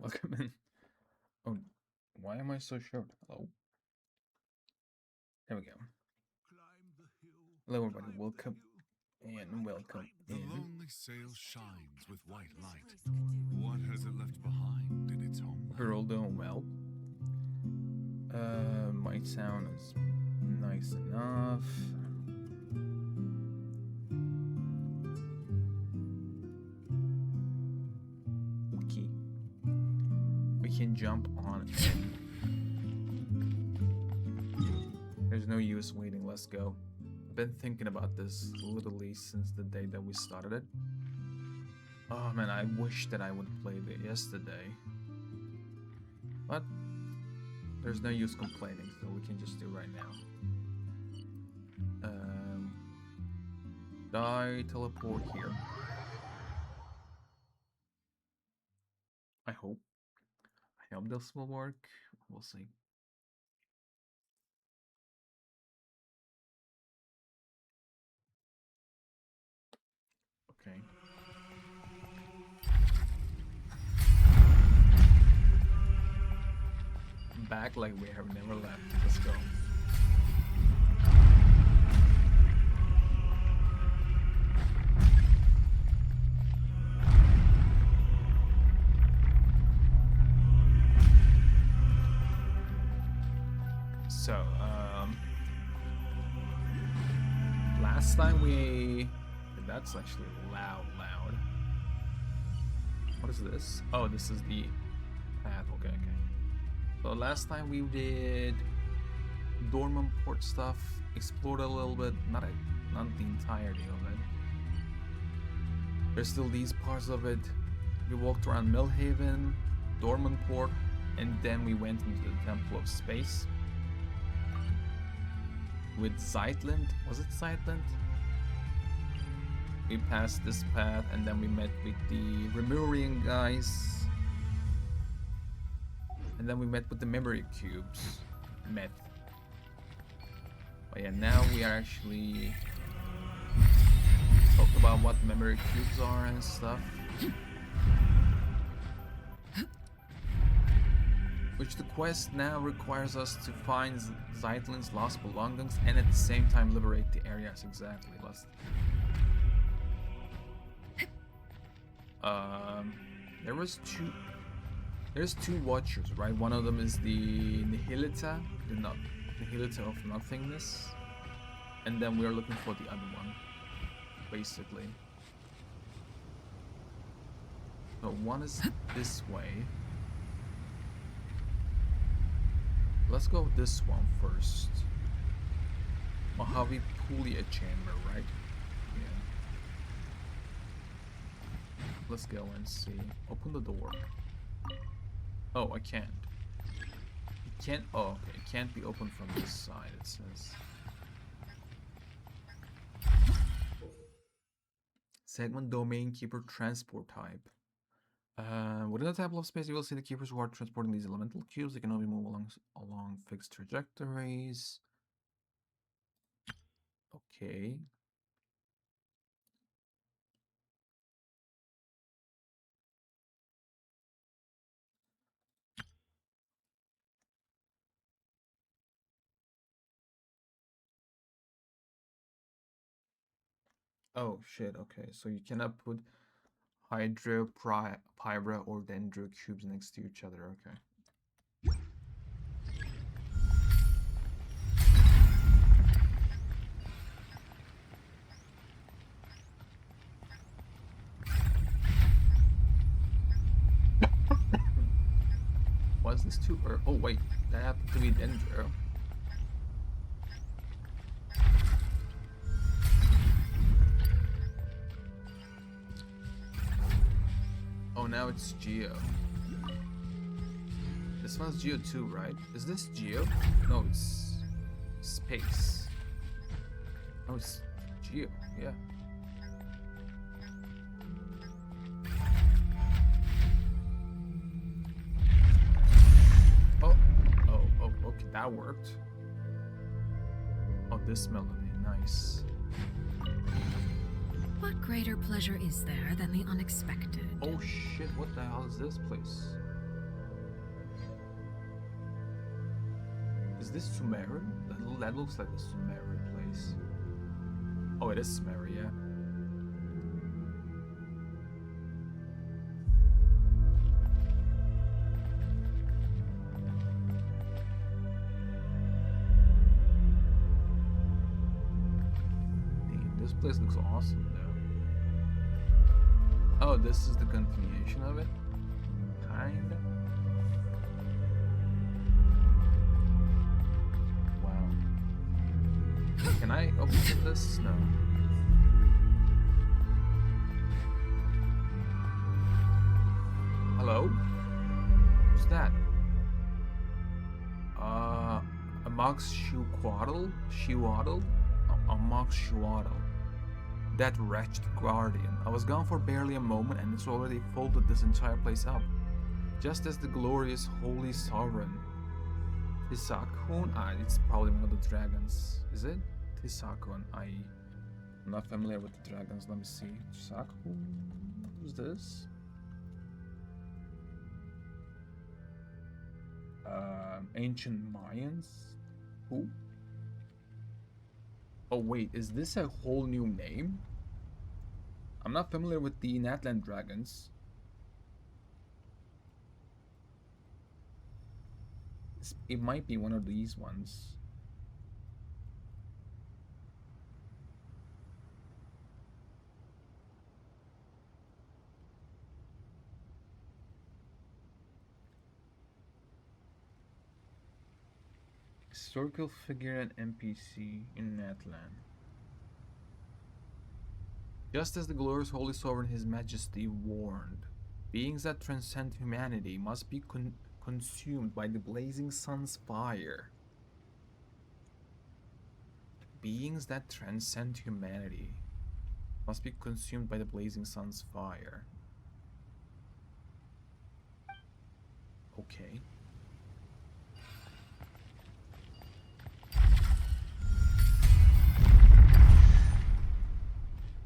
Welcome in. Oh, why am I so short? Hello? There we go. Hello, everybody. Welcome and welcome The in. lonely sail shines with white light. What has it left behind in its homeland? We're all doing well. My sound is nice enough. Okay. We can jump on in. There's no use waiting. Let's go. I've been thinking about this literally since the day that we started it. Oh man, I wish that I would have played it yesterday. But there's no use complaining, so we can just do right now. I teleport here? I hope. I hope this will work. We'll see. Okay. Back like we have never left. Let's go. So, last time we... That's actually loud. What is this? Oh, this is the path. Okay. So last time we did dormant port stuff, explored a little bit, not the entirety of it. There's still these parts of it. We walked around Millhaven, dormant port, and then we went into the Temple of Space with Zeitland. Was it Zeitland? We passed this path and then we met with the Remurian guys. And then we met with the memory cubes. But yeah, now we are actually talk about what memory cubes are and stuff. Which the quest now requires us to find Zeitlin's lost belongings and at the same time liberate the areas. Exactly. There's two watchers, right? One of them is the Nihilita, Nihilita of nothingness, and then we're looking for the other one, basically. So one is this way. Let's go with this one first. Mojave Pulia chamber, right? Yeah. Let's go and see. Open the door. Oh, I can't. It can't. Oh, okay. It can't be opened from this side, it says. Segment domain keeper transport type. Within the Temple of Space, you will see the keepers who are transporting these elemental cubes. They can only move along fixed trajectories. Okay. Oh shit, okay. So you cannot put Hydro, Pyra, or Dendro cubes next to each other, okay. Was this too early? Oh wait, that happened to be Dendro. Oh, now it's Geo. This one's Geo too, right? Is this Geo? No, it's Space. Oh, it's Geo, yeah. Oh, okay, that worked. Oh, this melody, nice. What greater pleasure is there than the unexpected? Oh shit, what the hell is this place? Is this Sumeru? That looks like the Sumeru place. Oh, it is Sumeru, yeah. Damn, this place looks awesome, though. Oh, this is the continuation of it? Kinda. Wow. Can I open this? No. Hello? Who's that? A Mox Shuquaddle? Shuaddle? A Mox Shuaddle. That wretched guardian. I was gone for barely a moment and it's already folded this entire place up. Just as the glorious holy sovereign. Tisakun? It's probably one of the dragons. Is it? Tisakun. I'm not familiar with the dragons. Let me see. Tisakun? Who's this? Ancient Mayans? Who? Oh wait, is this a whole new name? I'm not familiar with the Natlan dragons. It might be one of these ones. Historical figure and NPC in Natlan. Just as the glorious holy sovereign his majesty warned, beings that transcend humanity must be consumed by the blazing sun's fire. Beings that transcend humanity must be consumed by the blazing sun's fire. Okay.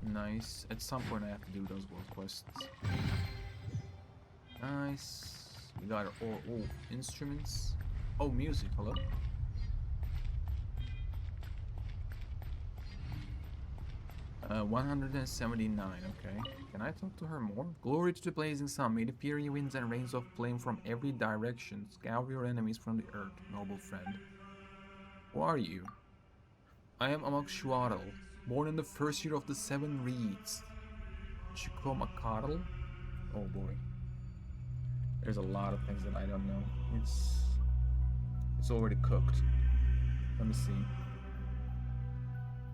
Nice. At some point I have to do those world quests. Nice. We got our instruments. Oh, music. Hello. Uh, 179. Okay. Can I talk to her more? Glory to the blazing sun. May the fiery winds and rains of flame from every direction scour your enemies from the earth, noble friend. Who are you? I am Amok Shuaddle, born in the first year of the 7 Reeds. Chikomakadal? Oh boy. There's a lot of things that I don't know. It's already cooked. Let me see.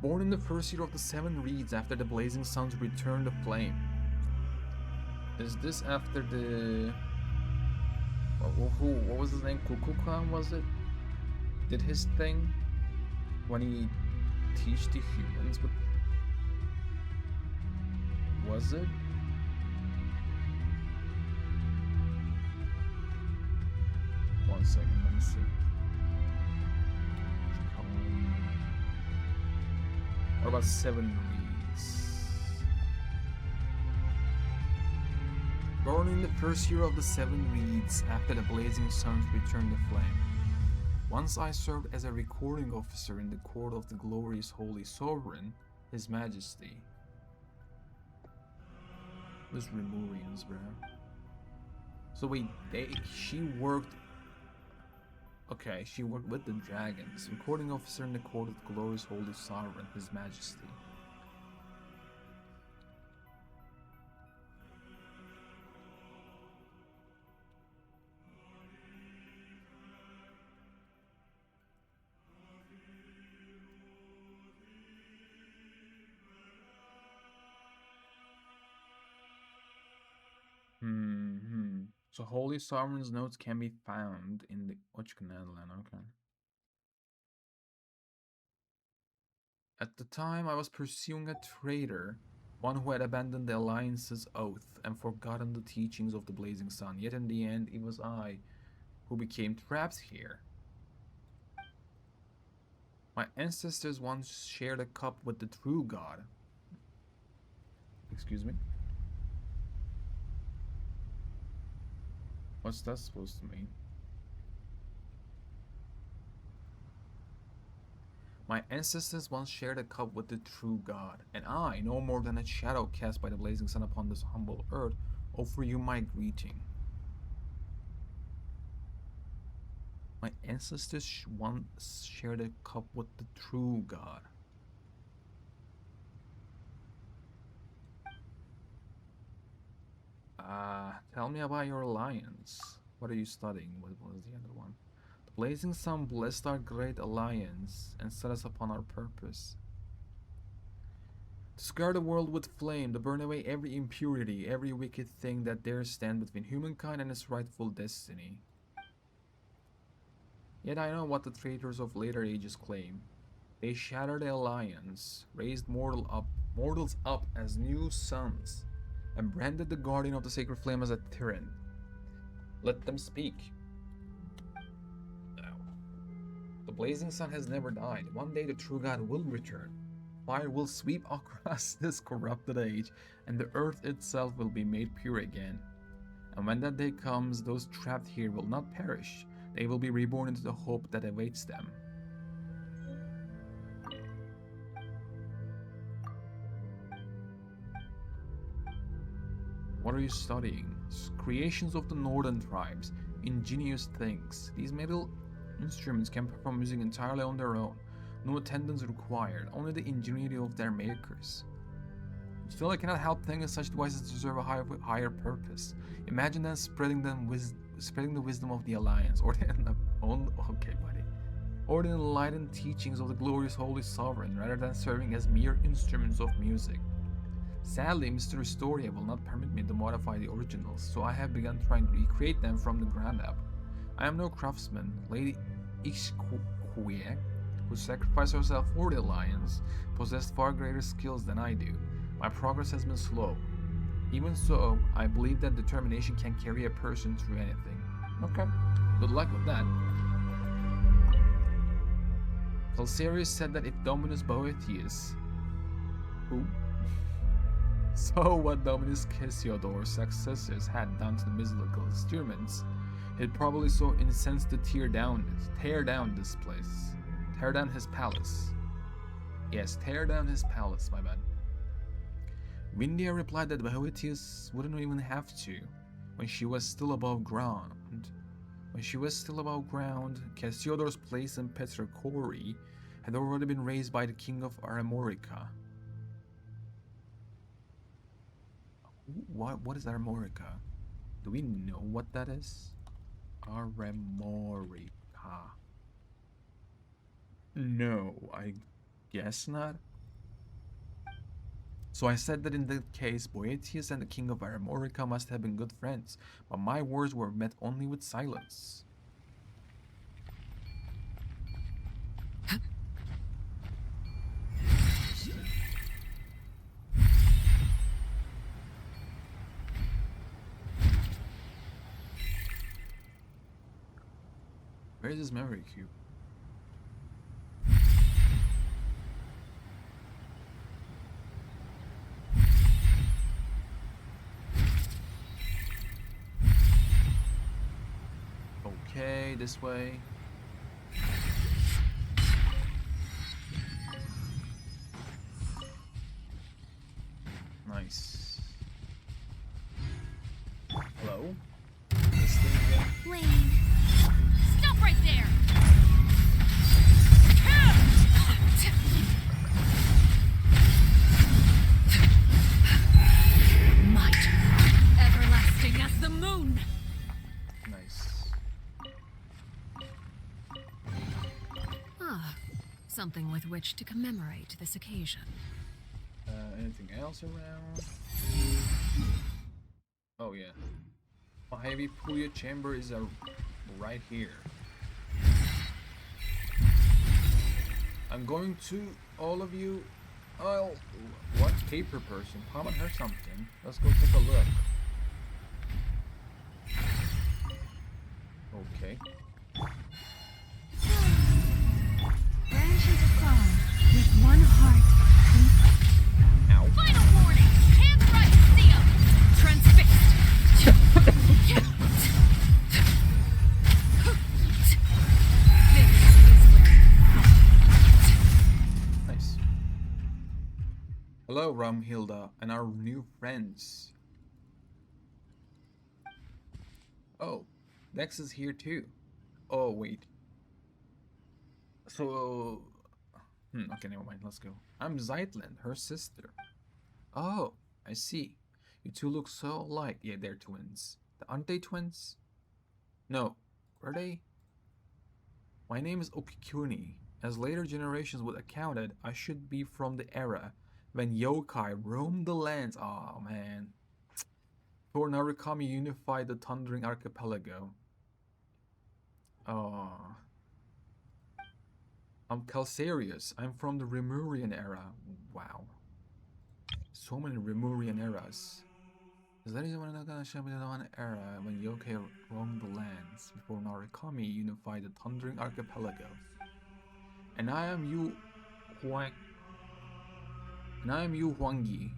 Born in the first year of the 7 Reeds after the blazing sun's return to flame. Is this after the... What was his name? Kukulkan, was it? Did his thing? When he teach the humans with... Was it? One second, let me see. What about 7 Reeds? Born in the first year of the 7 Reeds after the blazing sun's return to flame. Once I served as a recording officer in the court of the glorious holy sovereign, his majesty. Those Remurians, bro. So wait, she worked... Okay, she worked with the dragons, recording officer in the court of the glorious holy sovereign, his majesty. So Holy Sovereign's notes can be found in the Ochkanadland, okay. At the time, I was pursuing a traitor, one who had abandoned the Alliance's oath and forgotten the teachings of the Blazing Sun. Yet in the end, it was I who became trapped here. My ancestors once shared a cup with the true God. Excuse me? What's that supposed to mean? My ancestors once shared a cup with the true God, and I, no more than a shadow cast by the blazing sun upon this humble earth, offer you my greeting. My ancestors once shared a cup with the true God. Tell me about your alliance. What are you studying? What was the other one? The blazing sun blessed our great alliance and set us upon our purpose. To scar the world with flame, to burn away every impurity, every wicked thing that dares stand between humankind and its rightful destiny. Yet I know what the traitors of later ages claim. They shattered the alliance, raised mortals up as new sons, and branded the guardian of the sacred flame as a tyrant. Let them speak. Now, the blazing sun has never died. One day the true God will return. Fire will sweep across this corrupted age, and the earth itself will be made pure again. And when that day comes, those trapped here will not perish. They will be reborn into the hope that awaits them. What are you studying? Creations of the northern tribes. Ingenious things. These metal instruments can perform music entirely on their own. No attendance required, only the ingenuity of their makers. Still, I cannot help thinking such devices deserve a higher purpose. Imagine them spreading the wisdom of the Alliance, or the enlightened teachings of the glorious Holy Sovereign, rather than serving as mere instruments of music. Sadly, Mr. Restoria will not permit me to modify the originals, so I have begun trying to recreate them from the ground up. I am no craftsman. Lady Ixquie, who sacrificed herself for the Alliance, possessed far greater skills than I do. My progress has been slow. Even so, I believe that determination can carry a person through anything. Okay, good luck with that. Calcerius said that if Dominus Boethius... Who? So what Dominus Cassiodor's successors had done to the musical instruments, it probably so incensed to tear down this place. Tear down his palace. Yes, tear down his palace, my bad. Windia replied that Boethius wouldn't even have to. When she was still above ground, Cassiodor's place in Petrocori had already been raised by the king of Aramorica. What is Aramorica? Do we know what that is? Aramorica. No, I guess not. So I said that in that case, Boethius and the king of Aramorica must have been good friends, but my words were met only with silence. Where is this memory cube? Okay, this way. Nice. Hello? This thing again? Lane, stop right there! Might, everlasting as the moon! Nice. Ah, something with which to commemorate this occasion. Anything else around? Oh yeah. A heavy Puya chamber is right here. I'm going to all of you. Oh, what paper person? Haven't heard something. Let's go take a look. Okay. Branch into song with one heart. Ow. Final warning! Hands right, Theo! Transfixed! This is where Hello, Ramhilda, and our new friends. Oh, Dex is here too. Oh, wait. So... okay, never mind, let's go. I'm Zeitland, her sister. Oh, I see. You two look so alike. Yeah, they're twins. Aren't they twins? No. Were they? My name is Okikuni. As later generations would account it, I should be from the era when yokai roamed the lands. Oh man. Before Narukami unified the Thundering Archipelago. Oh. I'm Calcarius. I'm from the Remurian era. Wow. So many Remurian eras. Is that even one era when yokai roamed the lands before Narukami unified the Thundering Archipelago? And I am Yu Huang. And I am Yu Huangyi.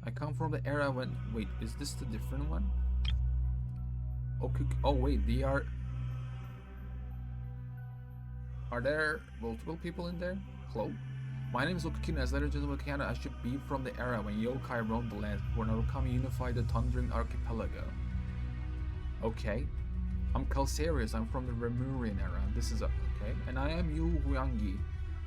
I come from the era when. Wait, is this the different one? Okay. Oh wait, they are. Are there multiple people in there? Hello. My name is Okikina. As later gentleman Canada, I should be from the era when yokai roamed the lands before Narukami unified the Thundering Archipelago. Okay. I'm Calcarius. I'm from the Remurian era. This is okay. And I am Yu Huangyi.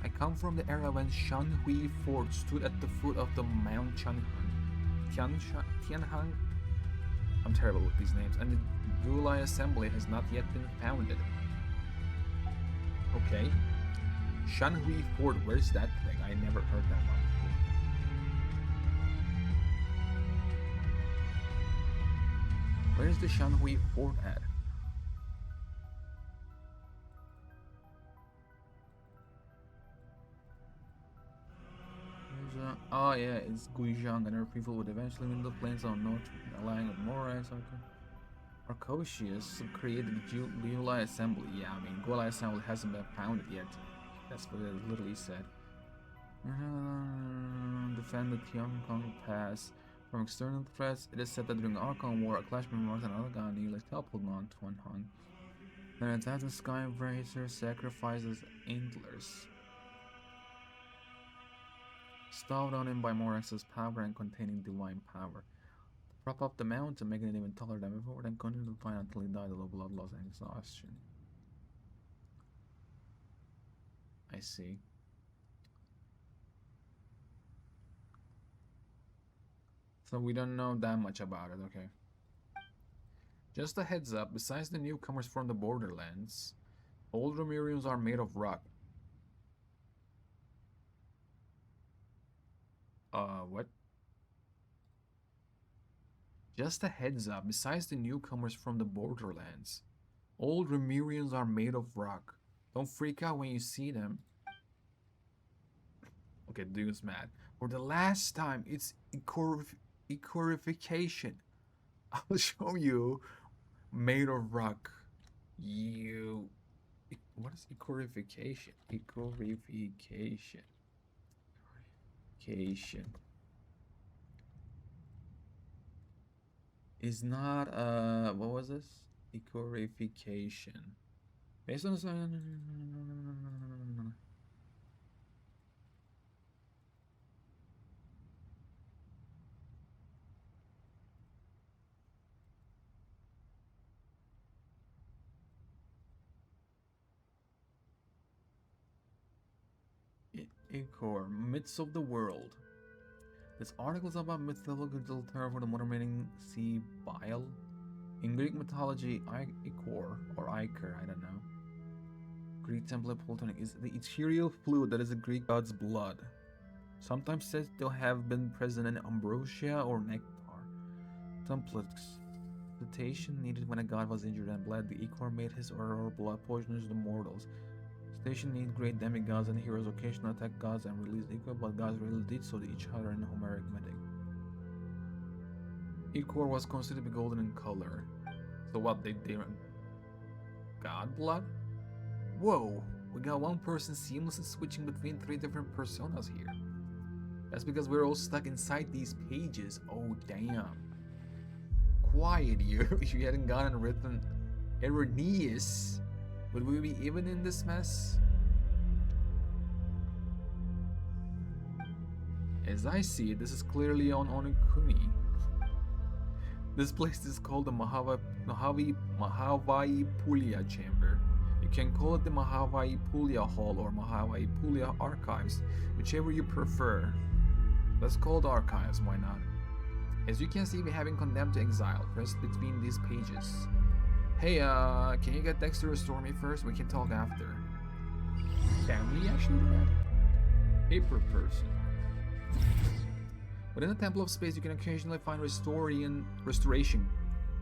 I come from the era when Shanhui Fort stood at the foot of the Mount Tianhang. I'm terrible with these names. And the Gulai Assembly has not yet been founded. Okay. Shanhui Fort, where's that thing? I never heard that one before. Where's the Shanhui Fort at? Oh yeah, it's Guizhang, and her people would eventually win the plains on north, allying with Morais. Arcosius created the Gulai Assembly. Yeah, I mean, Gulai Assembly hasn't been founded yet. That's what it literally said. Defend the Tiangong Pass from external threats. It is said that during the Archon War, a clash between North and Alagan nearly toppled on Tuanhang. Then attacked the Skybracer sacrifices antlers. Stalled on him by more excess power and containing divine power. Prop up the mountain, making it even taller than before, then continue to fight until he died of low blood loss and exhaustion. I see. So we don't know that much about it, okay. Just a heads up, besides the newcomers from the borderlands, old Romurians are made of rock. What? Just a heads up, besides the newcomers from the borderlands, old Remurians are made of rock. Don't freak out when you see them. Okay, dude's mad. For the last time, it's ecorification. I'll show you. Made of rock. You... What is ecorification? Ecorification. Is not what was this? Ecorification. Based on Icor, myths of the world. This article is about mythological term for the modern meaning see bile. In Greek mythology, Icor or Iker, I don't know. Greek template Platonic is the ethereal fluid that is a Greek god's blood. Sometimes said to have been present in ambrosia or nectar. Templates citation needed when a god was injured and bled. The Icor made his or her blood poisonous to mortals. Station need great demigods and heroes occasionally attack gods and release Icor, but gods rarely did so to each other in Homeric mythic. Icor was considered to be golden in color. So what, they god blood? Whoa, we got one person seamlessly switching between 3 different personas here. That's because we're all stuck inside these pages. Oh damn. Quiet you, if you hadn't gotten written Irenaeus, would we be even in this mess? As I see it, this is clearly on Onokuni. This place is called the Mahavaipulia Chamber. You can call it the Mahavaipulia Hall or Mahavaipulia Archives, whichever you prefer. Let's call it Archives, why not? As you can see, we have been condemned to exile, pressed between these pages. Hey, can you get Dex to restore me first? We can talk after. Can we actually do that? Paper person. Within the Temple of Space, you can occasionally find restoration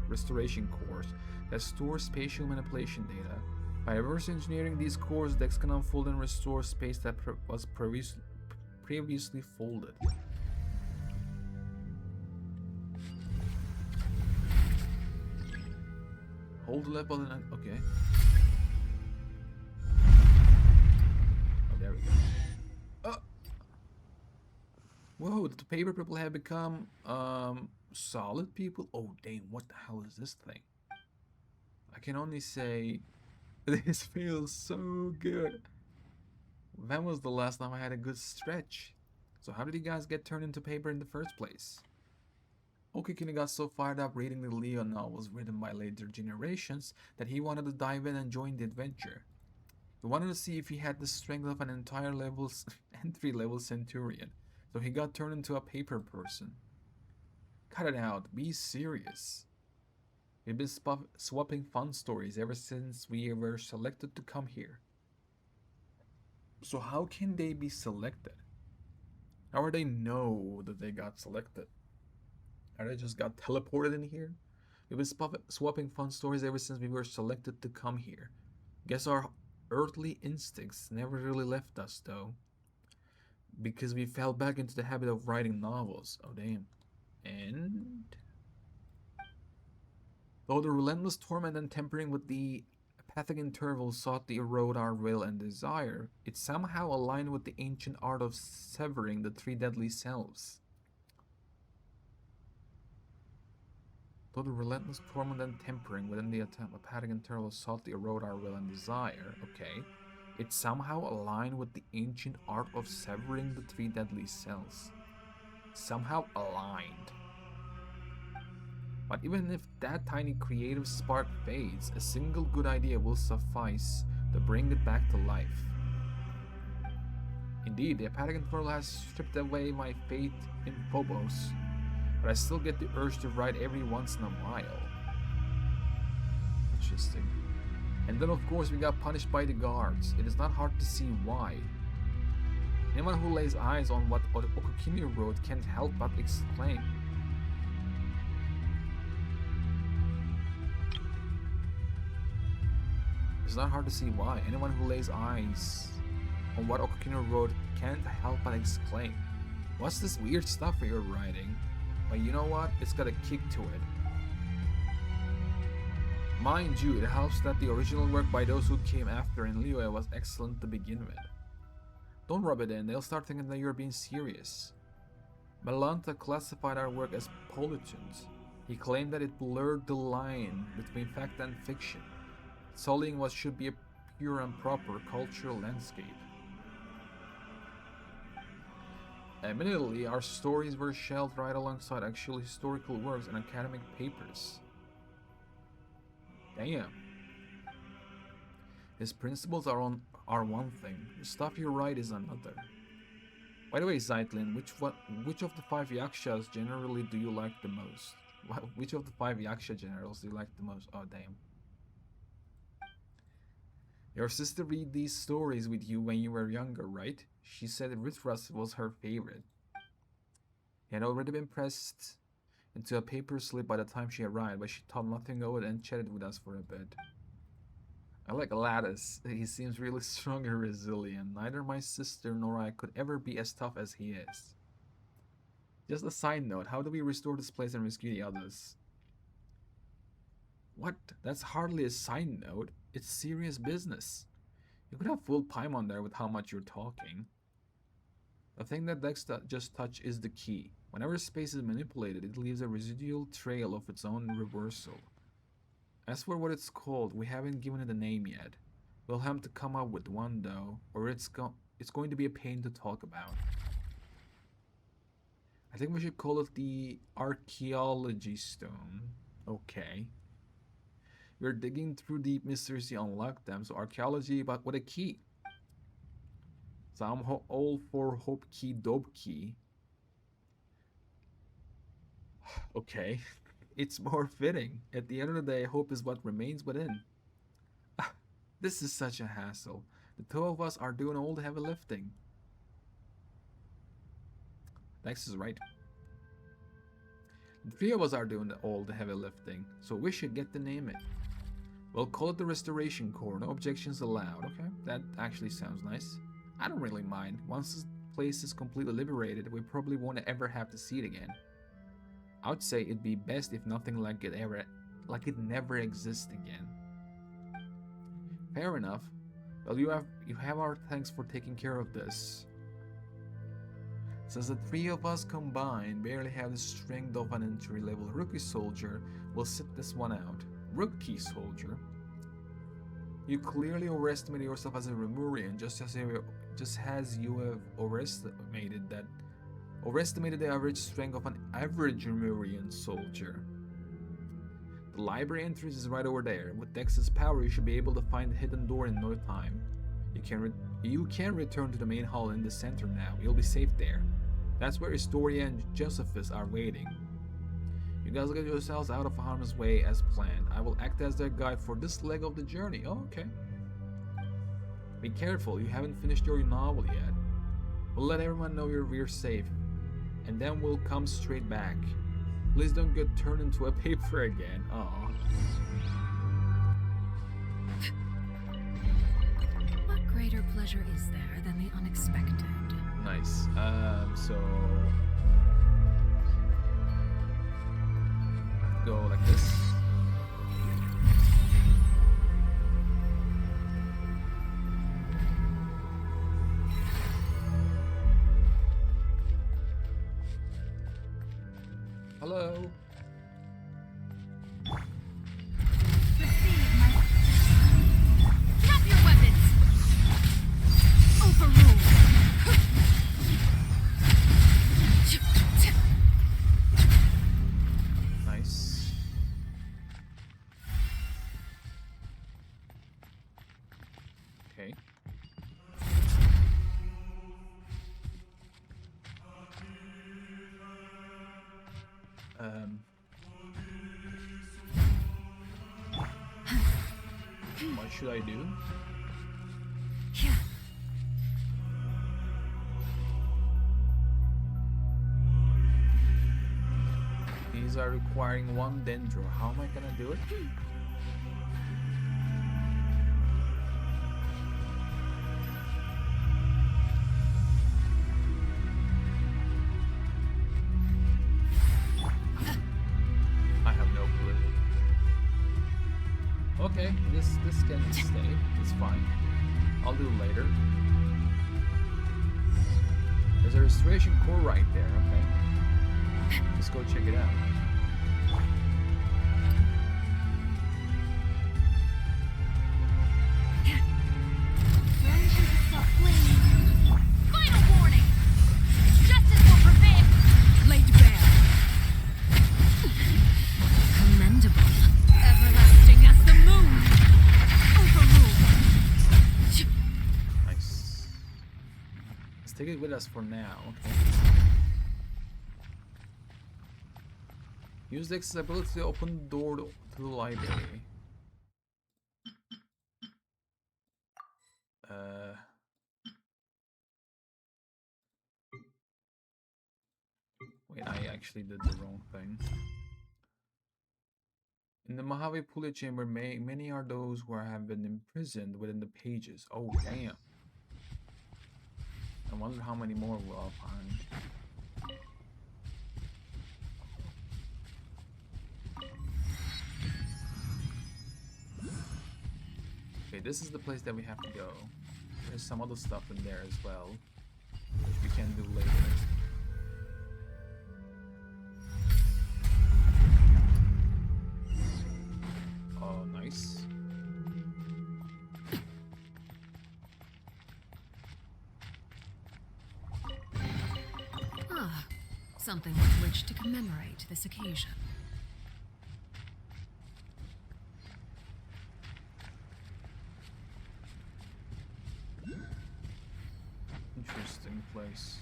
cores that store spatial manipulation data. By reverse engineering these cores, Dex can unfold and restore space that was previously folded. Hold the left button and okay. Oh, there we go. Whoa, the paper people have become solid people? Oh damn, what the hell is this thing? I can only say this feels so good. When was the last time I had a good stretch? So how did you guys get turned into paper in the first place? Okikini got so fired up reading the Leo novels written by later generations that he wanted to dive in and join the adventure. He wanted to see if he had the strength of an entry-level centurion. So he got turned into a paper person. Cut it out, be serious. We've been swapping fun stories ever since we were selected to come here. So how can they be selected? How do they know that they got selected? Are they just got teleported in here? We've been swapping fun stories ever since we were selected to come here. Guess our earthly instincts never really left us though. Because we fell back into the habit of writing novels. Oh damn. And though the relentless torment and tempering with the apathic interval sought to erode our will and desire, it somehow aligned with the ancient art of severing the three deadly selves. Though the relentless torment and tempering within the apathic interval sought to erode our will and desire, okay, it somehow aligned with the ancient art of severing the three deadly cells. Somehow aligned. But even if that tiny creative spark fades, a single good idea will suffice to bring it back to life. Indeed, the apathic interval has stripped away my faith in Phobos, but I still get the urge to write every once in a while. Interesting. And then of course we got punished by the guards. It is not hard to see why. Anyone who lays eyes on what Okukini wrote can't help but exclaim. It's not hard to see why. Anyone who lays eyes on what Okukini wrote can't help but exclaim. What's this weird stuff you're writing? But you know what? It's got a kick to it. Mind you, it helps that the original work by those who came after in Liyue was excellent to begin with. Don't rub it in, they'll start thinking that you're being serious. Malanta classified our work as pollutant. He claimed that it blurred the line between fact and fiction, sullying what should be a pure and proper cultural landscape. Admittedly, our stories were shelved right alongside actual historical works and academic papers. Damn. His principles are one thing, the stuff you write is another. By the way, Zeitlin, which of the 5 yakshas generally do you like the most? Which of the 5 yaksha generals do you like the most? Oh damn. Your sister read these stories with you when you were younger, right? She said Rithras was her favorite. He had already been pressed into a paper slip by the time she arrived, but she thought nothing of it and chatted with us for a bit. I like Lattice. He seems really strong and resilient. Neither my sister nor I could ever be as tough as he is. Just a side note, how do we restore this place and rescue the others? What? That's hardly a side note. It's serious business. You could have full Paimon there with how much you're talking. The thing that Dex just touched is the key. Whenever space is manipulated, it leaves a residual trail of its own reversal. As for what it's called, we haven't given it a name yet. We'll have to come up with one though, or it's going to be a pain to talk about. I think we should call it the archaeology stone. Okay. We're digging through deep mysteries to unlock them, so archaeology but with a key. So I'm all for hope key, dope key. Okay. It's more fitting. At the end of the day, hope is what remains within. This is such a hassle. The two of us are doing all the heavy lifting. Dex is right. The three of us are doing all the heavy lifting, so we should get to name it. We'll call it the Restoration Corps, no objections allowed. Okay, that actually sounds nice. I don't really mind. Once this place is completely liberated, we probably won't ever have to see it again. I would say it'd be best if nothing like it never exists again. Fair enough. Well, you have our thanks for taking care of this. Since the three of us combined barely have the strength of an entry-level rookie soldier, we'll sit this one out. Rookie soldier? You clearly overestimated yourself as a Remurian, just as you have overestimated the average strength of an average Remurian soldier. The library entrance is right over there. With Dex's power, you should be able to find the hidden door in no time. You can return to the main hall in the center now. You'll be safe there. That's where Historia and Josephus are waiting. You guys get yourselves out of harm's way as planned. I will act as their guide for this leg of the journey. Oh, okay. Be careful, you haven't finished your novel yet. We'll let everyone know we're safe, and then we'll come straight back. Please don't get turned into a paper again. Aww. What greater pleasure is there than the unexpected? Nice. So go like this. Hello. Drop your weapons! Overruled! Nice. Okay. What should I do? These are requiring one dendro. How am I gonna do it? I have no clue. Okay, this can stay. It's fine. I'll do it later. There's a restoration core right there. Okay. Let's go check it out. Final warning! Justice will prevail! Laid bare. Commendable. Everlasting as the moon. Overruled. Nice. Let's take it with us for now. Okay. Use the accessibility to open the door to the library. Wait, I actually did the wrong thing. In the Mojave Pulley Chamber, many are those who have been imprisoned within the pages. Oh, damn. I wonder how many more we'll find. Okay, this is the place that we have to go. There's some other stuff in there as well, which we can do later. Oh, nice. Something with which to commemorate this occasion. Interesting place.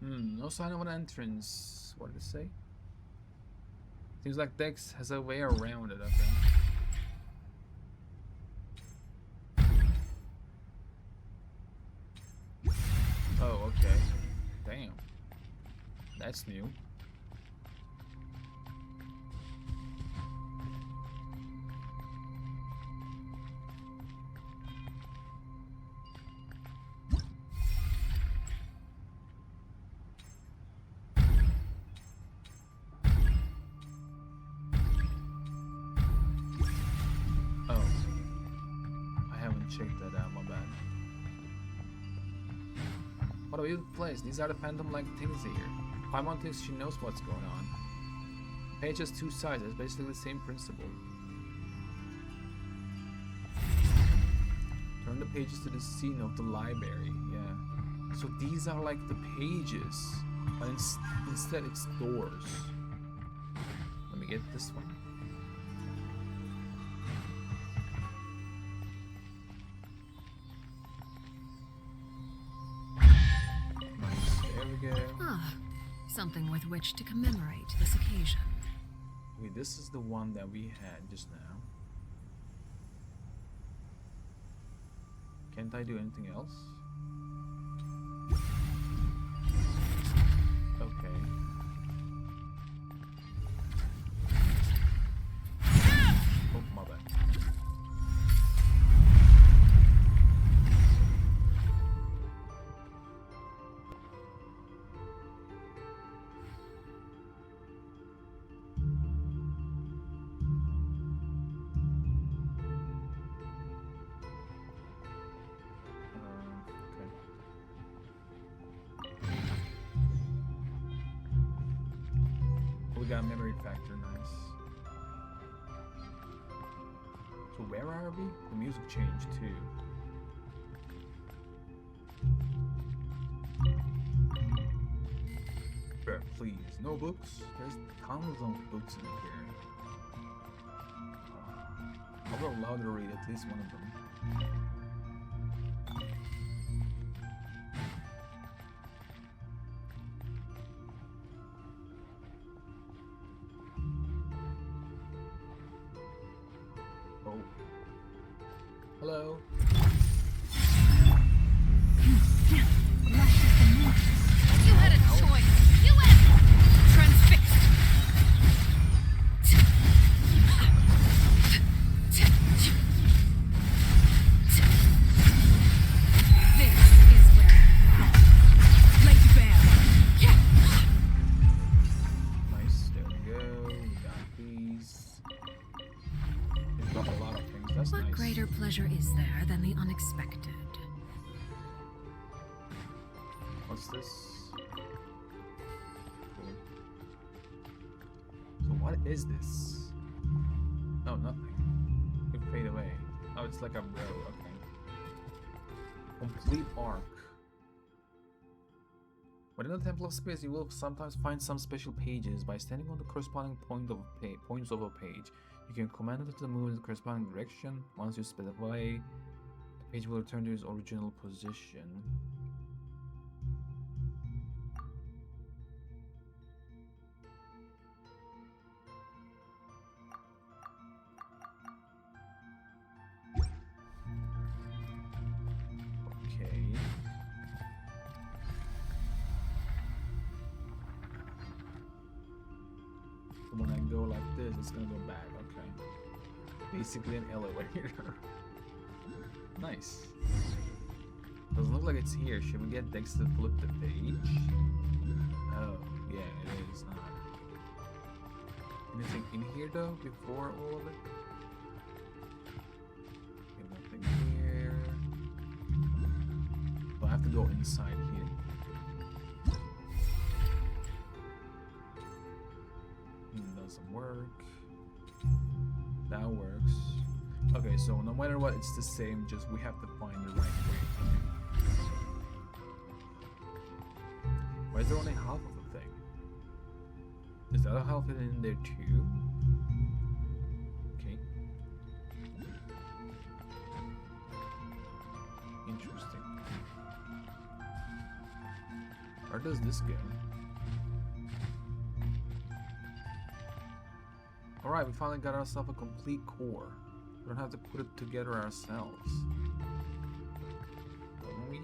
No sign of an entrance. What did it say? Seems like Dex has a way around it, I think. Oh, okay. Damn. That's new. Oh. I haven't checked that out, my bad. What a weird place. These are the phantom-like things here. Paimon thinks she knows what's going on. The page has two sides. It's basically the same principle. Turn the pages to the scene of the library. Yeah. So these are like the pages. But instead it's doors. Let me get this one. Something with which to commemorate this occasion. Okay, this is the one that we had just now. Can't I do anything else? Okay. Oh, my bad. Got memory factor, nice. So where are we? The music changed too. Sure, please. No books? There's tons of books in here. I will allow to read at least one of them. Hello. You had a choice. You had transfixed. This is where you belong. Laid bare. Nice. There we go. We got these. We've got a lot of things. That's What nice. greater pleasure is there than the unexpected? What's this? Cool. So what is this? Oh, nothing. It fade away. Oh, it's like a row. Okay. Complete arc. Within the Temple of Space, you will sometimes find some special pages. By standing on the corresponding points of a page, you can command it to move in the corresponding direction. Once you specify, the page will return to its original position. Okay. When I go like this, it's gonna go back. Okay. Basically an elevator. Nice. Doesn't look like it's here. Should we get Dex to flip the page? Oh, yeah, it is not. Anything in here though before all of it? Okay, nothing here. So I have to go inside here. Doesn't work. That works. Okay, so no matter what, it's the same, just we have to find the right way. Why is there only half of the thing? Is that half in there too? Okay. Interesting. Where does this go? Alright, we finally got ourselves a complete core. We don't have to put it together ourselves. Don't we?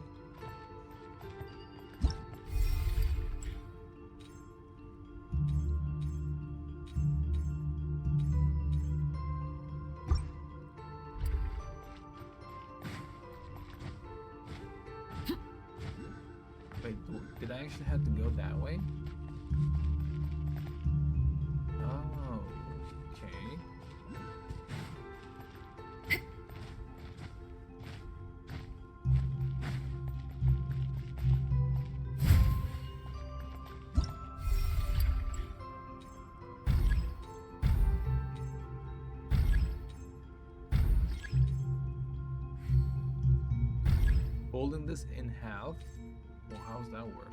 Wait, did I actually have to go that way? Oh, okay. Folding this in half? Well, how's that work?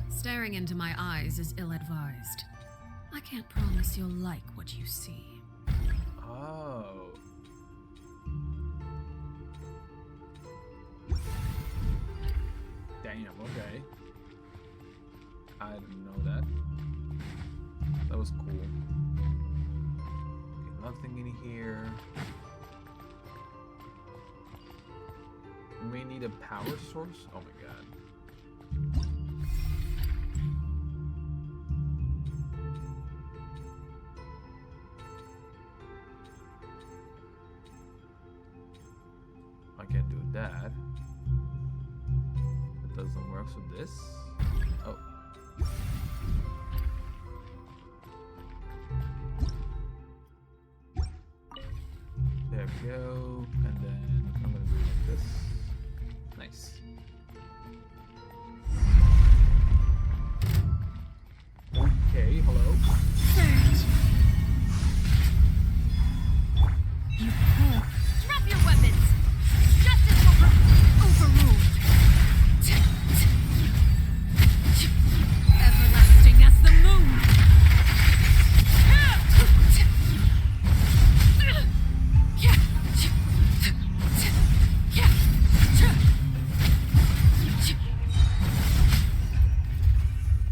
Staring into my eyes is ill-advised. I can't promise you'll like what you see. Oh. Damn, okay. I didn't know that. That was cool. Okay, nothing in here. We may need a power source. Oh my god. I can't do that. It doesn't work with this. Oh. There we go. And then I'm gonna do like this. Nice. Okay, hello. You can't. Drop your weapons! Justice will overruled. Everlasting as the moon.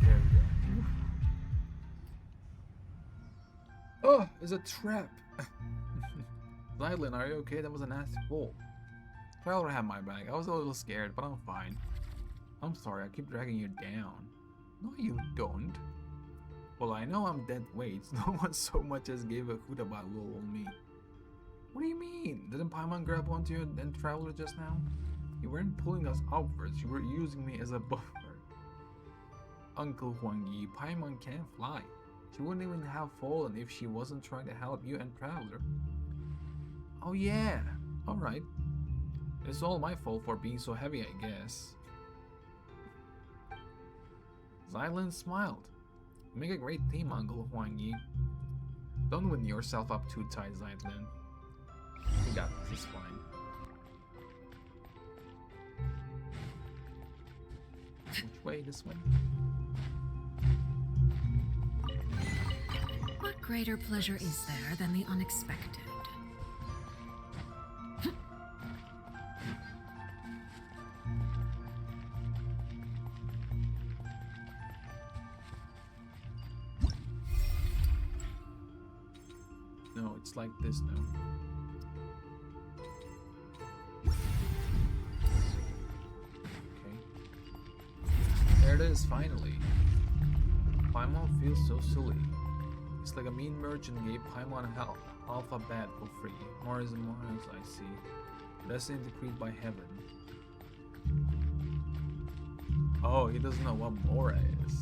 There we go. Oh, it's a trap. Zylan, are you okay? That was a nasty pull. Tyler had my back. I was a little scared, but I'm fine. I'm sorry, I keep dragging you down. No, you don't. Well, I know I'm dead weight. No one so much as gave a hoot about little old me. What do you mean? Didn't Paimon grab onto you and Traveler just now? You weren't pulling us upwards. You were using me as a buffer. Uncle Huang Yi, Paimon can't fly. She wouldn't even have fallen if she wasn't trying to help you and Traveler. Oh yeah, alright. It's all my fault for being so heavy, I guess. Zylan smiled. You make a great team, Uncle Huang Yi. Don't win yourself up too tight, Zylan. You got this, it's fine. Which way? This way? What greater pleasure is there than the unexpected? No, it's like this now. Okay. There it is, finally. Paimon feels so silly. It's like a mean merchant gave Paimon half a bat for free. More is more, as I see. Destiny decreed by heaven. Oh, he doesn't know what Mora is.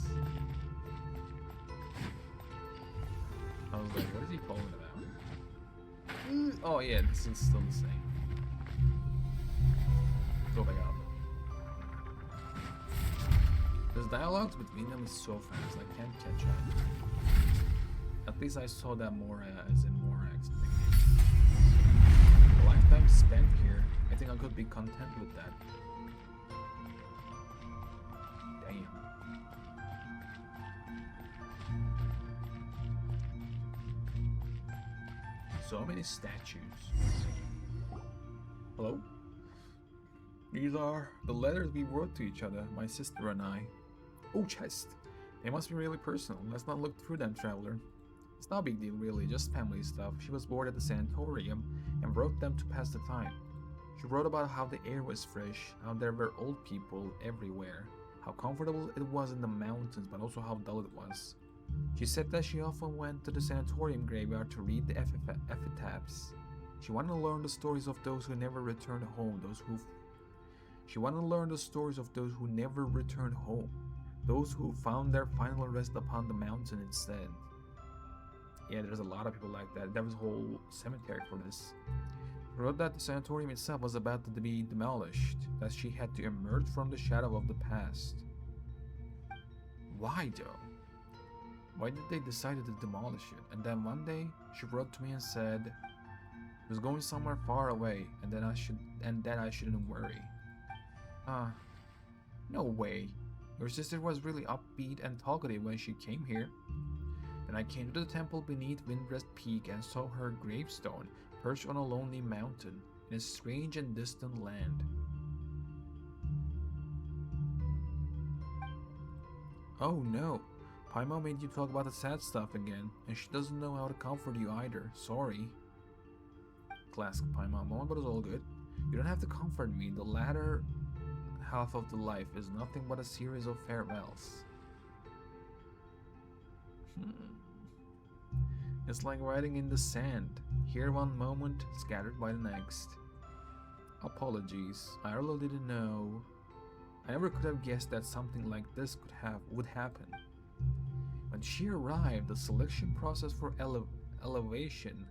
I was like, what is he calling about? Oh yeah, this is still the same. Go back up. There's dialogues between them is so fast, I can't catch up. At least I saw that Mora is in Morax. What? time spent here. I think I could be content with that. Damn. So many statues. Hello? These are the letters we wrote to each other, my sister and I. Oh, chest. They must be really personal. Let's not look through them, traveler. It's not a big deal, really, just family stuff. She was bored at the sanatorium and wrote them to pass the time. She wrote about how the air was fresh, how there were old people everywhere, how comfortable it was in the mountains, but also how dull it was. She said that she often went to the sanatorium graveyard to read the epitaphs. She wanted to learn the stories of those who never returned home, She wanted to learn the stories of those who never returned home, those who found their final rest upon the mountain instead. Yeah, there's a lot of people like that. There was a whole cemetery for this. She wrote that the sanatorium itself was about to be demolished, that she had to emerge from the shadow of the past. Why though? Why did they decide to demolish it? And then one day, she wrote to me and said it was going somewhere far away, and that I shouldn't worry. No way. Your sister was really upbeat and talkative when she came here. Then I came to the temple beneath Windrest Peak and saw her gravestone perched on a lonely mountain in a strange and distant land. Oh no, Paimon made you talk about the sad stuff again, and she doesn't know how to comfort you either. Sorry. Classic Paimon moment, but it's all good. You don't have to comfort me. The latter half of the life is nothing but a series of farewells. It's like writing in the sand, here one moment, scattered by the next. Apologies, I really didn't know. I never could have guessed that something like this would happen. When she arrived, the selection process for elevation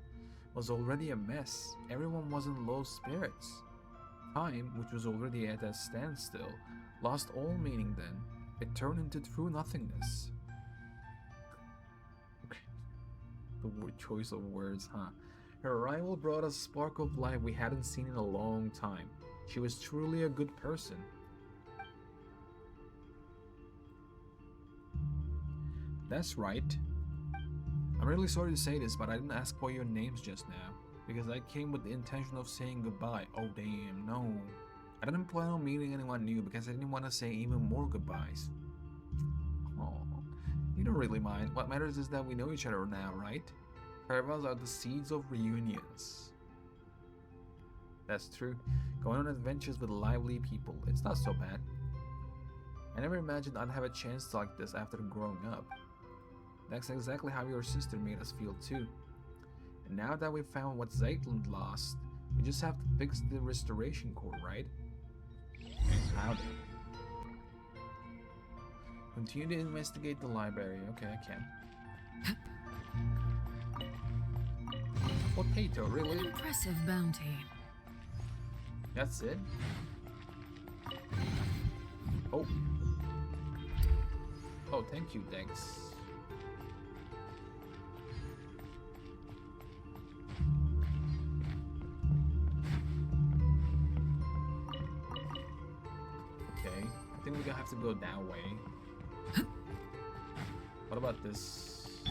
was already a mess. Everyone was in low spirits. Time, which was already at a standstill, lost all meaning then. It turned into true nothingness. The choice of words, huh? Her arrival brought a spark of life we hadn't seen in a long time. She was truly a good person. That's right. I'm really sorry to say this, but I didn't ask for your names just now, because I came with the intention of saying goodbye. Oh damn, no. I didn't plan on meeting anyone new because I didn't want to say even more goodbyes. Oh, you don't really mind. What matters is that we know each other now, right? Farewells are the seeds of reunions. That's true. Going on adventures with lively people, it's not so bad. I never imagined I'd have a chance like this after growing up. That's exactly how your sister made us feel too. And now that we've found what Zeitland lost, we just have to fix the restoration core, right? How then? Continue to investigate the library. Okay, I can. Potato, really? An impressive bounty. That's it? Oh. Oh, thank you, Dex. Okay, I think we're gonna have to go that way. What about this?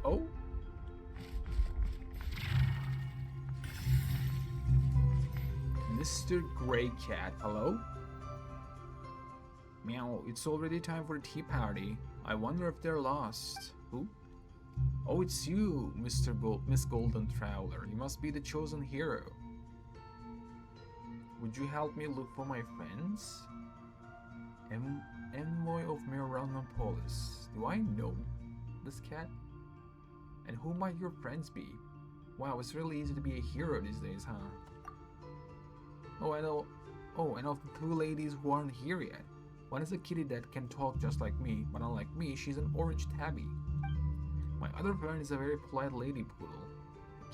Oh? Mr. Grey Cat, hello? Meow, it's already time for the tea party. I wonder if they're lost. Who? Oh, it's you, Miss Golden Traveler. You must be the chosen hero. Would you help me look for my friends? Envoy of Miranopolis. Do I know this cat? And who might your friends be? Wow, it's really easy to be a hero these days, huh? Oh, I know. Oh, and of the two ladies who aren't here yet. One is a kitty that can talk just like me, but unlike me, she's an orange tabby. My other friend is a very polite lady poodle.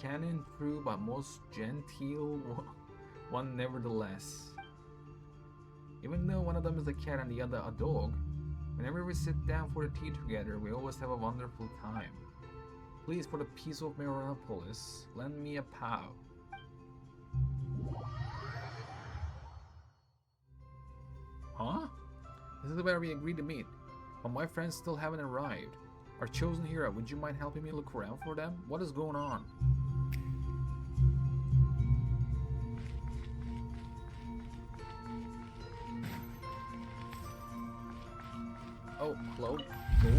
Cannon true, but most genteel one nevertheless. Even though one of them is a cat and the other a dog, Whenever we sit down for the tea together, we always have a wonderful time. Please, for the peace of Meronopolis, lend me a pow. Huh? This is where we agreed to meet, but my friends still haven't arrived. Our chosen hero, would you mind helping me look around for them? What is going on? Oh, hello? Cool.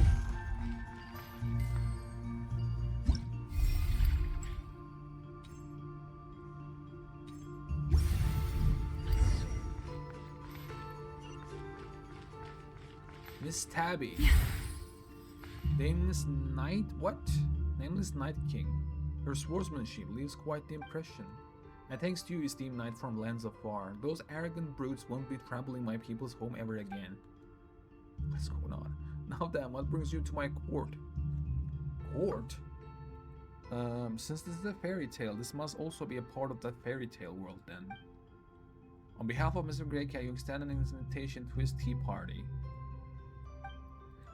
Miss Tabby. Nameless Knight? What? Nameless Night King. Her swordsmanship leaves quite the impression. And thanks to you, esteemed knight from lands afar, those arrogant brutes won't be trampling my people's home ever again. What's going on? Now then, what brings you to my court? Court? Since this is a fairy tale, this must also be a part of that fairy tale world then. On behalf of Mr. Greycat, you extend an invitation to his tea party.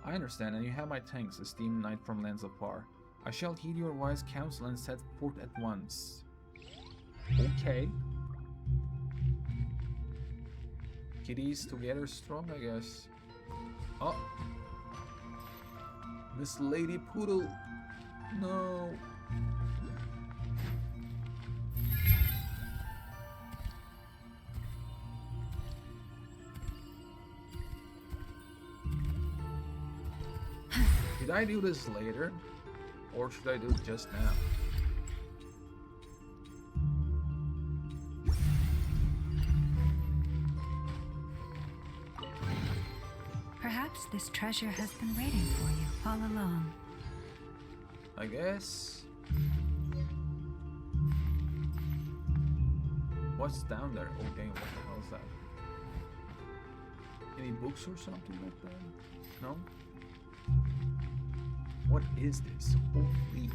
I understand, and you have my thanks, esteemed knight from lands afar. I shall heed your wise counsel and set forth at once. Okay. Kitties together strong, I guess. Oh. Miss Lady Poodle. No. Should I do this later? Or should I do it just now? Perhaps this treasure has been waiting for you all along. I guess. What's down there? Oh dang, what the hell is that? Any books or something like that? No? What is this? Holy.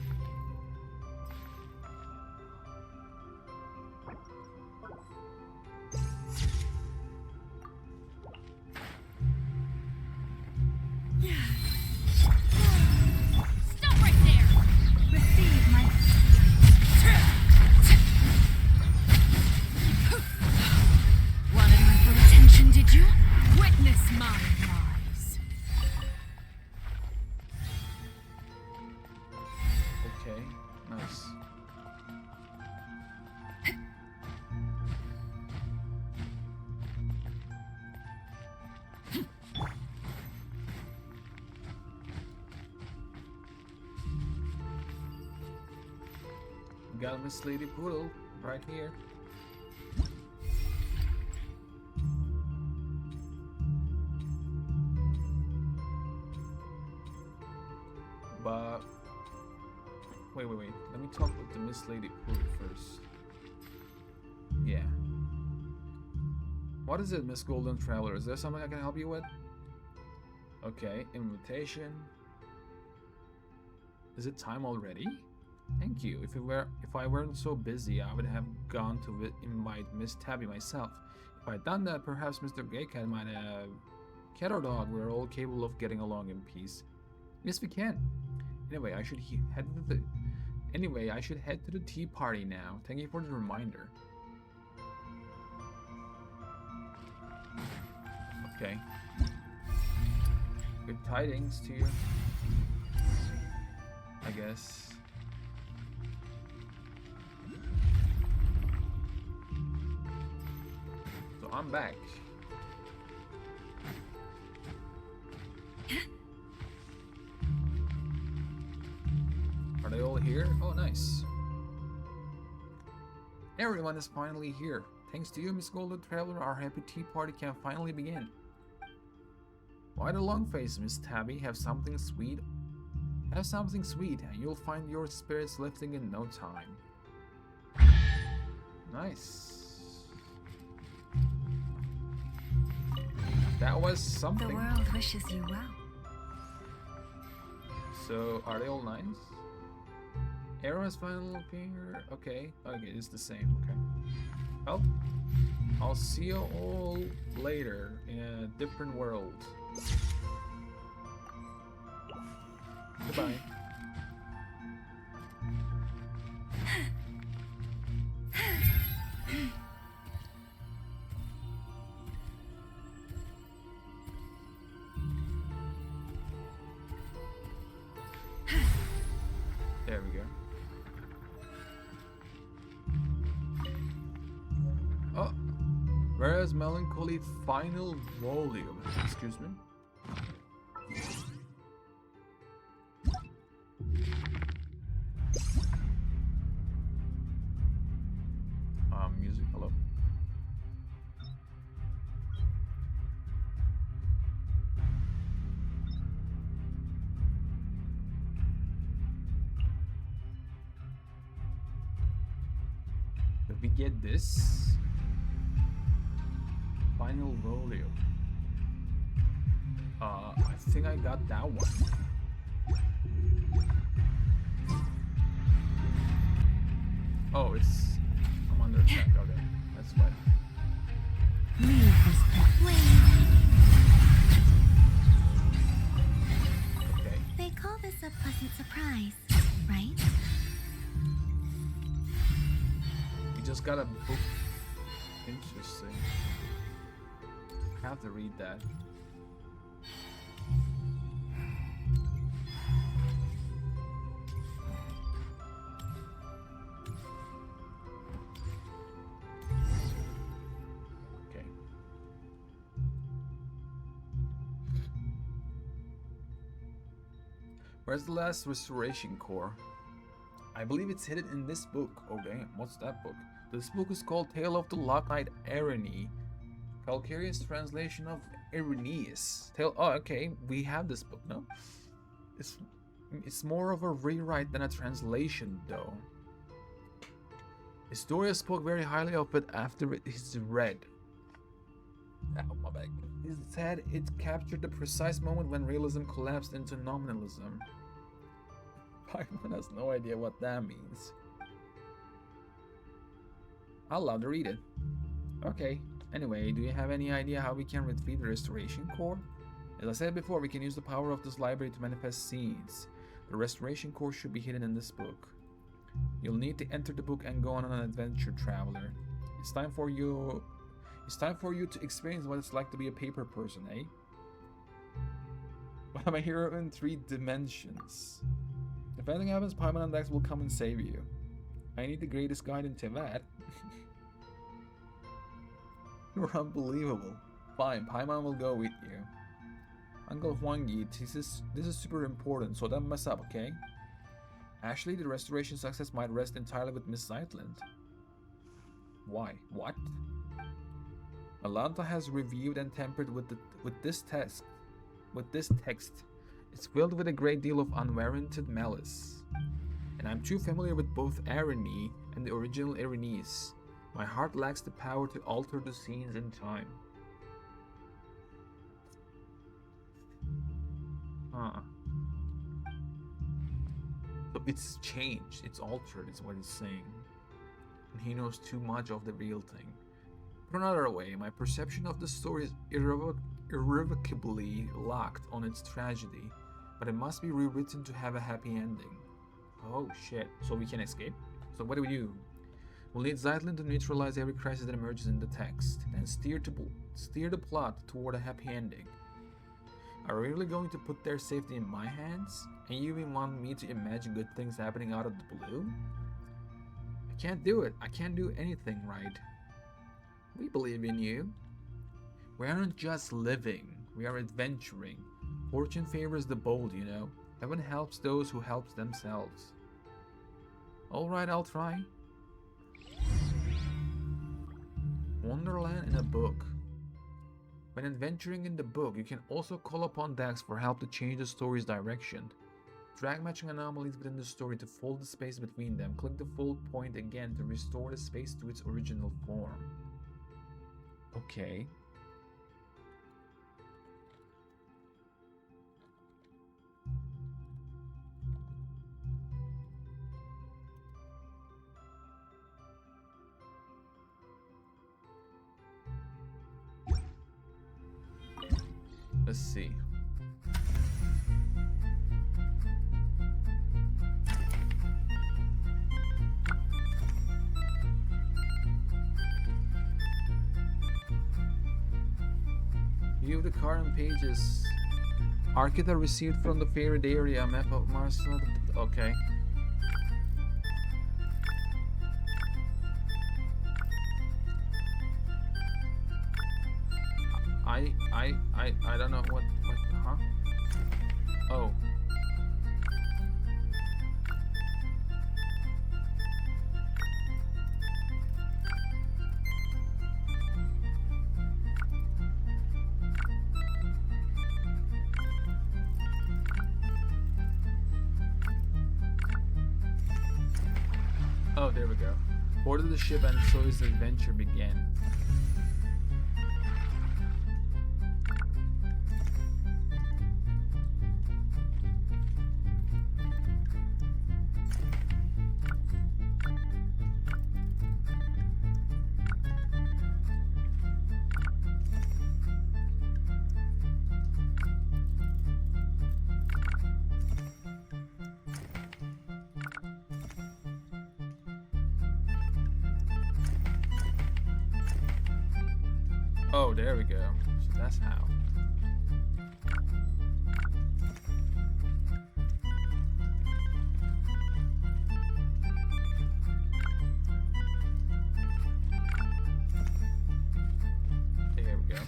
Stop right there! Receive my... Wanted my full attention, did you? Witness my lies. Okay, nice. Got Miss Lady Poodle right here. But wait. Let me talk with the Miss Lady Poodle first. Yeah. What is it, Miss Golden Traveler? Is there something I can help you with? Okay, invitation. Is it time already? Thank you. If I weren't so busy, I would have gone to invite Miss Tabby myself. If I'd done that, perhaps Mr. Greycat might have. Cat or dog, we're all capable of getting along in peace. Yes, we can. Anyway, I should head to the tea party now. Thank you for the reminder. Okay. Good tidings to you, I guess. So I'm back. Are they all here? Oh, nice. Everyone is finally here. Thanks to you, Miss Golden Traveler, our happy tea party can finally begin. Why the long face, Miss Tabby? Have something sweet? Have something sweet, and you'll find your spirits lifting in no time. Nice. That was something. The world wishes you well. So, are they all nice? Arrow's final appear. Okay, it's the same. Okay. Well, I'll see you all later in a different world. Goodbye. There we go. Oh, whereas melancholy final volume. Excuse me. Music. Hello. Did we get this? Final volume. I think I got that one. Oh, I'm under attack. Okay, that's fine. Leave this place. Okay. They call this a pleasant surprise, right? We just got a book. Interesting. I have to read that. Okay. Where's the last restoration core? I believe it's hidden in this book. Oh damn, what's that book? This book is called Tale of the Lock Knight Erene. Calcareous translation of Irenaeus. Oh, okay, we have this book, no? It's more of a rewrite than a translation, though. Historia spoke very highly of it after it is read. Ow, my back. He said it captured the precise moment when realism collapsed into nominalism. Paimon has no idea what that means. I'll love to read it. Okay. Anyway, do you have any idea how we can retrieve the restoration core? As I said before, we can use the power of this library to manifest scenes. The restoration core should be hidden in this book. You'll need to enter the book and go on an adventure, traveler. It's time for you to experience what it's like to be a paper person, eh? But I'm a hero in 3 dimensions. If anything happens, Paimon and Dax will come and save you. I need the greatest guide into that. You're unbelievable. Fine, Paimon will go with you. Uncle Huangyi, this is super important, so don't mess up, okay? Actually, the restoration success might rest entirely with Miss Zeitland. Why? What? Alanta has reviewed and tempered with this text. It's filled with a great deal of unwarranted malice. And I'm too familiar with both Erene and the original Irenaeus. My heart lacks the power to alter the scenes in time. So it's changed, it's altered, is what he's saying. And he knows too much of the real thing. Put another way, my perception of the story is irrevocably locked on its tragedy, but it must be rewritten to have a happy ending. Oh shit, so we can escape? So what do we do? We'll need Zeitland to neutralize every crisis that emerges in the text, then steer the plot toward a happy ending. Are we really going to put their safety in my hands? And you even want me to imagine good things happening out of the blue? I can't do it. I can't do anything right. We believe in you. We aren't just living, we are adventuring. Fortune favors the bold, you know. Heaven helps those who help themselves. Alright, I'll try. Wonderland in a book. When adventuring in the book, you can also call upon Dax for help to change the story's direction. Drag matching anomalies within the story to fold the space between them. Click the fold point again to restore the space to its original form. Okay. Let's see. View the current pages. Archita received from the fairy area map of Mars. Okay. I don't know what, huh? Oh. Oh, there we go. Boarded the ship and so his adventure began. Oh, there we go. So that's how. There we go.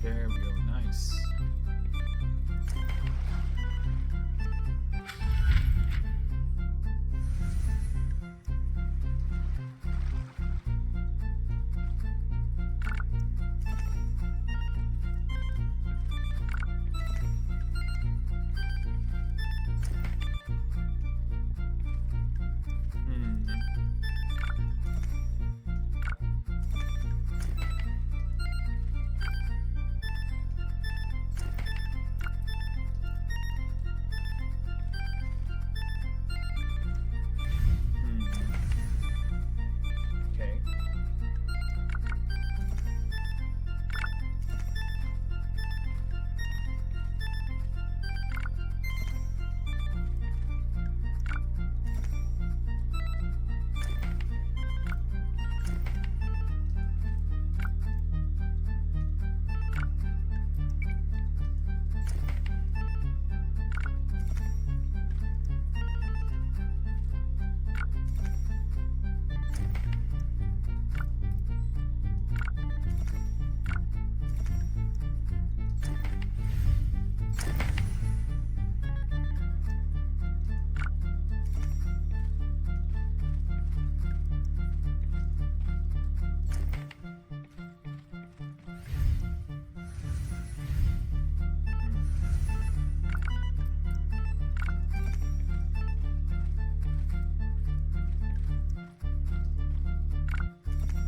There we go, nice. Okay.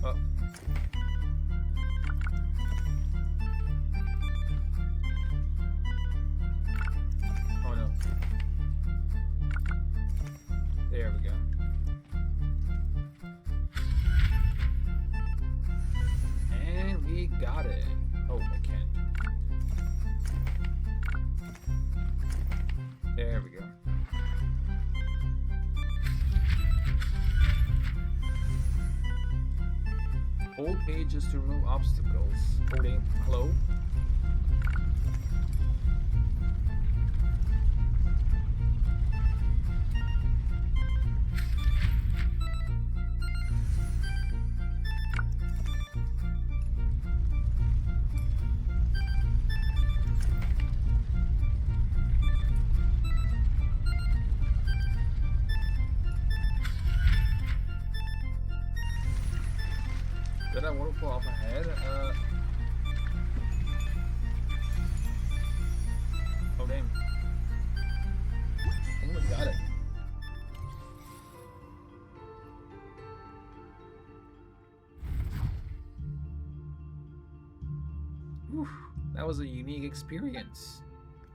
Oh. Oh no. There we go. And we got it. Oh, I can't. There we go. Hold pages to remove obstacles. Holding. Hello? Did I waterfall off ahead? Oh damn. I think we got it. Whew, that was a unique experience.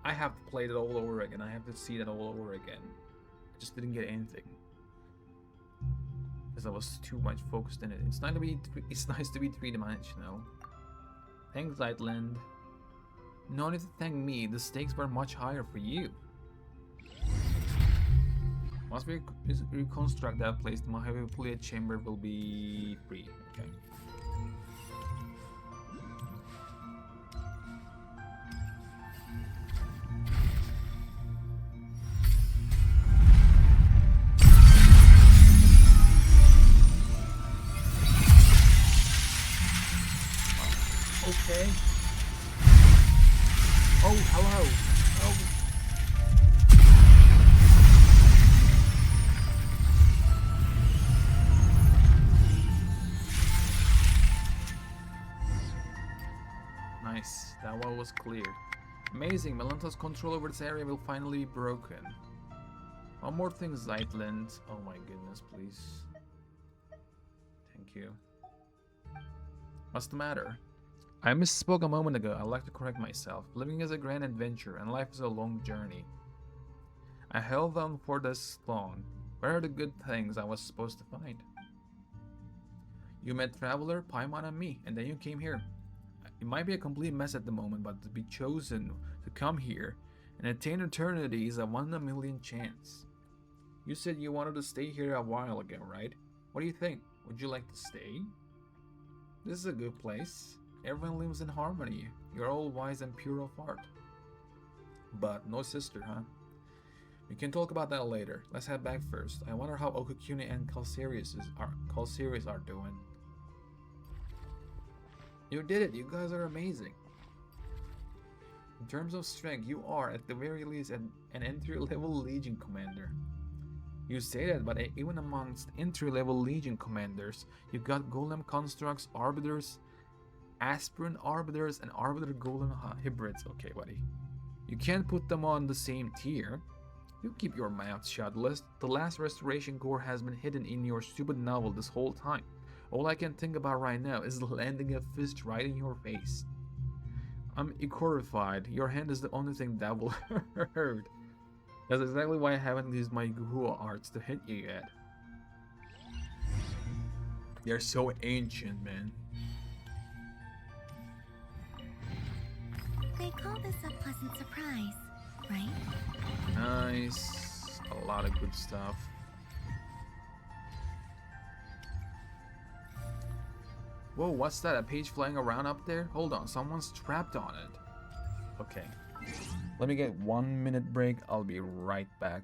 I have to play that all over again. I have to see that all over again. I just didn't get anything. Because I was too much focused in it. It's nice to be three-dimensional. Thanks, Lightland. No need to thank me, the stakes were much higher for you. Once we reconstruct that place, the heavily chamber will be free. Okay. Okay. Oh, hello. Oh. Nice. That one was cleared. Amazing. Melanta's control over this area will finally be broken. One more thing, Zeitland. Oh my goodness, please. Thank you. What's the matter? I misspoke a moment ago. I'd like to correct myself. Living is a grand adventure, and life is a long journey. I held on for this long. Where are the good things I was supposed to find? You met Traveler, Paimon, and me, and then you came here. It might be a complete mess at the moment, but to be chosen to come here and attain eternity is a 1 in a million chance. You said you wanted to stay here a while ago, right? What do you think? Would you like to stay? This is a good place. Everyone lives in harmony. You're all wise and pure of heart. But no sister, huh? We can talk about that later. Let's head back first. I wonder how Okakune and Calcerius are doing. You did it. You guys are amazing. In terms of strength, you are at the very least an entry-level Legion commander. You say that, but even amongst entry-level Legion commanders, you got Golem constructs, Arbiters, Aspirant Arbiters, and Arbiter Golem hybrids. Okay, buddy. You can't put them on the same tier. You keep your mouth shut. The last Restoration Core has been hidden in your stupid novel this whole time. All I can think about right now is landing a fist right in your face. I'm horrified. Your hand is the only thing that will hurt. That's exactly why I haven't used my Guhua arts to hit you yet. They're so ancient, man. They call this a pleasant surprise, right? Nice. A lot of good stuff. Whoa, what's that? A page flying around up there? Hold on, someone's trapped on it. Okay. Let me get 1 minute break. I'll be right back.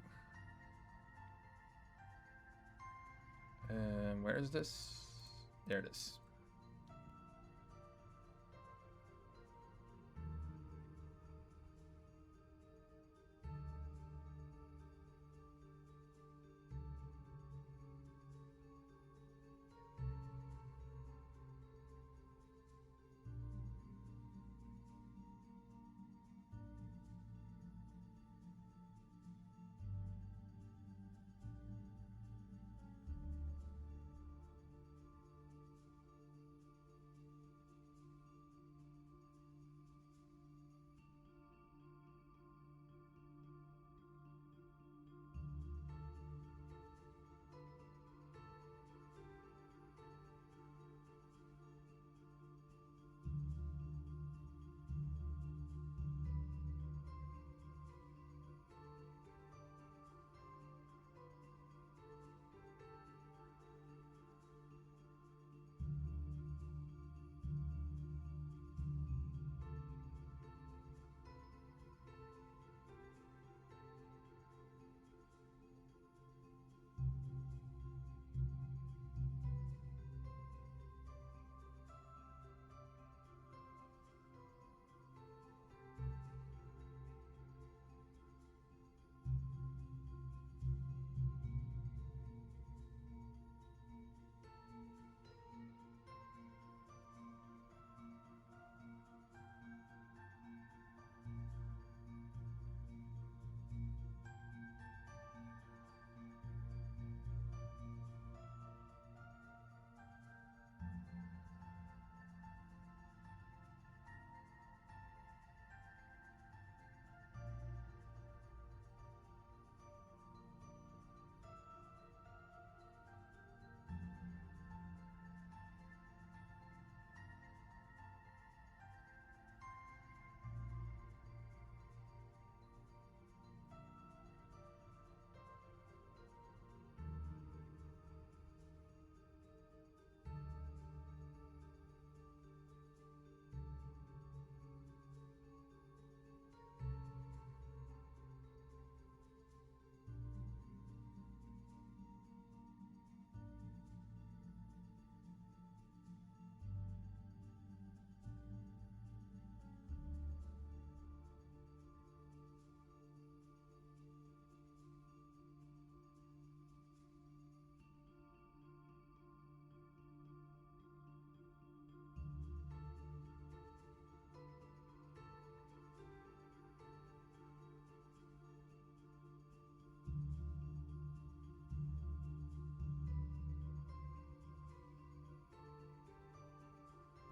Where is this? There it is.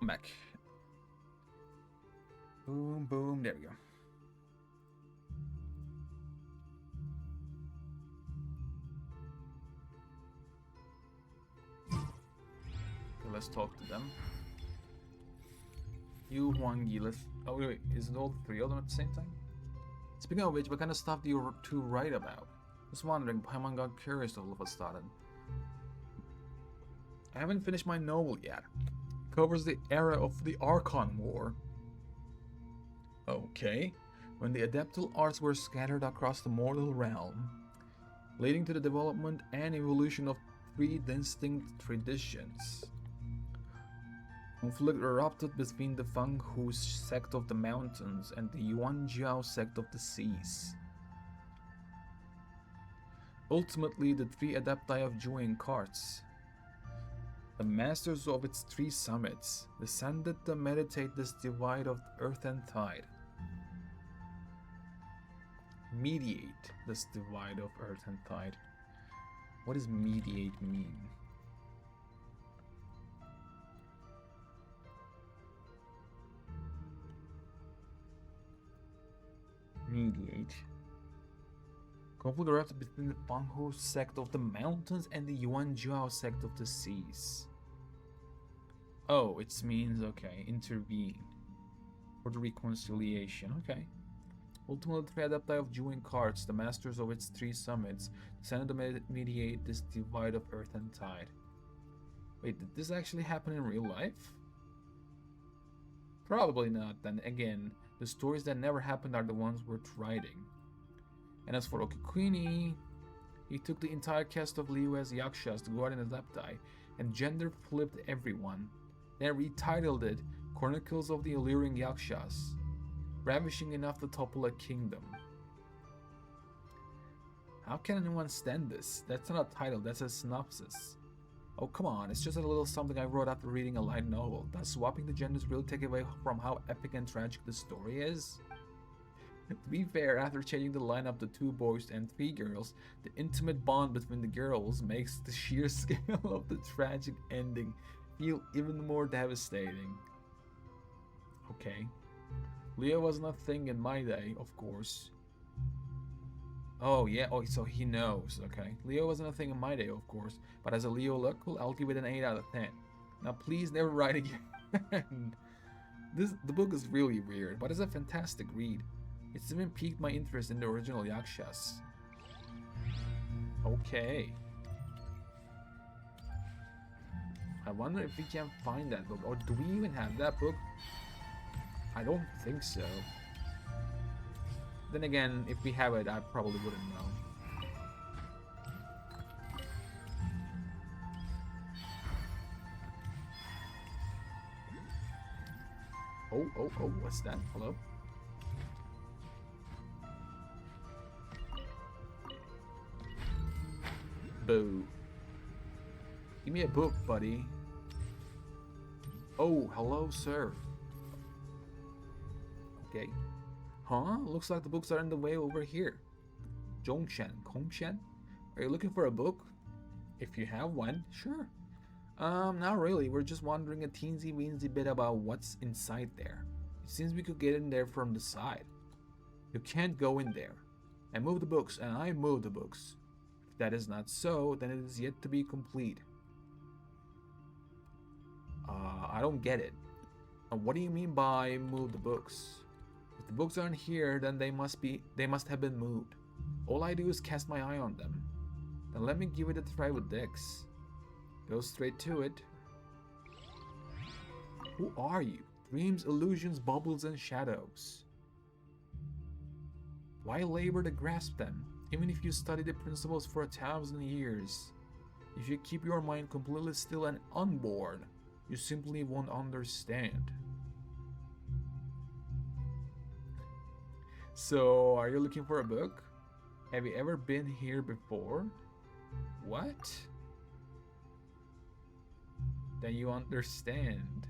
I'm back. Boom, boom. There we go. Okay, let's talk to them. You, Huangyi, let's... Oh, wait, is it all three of them at the same time? Speaking of which, what kind of stuff do you two write about? Just wondering, Paimon got curious all of a sudden. I haven't finished my novel yet. It covers the era of the Archon War. Okay. When the adeptal arts were scattered across the mortal realm, leading to the development and evolution of three distinct traditions. Conflict erupted between the Fenghu sect of the mountains and the Yuanjiao sect of the seas. Ultimately, the three adepti of Juin carts, the masters of its three summits, descended to meditate this divide of earth and tide. Mediate this divide of earth and tide. What does mediate mean? Mediate. Conflict erupted between the Fenghu sect of the mountains and the Yuanjiao sect of the seas. Oh, it means, okay, intervene. For the reconciliation, okay. Ultimately, the three adepti of Juin carts, the masters of its three summits, decided to mediate this divide of earth and tide. Wait, did this actually happen in real life? Probably not, then again, the stories that never happened are the ones worth writing. And as for Okikuini, he took the entire cast of Liu as Yakshas, the Guardian Adepti, and gender flipped everyone, then retitled it Chronicles of the Alluring Yakshas, ravishing enough to topple a kingdom. How can anyone stand this? That's not a title, that's a synopsis. Oh come on, it's just a little something I wrote after reading a light novel. Does swapping the genders really take away from how epic and tragic the story is? To be fair, after changing the lineup to 2 boys and 3 girls, the intimate bond between the girls makes the sheer scale of the tragic ending feel even more devastating. Okay. Leo wasn't a thing in my day, of course. Oh yeah, oh so he knows, okay. Leo wasn't a thing in my day, of course, but as a Leo local, I'll give it an 8 out of 10. Now please never write again. The book is really weird, but it's a fantastic read. It's even piqued my interest in the original Yakshas. Okay. I wonder if we can find that book, or do we even have that book? I don't think so. Then again, if we have it, I probably wouldn't know. Oh, what's that? Hello? Boo. Give me a book, buddy. Oh, hello, sir. Okay. Huh? Looks like the books are in the way over here. Zhongshan, Kongshan? Are you looking for a book? If you have one, sure. Not really. We're just wondering a teensy-weensy bit about what's inside there. It seems we could get in there from the side. You can't go in there. I moved the books, and I moved the books. If that is not so, then it is yet to be complete. I don't get it. What do you mean by move the books? If the books aren't here, then they must have been moved. All I do is cast my eye on them. Then let me give it a try with Dix. Go straight to it. Who are you? Dreams, illusions, bubbles, and shadows. Why labor to grasp them? Even if you study the principles for 1,000 years. If you keep your mind completely still and unborn, you simply won't understand. So, are you looking for a book? Have you ever been here before? What? Then you understand.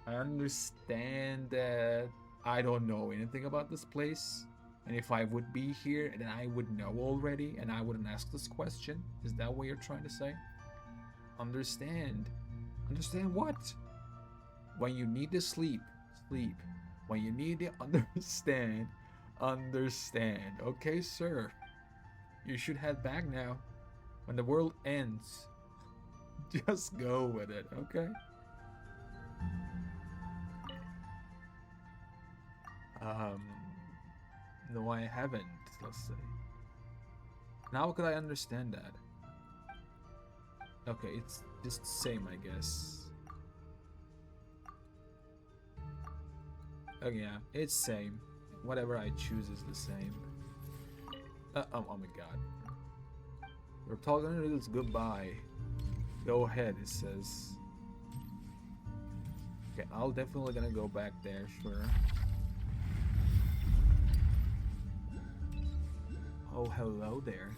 I understand that I don't know anything about this place. And if I would be here, then I would know already and I wouldn't ask this question. Is that what you're trying to say? Understand. Understand what? When you need to sleep, sleep. When you need to understand, understand. Okay, sir. You should head back now. When the world ends, just go with it, okay? No, I haven't, let's say. Now could I understand that? Okay, it's just the same, I guess. Oh yeah, it's same. Whatever I choose is the same. Oh my god. We're talking to this goodbye. Go ahead, it says. Okay, I'll definitely gonna go back there, sure. Oh, hello there.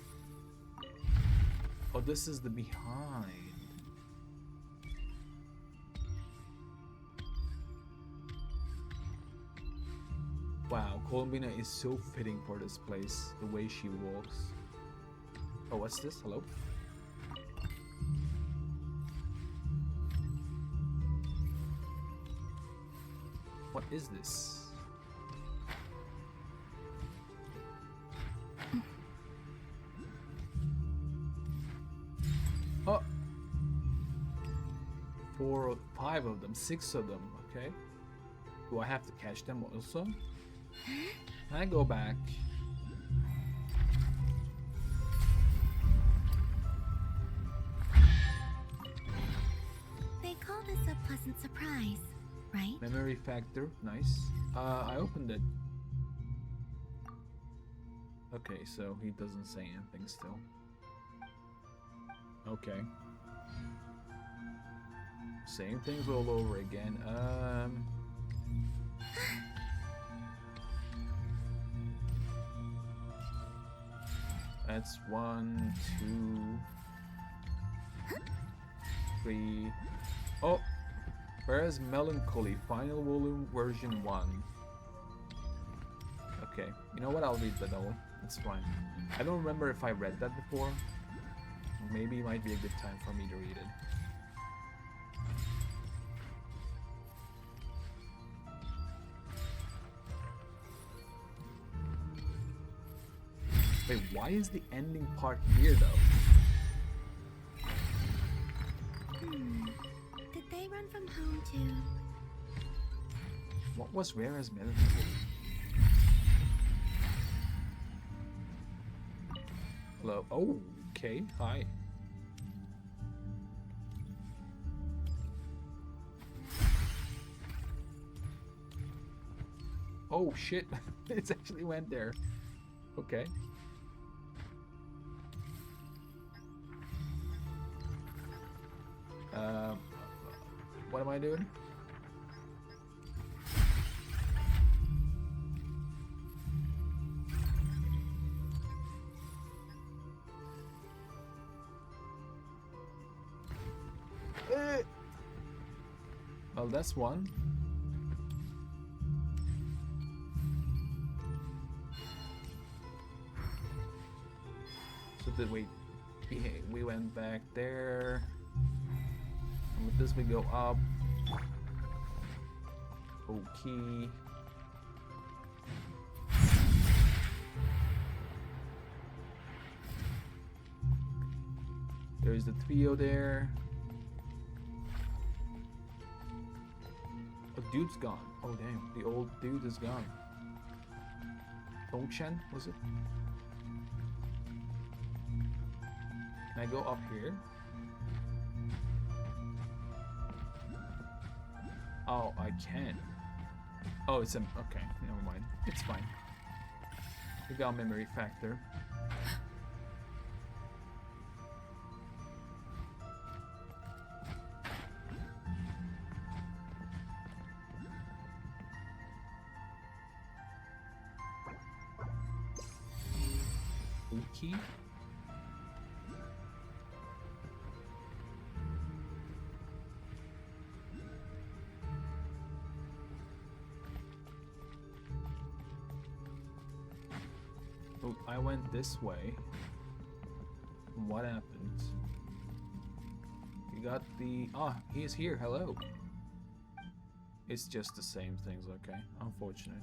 Oh, this is the behind. Wow, Columbina is so fitting for this place, the way she walks. Oh, what's this? Hello? What is this? Oh! 4, 5 of them, 6 of them, okay. Do I have to catch them also? Can I go back? They call this a pleasant surprise, right? Memory factor, nice. I opened it. Okay, so he doesn't say anything still. Okay. Same things all over again. That's 1, 2, 3. Oh, whereas Melancholy Final Volume version 1. Okay, you know what? I'll read that all. It's fine. I don't remember if I read that before. Maybe it might be a good time for me to read it. Wait, why is the ending part here though? Did they run from home too? What was where as Melancholy? Hello. Oh, okay. Hi. Oh shit! It actually went there. Okay. What am I doing? Well, that's one. So did we went back there. And with this we go up. Okay. There's the trio there. Oh, dude's gone. Oh damn, the old dude is gone. Dongchen, was it? Can I go up here? Oh, I can. Oh, it's an okay. Never mind. It's fine. We got memory factor. Okay. Oh, I went this way. What happened? got the... Ah, he is here. Hello. It's just the same things, okay? Unfortunate.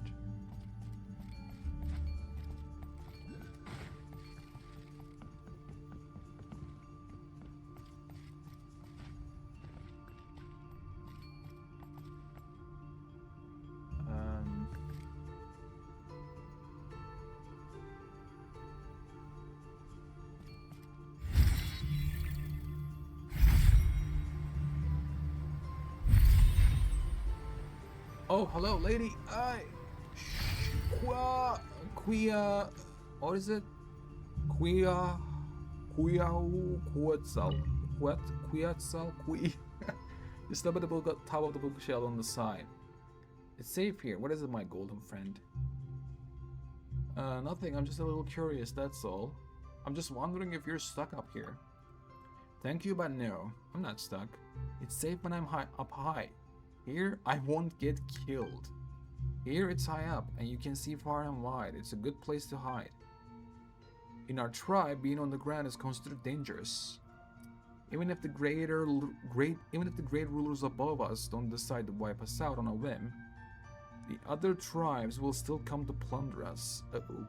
Oh, hello, lady. Quia, what is it? Quia, Quetzal, what? Quetzal, You step at the book, top of the bookshelf on the side. It's safe here. What is it, my golden friend? Nothing. I'm just a little curious. That's all. I'm just wondering if you're stuck up here. Thank you, but no, I'm not stuck. It's safe when I'm up high. Here, I won't get killed. Here, it's high up, and you can see far and wide. It's a good place to hide. In our tribe, being on the ground is considered dangerous. Even if the great rulers above us don't decide to wipe us out on a whim, the other tribes will still come to plunder us. Uh-oh.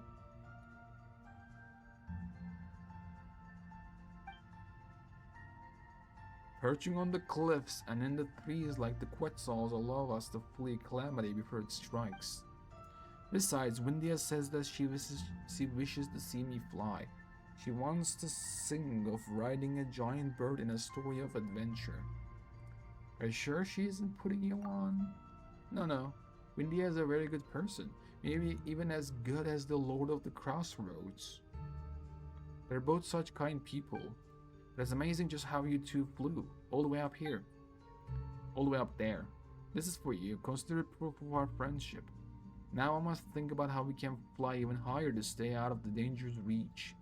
Perching on the cliffs and in the trees like the Quetzals allow us to flee calamity before it strikes. Besides, Windia says that she wishes to see me fly. She wants to sing of riding a giant bird in a story of adventure. Are you sure she isn't putting you on? No. Windia is a very good person. Maybe even as good as the Lord of the Crossroads. They're both such kind people. It's amazing just how you two flew, all the way up here, all the way up there. This is for you, consider it proof of our friendship. Now I must think about how we can fly even higher to stay out of the danger's reach.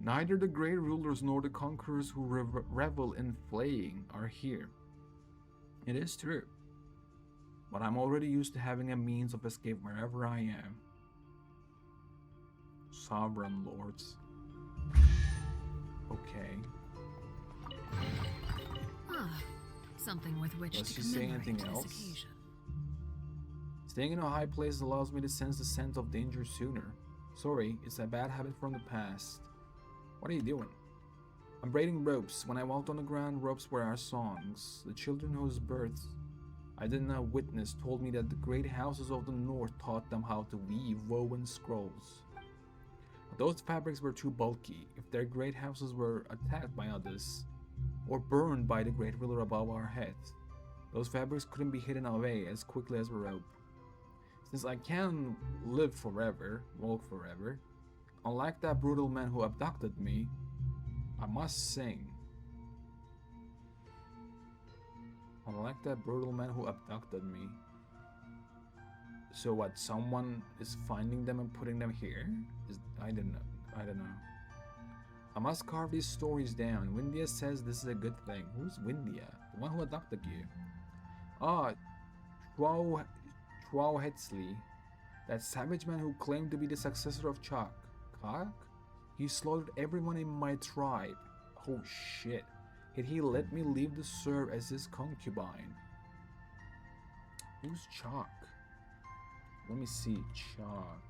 Neither the great rulers nor the conquerors who revel in flaying are here. It is true, but I'm already used to having a means of escape wherever I am. Sovereign lords. Okay. Something with which Does to she say commemorate anything this else? occasion. Staying in a high place allows me to sense the scent of danger sooner. Sorry, it's a bad habit from the past. What are you doing? I'm braiding ropes. When I walked on the ground, ropes were our songs. The children whose births I did not witness told me that the great houses of the north taught them how to weave woven scrolls. But those fabrics were too bulky. If their great houses were attacked by others, or burned by the great ruler above our heads, those fabrics couldn't be hidden away as quickly as a rope. Since I can live forever, walk forever, unlike that brutal man who abducted me, I must sing. Unlike that brutal man who abducted me. So what, someone is finding them and putting them here? I don't know. I must carve these stories down. Windia says this is a good thing. Who's Windia? The one who adopted you. Ah, Trow Hetzley. That savage man who claimed to be the successor of Chuck. Cock? He slaughtered everyone in my tribe. Oh shit. Yet he let me leave to serve as his concubine. Who's Chuck? Let me see. Chuck.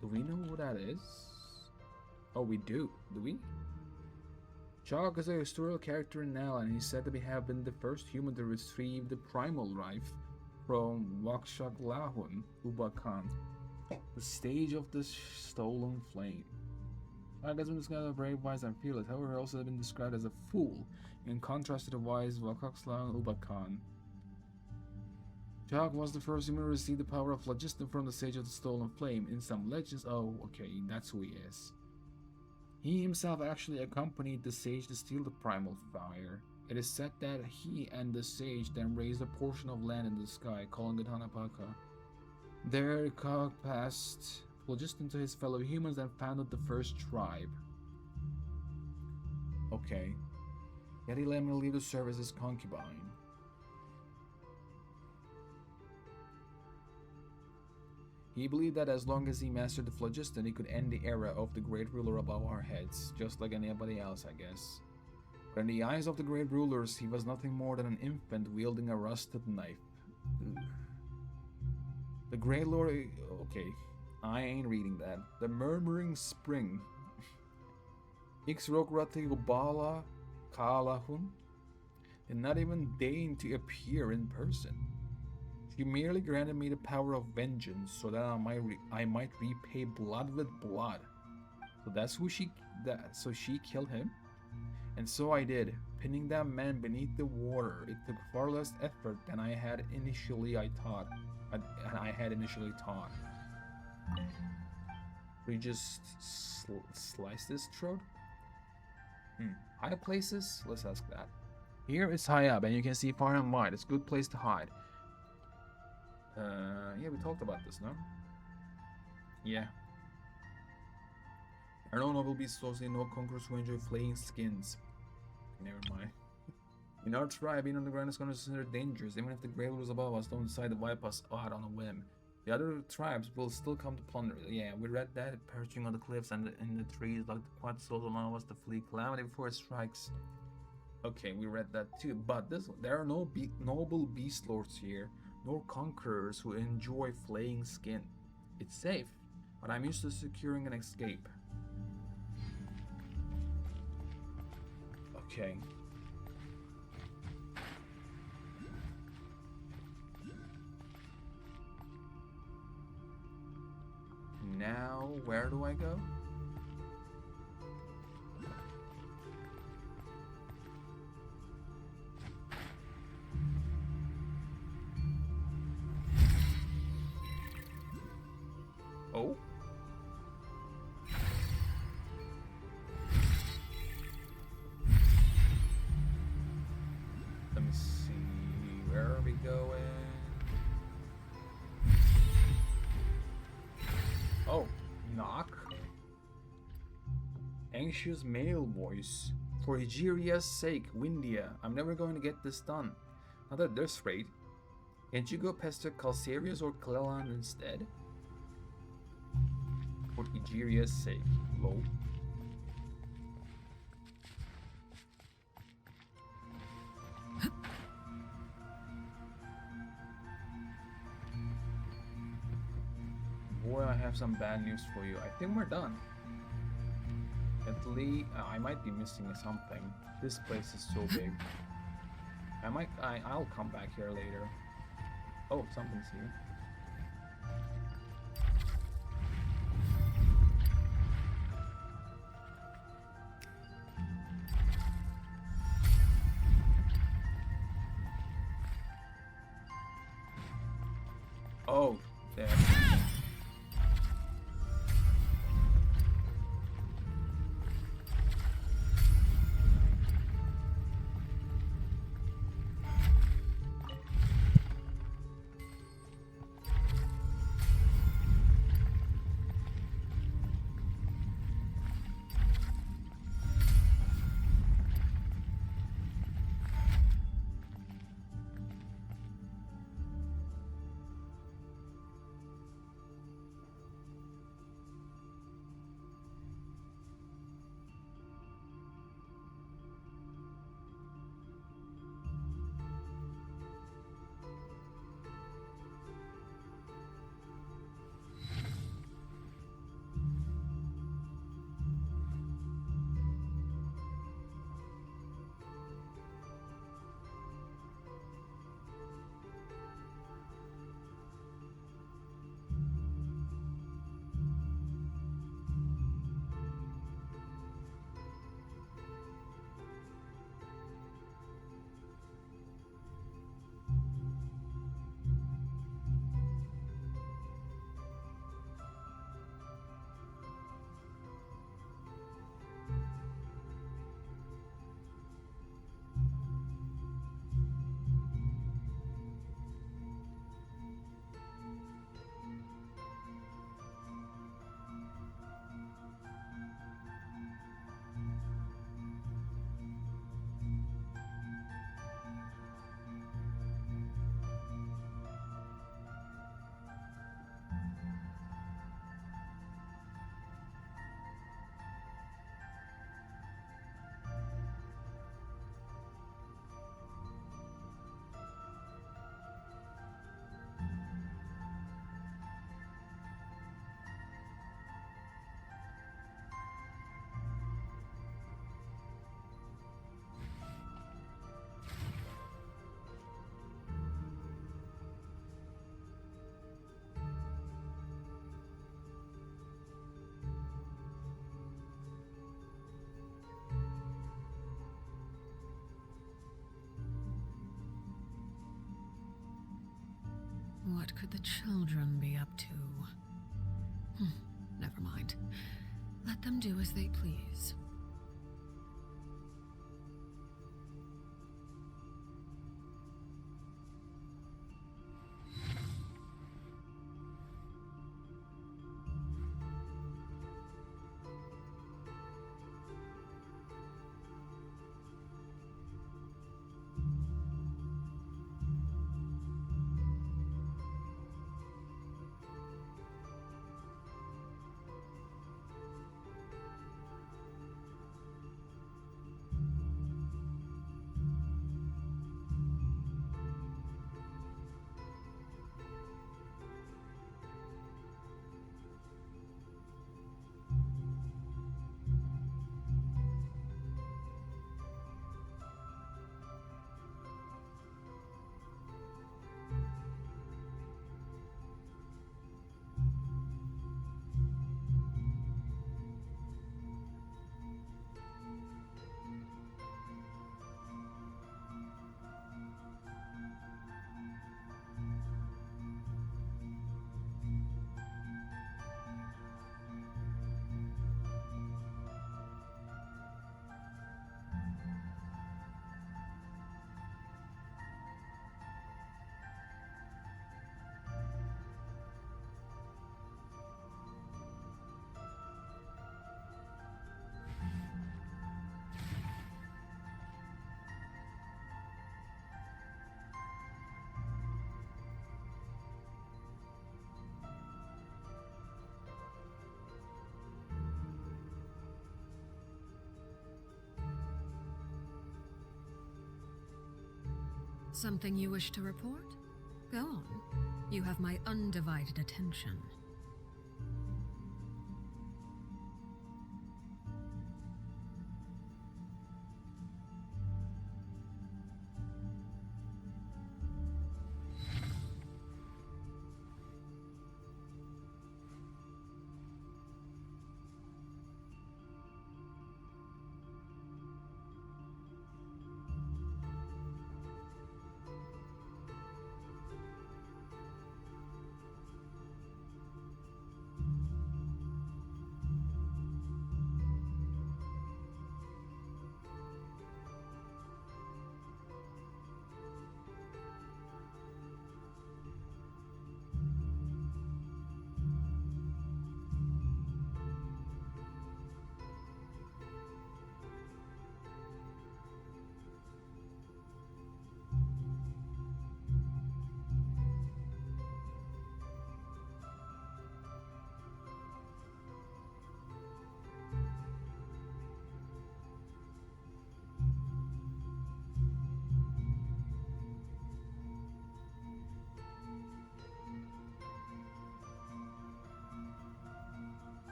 Do we know who that is? Oh, we do. Do we? Chuck is a historical character in Nala, and he's said to have been the first human to retrieve the primal rife from Wakshak Lahun, Ubakan, the stage of the stolen flame. Chuck has been described as brave, wise, and fearless. However, he also has been described as a fool, in contrast to the wise Wakshak Lahun Ubakan. Chuck was the first human to receive the power of phlogiston from the Sage of the Stolen Flame. In some legends, oh, okay, that's who he is. He himself actually accompanied the Sage to steal the primal fire. It is said that he and the Sage then raised a portion of land in the sky, calling it Hanapaka. There, Chuck passed phlogiston to his fellow humans and founded the first tribe. Okay. Yet he let me leave to serve as his concubine. He believed that as long as he mastered the phlogiston, he could end the era of the great ruler above our heads, just like anybody else, I guess. But in the eyes of the great rulers, he was nothing more than an infant wielding a rusted knife. Ugh. The Great Lord... Okay, I ain't reading that. The Murmuring Spring. Ixrokrati Ubala Kalahun did not even deign to appear in person. She merely granted me the power of vengeance so that I might repay blood with blood. So that's who she... So she killed him? And so I did, pinning that man beneath the water. It took far less effort than I had initially thought. We just slice this throat? High places? Let's ask that. Here is high up, and you can see far and wide. It's a good place to hide. Yeah, we talked about this, no? Yeah. There are no noble beasts, no conquerors who enjoy flaying skins. Never mind. In our tribe, being on the ground is considered dangerous, even if the grey lords above us don't decide to wipe us out on a whim. The other tribes will still come to plunder. Yeah, we read that, perching on the cliffs and in the trees, like the quad souls allow us to flee calamity before it strikes. Okay, we read that too, but there are no noble beast lords here, nor conquerors who enjoy flaying skin. It's safe, but I'm used to securing an escape. Okay. Now, where do I go? Oh? Let me see, where are we going? Oh, knock. Anxious male voice. For Egeria's sake, Windia, I'm never going to get this done. Not at this rate. Can't you go pester Calcerius or Cleland instead? For Egeria's sake, lol. Boy, I have some bad news for you. I think we're done. At least I might be missing something. This place is so big. I'll come back here later. Oh, something's here. Oh, there. What could the children be up to? Never mind. Let them do as they please. Something you wish to report? Go on. You have my undivided attention.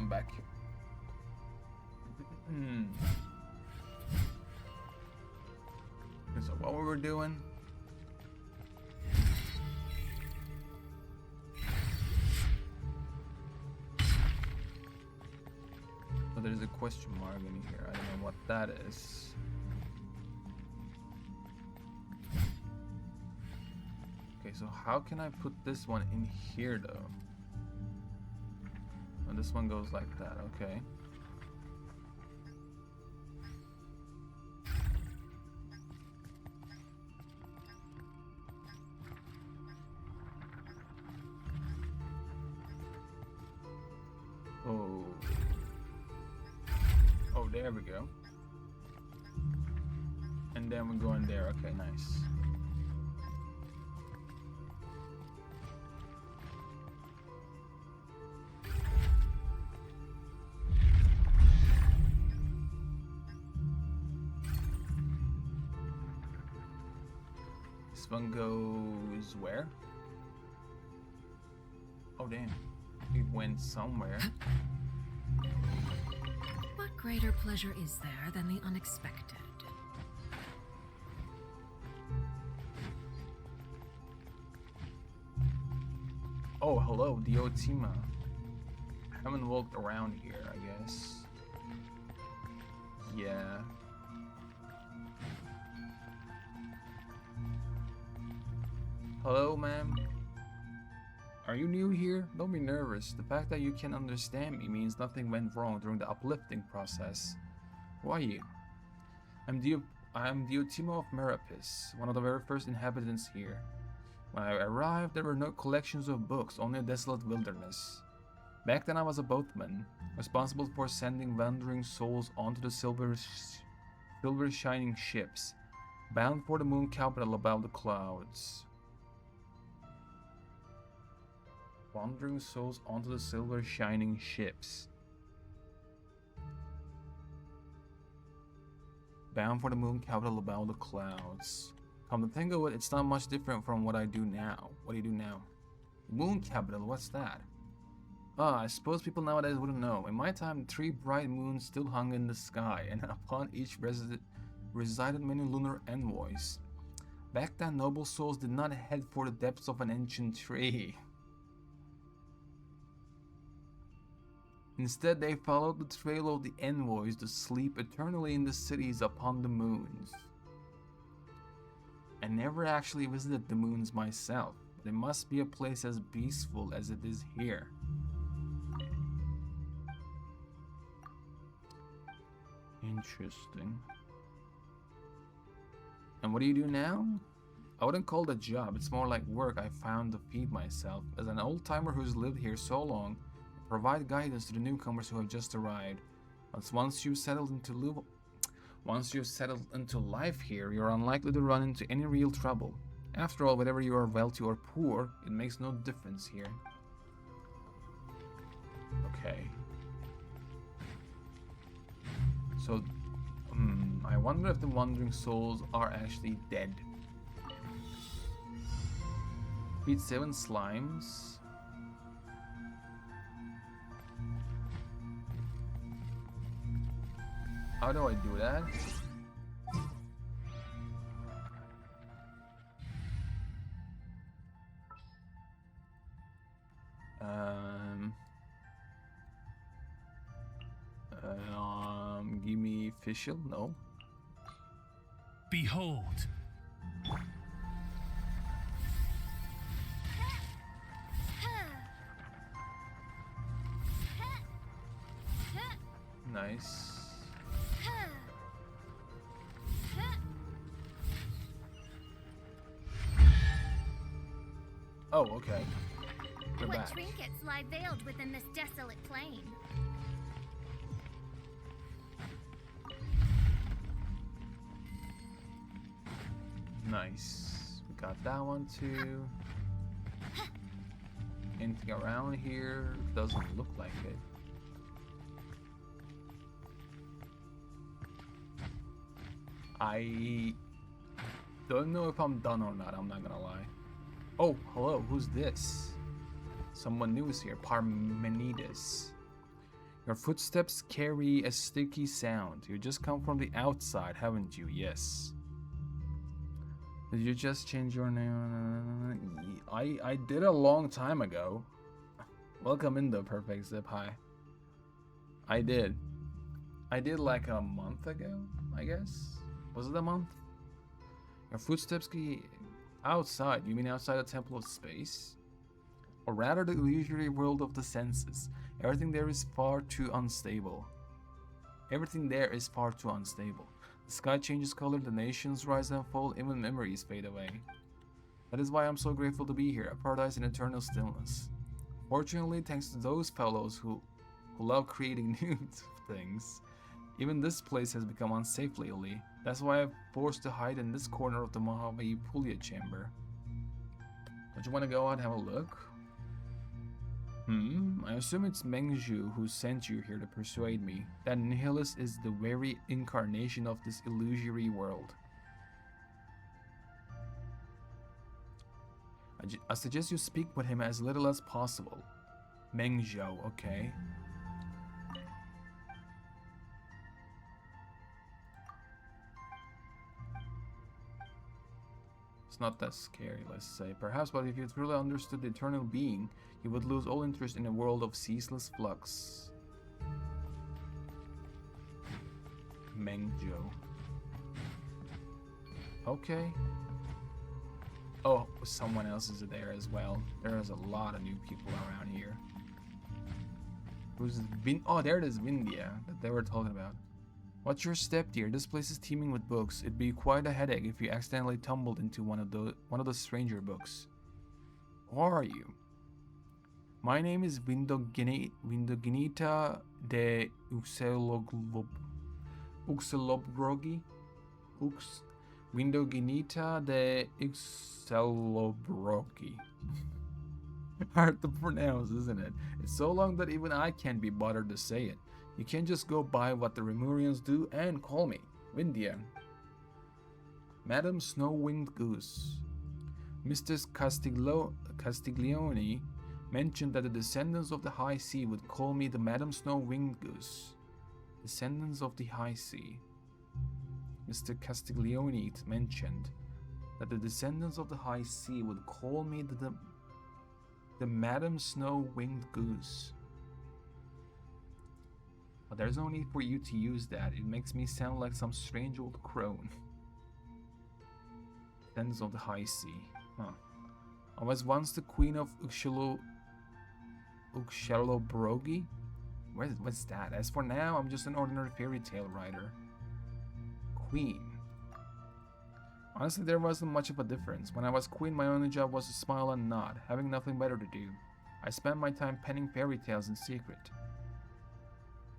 I'm back. So what we were doing? So there's a question mark in here. I don't know what that is. Okay, so how can I put this one in here though? Oh, this one goes like that, okay. Oh. Oh, there we go. And then we're going there, okay, nice. This one goes where? Oh damn, it went somewhere. What greater pleasure is there than the unexpected? Oh, hello, Diotima. I haven't walked around here, I guess. Yeah. Hello, ma'am. Are you new here? Don't be nervous. The fact that you can understand me means nothing went wrong during the uplifting process. Who are you? I'm Diotima of Merapis, one of the very first inhabitants here. When I arrived, there were no collections of books, only a desolate wilderness. Back then I was a boatman, responsible for sending wandering souls onto the silver shining ships, bound for the moon capital above the clouds. Wandering souls onto the silver shining ships. Bound for the moon capital above the clouds. Come to think of it, it's not much different from what I do now. What do you do now? Moon capital, what's that? I suppose people nowadays wouldn't know. In my time, 3 bright moons still hung in the sky, and upon each resided many lunar envoys. Back then, noble souls did not head for the depths of an ancient tree. Instead, they followed the trail of the envoys to sleep eternally in the cities upon the moons. I never actually visited the moons myself, but it must be a place as peaceful as it is here. Interesting. And what do you do now? I wouldn't call it a job, it's more like work I found to feed myself. As an old-timer who's lived here so long, I provide guidance to the newcomers who have just arrived. But once you've settled into life here, you're unlikely to run into any real trouble. After all, whether you are wealthy or poor, it makes no difference here. Okay. So, I wonder if the wandering souls are actually dead. Beat 7 slimes. How do I do that? Give me official? No. Behold. Nice. Oh, okay. We're What back. trinkets lie veiled within this desolate plain? Nice. We got that one too. Anything around here? Doesn't look like it. I don't know if I'm done or not, I'm not gonna lie. Oh, hello, who's this? Someone new is here, Parmenides. Your footsteps carry a sticky sound. You just come from the outside, haven't you? Yes. Did you just change your name? I did a long time ago. Welcome in the Perfect Zip. Hi. I did like a month ago, I guess. Was it a month? Your footsteps outside. You mean outside the Temple of Space? Or rather the illusory world of the senses. Everything there is far too unstable. Everything there is far too unstable. The sky changes color, the nations rise and fall, even memories fade away. That is why I'm so grateful to be here, a paradise in eternal stillness. Fortunately, thanks to those fellows who love creating new things, even this place has become unsafe lately. That's why I'm forced to hide in this corner of the Mojave Puglia chamber. Don't you want to go out and have a look? I assume it's Mengzhu who sent you here to persuade me that Nihilus is the very incarnation of this illusory world. I suggest you speak with him as little as possible. Mengzhou, okay? It's not that scary, let's say. Perhaps, but if you truly understood the eternal being, you would lose all interest in a world of ceaseless flux. Mengzhou. Okay. Oh, someone else is there as well. There's a lot of new people around here. Who's Oh, there it is, Vindia, that they were talking about. Watch your step, dear. This place is teeming with books. It'd be quite a headache if you accidentally tumbled into one of the stranger books. Who are you? My name is Windoginita de Uxelobrogi. Windoginita de Uxelobrogi. Hard to pronounce, isn't it? It's so long that even I can't be bothered to say it. You can't just go by what the Remurians do and call me Windia. Madam Snow-Winged Goose. Mr. Castiglione mentioned that the descendants of the High Sea would call me the Madam Snow-Winged Goose. Descendants of the High Sea. Mr. Castiglione mentioned that the descendants of the High Sea would call me the Madam Snow-Winged Goose. But there's no need for you to use that. It makes me sound like some strange old crone. Descendants of the High Sea. Huh. I was once the queen of Uxelobrogi? What's that? As for now, I'm just an ordinary fairy tale writer. Queen. Honestly, there wasn't much of a difference. When I was queen, my only job was to smile and nod, having nothing better to do. I spent my time penning fairy tales in secret.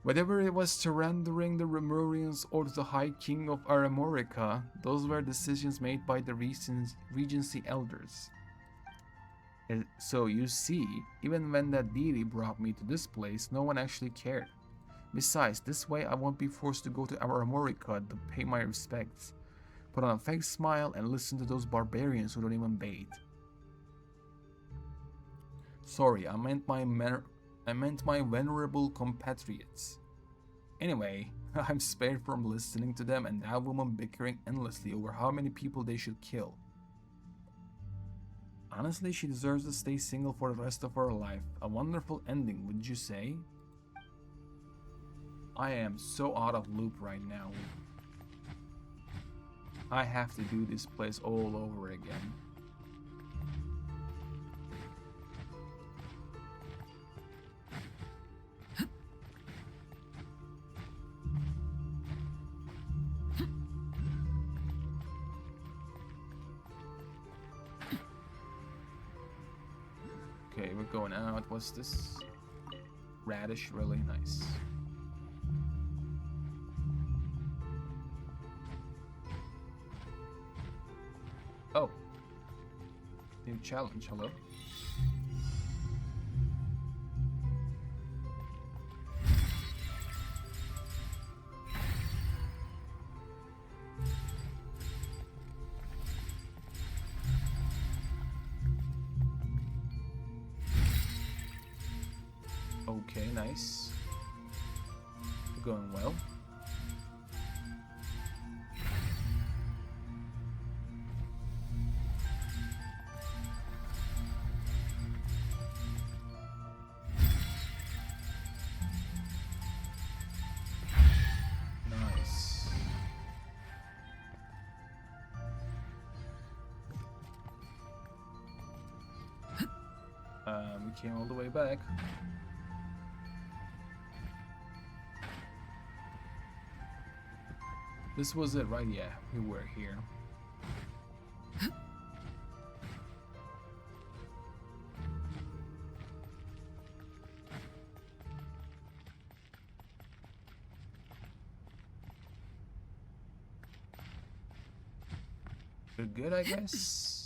Whether it was surrendering the Remurians or the High King of Aramorica, those were decisions made by the Regency elders. So you see, even when that deity brought me to this place, no one actually cared. Besides, this way I won't be forced to go to Aramorica to pay my respects, put on a fake smile and listen to those barbarians who don't even bathe. Sorry, I meant my venerable compatriots. Anyway, I'm spared from listening to them and that woman bickering endlessly over how many people they should kill. Honestly, she deserves to stay single for the rest of her life. A wonderful ending, would you say? I am so out of loop right now. I have to do this place all over again. Okay, we're going out. What's this? Radish, really nice. Oh. New challenge, hello? Okay, nice. going well. Nice. We came all the way back. This was it, right? Yeah, we were here. We're good, I guess.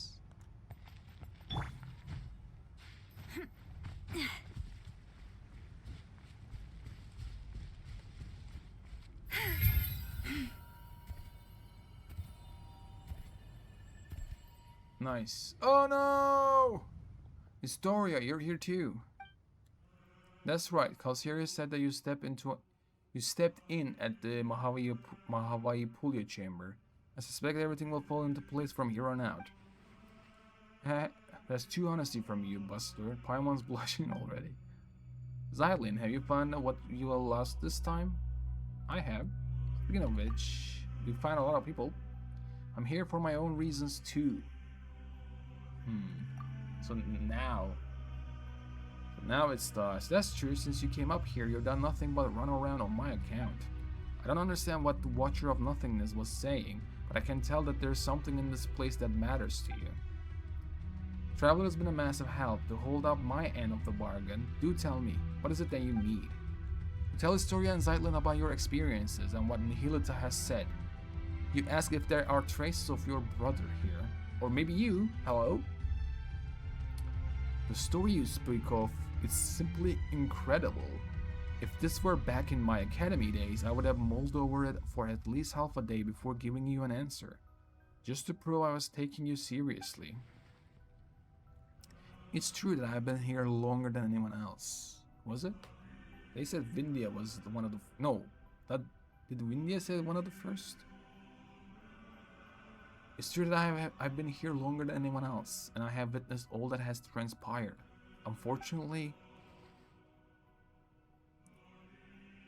Nice. Oh no! Historia, you're here too. That's right. Calceria said that you stepped in at the Mahavaipulia chamber. I suspect everything will fall into place from here on out. That's too honesty from you, Buster. Paimon's blushing already. Xylin, have you found out what you all lost this time? I have. Speaking of which, we find a lot of people. I'm here for my own reasons too. So now it starts. That's true. Since you came up here, you've done nothing but run around on my account. I don't understand what the Watcher of Nothingness was saying, but I can tell that there's something in this place that matters to you. Traveler has been a massive help to hold up my end of the bargain. Do tell me, what is it that you need? Tell Historia and Zeitlin about your experiences and what Nihilita has said. You ask if there are traces of your brother here, or maybe you. Hello? The story you speak of is simply incredible. If this were back in my academy days, I would have mulled over it for at least half a day before giving you an answer, just to prove I was taking you seriously. It's true that I've been here longer than anyone else. Was it? They said Vindia was one of the... No. Did Vindia say one of the first? It's true that I've been here longer than anyone else, and I have witnessed all that has transpired. Unfortunately,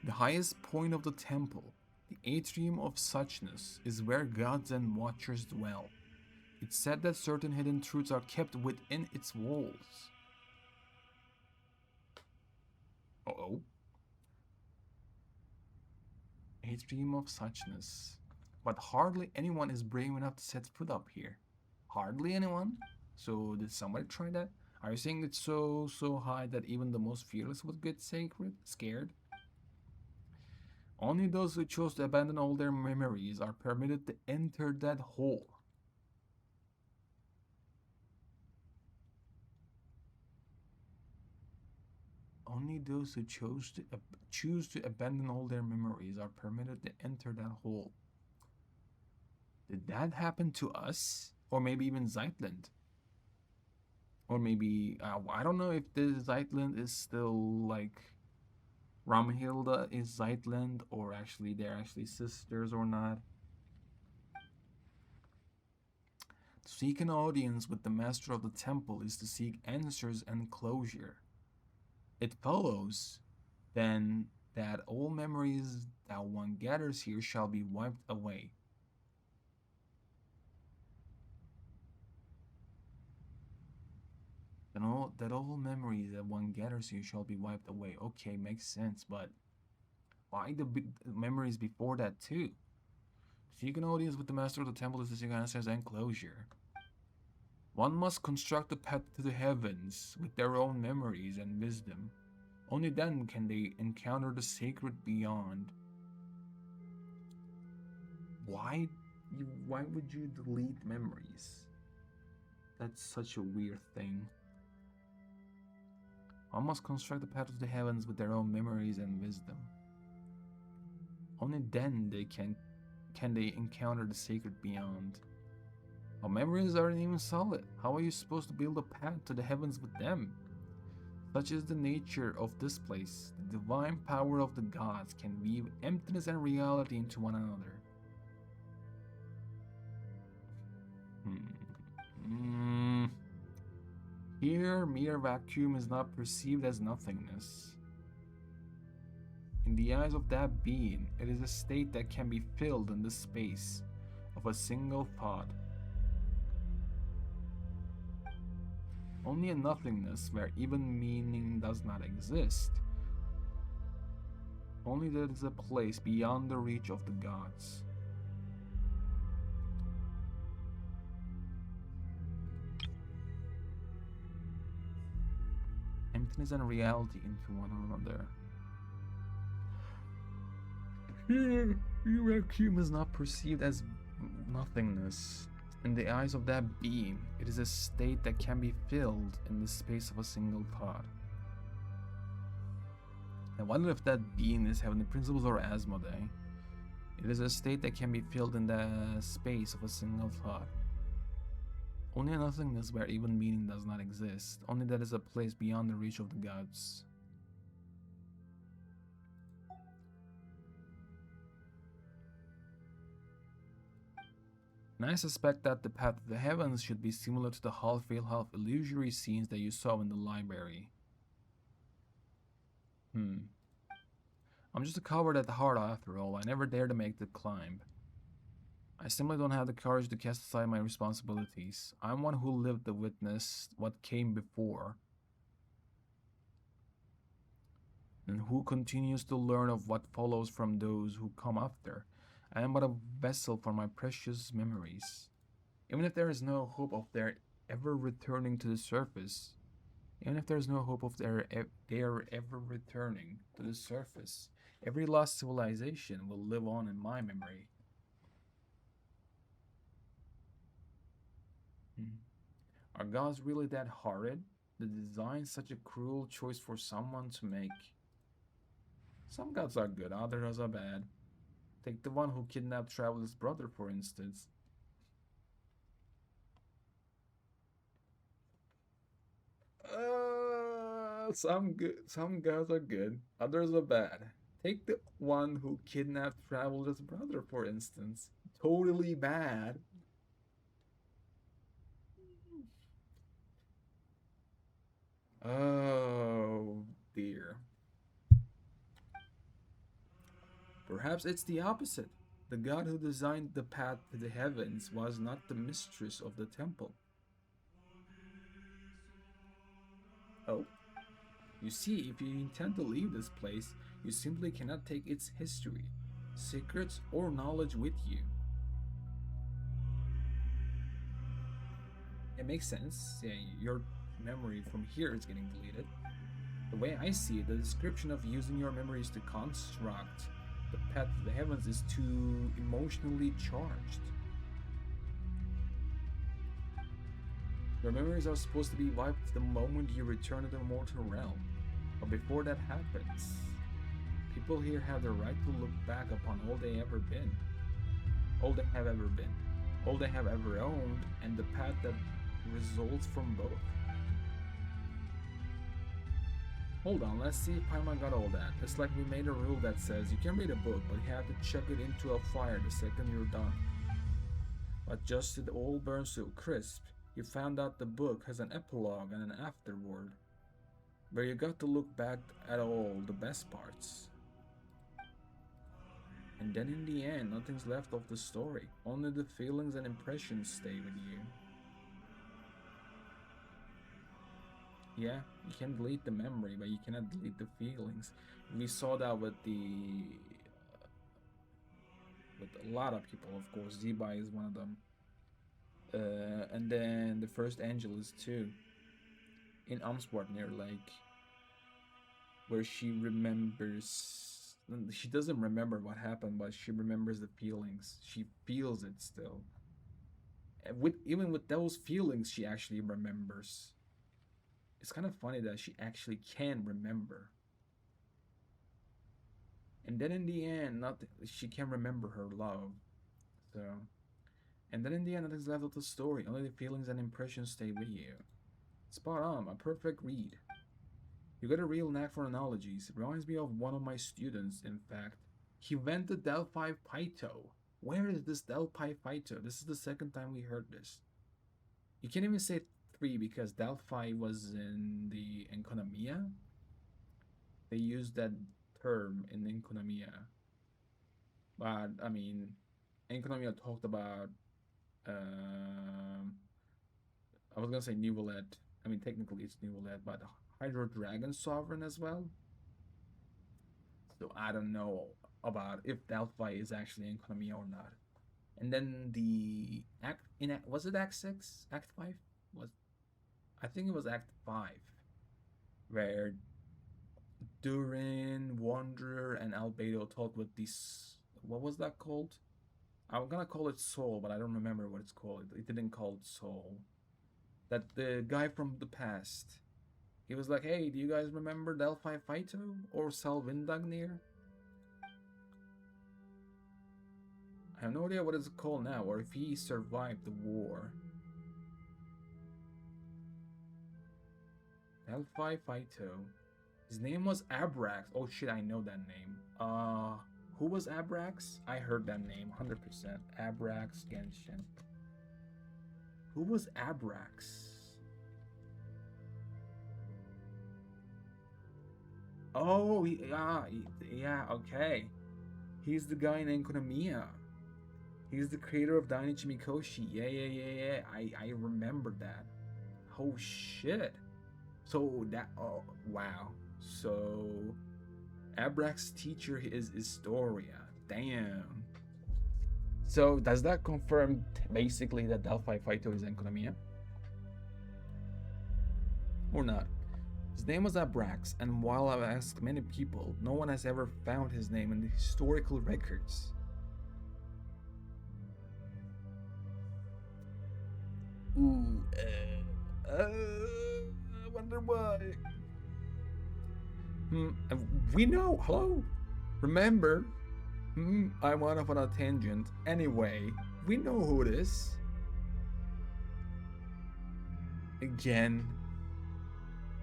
the highest point of the temple, the Atrium of Suchness, is where gods and watchers dwell. It's said that certain hidden truths are kept within its walls. Uh-oh. Atrium of Suchness. But hardly anyone is brave enough to set foot up here. Hardly anyone? So did somebody try that? Are you saying it's so high that even the most fearless would get scared? Only those who chose to abandon all their memories are permitted to enter that hole. Only those who choose to abandon all their memories are permitted to enter that hole. Did that happen to us? Or maybe even Zeitland? Or maybe, I don't know if this Zeitland is still like Ramhilda is Zeitland, or actually they're actually sisters or not. To seek an audience with the master of the temple is to seek answers and closure. It follows, then, that all memories that one gathers here shall be wiped away. That all memories that one gathers here shall be wiped away. Okay, makes sense, but why the memories before that too? Seek an audience with the master of the temple is to seek answers and closure. One must construct a path to the heavens with their own memories and wisdom. Only then can they encounter the sacred beyond. Why would you delete memories? That's such a weird thing. One must construct the path to the heavens with their own memories and wisdom. Only then can they encounter the sacred beyond. Our memories aren't even solid. How are you supposed to build a path to the heavens with them? Such is the nature of this place. The divine power of the gods can weave emptiness and reality into one another. Here, mere vacuum is not perceived as nothingness. In the eyes of that being, it is a state that can be filled in the space of a single thought. Only a nothingness where even meaning does not exist. Only there is a place beyond the reach of the gods. Emptiness and reality into one another. Here, vacuum is not perceived as nothingness. In the eyes of that being, it is a state that can be filled in the space of a single thought. I wonder if that being is Heavenly Principles or Asmodee. It is a state that can be filled in the space of a single thought. Only a nothingness where even meaning does not exist. Only that is a place beyond the reach of the gods. And I suspect that the path of the heavens should be similar to the half-real, half-illusory scenes that you saw in the library. I'm just a coward at heart after all. I never dare to make the climb. I simply don't have the courage to cast aside my responsibilities. I'm one who lived to witness what came before, and who continues to learn of what follows from those who come after. I am but a vessel for my precious memories. Even if there is no hope of their ever returning to the surface, ever returning to the surface, every lost civilization will live on in my memory. Are gods really that horrid? To design such a cruel choice for someone to make? Some gods are good, others are bad. Take the one who kidnapped Traveler's brother, for instance. Some gods are good, others are bad. Take the one who kidnapped Traveler's brother, for instance. Totally bad. Oh dear. Perhaps it's the opposite. The god who designed the path to the heavens was not the mistress of the temple. Oh? You see, if you intend to leave this place, you simply cannot take its history, secrets, or knowledge with you. It makes sense. Yeah, your memory from here is getting deleted. The way I see it, the description of using your memories to construct the path to the heavens is too emotionally charged. Your memories are supposed to be wiped the moment you return to the mortal realm. But before that happens, people here have the right to look back upon all they have ever been, all they have ever owned, and the path that results from both. Hold on, let's see if Paimon got all that. It's like we made a rule that says you can read a book, but you have to chuck it into a fire the second you're done. But just as it all burns so crisp, you found out the book has an epilogue and an afterword, where you got to look back at all the best parts. And then in the end, nothing's left of the story. Only the feelings and impressions stay with you. Yeah, you can delete the memory, but you cannot delete the feelings. We saw that with with a lot of people, of course. Zebai is one of them. And then the first Angelus too. In Amsport near Lake, where she remembers. She doesn't remember what happened, but she remembers the feelings. She feels it still. And even with those feelings, she actually remembers. It's kind of funny that she actually can remember. And then in the end, she can remember her love. So, and then in the end, nothing's left of the story. Only the feelings and impressions stay with you. Spot on, a perfect read. You got a real knack for analogies. It reminds me of one of my students, in fact. He went to Delphi Pyto. Where is this Delphi Pyto? This is the second time we heard this. You can't even say 3 because Delphi was in the Enconomia. They used that term in Enconomia. But, I mean, Enconomia talked about, I was gonna say Neuvillette. I mean, technically it's Neuvillette, but Hydro Dragon Sovereign as well. So I don't know about if Delphi is actually Enconomia or not. And then the was it Act 6? Act 5? I think it was Act 5, where Durin, Wanderer, and Albedo talked with these. What was that called? I'm gonna call it Soul, but I don't remember what it's called. It didn't call it Soul. That the guy from the past. He was like, "Hey, do you guys remember Delphi Phyto or Salvindagnir?" I have no idea what it's called now, or if he survived the war. Delphi Phyto. His name was Abrax. Oh shit, I know that name. Who was Abrax? I heard that name, 100%. Abrax Genshin. Who was Abrax? Oh, yeah, okay. He's the guy in Enconomia. He's the creator of Dainichi Mikoshi. Yeah. I remember that. Oh shit. So that, oh wow. So Abrax's teacher is Historia. Damn. So does that confirm basically that Delphi Phyto is Enconomia? Or not? His name was Abrax, and while I've asked many people, no one has ever found his name in the historical records. Ooh, I wonder why. We know. Hello? Remember? I went off on a tangent. Anyway, we know who it is. Again.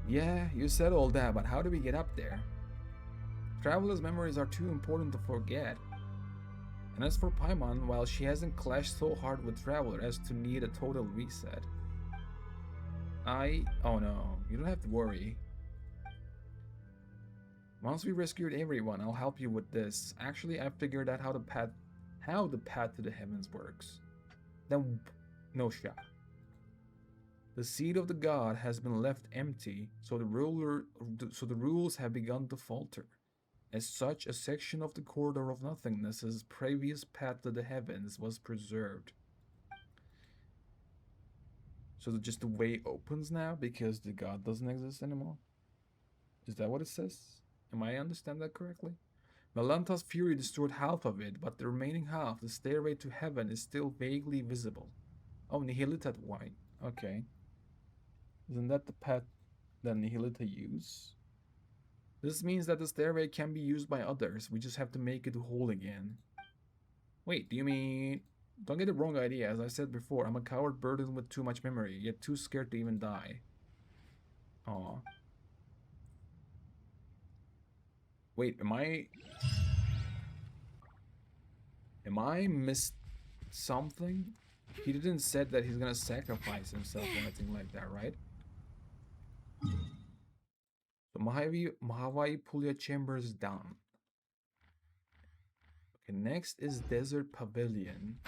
Yeah, you said all that, but how do we get up there? Traveler's memories are too important to forget. And as for Paimon, while she hasn't clashed so hard with Traveler as to need a total reset. Oh no, you don't have to worry. Once we rescued everyone, I'll help you with this. Actually, I figured out how the path to the heavens works. Then, no shot. The seat of the god has been left empty, so the rules have begun to falter. As such, a section of the corridor of nothingness's previous path to the heavens was preserved. So just the way opens now because the god doesn't exist anymore? Is that what it says? Am I understand that correctly? Melanta's fury destroyed half of it, but the remaining half, the stairway to heaven, is still vaguely visible. Oh, Nihilita White. Okay. Isn't that the path that Nihilita use? This means that the stairway can be used by others. We just have to make it whole again. Wait, do you mean... Don't get the wrong idea. As I said before, I'm a coward burdened with too much memory, yet too scared to even die. Aw. Wait, am I missed something? He didn't said that he's gonna sacrifice himself or anything like that, right? So Mahawaii Puglia Chamber is done. Okay, next is Desert Pavilion.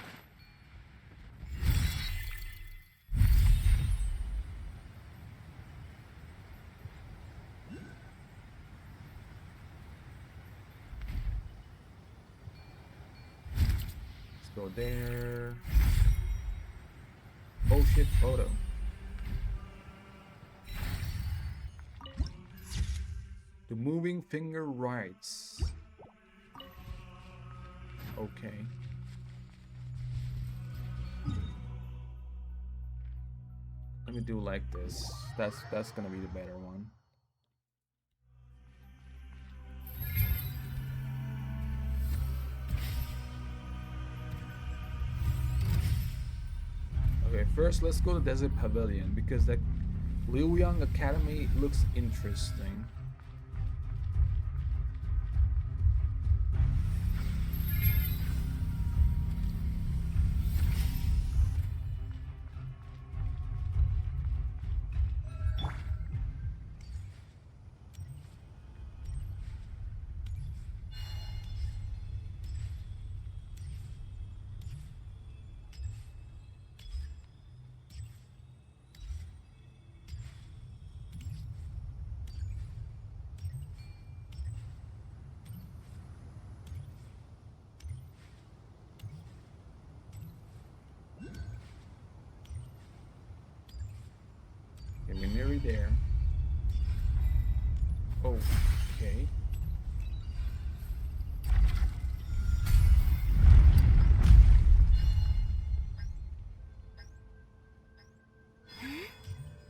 Let's go there. Oh shit, photo. The moving finger writes. Okay. Let me do like this. That's gonna be the better one. Okay, first let's go to Desert Pavilion because that Liu Yang Academy looks interesting. Okay, we're nearly there. Oh, okay.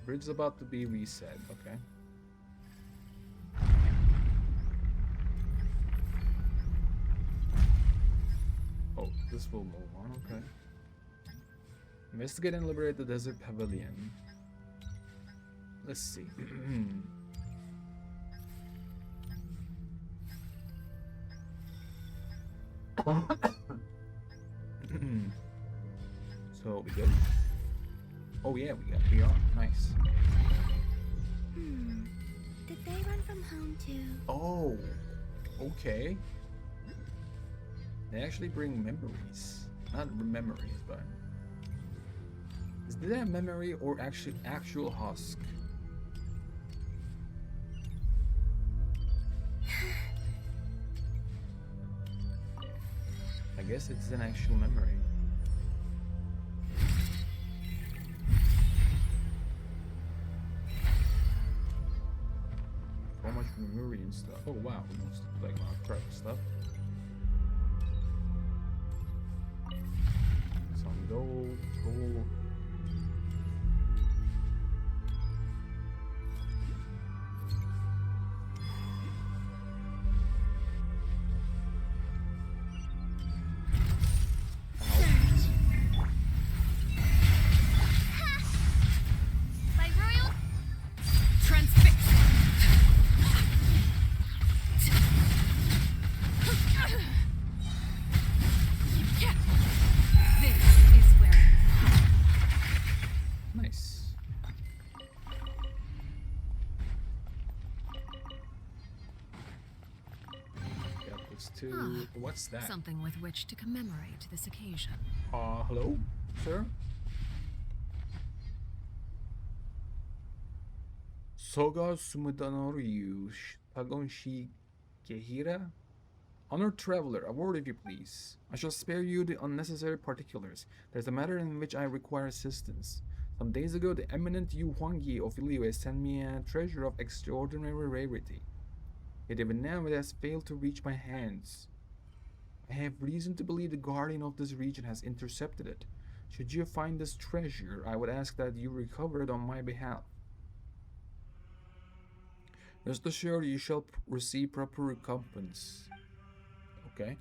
Bridge is about to be reset, okay. Oh, this will move on, okay. Investigate and liberate the desert pavilion. Let's see. So we good? Oh yeah, we are. Nice. Did they run from home too? Oh, okay. They actually bring memories. Not memories, but is that a memory or actual husk? I guess it's an actual memory. So much memory and stuff. Oh wow, we must like a lot of crap stuff. Some gold, gold. By royal Transfix! This is where Nice. Got this too. What's that? something with which to commemorate this occasion. Hello, sir? Soga Sumidanoriyu Tagonshi Kehira? Honored traveler, a word if you please. I shall spare you the unnecessary particulars. There's a matter in which I require assistance. Some days ago, the eminent Yu Huangyi of Liyue sent me a treasure of extraordinary rarity. Yet even now it has failed to reach my hands. I have reason to believe the guardian of this region has intercepted it. Should you find this treasure, I would ask that you recover it on my behalf. Rest assured you shall receive proper recompense. Okay.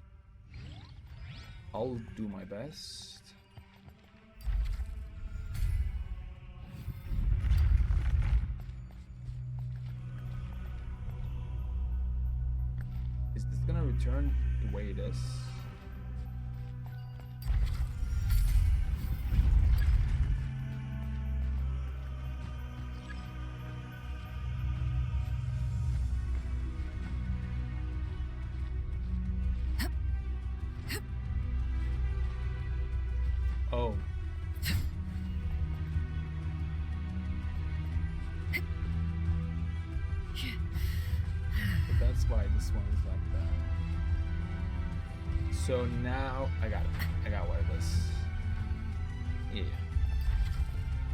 I'll do my best. Is this gonna return the way it is? Oh. But that's why this one is like that. So now I got it. I got what it is. Yeah.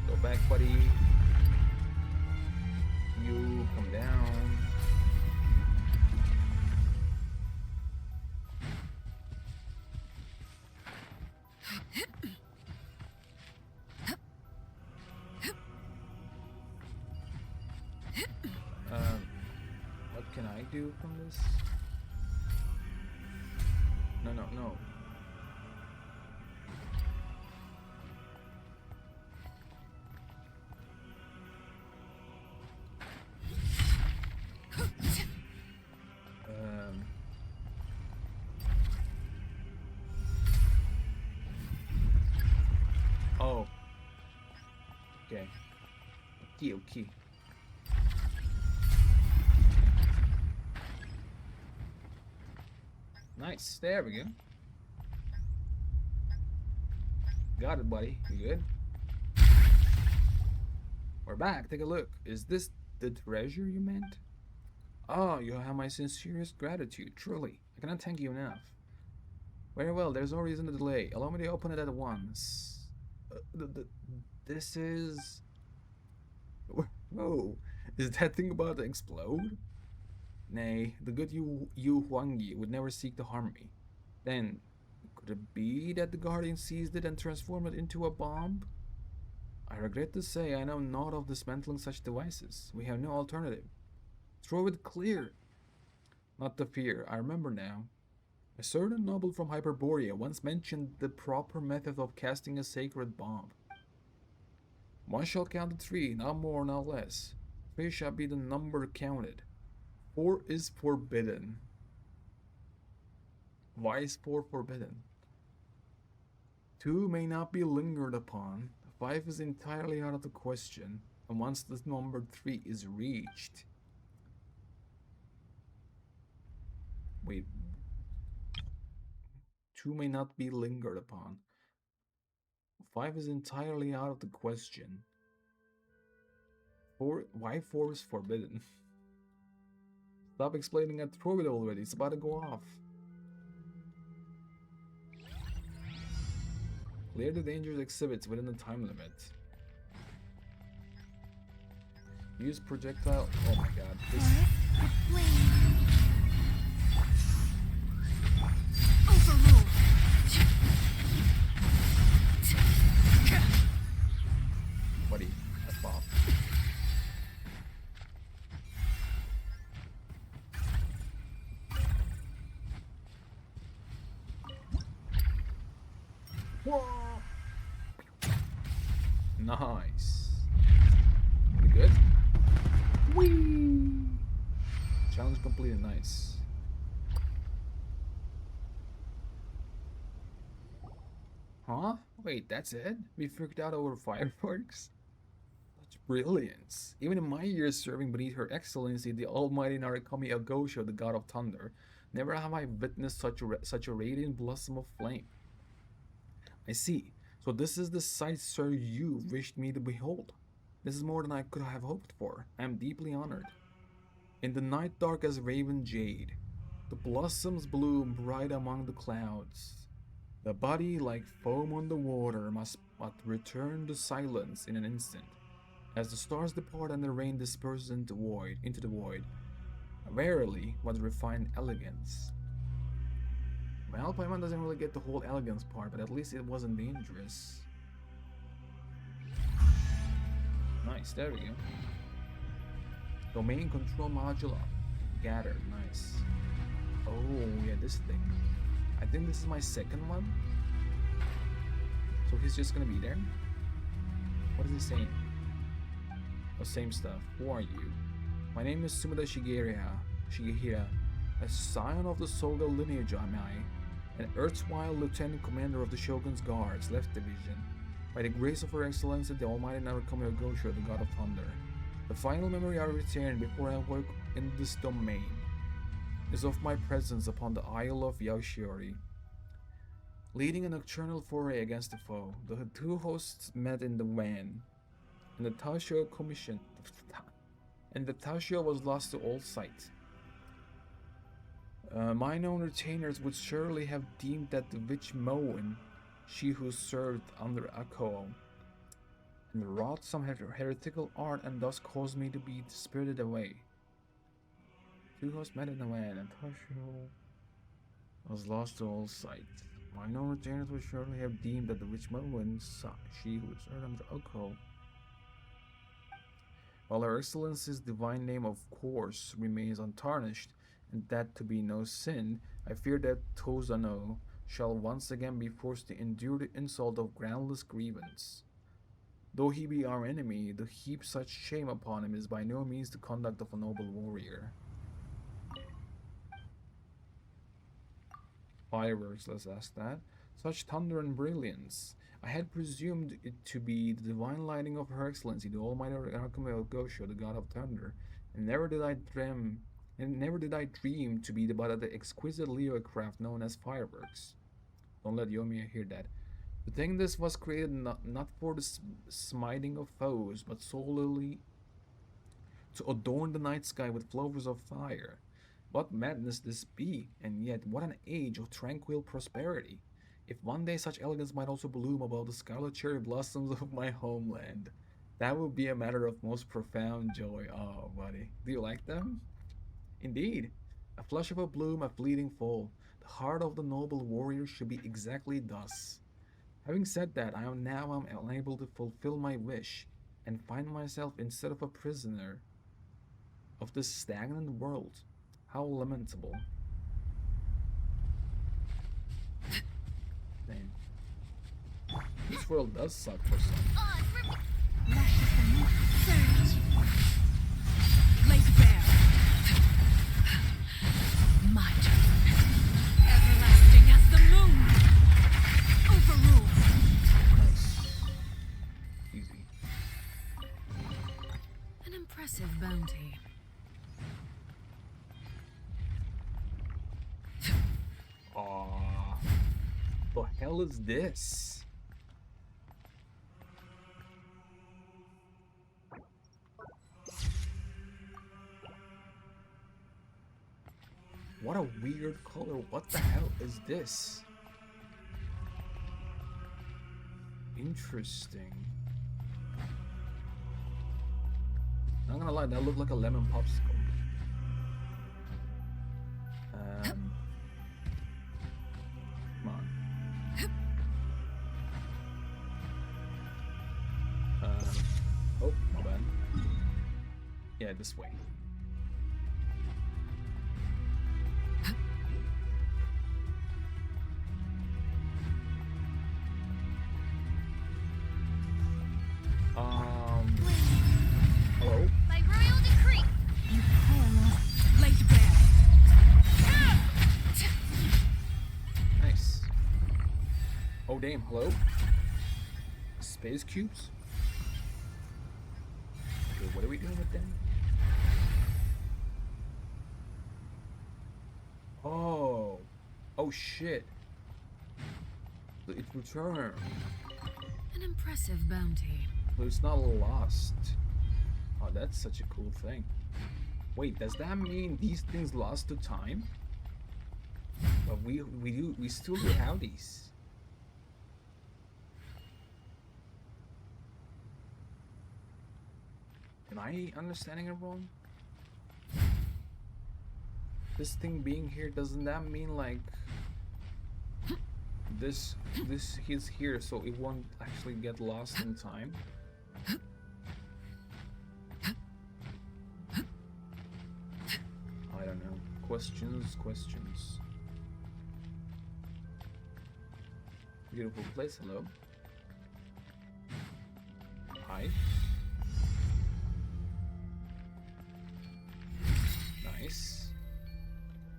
Go back, buddy. You come down. What can I do from this? No, no, no. Okay, okay. Nice. There we go. Got it, buddy. You good? We're back. Take a look. Is this the treasure you meant? Oh, you have my sincerest gratitude. Truly. I cannot thank you enough. Very well. There's no reason to delay. Allow me to open it at once. This is... Whoa. Is that thing about to explode? Nay, the good Yu Huangyi would never seek to harm me. Then, could it be that the Guardian seized it and transformed it into a bomb? I regret to say I know naught of dismantling such devices. We have no alternative. Throw it clear. Not to fear, I remember now. A certain noble from Hyperborea once mentioned the proper method of casting a sacred bomb. One shall count to 3, not more, not less. 3 shall be the number counted. 4 is forbidden. Why is 4 forbidden? 2 may not be lingered upon. 5 is entirely out of the question. And once the number 3 is reached... Wait. 2 may not be lingered upon. 5 is entirely out of the question. 4... Why 4 is forbidden? Stop explaining and throw it already. It's about to go off. Clear the dangerous exhibits within the time limit. Use projectile. Oh my god. This... Overruled. Buddy, that's Bob. Whoa! Nice. We good? Whee! Challenge completed. Nice. Huh? Wait, that's it? We figured out our fireworks? Such brilliance. Even in my years serving beneath Her Excellency, the Almighty Narukami Agosho, the God of Thunder, never have I witnessed such a radiant blossom of flame. I see. So this is the sight, sir, you wished me to behold. This is more than I could have hoped for. I am deeply honored. In the night dark as raven jade, the blossoms bloom bright among the clouds. The body, like foam on the water, must but return to silence in an instant, as the stars depart and the rain disperses into the void. Verily, what refined elegance. Well, Paimon doesn't really get the whole elegance part, but at least it wasn't dangerous. Nice, there we go. Domain control module gathered, nice. Oh, yeah, this thing. I think this is my second one. So he's just gonna be there? What is he saying? Oh, same stuff. Who are you? My name is Sumida Shigehira, a scion of the Soga lineage am I, an erstwhile lieutenant commander of the Shogun's Guards, Left Division, by the grace of Her Excellency the Almighty Narukami Agosho, the God of Thunder. The final memory I retain before I work in this domain is of my presence upon the Isle of Yaoshiori. Leading a nocturnal foray against the foe, the two hosts met in the van, and the Taoshio was lost to all sight. My known retainers would surely have deemed that the witch Moen, she who served under Akko, and wrought some heretical art and thus caused me to be spirited away. Two hosts met in the van, and Taoshio was lost to all sight. My known retainers would surely have deemed that the witch Moen, she who served under Akko, while Her Excellency's divine name of course remains untarnished, and that to be no sin, I fear that Tozano shall once again be forced to endure the insult of groundless grievance. Though he be our enemy, to heap such shame upon him is by no means the conduct of a noble warrior. Fireworks, let's ask that. Such thunder and brilliance. I had presumed it to be the divine lighting of Her Excellency, the Almighty Archangel Gosho, the God of thunder, and never did I dream to be but the exquisite Leo craft known as fireworks. Don't let Yomi hear that. The thing this was created not for the smiting of foes, but solely to adorn the night sky with flowers of fire. What madness this be, and yet what an age of tranquil prosperity. If one day such elegance might also bloom above the scarlet cherry blossoms of my homeland, that would be a matter of most profound joy. Oh, buddy, do you like them? Indeed, a flush of a bloom, a fleeting fall. The heart of the noble warrior should be exactly thus. Having said that, I am now unable to fulfill my wish, and find myself instead of a prisoner of this stagnant world. How lamentable. Man. This world does suck for some. Surge. Laid bare. My turn. Everlasting as the moon. Overrule. Nice. Easy. An impressive bounty. Aww. The hell is this? What a weird color. What the hell is this? Interesting. Not gonna lie, that looked like a lemon popsicle. Come on. Oh, my bad. Yeah, this way. Hello? By royal decree. Laid bare. Nice. Oh, damn, hello? Space cubes? Okay, what are we doing with them? Oh. Oh, shit. It returned. An impressive bounty. But it's not lost. Oh, that's such a cool thing. Wait, does that mean these things lost to time? But we still do have these. Am I understanding it wrong? This thing being here, doesn't that mean like this is here so it won't actually get lost in time? I don't know. Questions. Beautiful place, hello. Hi. Nice.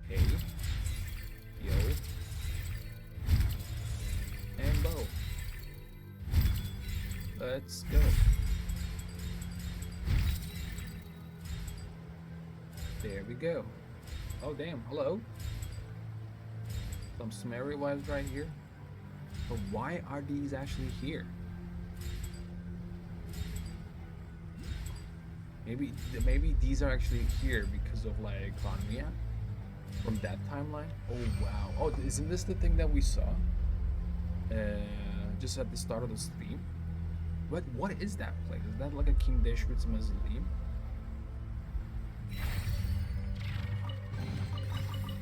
Hey. Yo. And bow. Let's go. There we go. Oh damn, hello. Some Sumeri vibes right here. But why are these actually here? Maybe these are actually here because of like Vanria from that timeline. Oh wow. Oh, isn't this the thing that we saw? Just at the start of the stream. What is that place? Is that like a King Deshret's mausoleum?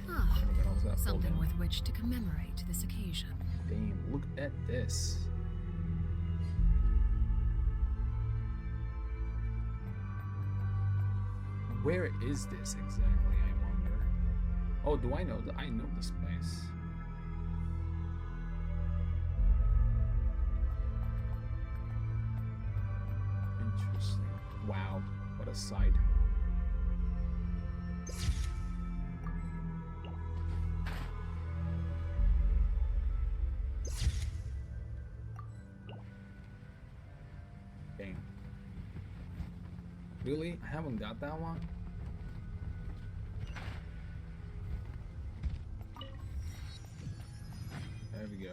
Ah, Oh my God, how's that fall something down? with which to commemorate this occasion. Damn, look at this. Where is this exactly, I wonder? Oh, do I know that? I know this place. Interesting. Wow, what a sight. Really? I haven't got that one? There we go.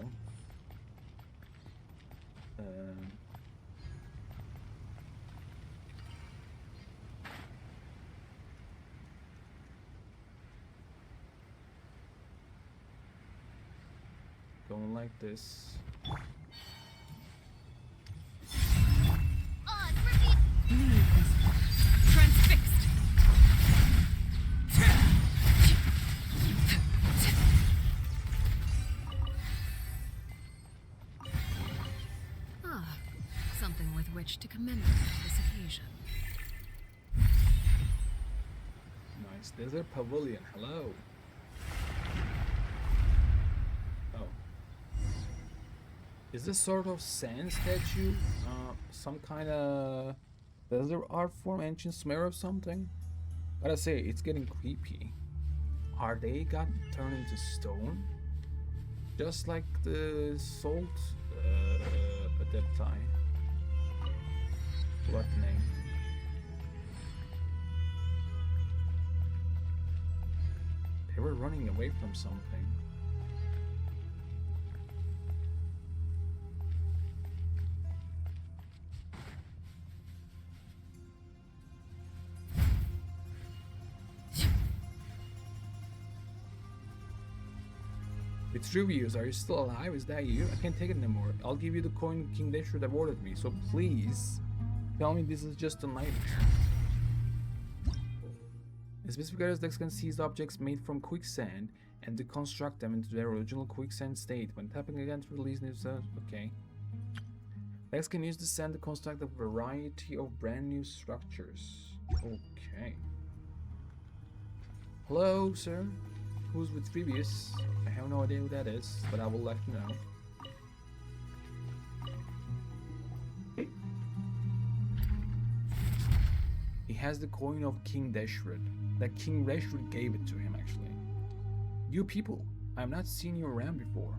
Going like this. On, repeat. Leave this one. Transfixed. Ah, something with which to commemorate this occasion. Nice. Desert Pavilion. Hello. Oh. Is this sort of sand statue? Some kind of desert art form, ancient Sumer or something? Gotta say, it's getting creepy. Are they got turned into stone? Just like the salt at that time. What name? They were running away from something. It's reviews. Are you still alive? Is that you? I can't take it anymore. I'll give you the coin King Dashwood awarded me. So please, tell me this is just a nightmare. In specific areas, Dex can seize objects made from quicksand and deconstruct them into their original quicksand state. When tapping again to release new cells. Okay. Dex can use the sand to construct a variety of brand new structures. Okay. Hello, sir. Who's with previous? I have no idea who that is, but I will let you know. He has the coin of King Dashwood. That King Dashwood gave it to him, actually. You people, I have not seen you around before.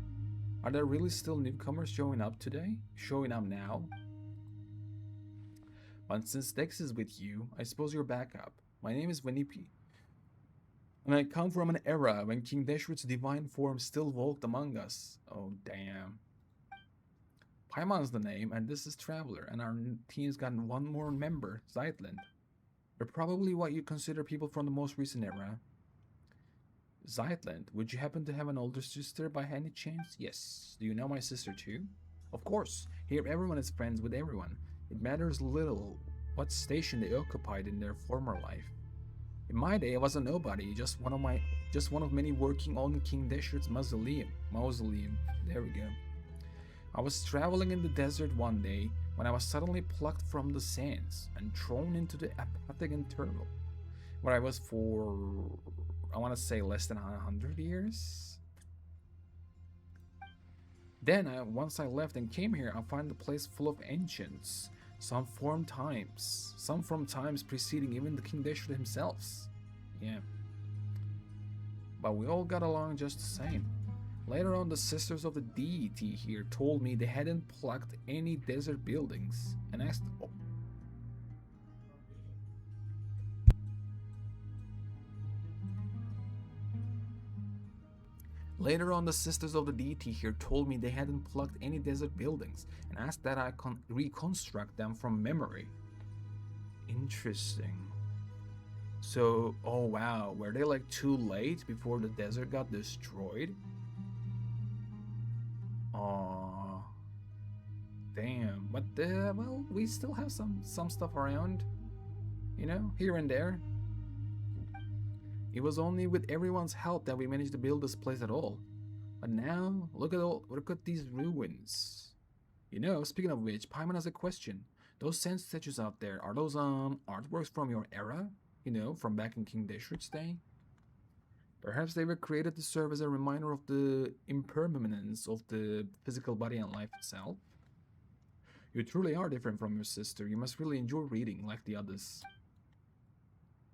Are there really still newcomers showing up today? Showing up now? But since Dex is with you, I suppose you're back up. My name is Venipi, and I come from an era when King Dashwood's divine form still walked among us. Oh, damn. Paimon's the name, and this is Traveler, and our team's got one more member, Zeitland. They're probably what you consider people from the most recent era. Zeitland, would you happen to have an older sister by any chance? Yes. Do you know my sister too? Of course. Here everyone is friends with everyone. It matters little what station they occupied in their former life. In my day, I was a nobody, just one of many working on King Dashwood's mausoleum. There we go. I was traveling in the desert one day when I was suddenly plucked from the sands and thrown into the apathic internal, where I was for, I want to say, less than 100 years. Then, once I left and came here, I found the place full of ancients, some from times preceding even the King Dashwood himself. Yeah. But we all got along just the same. Later on, the Sisters of the Deity here told me they hadn't plucked any desert buildings, and asked, Later on, the Sisters of the Deity here told me they hadn't plucked any desert buildings, and asked that I reconstruct them from memory. Interesting. So, oh wow, were they like too late before the desert got destroyed? Aww. Damn. But, well, we still have some stuff around. You know, here and there. It was only with everyone's help that we managed to build this place at all. But now, look at these ruins. You know, speaking of which, Paimon has a question. Those sand statues out there, are those artworks from your era? You know, from back in King Dashwood's day? Perhaps they were created to serve as a reminder of the impermanence of the physical body and life itself. You truly are different from your sister. You must really enjoy reading like the others.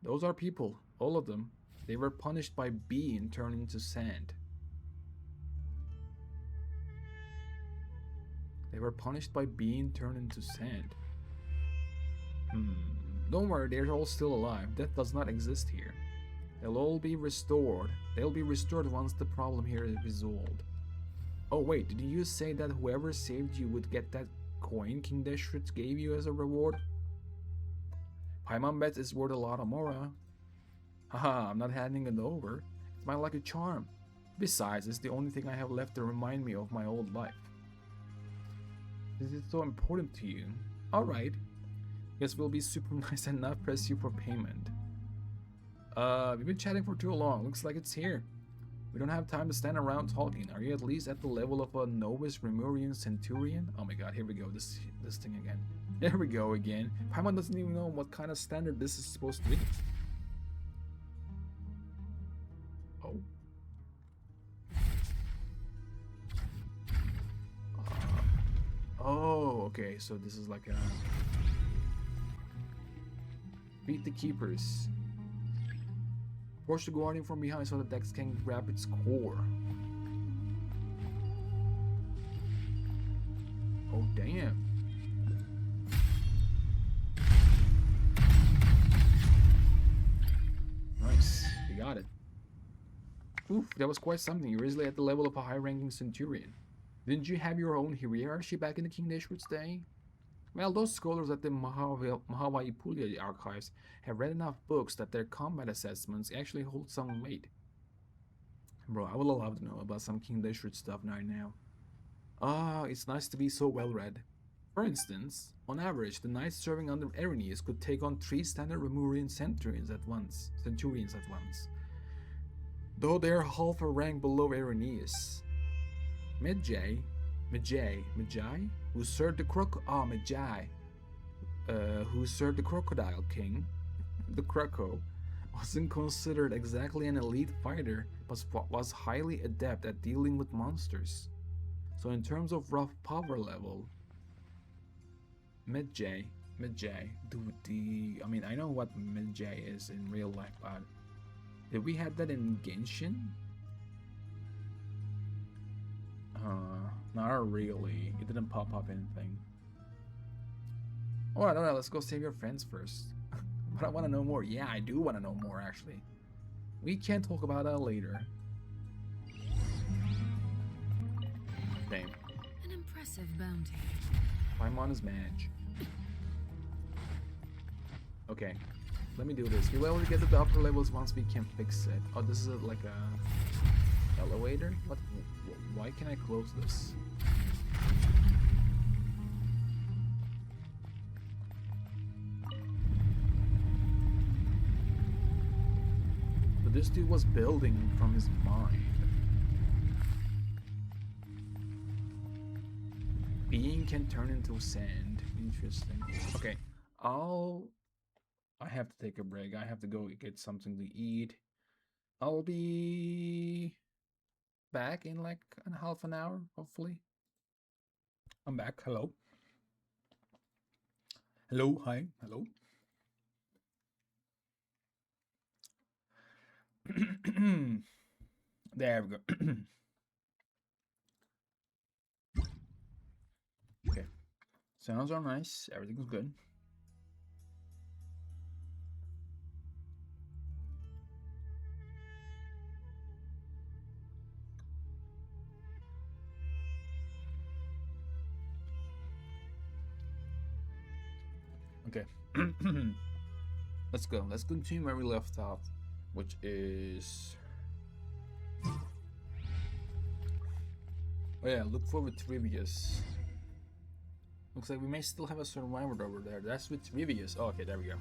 Those are people, all of them. They were punished by being turned into sand. They were punished by being turned into sand. Don't worry, they're all still alive. Death does not exist here. They'll all be restored. They'll be restored once the problem here is resolved. Oh wait, did you say that whoever saved you would get that coin King Deshret gave you as a reward? Paimon bets it's worth a lot of more. Haha, I'm not handing it over. It's my lucky charm. Besides, it's the only thing I have left to remind me of my old life. Is it so important to you? Alright. Guess we'll be super nice and not press you for payment. We've been chatting for too long. Looks like it's here. We don't have time to stand around talking. Are you at least at the level of a novice Remurian Centurion? Oh my god, here we go. This thing again. There we go again. Paimon doesn't even know what kind of standard this is supposed to be. Oh. Oh, okay. So this is like a... Beat the keepers. Push the guardian from behind so the Dex can grab its core. Oh, damn. Nice. You got it. Oof, that was quite something. You're easily at the level of a high-ranking Centurion. Didn't you have your own hierarchy back in the King Deshret's day? Well, those scholars at the Mahawaipulia archives have read enough books that their combat assessments actually hold some weight. Bro, I would love to know about some King Deshret stuff right now. Ah, it's nice to be so well read. For instance, on average, the knights serving under Erinius could take on 3 standard Remurian centurions at once. Though they are half a rank below Erinius. Medjay, who served the Crocodile King, the Krakow, wasn't considered exactly an elite fighter, but was highly adept at dealing with monsters. So in terms of rough power level, Medjay, dude, I mean, I know what Medjay is in real life, but did we have that in Genshin? Not really. It didn't pop up anything. Alright, let's go save your friends first. But I want to know more. Yeah, I do want to know more, actually. We can talk about that later. Damn. An impressive bounty. Paimon is Madge. Okay, let me do this. We'll only get to the upper levels once we can fix it. Oh, this is like a elevator? What? Why can I close this? But this dude was building from his mind. Being can turn into sand. Interesting. Okay, I have to take a break. I have to go get something to eat. I'll be back in like half an hour, hopefully. I'm back. Hello. Hello. Hi. Hello. There we go. Okay. Sounds are nice. Everything's good. Okay. Let's go. Let's continue where we left off, which is... Oh yeah, look for Vitrevius. Looks like we may still have a survivor over there. That's Vitrevius. Oh, okay, there we go.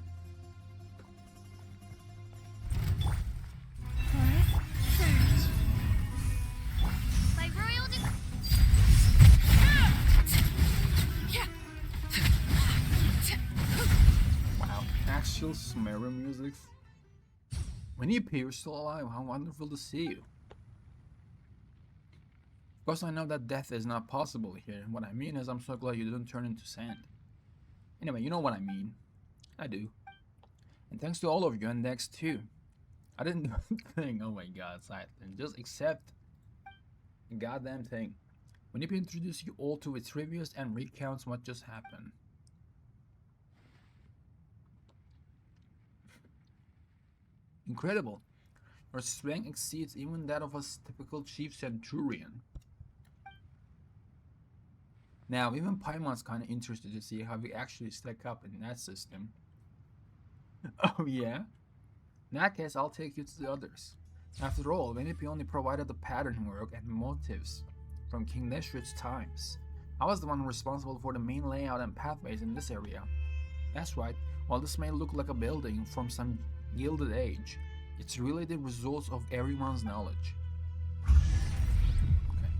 By royal Wow, actual Sumeru music. When you appear still alive, how wonderful to see you. Of course, I know that death is not possible here. What I mean is, I'm so glad you didn't turn into sand. Anyway, you know what I mean. I do. And thanks to all of you, and Dex too. I didn't do a thing. Oh my god, Silent. Just accept the goddamn thing. When you introduce you all to its reviews and recounts what just happened. Incredible. Your strength exceeds even that of a typical chief centurion. Now, even Paimon's kind of interested to see how we actually stack up in that system. Oh, yeah? In that case, I'll take you to the others. After all, Venipe only provided the pattern work and motifs from King Neshrit's times. I was the one responsible for the main layout and pathways in this area. That's right, while this may look like a building from some gilded age, it's really the result of everyone's knowledge. Okay.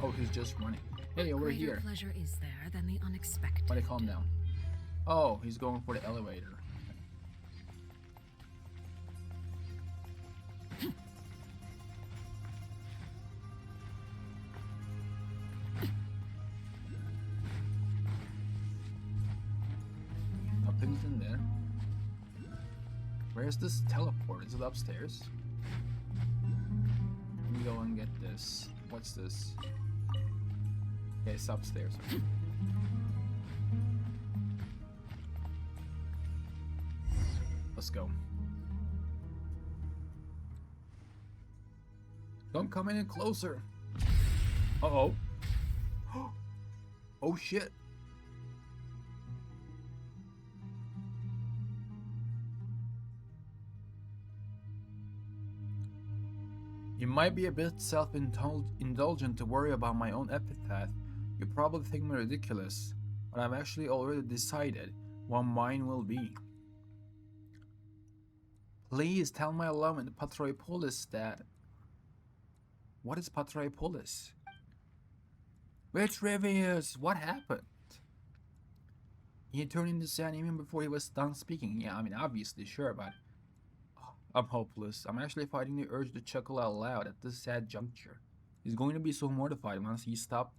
Oh, he's just running. Hey, over Greater here. pleasure is there than the unexpected. Why calm down? Oh, he's going for the elevator. Nothing's in there. Where's this teleport? Is it upstairs? Let me go and get this. What's this? Okay, it's upstairs. Let's go. Don't come any closer. Uh-oh. Oh shit. It might be a bit self-indulgent to worry about my own epitaph. You probably think me ridiculous, but I've actually already decided what mine will be. Please tell my alum in Patroipolis that... What is Patroipolis? Which Rivius? What happened? He turned into sand even before he was done speaking. Yeah, I mean, obviously, sure, but... I'm hopeless. I'm actually fighting the urge to chuckle out loud at this sad juncture. He's going to be so mortified once he stops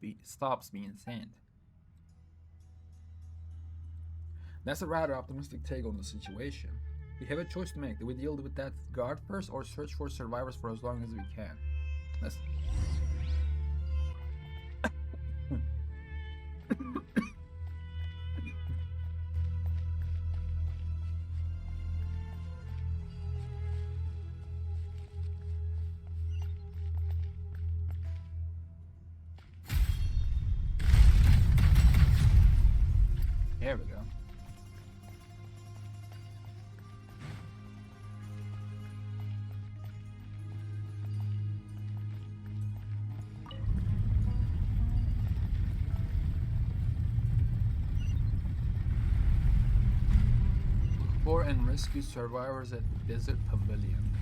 being sand. That's a rather optimistic take on the situation. We have a choice to make. Do we deal with that guard first or search for survivors for as long as we can? Let's... There we go. Look for and rescue survivors at the Desert Pavilion.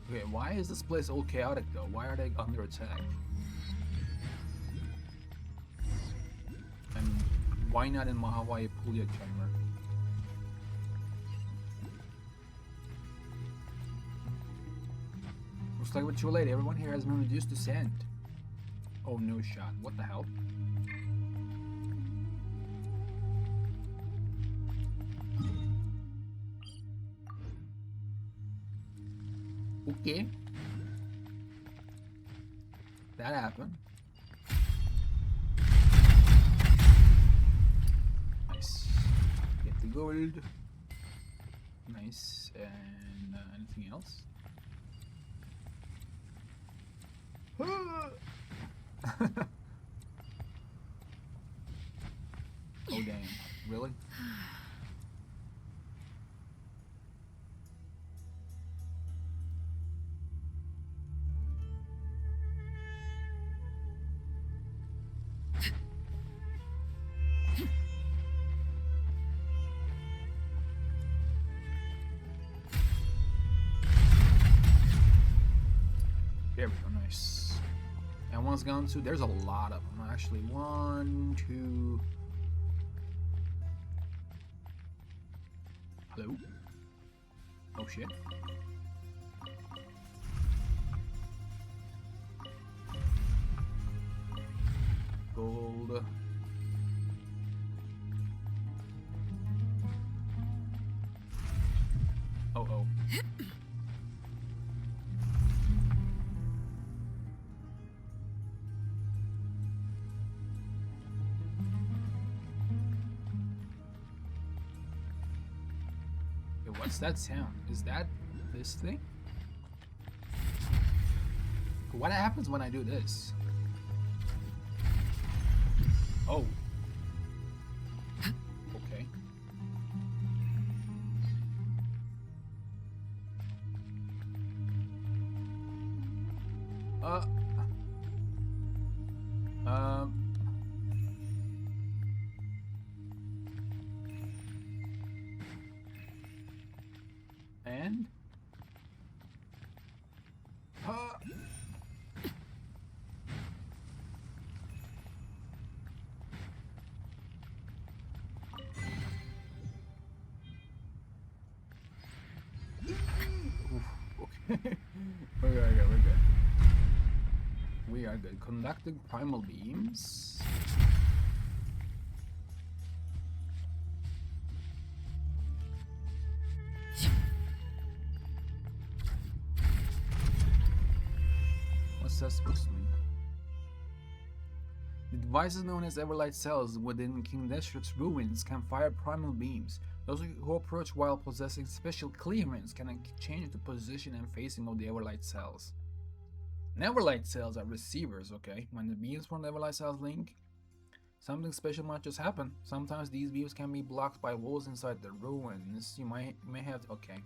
Okay, why is this place all chaotic though? Why are they under attack? And why not in Mahawai Pulia Chamber? Looks like we're too late. Everyone here has been reduced to sand. Oh, no shot. What the hell? Okay. That happened. Nice. Get the gold. Nice. And anything else? Oh damn. Really? There we go, nice. And one's gone too. There's a lot of them. Actually, 1, 2. Hello? Oh shit. Gold. Oh oh. What's that sound? Is that this thing? What happens when I do this? Oh. Okay. Um. And? Okay. We're good. We are good. Conducting primal beams. What's that supposed to mean? The devices known as Everlight cells within King Deshret's ruins can fire primal beams. Those who approach while possessing special clearance can change the position and facing of the Everlight cells. Everlight cells are receivers, okay? When the beams from the Everlight cells link, something special might just happen. Sometimes these beams can be blocked by walls inside the ruins. You may have to, okay.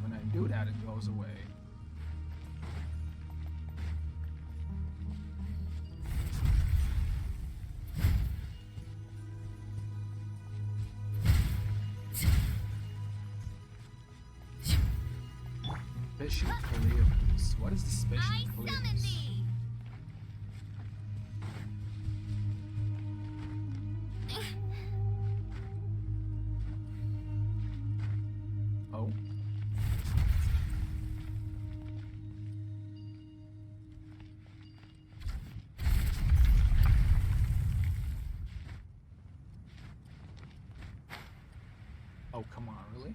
When I do that, it goes away. Special clearance. What is the special I summon clearance? thee! Oh. Oh, come on, really?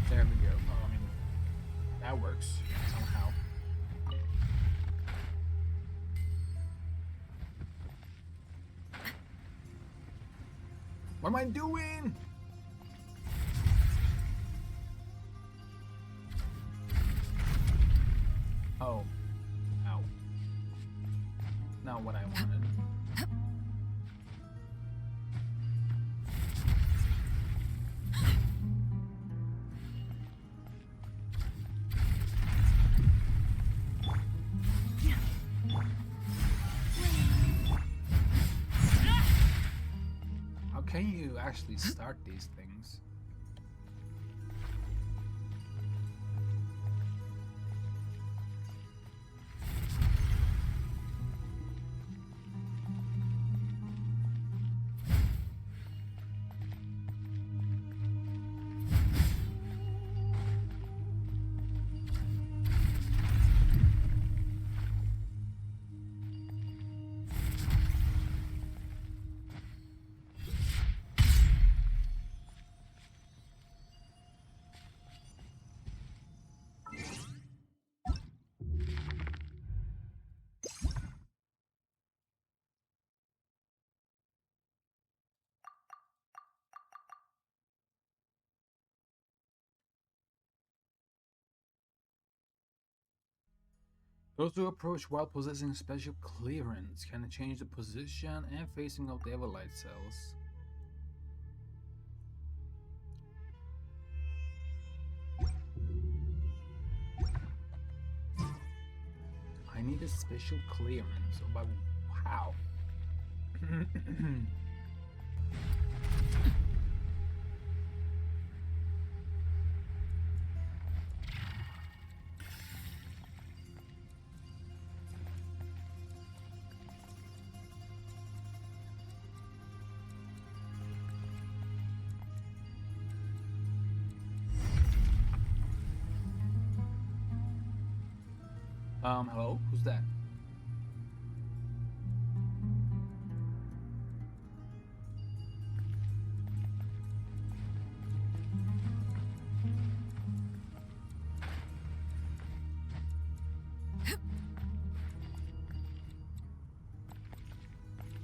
There we go. Oh, I mean, that works somehow. What am I doing? Oh. Ow. Not what I wanted. How can you actually start these things? Those who approach while possessing special clearance can change the position and facing of the Everlight cells. I I need a special clearance. But how? Hello? Who's that?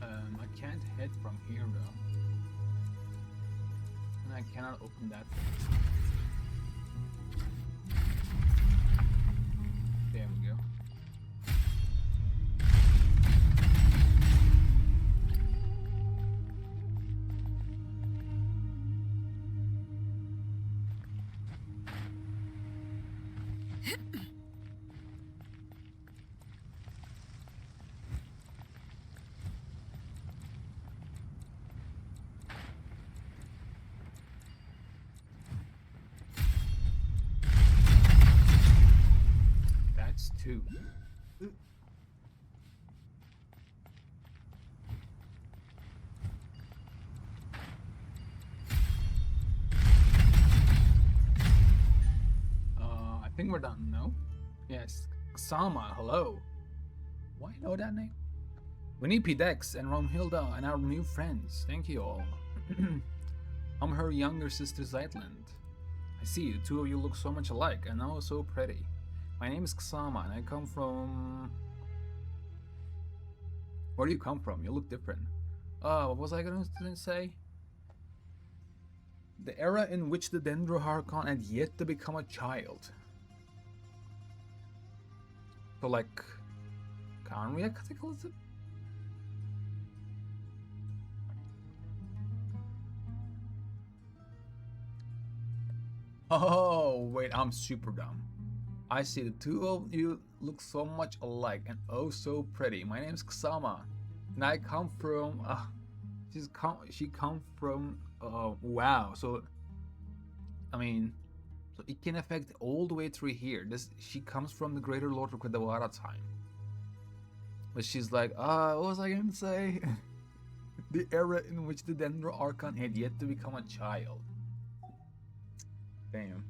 I can't head from here though. And I cannot open that. There we go. That's two. I think we're done, no? Yes. Sama, hello. Why know that name? We need Pidex and Romhilda and our new friends. Thank you all. I'm her younger sister Zeitland. I see, the two of you look so much alike and now so pretty. My name is Ksama and I come from... Where do you come from? You look different. What was I gonna say? The era in which the Dendroharkon had yet to become a child. So like... Kanria Cataclysm? Oh, wait, I'm super dumb. I see, the two of you look so much alike and oh so pretty. My name's Ksama, and I come from, she come from, wow, so, I mean, so it can affect all the way through here. She comes from the Greater Lord of Kadawara time. But she's like, what was I gonna say? The era in which the Dendro Archon had yet to become a child. Damn.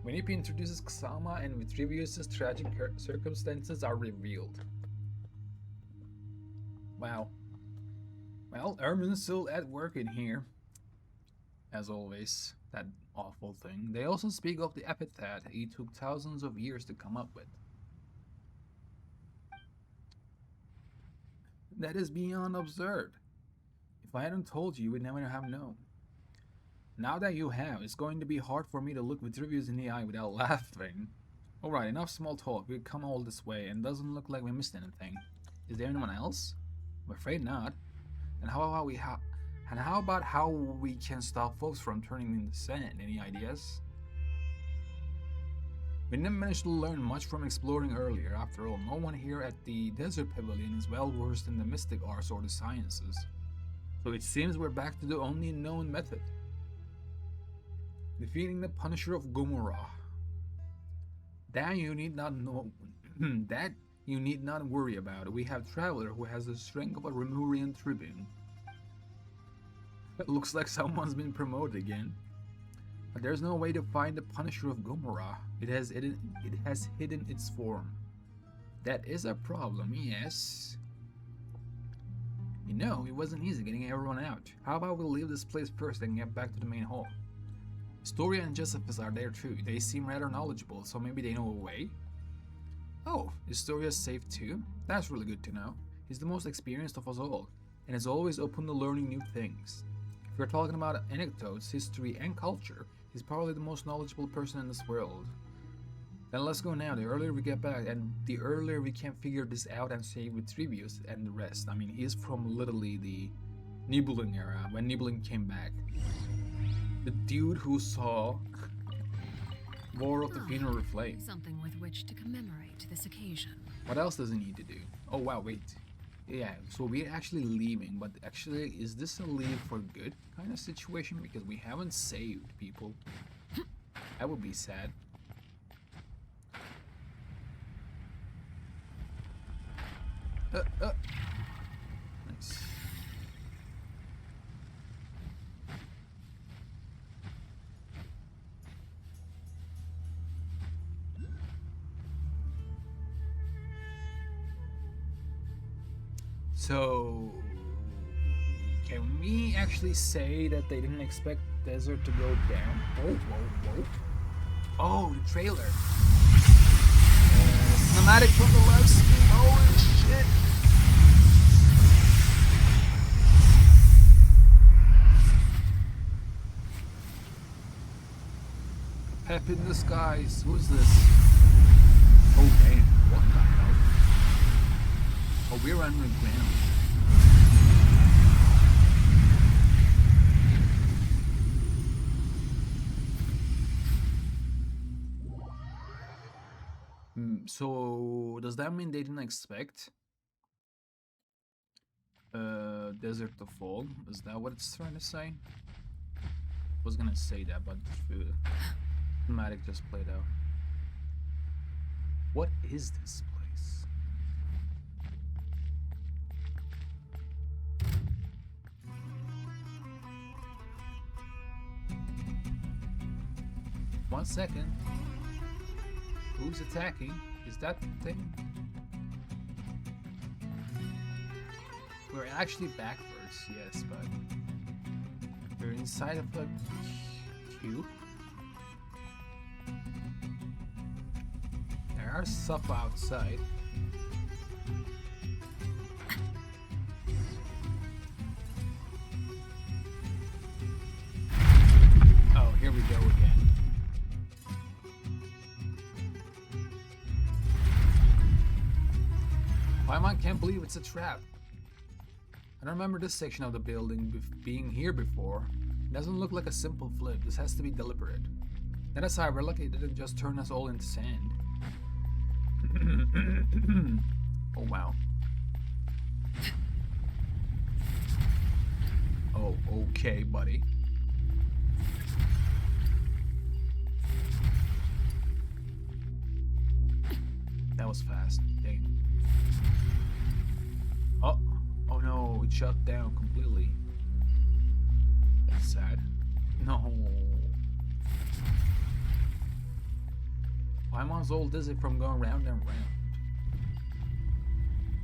Winnipe introduces Ksama and Vitrivius's tragic circumstances are revealed. Wow. Well, Ermin's still at work in here. As always, that awful thing. They also speak of the epithet he took thousands of years to come up with. That is beyond absurd. If I hadn't told you, you would never have known. Now that you have, it's going to be hard for me to look Vitruvius in the eye without laughing. Alright, enough small talk. We've come all this way and doesn't look like we missed anything. Is there anyone else? I'm afraid not. And how about how we can stop folks from turning into sand? Any ideas? We didn't manage to learn much from exploring earlier. After all, no one here at the Desert Pavilion is well versed in the mystic arts or the sciences. So it seems we're back to the only known method. Defeating the Punisher of Gomorrah. That you need not know. That you need not worry about. We have Traveler who has the strength of a Remurian tribune. It looks like someone's been promoted again. But there's no way to find the Punisher of Gomorrah. It has hidden its form. That is a problem, yes. You know, it wasn't easy getting everyone out. How about we leave this place first and get back to the main hall? Storia and Josephus are there too. They seem rather knowledgeable, so maybe they know a way? Oh, is Storia safe too? That's really good to know. He's the most experienced of us all, and is always open to learning new things. If we're talking about anecdotes, history, and culture, he's probably the most knowledgeable person in this world. Then let's go now. The earlier we get back, and the earlier we can figure this out and save with Trivius and the rest. I mean, he's from literally the Nibelung era, when Nibelung came back. The dude who saw War of the Funeral Flame. Something with which to commemorate this occasion. What else does he need to do? Oh wow, wait. Yeah, so we're actually leaving, but actually, is this a leave for good kind of situation? Because we haven't saved people. That would be sad. Nice. So, can we actually say that they didn't expect desert to go down? Oh, whoa, whoa. Oh, the trailer. Cinematic from the left screen. Holy shit. Pep in the skies. Who's this? Oh, damn. What the hell? Oh, we're underground. So does that mean they didn't expect desert to fall? Is that what it's trying to say? I was gonna say that, but the thematic just played out. What is this place? One second. Who's attacking? Is that the thing? We're actually backwards, yes, but we're inside of a cube. There are stuff outside. Oh, here we go again. I can't believe it's a trap. I don't remember this section of the building being here before. It doesn't look like a simple flip. This has to be deliberate. That aside, we're lucky it didn't just turn us all into sand. Oh wow. Oh, okay, buddy. That was fast. Dang. Oh no, it shut down completely. That's sad. No. Paimon's all dizzy from going round and round.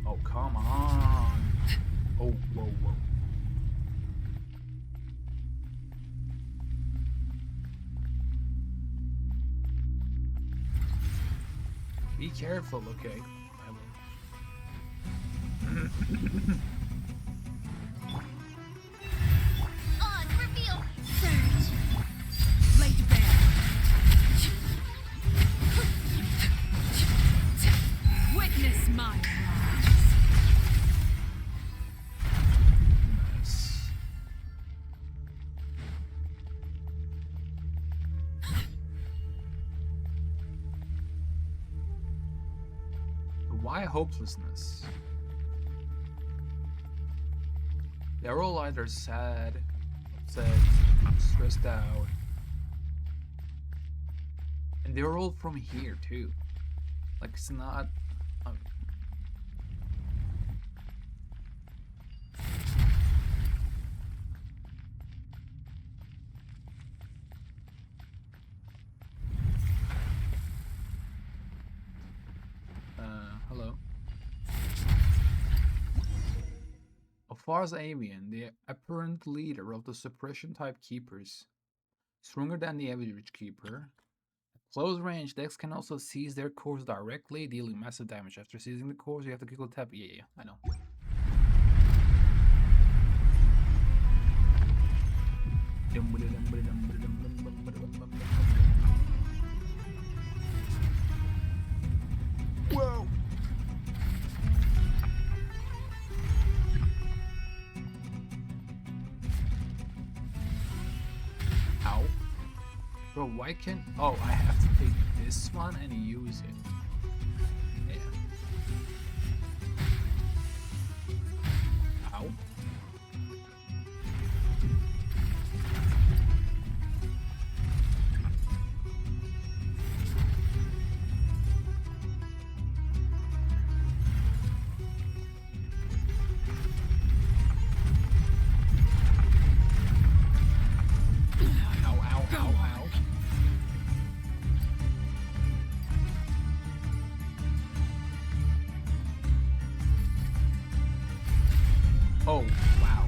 Oh, come on. Oh, whoa, whoa. Be careful, okay? I will. On, reveal! Surge! Lay to bear! Witness my rise! Nice. Why hopelessness? They're all either sad, upset, stressed out. And they're all from here too. Like it's not hello. Far's Avian, the apparent leader of the suppression type keepers. Stronger than the average keeper. At close range, decks can also seize their cores directly, dealing massive damage. After seizing the cores, you have to quickly tap. Yeah, I know. Whoa! Bro, why can't... Oh, I have to take this one and use it. Yeah. Ow. Oh, wow.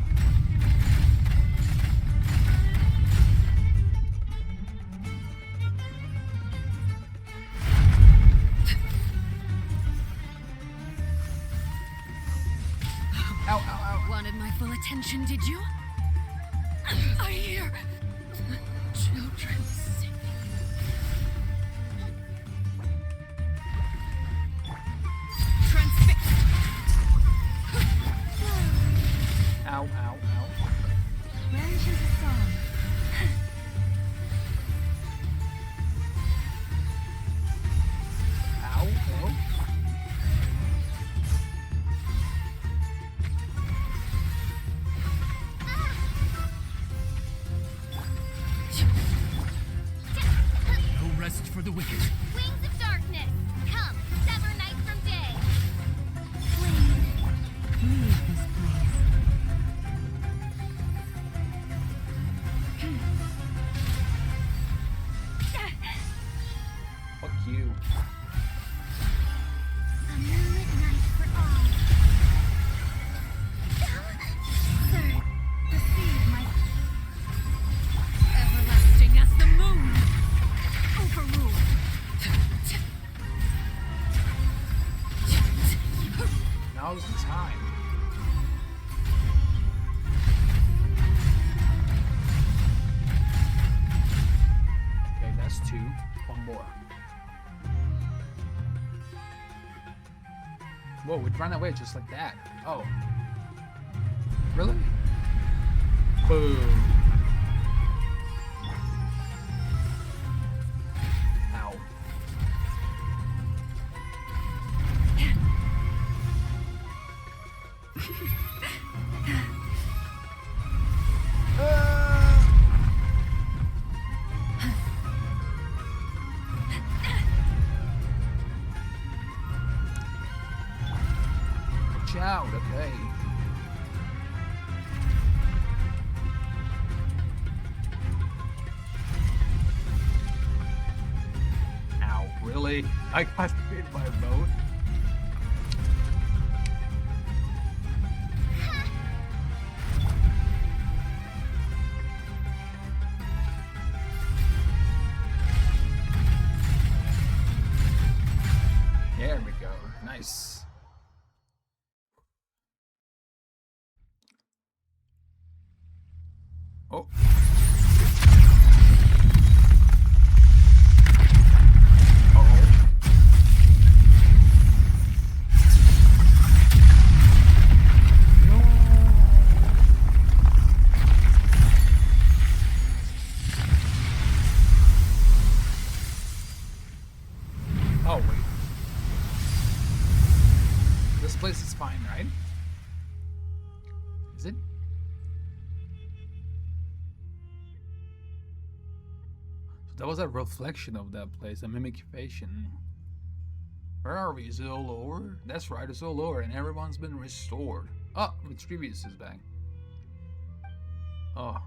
Ow, ow, ow. Wanted my full attention, did you? I hear children singing. Transfixed. Ow, ow, ow. Mention the song. Ow, oh. No rest for the wicked. Wings of darkness, come, sever night from day. Leave this place. Fuck you. A moonlit night for all. Sir, receive my Everlasting as the moon. Overruled. Now's the time. Okay, that's two. One more. Whoa, it ran away just like that. Oh. Really? Boom. Ow. Watch out, okay. Ow, really? I got hit by both? There we go. Nice. Oh. Uh-oh. No. Oh, wait. This place is fine, right? Is it? So that was a reflection of that place, a mimification. Where are we? Is it all over? That's right, it's all over and everyone's been restored. Oh, Mischievous is back. Oh.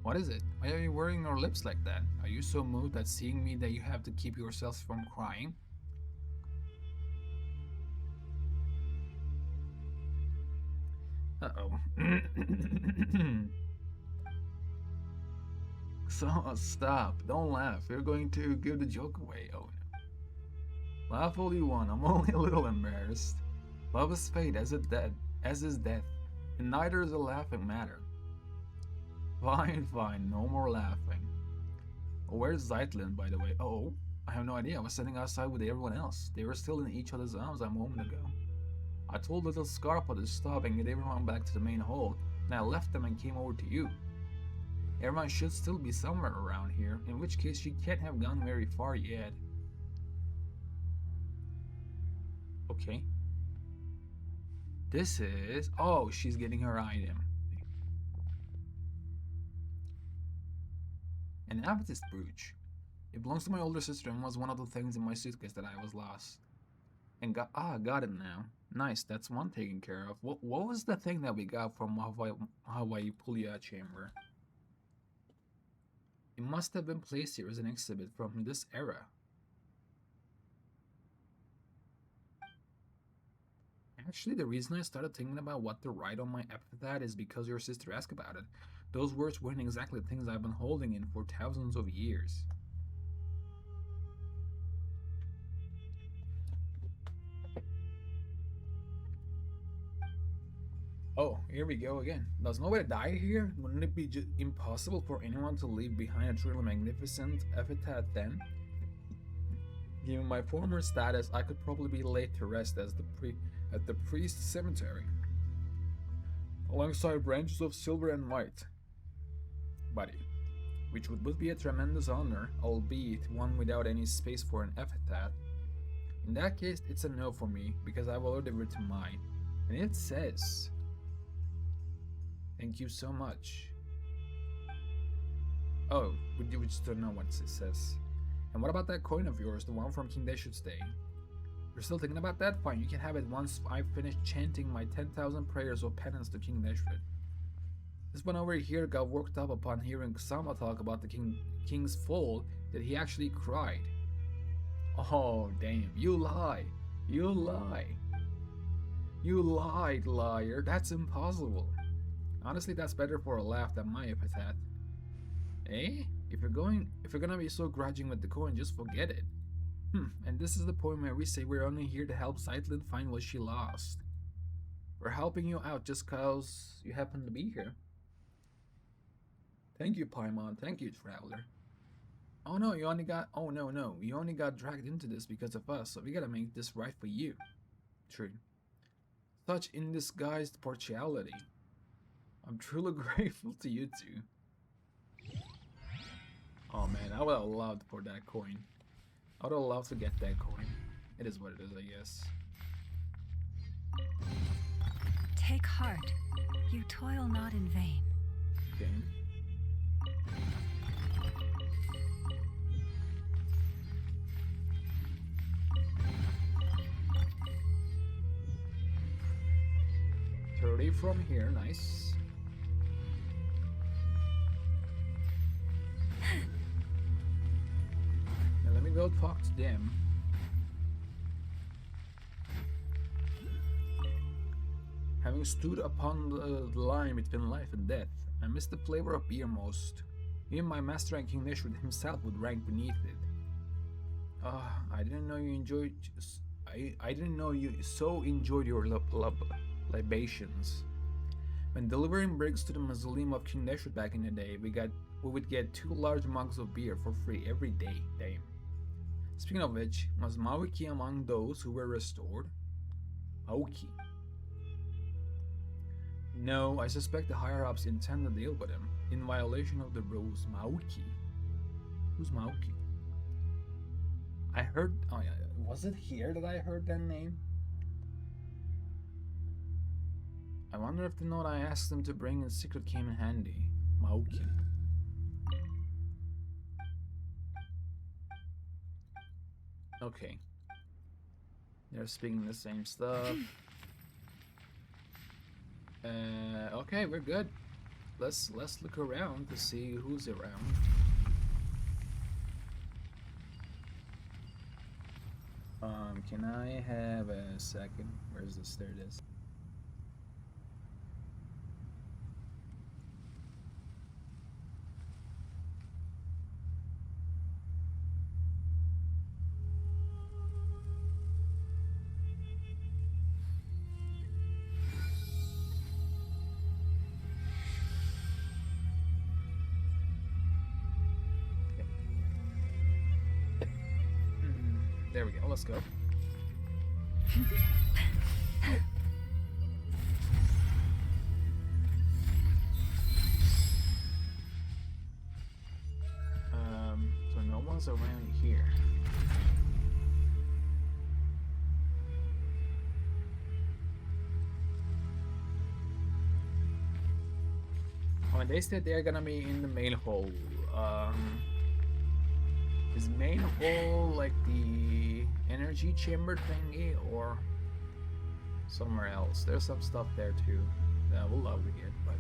What is it? Why are you wearing your lips like that? Are you so moved at seeing me that you have to keep yourself from crying? Uh-oh. So, stop. Don't laugh. You're going to give the joke away. Oh, no. Laugh all you want. I'm only a little embarrassed. Love is fate, as is death, and neither is a laughing matter. Fine, fine. No more laughing. Where's Zeitlin, by the way? Oh, I have no idea. I was sitting outside with everyone else. They were still in each other's arms a moment ago. I told little Scarpa to stop and get everyone back to the main hall, and I left them and came over to you. Everyone should still be somewhere around here, in which case she can't have gone very far yet. Okay. This is... Oh, she's getting her item. An amethyst brooch. It belongs to my older sister and was one of the things in my suitcase that I was lost. And got it now. Nice, that's one taken care of. What was the thing that we got from Hawaii Pulia Chamber? It must have been placed here as an exhibit from this era. Actually, the reason I started thinking about what to write on my epitaph is because your sister asked about it. Those words weren't exactly things I've been holding in for thousands of years. Oh, here we go again. Does nobody die here? Wouldn't it be impossible for anyone to leave behind a truly magnificent epitaph then? Given my former status, I could probably be laid to rest at the priest's cemetery, alongside branches of silver and white. Buddy, which would be a tremendous honor, albeit one without any space for an epitaph. In that case, it's a no for me, because I've already written mine, and it says... Thank you so much. Oh, we just don't know what it says. And what about that coin of yours, the one from King Deshut's Day? You're still thinking about that? Fine, you can have it once I've finished chanting my 10,000 prayers of penance to King Deshut. This one over here got worked up upon hearing Sama talk about the king's fall that he actually cried. Oh, damn, you lie. You lie. You lied, liar. That's impossible. Honestly, that's better for a laugh than my epitaph. Eh? If you're gonna be so grudging with the coin, just forget it. And this is the point where we say we're only here to help Zeitlin find what she lost. We're helping you out just cause you happen to be here. Thank you, Paimon. Thank you, Traveler. Oh no, you only got dragged into this because of us, so we gotta make this right for you. True. Such indisguised partiality. I'm truly grateful to you two. Oh man, I would have loved for that coin. I would have loved to get that coin. It is what it is, I guess. Take heart. You toil not in vain. Okay. $30 from here, nice. Now let me go talk to them. Having stood upon the line between life and death, I miss the flavor of beer most. Even my master and King Neshud himself would rank beneath it. I didn't know you enjoyed. I didn't know you so enjoyed your libations. When delivering bricks to the mausoleum of King Neshud back in the day, we would get 2 large mugs of beer for free every day. Damn. Speaking of which, was Maoki among those who were restored? Maoki. No, I suspect the higher-ups intend to deal with him, in violation of the rules. Maoki? Who's Maoki? I heard... Oh yeah, was it here that I heard that name? I wonder if the note I asked them to bring in secret came in handy. Maoki. Okay. They're speaking the same stuff. Okay, we're good. Let's look around to see who's around. Can I have a second? Where's this? There it is. There we go, let's go. one's around here. I mean, they said they're gonna be in the main hall. Is main hall like the energy chamber thingy or somewhere else? There's some stuff there too that I would love to get, but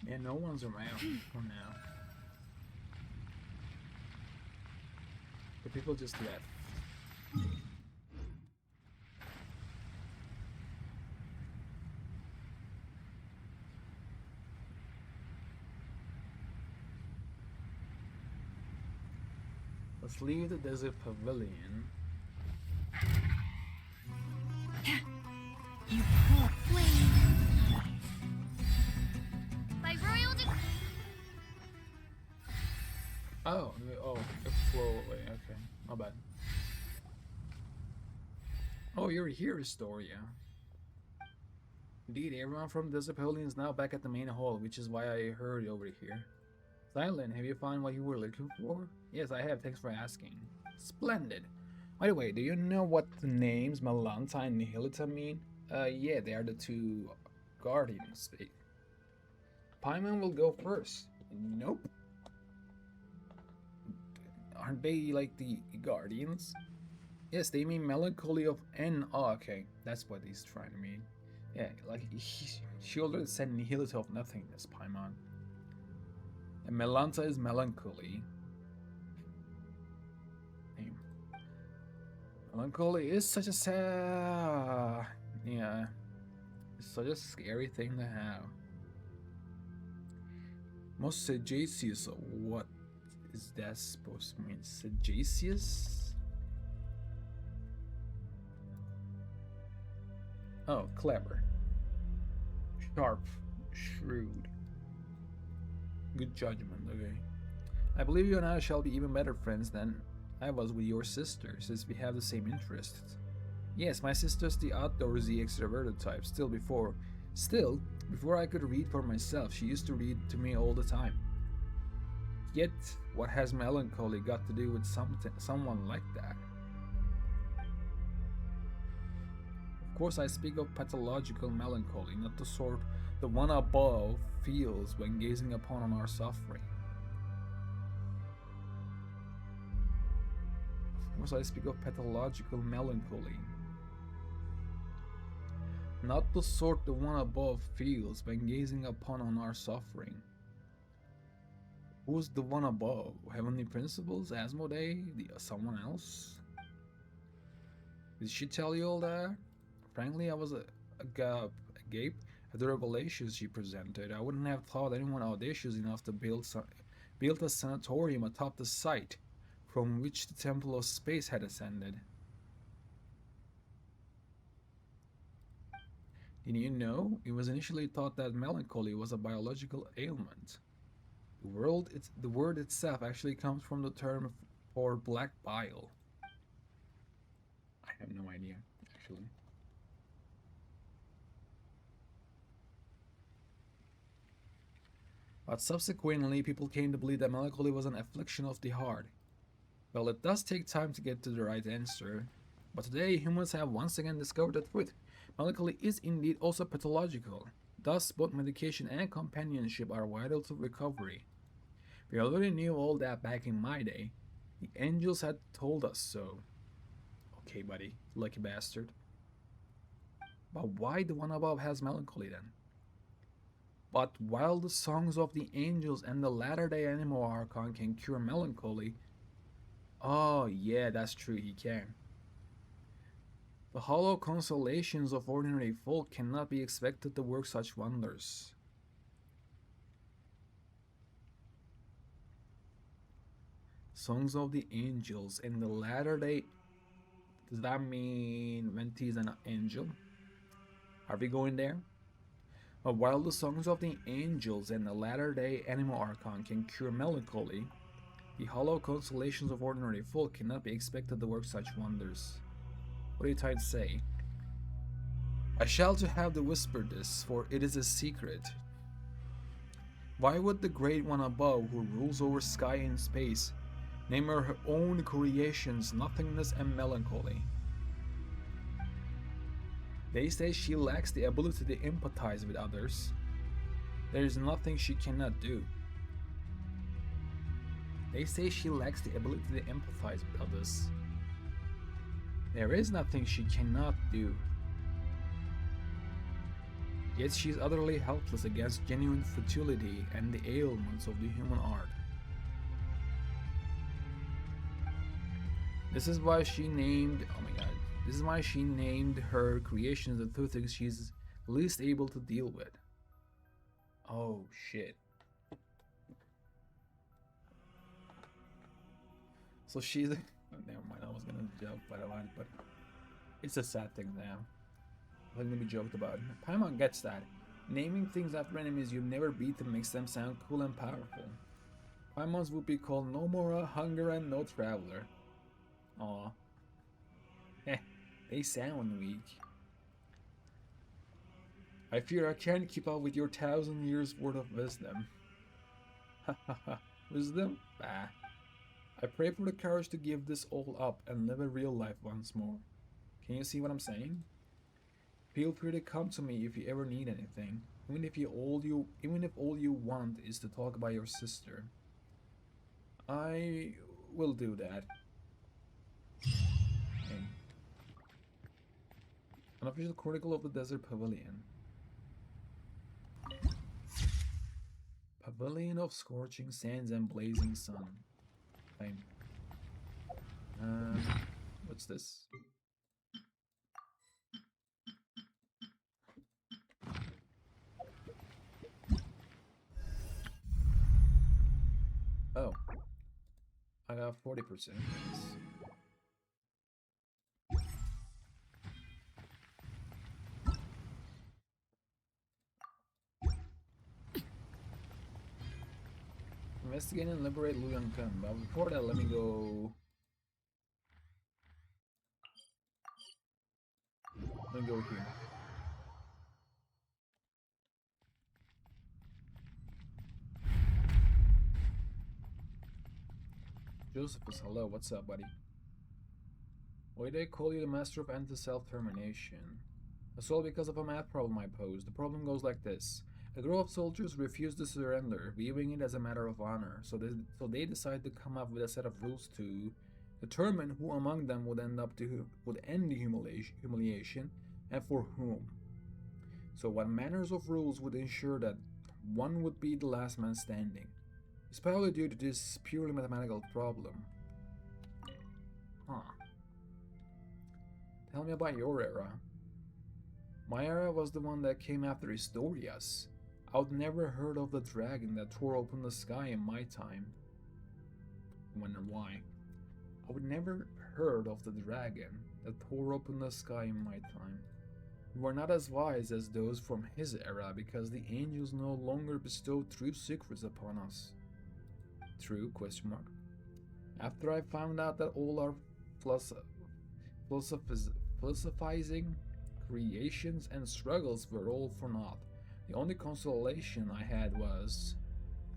yeah, no one's around for now. The people just left. Let's leave the desert pavilion. You poor flame. By royal Oh, it flew away. Okay, my bad. Oh, you're here, Astoria. Indeed, everyone from the pavilion is now back at the main hall, which is why I hurried over here. Silent, have you found what you were looking for? Yes, I have. Thanks for asking. Splendid. By the way, do you know what the names Malanta and Nihilita mean? Yeah, they are the two guardians. Paimon will go first. Nope. Aren't they like the guardians? Yes, they mean melancholy of N. Oh, okay. That's what he's trying to mean. Yeah, like she already said Nihilita of nothingness, Paimon. And Melanta is melancholy. Damn. Melancholy is such a sad... yeah. It's such a scary thing to have. Most sagacious, what is that supposed to mean? Sagacious? Oh, clever. Sharp. Shrewd. Good judgment, okay. I believe you and I shall be even better friends than I was with your sister, since we have the same interests. Yes, my sister's the outdoorsy extroverted type. Still, before I could read for myself, she used to read to me all the time. Yet, what has melancholy got to do with someone like that? Of course, I speak of pathological melancholy, not the sort the one above feels when gazing upon our suffering. Of course, I speak of pathological melancholy, not the sort the one above feels when gazing upon our suffering. Who's the one above? Heavenly Principles? Asmodee? Someone else? Did she tell you all that? Frankly, I was agape at the revelations she presented. I wouldn't have thought anyone audacious enough to build a sanatorium atop the site from which the Temple of Space had ascended. Did you know? It was initially thought that melancholy was a biological ailment. The word itself actually comes from the term for black bile. I have no idea, actually. But subsequently, people came to believe that melancholy was an affliction of the heart. Well, it does take time to get to the right answer, but today humans have once again discovered the truth. Melancholy is indeed also pathological. Thus, both medication and companionship are vital to recovery. We already knew all that back in my day. The angels had told us so. Okay, buddy, lucky bastard. But why the one above has melancholy then? But while the songs of the angels and the latter-day Animal Archon can cure melancholy, oh yeah, that's true, he can. The hollow consolations of ordinary folk cannot be expected to work such wonders. Songs of the Angels in the latter day. Does that mean Venti is an angel? Are we going there? While the songs of the angels and the latter day animal archon can cure melancholy, the hollow consolations of ordinary folk cannot be expected to work such wonders. What are you trying to say? I shall to have to whisper this, for it is a secret. Why would the great one above, who rules over sky and space, name her own creations nothingness and melancholy? They say she lacks the ability to empathize with others. There is nothing she cannot do. They say she lacks the ability to empathize with others. There is nothing she cannot do. Yet she is utterly helpless against genuine futility and the ailments of the human art. This is why she named, oh my god, this is why she named her creations the two things she's least able to deal with. Oh shit. So she's, oh, never mind, I was gonna joke about it, but it's a sad thing now. Nothing to be joked about. Paimon gets that. Naming things after enemies you've never beaten makes them sound cool and powerful. Paimons would be called Nomura, Hunger, and No Traveler. Aw. Heh, they sound weak. I fear I can't keep up with your 1,000 years worth of wisdom. Ha ha ha. Wisdom? Bah. I pray for the courage to give this all up and live a real life once more. Can you see what I'm saying? Feel free to come to me if you ever need anything, even if all you want is to talk about your sister. I will do that. Okay. Unofficial Chronicle of the Desert Pavilion. Pavilion of Scorching Sands and Blazing Sun. Fine. What's this? Oh, I got 40%. Investigate and liberate Lu Yongkun, but before that, let me go. Let me go here. Josephus, hello, what's up, buddy? Why do they call you the master of anti-self-termination? That's all because of a math problem I posed. The problem goes like this. A group of soldiers refuse to surrender, viewing it as a matter of honor, so they decide to come up with a set of rules to determine who among them would end the humiliation, and for whom. So what manners of rules would ensure that one would be the last man standing? It's probably due to this purely mathematical problem. Huh. Tell me about your era. My era was the one that came after Historias. I'd never heard of the dragon that tore open the sky in my time. I wonder why. I would never heard of the dragon that tore open the sky in my time. We were not as wise as those from his era because the angels no longer bestow true secrets upon us. True? Question mark. After I found out that all our philosophizing creations and struggles were all for naught, the only consolation I had was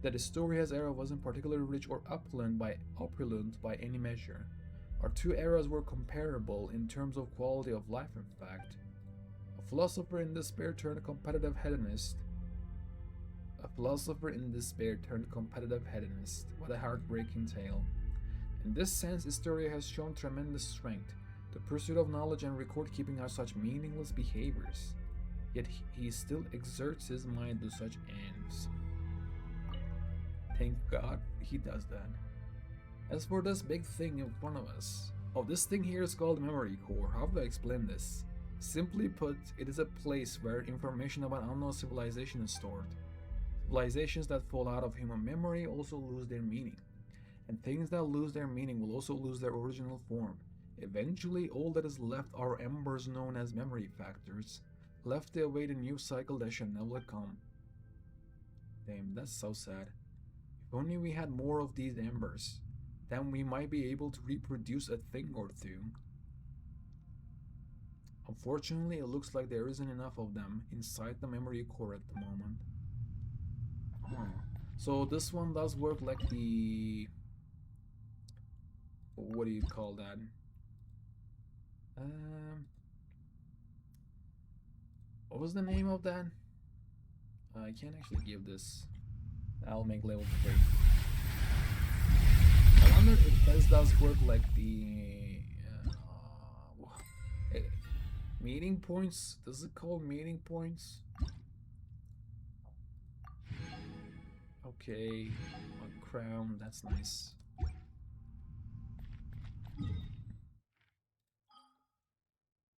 that Historia's era wasn't particularly rich or opulent by any measure. Our two eras were comparable in terms of quality of life, in fact. A philosopher in despair turned competitive hedonist. What a heartbreaking tale. In this sense, Historia has shown tremendous strength. The pursuit of knowledge and record-keeping are such meaningless behaviors. Yet he still exerts his mind to such ends. Thank God he does that. As for this big thing in front of us, this thing here is called memory core. How do I explain this? Simply put, it is a place where information about unknown civilization is stored. Civilizations that fall out of human memory also lose their meaning, and things that lose their meaning will also lose their original form. Eventually, all that is left are embers known as memory factors, left to await a new cycle that shall never come. Damn, that's so sad. If only we had more of these embers, then we might be able to reproduce a thing or two. Unfortunately, it looks like there isn't enough of them inside the memory core at the moment. So this one does work like the... what do you call that? What was the name of that? I can't actually give this. I'll make level 3. I wonder if this does work like the meeting points. Does it call meeting points? Okay, a crown. That's nice.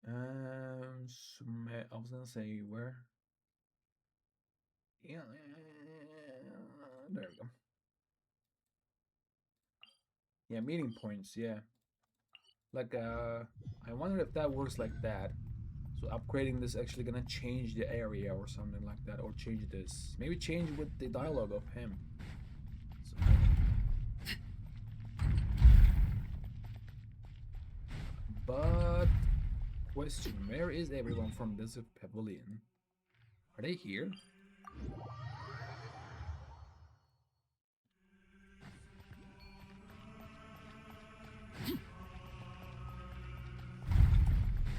I was gonna say where. Yeah, there we go. Yeah, meeting points. Yeah, like I wonder if that works like that. So upgrading this actually gonna change the area or something like that, or change this. Maybe change with the dialogue of him. So, but question: where is everyone from this pavilion? Are they here?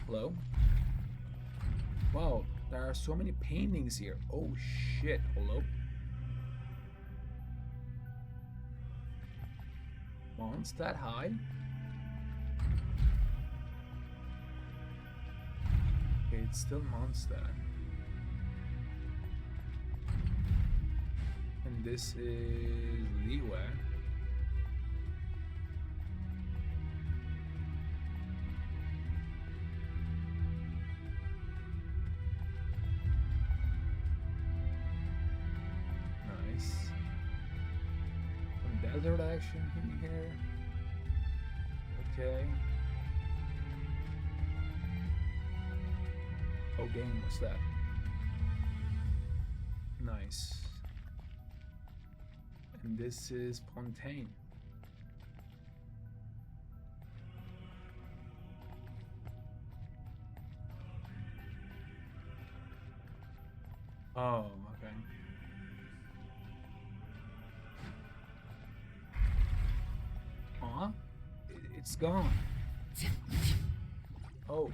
Hello? Wow, there are so many paintings here. Oh shit, hello? Mon's that high? Okay, it's still Mondstadt. And this is Liyue. Nice. Some desert action in here. Okay. Oh, game, what's that? Nice. And this is Pontaine. Oh, okay. Huh? It's gone. Oh.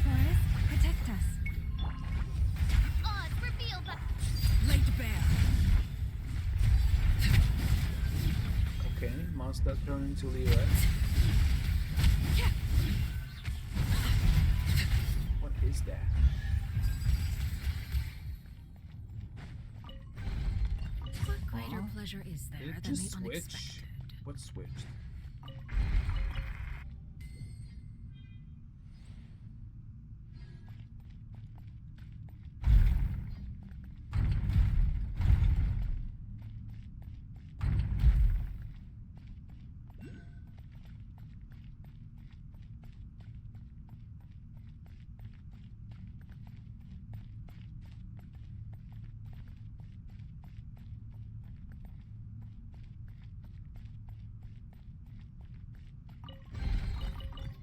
Forest, protect us. Odds revealed by Laid bare. Okay, monster turned into Liyue. What is that? What greater pleasure is Did there it than just the switch? unexpected? What switched?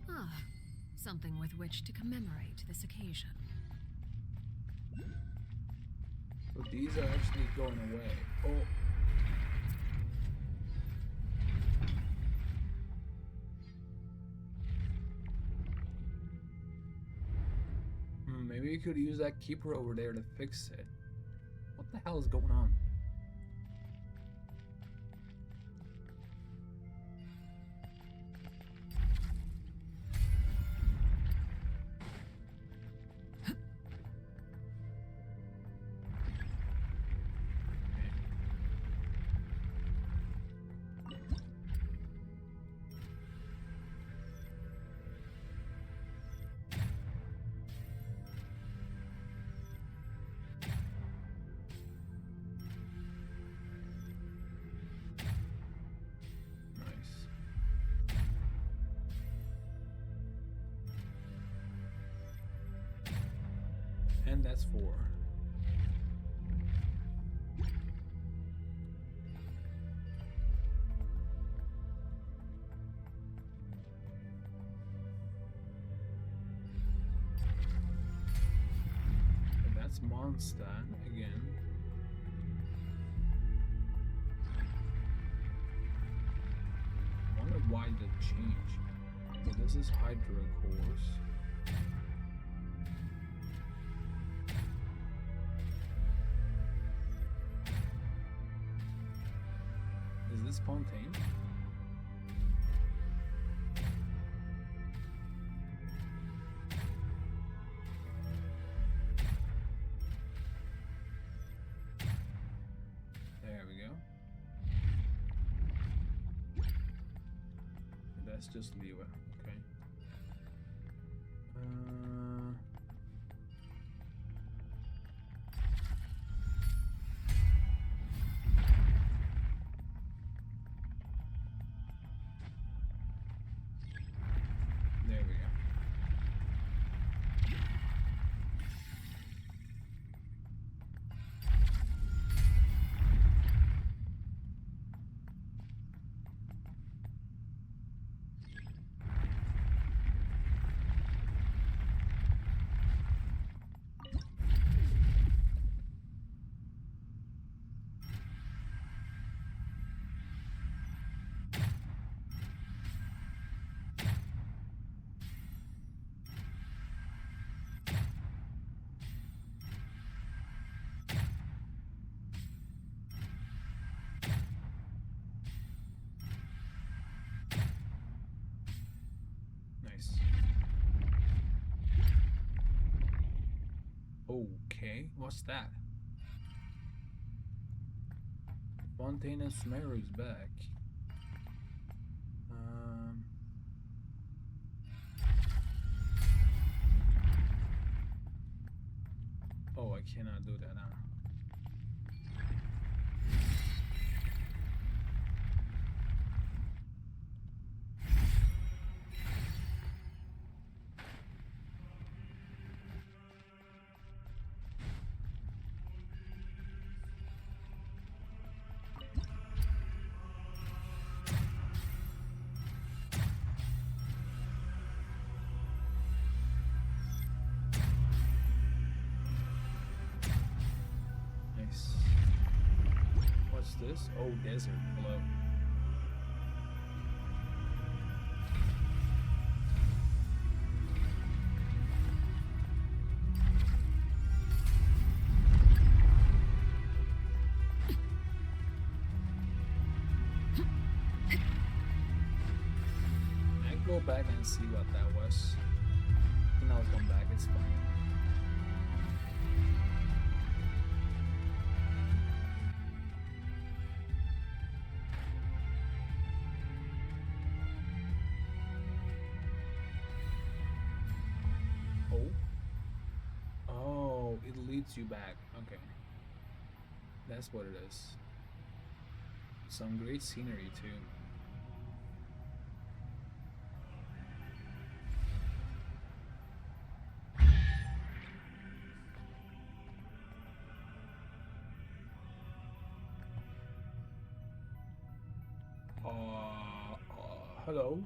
Ah, something with which to commemorate this occasion. So these are actually going away. Oh. Maybe we could use that keeper over there to fix it. What the hell is going on? that's for? And that's Mondstadt again. I wonder why did it change. So this is Hydra cores. Is this Fontaine? There we go. That's just Lewa, okay. There we go. Nice. Okay, what's that? Fontaine and Sumeru is back. Oh, I cannot do that now. Nice. What's this? Oh, desert. Hello. I go back and see what that was. And I'll come back, it's fine. Oh, it leads you back. Okay. That's what it is. Some great scenery too. Hello?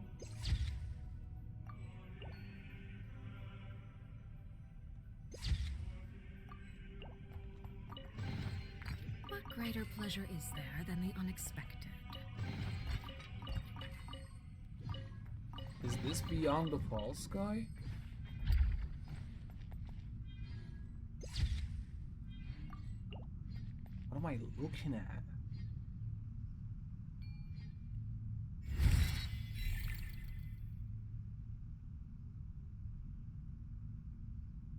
What greater pleasure is there than the unexpected? Is this beyond the false sky? What am I looking at?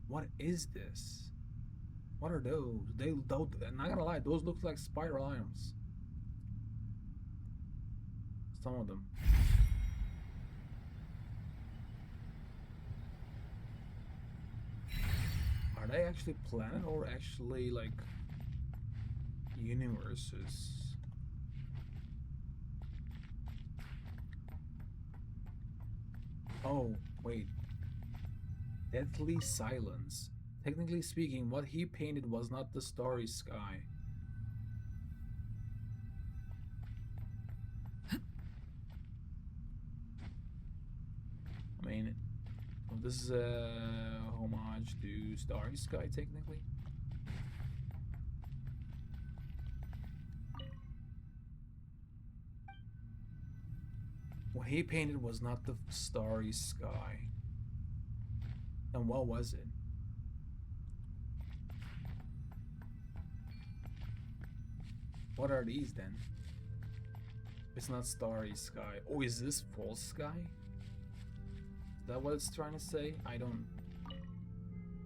What is this? What are those? I'm not gonna lie, those look like spiral arms. Some of them. Are they actually planet or actually like universes? Oh, wait. Deathly silence. Technically speaking, what he painted was not the starry sky. I mean, this is a homage to Starry Sky, technically. What he painted was not the starry sky. Then what was it? What are these then? It's not starry sky. Oh, is this false sky? Is that what it's trying to say? I don't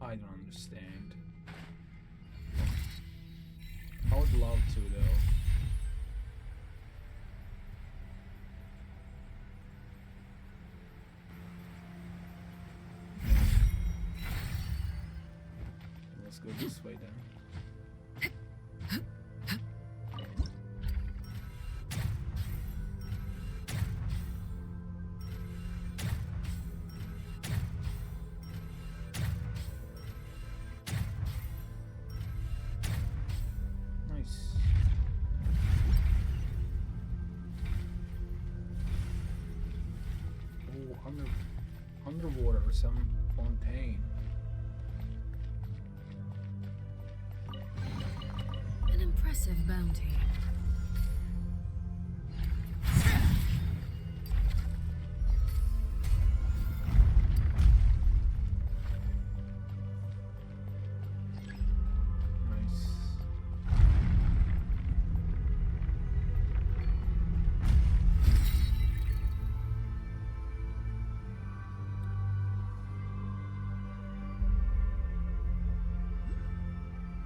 understand. I would love to though. Let's go this way then. Underwater or some fontaine. An impressive bounty.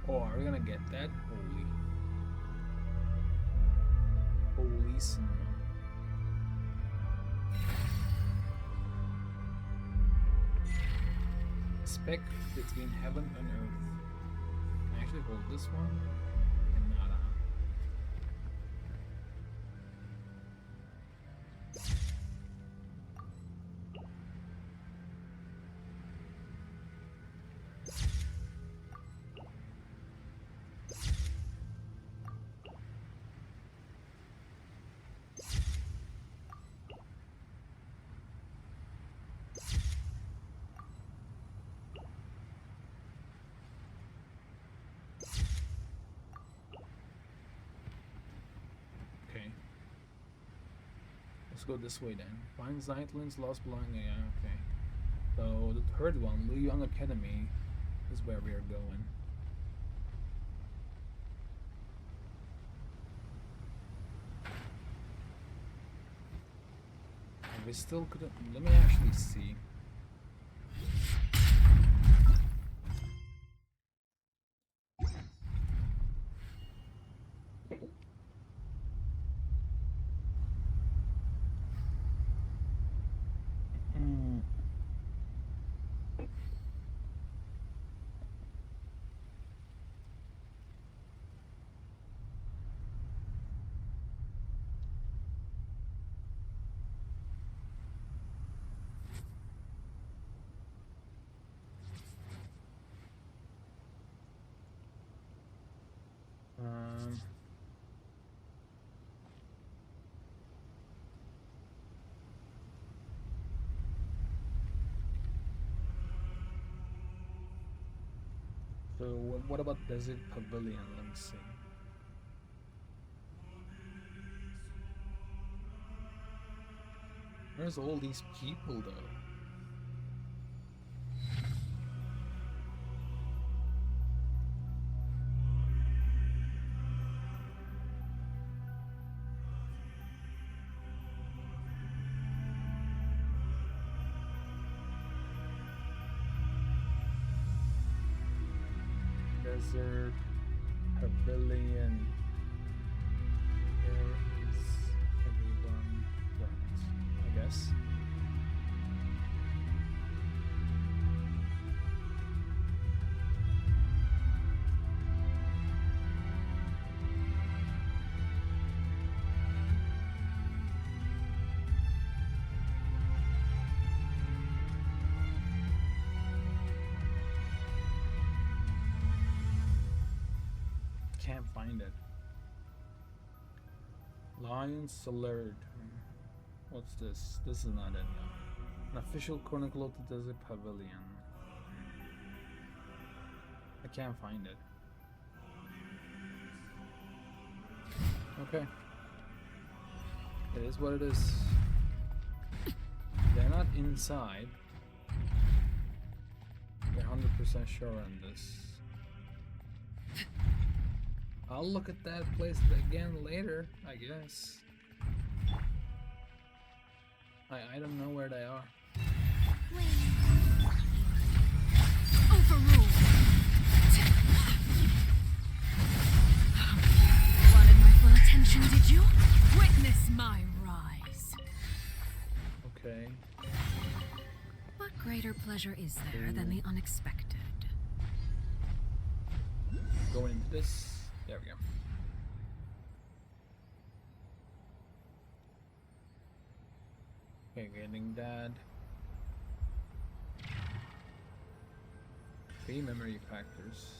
Oh, are we gonna get that? Holy cinema. Spec between heaven and earth. Can I actually hold this one? And nada. Let's go this way then. Find Zeitlin's lost belonging. Yeah, okay. So the third one, Lu Yong Academy, is where we are going. And we still couldn't. Let me actually see. So what about Desert Pavilion? Let me see. Where's all these people though? Desert Pavilion. Where is everyone went? I guess. can't find it. Lion Salard. What's this? This is not it. No. An official chronicle of the desert pavilion. I can't find it. Okay. It is what it is. They're not inside. They're 100% sure on this. I'll look at that place again later, I guess. I don't know where they are. Overruled. Wanted my full attention, did you? Witness my rise. Okay. What greater pleasure is there than the unexpected? Going into this. There we go. Okay, getting that. 3 memory factors.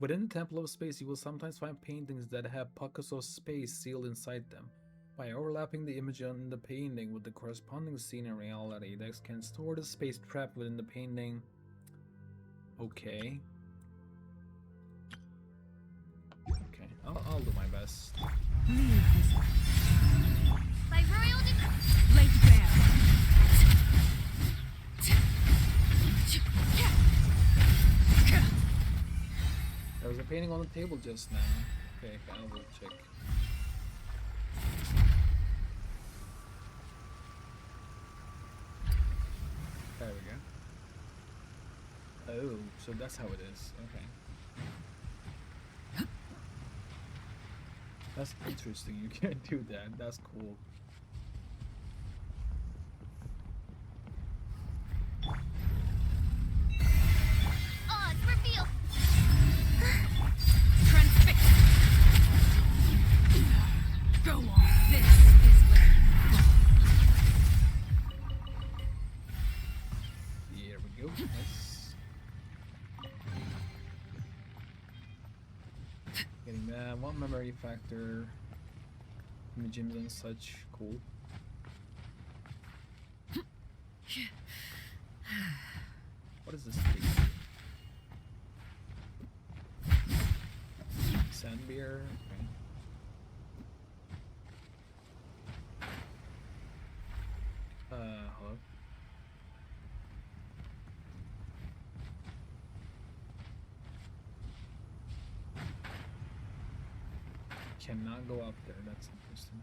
Within the Temple of Space, you will sometimes find paintings that have pockets of space sealed inside them. By overlapping the image on the painting with the corresponding scene in reality, Dex can store the space trapped within the painting. Okay. Okay, I'll do my best. By royal decree. Laid bare. There was a painting on the table just now. Okay, I will check. There we go. Oh, so that's how it is. Okay. That's interesting. You can't do that. That's cool. Odds reveal. Transfix. Go on. This is where you fall. Here we go. Nice. Getting that. One memory factor. Images and such. Cool. What is this thing? Sand beer. Okay. Hello. Cannot go up there. That's interesting.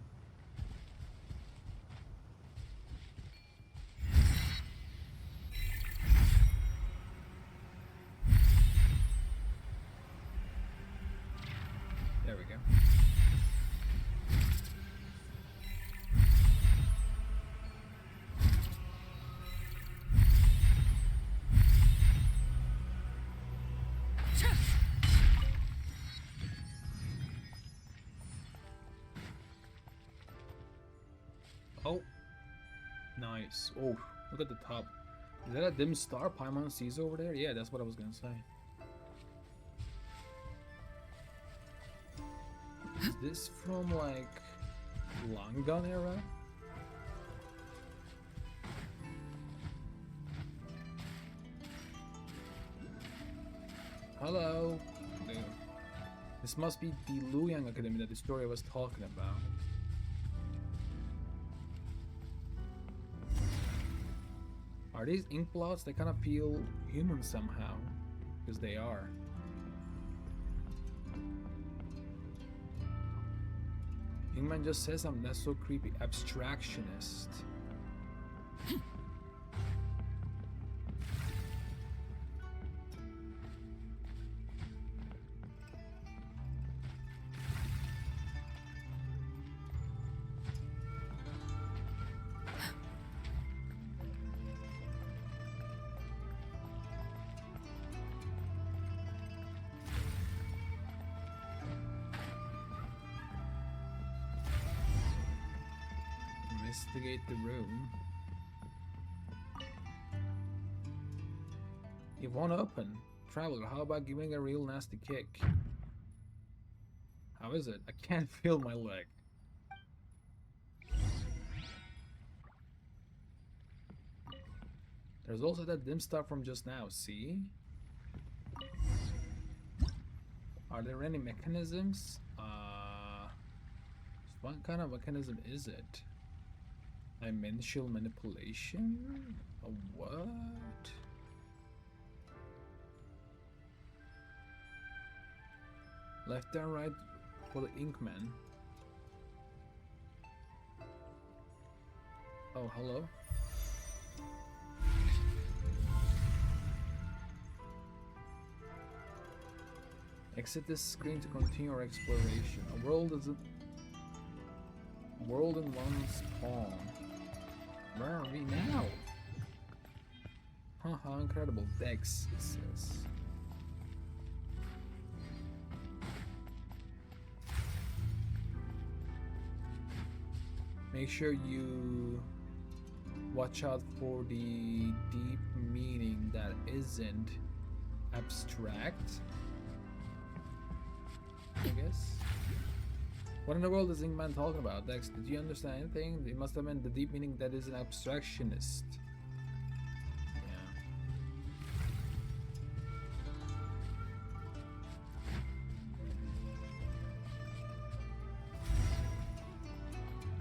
There we go. Oh, nice. Oh, look at the top. Is that a dim star Paimon sees over there? Yeah, that's what I was gonna say. Is this from like long gun era? Hello. Dude. This must be the Luyang Academy that the story was talking about. Are these ink blots? They kind of feel human somehow, because they are. Ingman just says something that's so creepy. Abstractionist. investigate the room. It won't open. Traveler, how about giving a real nasty kick? How is it? I can't feel my leg. There's also that dim stuff from just now, see? Are there any mechanisms? What kind of mechanism is it? Dimensional manipulation? A what? Left and right for the Inkman. Oh, hello. Exit this screen to continue our exploration. A world is a world in one spawn. Where are we now? Haha, incredible. Dex, it says. Make sure you watch out for the deep meaning that isn't abstract, I guess. What in the world is Inkman talking about, Dex? Did you understand anything? It must have meant the deep meaning that is an abstractionist. Yeah.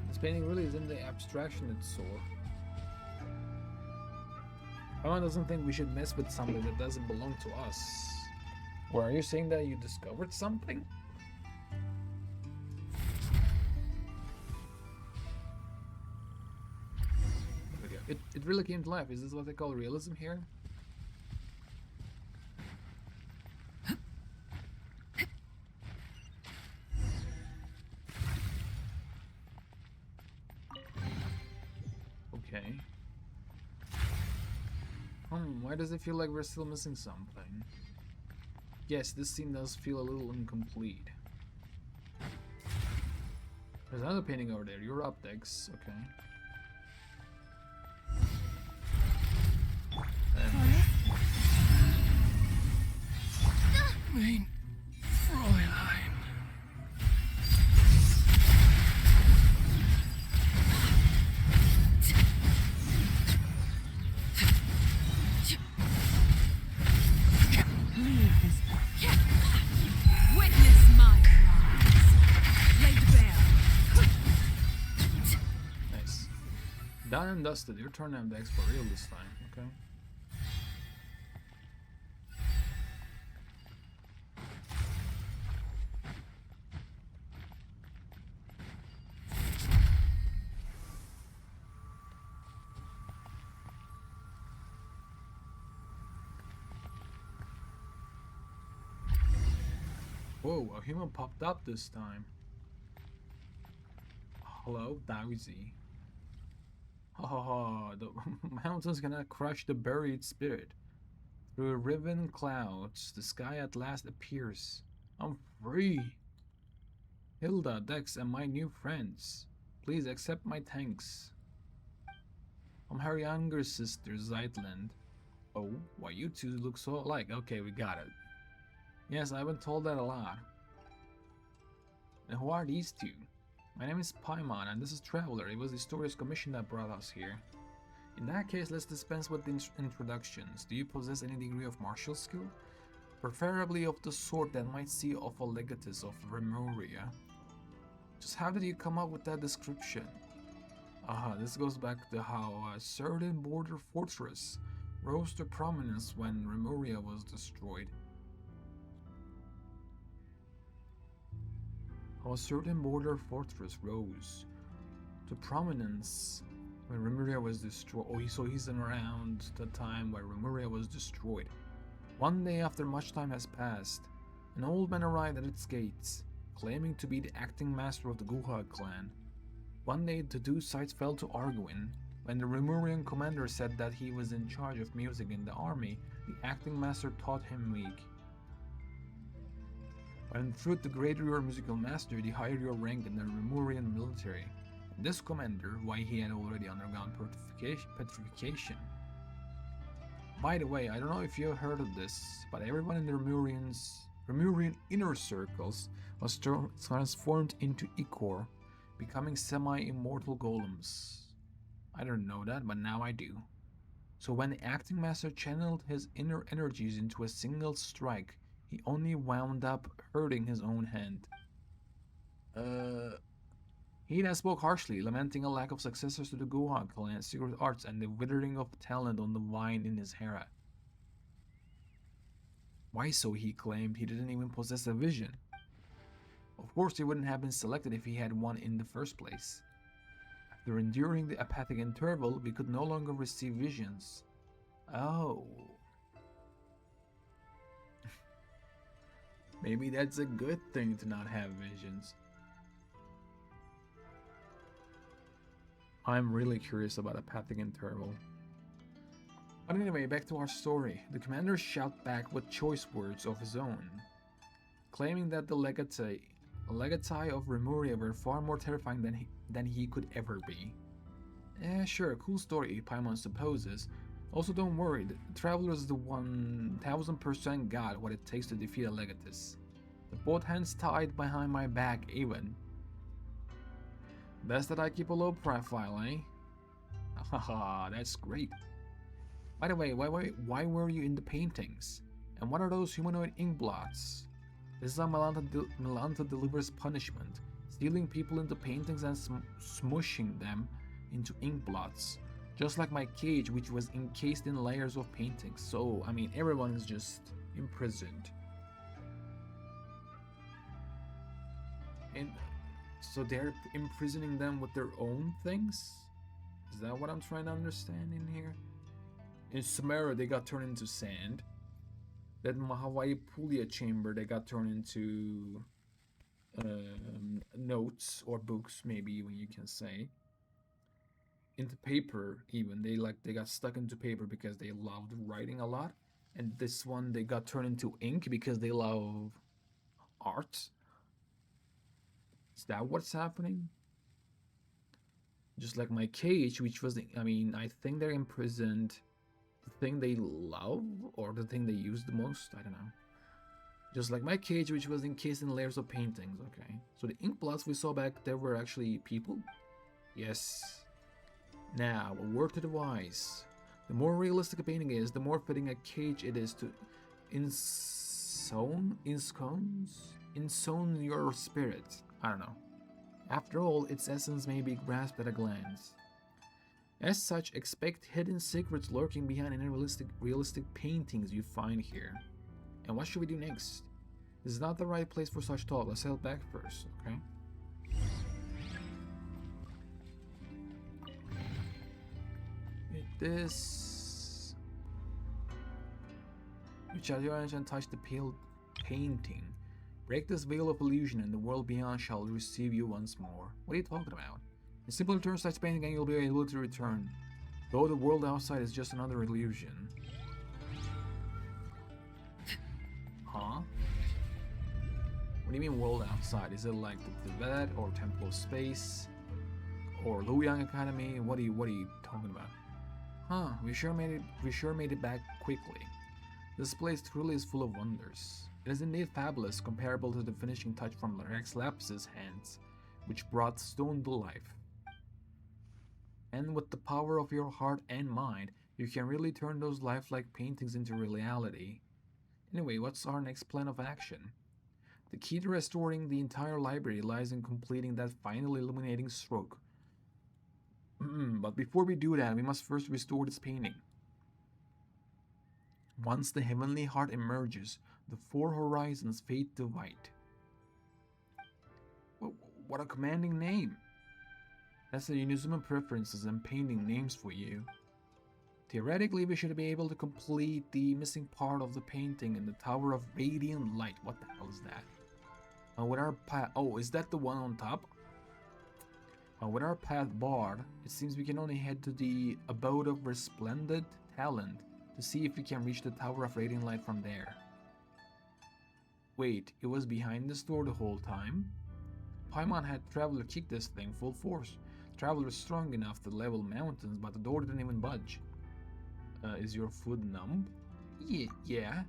This painting really isn't the abstractionist sort. Paimon doesn't think we should mess with something that doesn't belong to us. Or are you saying that you discovered something? It really came to life. Is this what they call realism here? Okay. Why does it feel like we're still missing something? Yes, this scene does feel a little incomplete. There's another painting over there. You're up, Dex. Okay. Mein Fräulein. Leave this. Witness my rise. Laid bare. Nice. Done and dusted. Your turn on Dex for real this time, okay? Whoa, a human popped up this time. Hello, Daisy. Ha ha ha, the mountain's gonna crush the buried spirit. Through riven clouds, the sky at last appears. I'm free. Hilda, Dex, and my new friends. Please accept my thanks. I'm her younger sister, Zeitland. Oh, why you two look so alike? Okay, we got it. Yes, I've been told that a lot. And who are these two? My name is Paimon, and this is Traveler. It was the Stories Commission that brought us here. In that case, let's dispense with the introductions. Do you possess any degree of martial skill? Preferably of the sort that might see off a legatus of Remoria. Just how did you come up with that description? This goes back to how a certain border fortress rose to prominence when Remoria was destroyed. How a certain border fortress rose to prominence when Remuria was destroyed. Oh, so he's around the time where Remuria was destroyed. One day after much time has passed, an old man arrived at its gates, claiming to be the acting master of the Guhag clan. One day the two sides fell to arguing. When the Remurian commander said that he was in charge of music in the army, the acting master taught him weak. When through the greater your musical master, the higher your rank in the Remurian military. This commander, why he had already undergone petrification. By the way, I don't know if you have heard of this, but everyone in the Remurian inner circles was transformed into Ichor, becoming semi-immortal golems. I didn't know that, but now I do. So when the acting master channeled his inner energies into a single strike, he only wound up hurting his own hand. He then spoke harshly, lamenting a lack of successors to the Gohan clan's secret arts and the withering of talent on the vine in his Hera. Why so, he claimed, he didn't even possess a vision. Of course, he wouldn't have been selected if he had one in the first place. After enduring the apathic interval, we could no longer receive visions. Oh. Maybe that's a good thing to not have visions. I'm really curious about apathic interval. But anyway, back to our story. The commander shot back with choice words of his own, claiming that the legatai of Remuria were far more terrifying than he could ever be. Sure, cool story, Paimon supposes. Also, don't worry, the Traveler is the 1000% got what it takes to defeat a Legatus. With both hands tied behind my back, even. Best that I keep a low profile, eh? Haha, that's great. By the way, why were you in the paintings? And what are those humanoid ink blots? This is how Melanta delivers punishment, stealing people into paintings and smushing them into ink blots. Just like my cage, which was encased in layers of paintings. So, I mean, everyone is just imprisoned. And so they're imprisoning them with their own things? Is that what I'm trying to understand in here? In Sumeru, they got turned into sand. That Hawaii Pulia chamber, they got turned into notes or books, maybe when you can say. Into paper, even they got stuck into paper because they loved writing a lot. And this one, they got turned into ink because they love art. Is that what's happening? Just like my cage, which was, I mean, I think they're imprisoned. The thing they love or the thing they use the most, I don't know. Just like my cage, which was encased in layers of paintings. Okay, so the ink blots we saw back there were actually people. Yes. Now, a word to the wise. The more realistic a painting is, the more fitting a cage it is to ensone your spirit. I don't know. After all, its essence may be grasped at a glance. As such, expect hidden secrets lurking behind any realistic paintings you find here. And what should we do next? This is not the right place for such talk. Let's head back first, okay? This. Reach out your hands and touch the pale painting. Break this veil of illusion and the world beyond shall receive you once more. What are you talking about? In simple terms, touch painting and you'll be able to return. Though the world outside is just another illusion. Huh? What do you mean world outside? Is it like the Tibet or Temple of Space? Or Luoyang Academy? What are you talking about? Huh, we sure made it back quickly. This place truly is full of wonders. It is indeed fabulous, comparable to the finishing touch from Rex Lapis's hands, which brought stone to life. And with the power of your heart and mind, you can really turn those lifelike paintings into reality. Anyway, what's our next plan of action? The key to restoring the entire library lies in completing that final illuminating stroke. But before we do that, we must first restore this painting. Once the heavenly heart emerges, the four horizons fade to white. What a commanding name! That's the Unizuma preferences and painting names for you. Theoretically, we should be able to complete the missing part of the painting in the Tower of Radiant Light. What the hell is that? With our path, is that the one on top? With our path barred, it seems we can only head to the Abode of Resplendent Talent to see if we can reach the Tower of Radiant Light from there. Wait, it was behind this door the whole time? Paimon had Traveler kick this thing full force. Traveler is strong enough to level mountains, but the door didn't even budge. Is your foot numb? Yeah.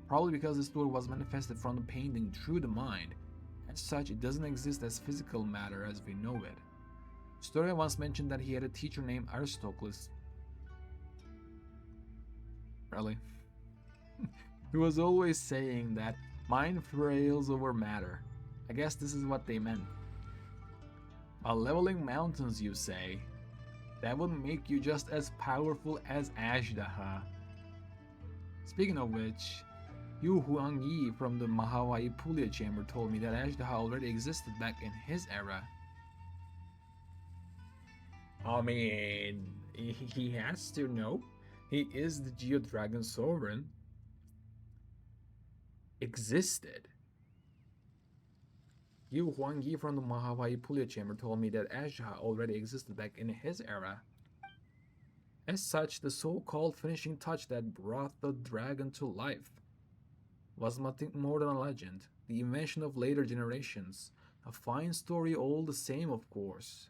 Probably because this door was manifested from the painting through the mind. As such, it doesn't exist as physical matter as we know it. Storia once mentioned that he had a teacher named Aristocles. Really? He was always saying that mind prevails over matter. I guess this is what they meant. While leveling mountains, you say? That would make you just as powerful as Ashdaha. Speaking of which, Yu Huangyi from the Mahawai Pulia chamber told me that Ashdaha already existed back in his era. I mean, he has to know. He is the Geodragon Sovereign. Existed. Yu Huangyi from the Mahawai Pulia chamber told me that Ashdaha already existed back in his era. As such, the so-called finishing touch that brought the dragon to life was nothing more than a legend, the invention of later generations. A fine story all the same, of course.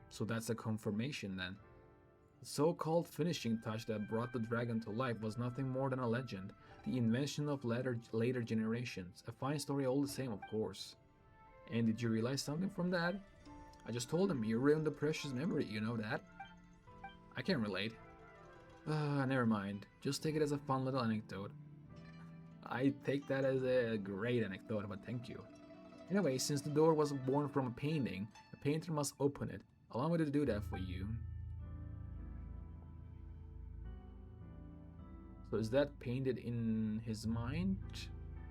So that's a confirmation then. The so-called finishing touch that brought the dragon to life was nothing more than a legend, the invention of later generations. A fine story all the same, of course. And did you realize something from that? I just told him you ruined the precious memory, you know that? I can relate. Never mind. Just take it as a fun little anecdote. I take that as a great anecdote, but thank you. Anyway, since the door was born from a painting, a painter must open it. Allow me to do that for you. So is that painted in his mind?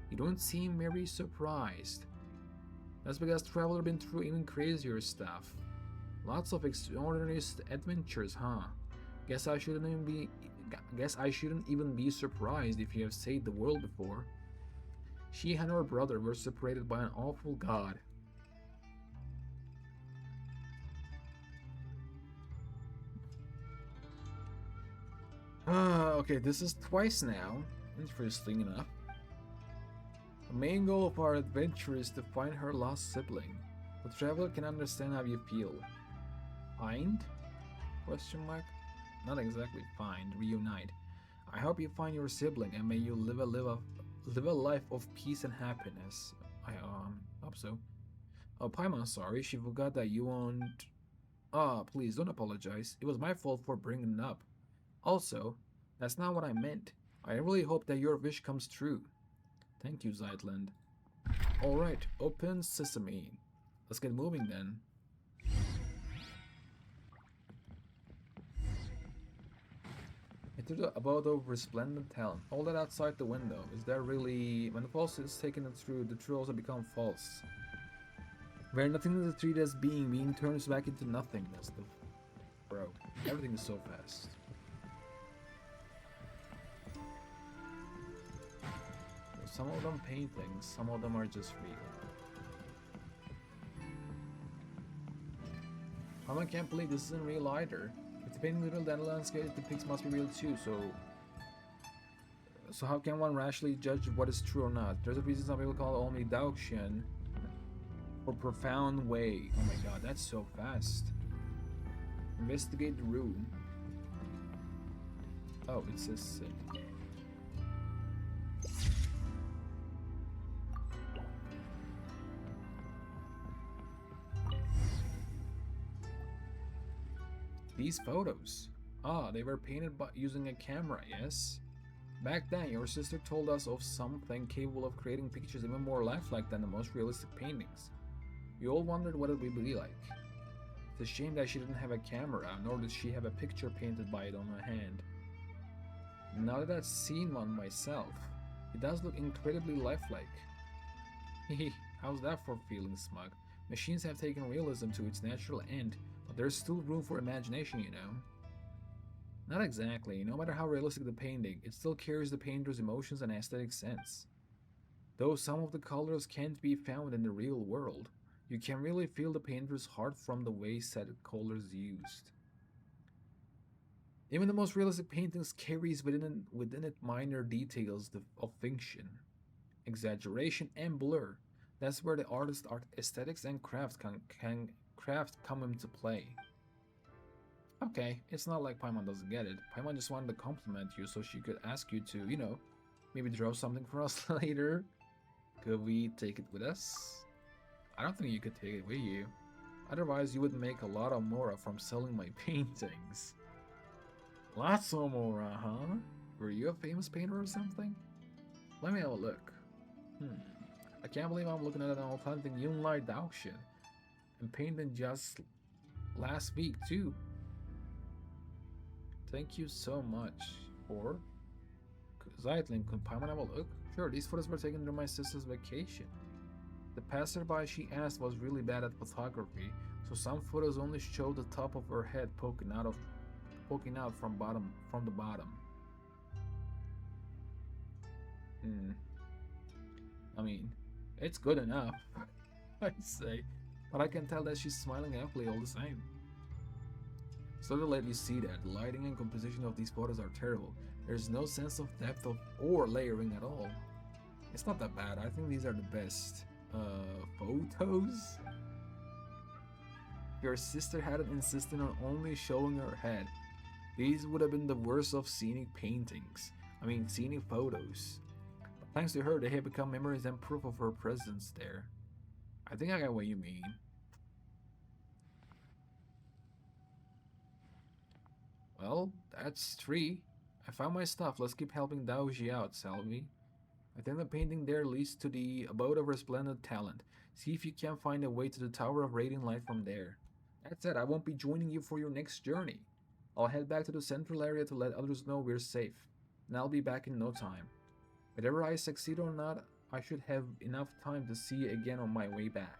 You don't seem very surprised. That's because Traveler been through even crazier stuff. Lots of extraordinary adventures, huh? Guess I shouldn't even be surprised if you have saved the world before. She and her brother were separated by an awful god. Okay, this is twice now. Interesting enough. The main goal of our adventure is to find her lost sibling. The traveler can understand how you feel. Find? Question mark? Not exactly find, reunite. I hope you find your sibling and may you live a life of peace and happiness. I hope so. Oh, Paimon, sorry, she forgot that you won't. Please don't apologize. It was my fault for bringing it up. Also, that's not what I meant. I really hope that your wish comes true. Thank you, Zeitland. Alright, open sesame. Let's get moving then. Into the abode of resplendent talent. All that outside the window. Is there really... When the false is taken through, the true also become false. Where nothing is treated as being turns back into nothingness. Bro, everything is so fast. Some of them paintings, some of them are just real. I can't believe this isn't real either. If the painting literal then the landscape it depicts must be real too, so how can one rationally judge what is true or not? There's a reason some people call it only Daoxian or profound way. Oh my god, that's so fast. Investigate the room. Oh, it says sit. These photos. They were painted by using a camera, yes? Back then, your sister told us of something capable of creating pictures even more lifelike than the most realistic paintings. We all wondered what it would be like. It's a shame that she didn't have a camera, nor did she have a picture painted by it on her hand. Now that I've seen one myself, it does look incredibly lifelike. Hehe, how's that for feeling smug? Machines have taken realism to its natural end, but there's still room for imagination, you know. Not exactly. No matter how realistic the painting, it still carries the painter's emotions and aesthetic sense. Though some of the colors can't be found in the real world, you can really feel the painter's heart from the way said colors used. Even the most realistic paintings carries within it minor details of fiction, exaggeration, and blur. That's where the artist art aesthetics and craft come into play. Okay, it's not like Paimon doesn't get it. Paimon just wanted to compliment you so she could ask you to, maybe draw something for us later. Could we take it with us? I don't think you could take it with you. Otherwise, you would make a lot of mora from selling my paintings. Lots of mora, huh? Were you a famous painter or something? Let me have a look. I can't believe I'm looking at an authentic Yunlai Daoxin. And painted just last week, too. Thank you so much. Or, Zeitlin, could Paimon have a look? Sure, these photos were taken during my sister's vacation. The passerby she asked was really bad at photography, so some photos only show the top of her head poking out from the bottom. I mean, it's good enough, I'd say, but I can tell that she's smiling happily all the same. So to let you see that, the lighting and composition of these photos are terrible. There's no sense of depth or layering at all. It's not that bad. I think these are the best. Photos? Your sister hadn't insisted on only showing her head. These would have been the worst of scenic paintings. Scenic photos. But thanks to her, they have become memories and proof of her presence there. I think I get what you mean. Well, that's 3. I found my stuff. Let's keep helping Daoji out, Salvi. I think the painting there leads to the abode of her splendid talent. See if you can find a way to the Tower of Radiant Light from there. That said, I won't be joining you for your next journey. I'll head back to the central area to let others know we're safe, and I'll be back in no time. Whether I succeed or not, I should have enough time to see you again on my way back.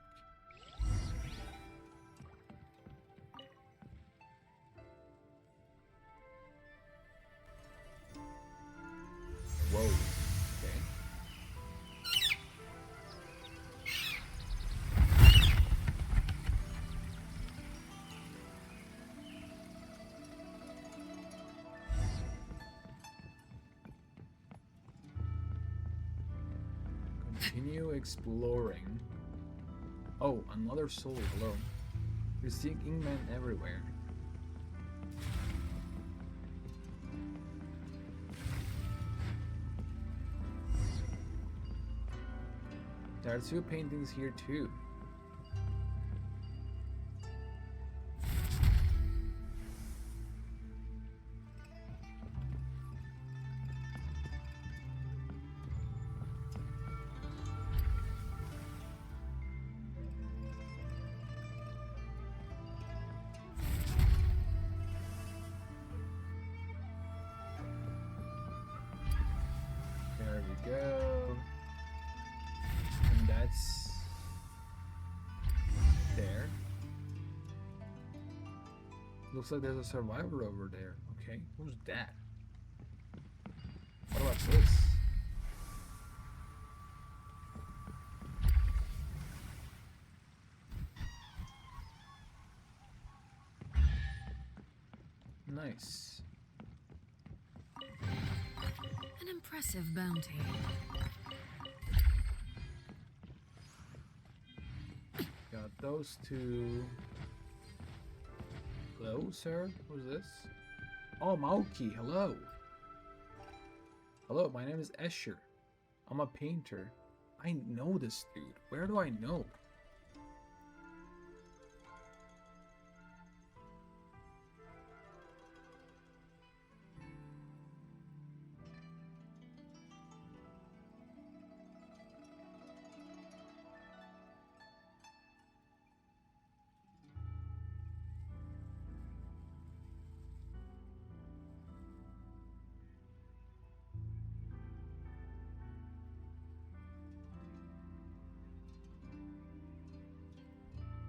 Whoa. Okay. Continue exploring. Oh, another soul. Hello. You're seeing Ingman everywhere. There are 2 paintings here too. There we go. And that's there. Looks like there's a survivor over there. Okay, who's that? What about this? Nice. An impressive bounty. Got those 2. Hello, sir? Who's this? Oh, Maoki, hello. Hello, my name is Escher. I'm a painter. I know this dude. Where do I know?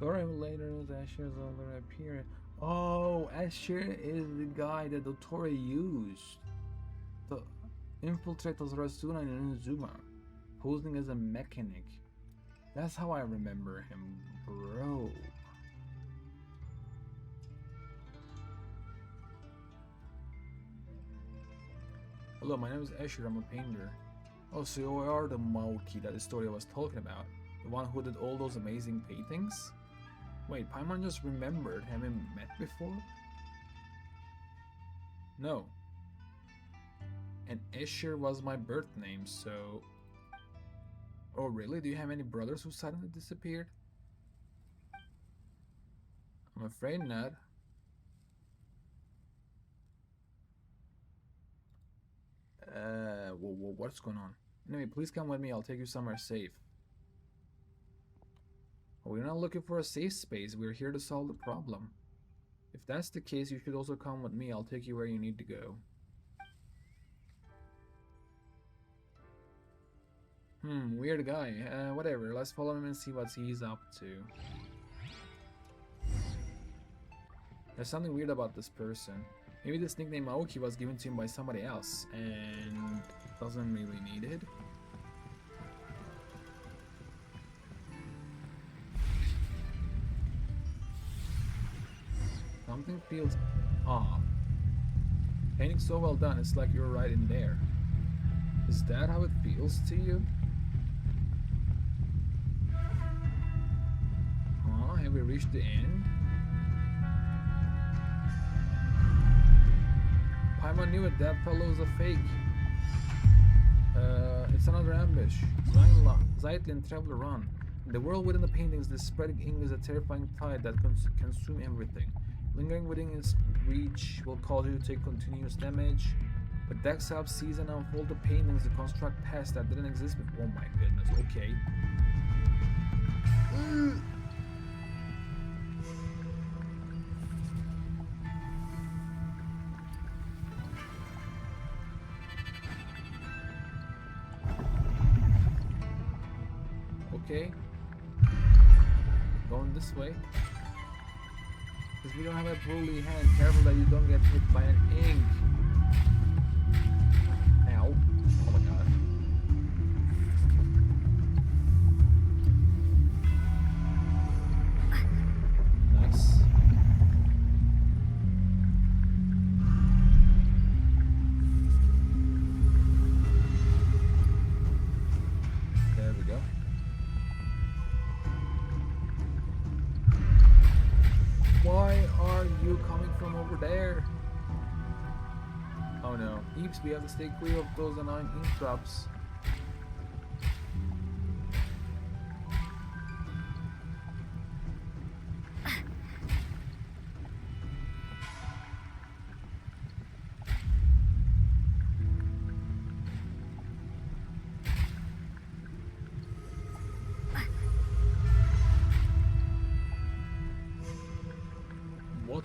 Laura later knows Asher is over appearing. Oh, Asher is the guy that Dottore used to infiltrate Rasuna and Inazuma, posing as a mechanic. That's how I remember him, bro. Hello, my name is Asher. I'm a painter. Oh, so you are the Maoki that the story I was talking about. The one who did all those amazing paintings? Wait, Paimon just remembered having met before? No. And Escher was my birth name, so... Oh really? Do you have any brothers who suddenly disappeared? I'm afraid not. What's going on? Anyway, please come with me, I'll take you somewhere safe. We're not looking for a safe space, we're here to solve the problem. If that's the case, you should also come with me, I'll take you where you need to go. Weird guy. Whatever, let's follow him and see what he's up to. There's something weird about this person. Maybe this nickname Aoki was given to him by somebody else and doesn't really need it. Something feels off. Painting so well done, it's like you're right in there. Is that how it feels to you? Have we reached the end? Paimon knew it, that fellow's a fake. It's another ambush. Zeitlin, Traveler, run. In the world within the paintings, the spreading ink is a terrifying tide that consumes everything. Lingering within its reach will cause you to take continuous damage. But Dex helps seize and unfold the paintings to construct paths that didn't exist before. Oh my goodness, okay. Okay. Going this way. Because we don't have a broly hand. Careful that you don't get hit by an ink. Ow. Oh my god. Nice. There we go. Why are you coming from over there? Oh no. Eeps, we have to stay clear of those annoying ink drops. What?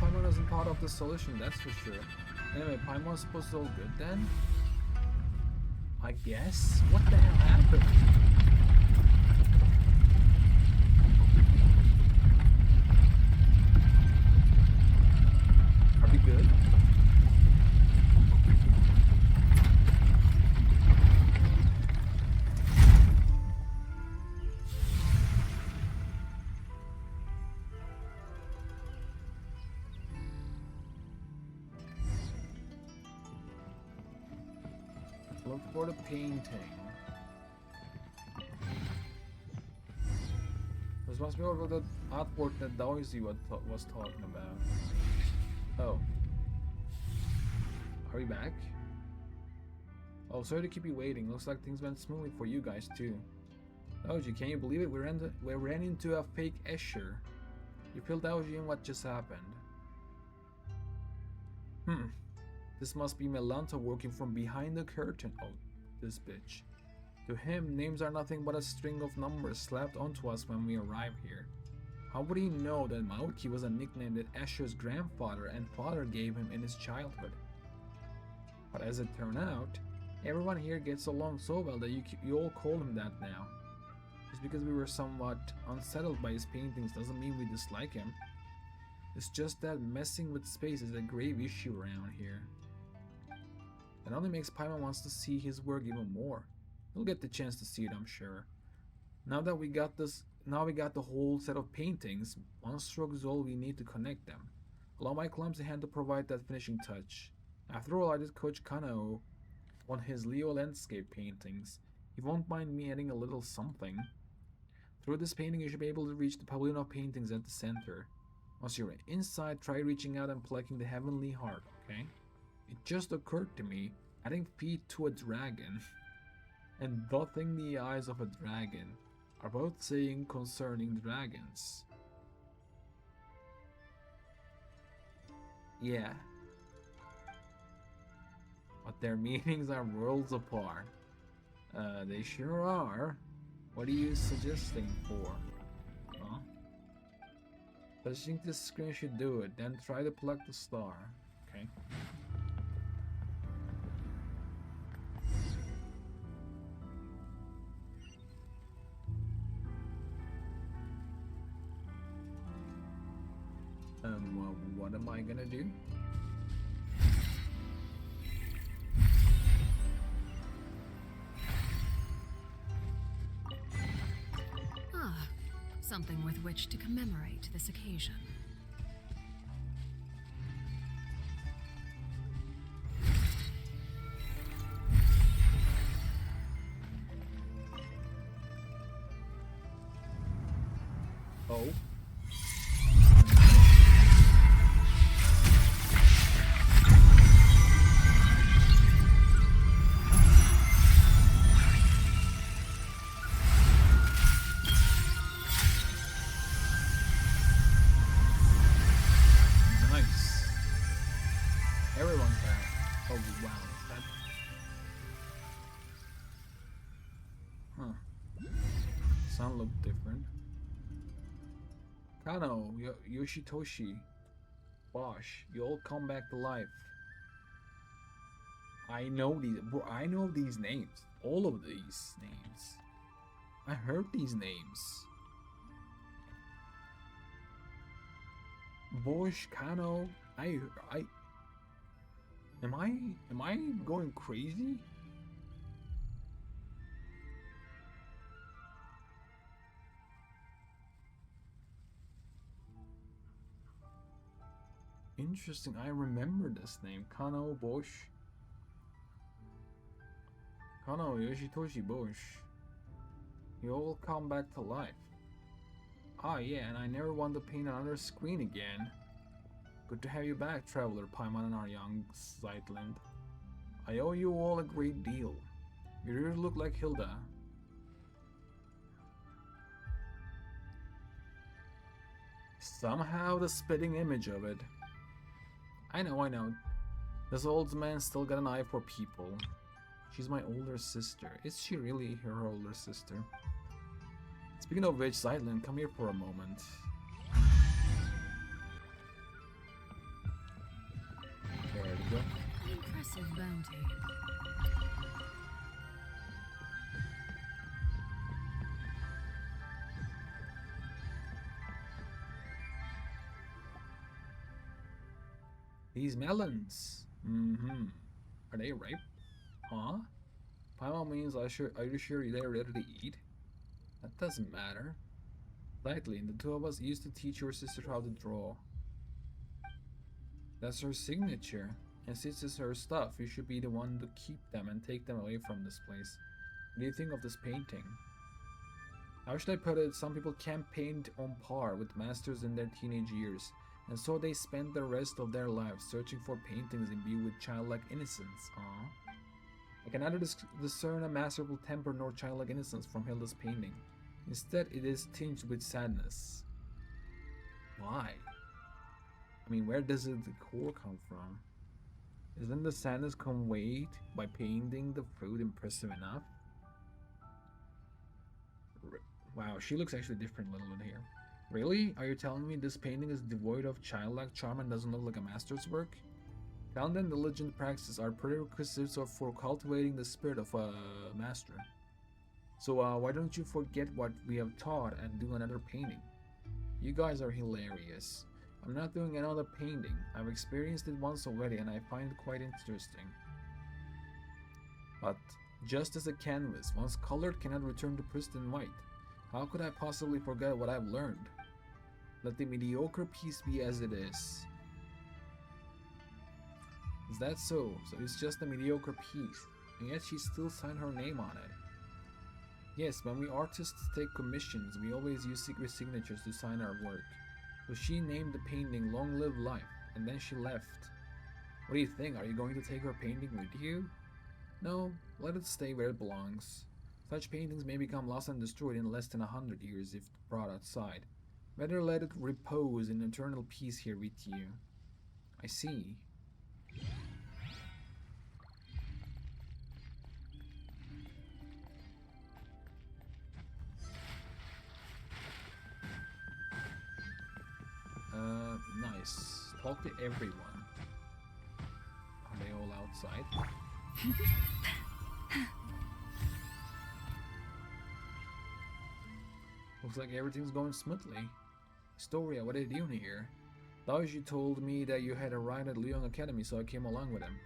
Paimon isn't part of the solution, that's for sure. Anyway, Paimon's supposed to all good then? I guess? What the hell happened? Are we good? Look for the painting. This must be over the artwork that Daoizi was talking about. Oh. Are we back? Oh, sorry to keep you waiting. Looks like things went smoothly for you guys too. Daoji, can you believe it? We ran into a fake Escher. You filled Daoji in what just happened. This must be Melanto working from behind the curtain. Oh, this bitch. To him, names are nothing but a string of numbers slapped onto us when we arrive here. How would he know that Maoki was a nickname that Escher's grandfather and father gave him in his childhood? But as it turned out, everyone here gets along so well that you all call him that now. Just because we were somewhat unsettled by his paintings doesn't mean we dislike him. It's just that messing with space is a grave issue around here. It only makes Paimon wants to see his work even more. We'll get the chance to see it, I'm sure. Now we got the whole set of paintings. One stroke is all we need to connect them. Allow my clumsy hand to provide that finishing touch. After all, I did coach Kanao on his Leo landscape paintings. He won't mind me adding a little something. Through this painting, you should be able to reach the pavilion of paintings at the center. Once you're inside, try reaching out and plucking the heavenly heart, okay? It just occurred to me, adding feet to a dragon and dotting the eyes of a dragon are both saying concerning dragons. Yeah. But their meanings are worlds apart. They sure are. What are you suggesting for? Huh? Touching this screen should do it, then try to pluck the star. Okay. Well, what am I gonna do? Ah, something with which to commemorate this occasion. Oh. Nice. Everyone's back. Oh wow. That... Huh. Sound look different. Kano, Yoshitoshi, Bosch, you all come back to life. I know these names. All of these names. I heard these names. Bosch, Kano, am I going crazy? Interesting, I remember this name. Kano, Bosch. Kano, Yoshitoshi, Bosch. You all come back to life. Ah yeah, and I never want to paint another screen again. Good to have you back, Traveler Paimon and our young Sightland. I owe you all a great deal. You really look like Hilda. Somehow the spitting image of it. I know. This old man still got an eye for people. She's my older sister. Is she really her older sister? Speaking of which, Sightland, come here for a moment. There we go. Impressive bounty. These melons. Are they ripe? Huh? Paimon means are you sure they're ready to eat? That doesn't matter. Lightly, the two of us used to teach your sister how to draw. That's her signature. And since it's her stuff, you should be the one to keep them and take them away from this place. What do you think of this painting? How should I put it? Some people can't paint on par with masters in their teenage years, and so they spend the rest of their lives searching for paintings imbued with childlike innocence. I can neither discern a masterful temper nor childlike innocence from Hilda's painting. Instead, it is tinged with sadness. Why? I mean, where does the core come from? Isn't the sadness conveyed by painting the fruit impressive enough? Wow, she looks actually different a little bit here. Really? Are you telling me this painting is devoid of childlike charm and doesn't look like a master's work? Talent and diligent practice are prerequisites for cultivating the spirit of a master. So why don't you forget what we have taught and do another painting? You guys are hilarious. I'm not doing another painting. I've experienced it once already and I find it quite interesting. But just as a canvas, once colored, cannot return to pristine white. How could I possibly forget what I've learned? Let the mediocre piece be as it is. Is that so? So it's just a mediocre piece. and yet she still signed her name on it. Yes, when we artists take commissions, we always use secret signatures to sign our work. So she named the painting Long Live Life, and then she left. What do you think? Are you going to take her painting with you? No, let it stay where it belongs. Such paintings may become lost and destroyed in less than 100 years if brought outside. Better let it repose in eternal peace here with you. I see. Nice. Talk to everyone. Are they all outside? Looks like everything's going smoothly. Historia, what are you doing here? Daoji told me that you had arrived at Leon Academy, so I came along with him.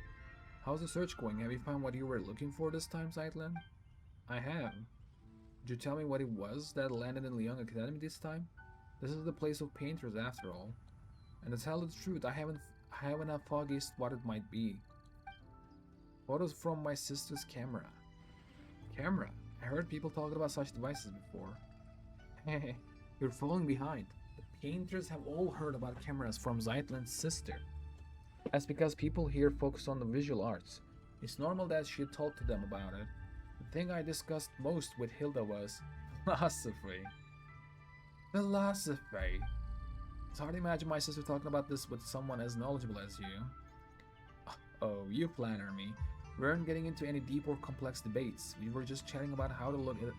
How's the search going? Have you found what you were looking for this time, Zeitlin? I have. Could you tell me what it was that landed in Leon Academy this time? This is the place of painters after all. And to tell the truth, I haven't a foggiest what it might be. Photos from my sister's camera. Camera? I heard people talking about such devices before. Hehe, you're falling behind. The painters have all heard about cameras from Zeitlin's sister. That's because people here focus on the visual arts. It's normal that she talked to them about it. The thing I discussed most with Hilda was philosophy. Philosophy. It's hard to imagine my sister talking about this with someone as knowledgeable as you. Oh, you flatter me. We weren't getting into any deep or complex debates. We were just chatting about how to look at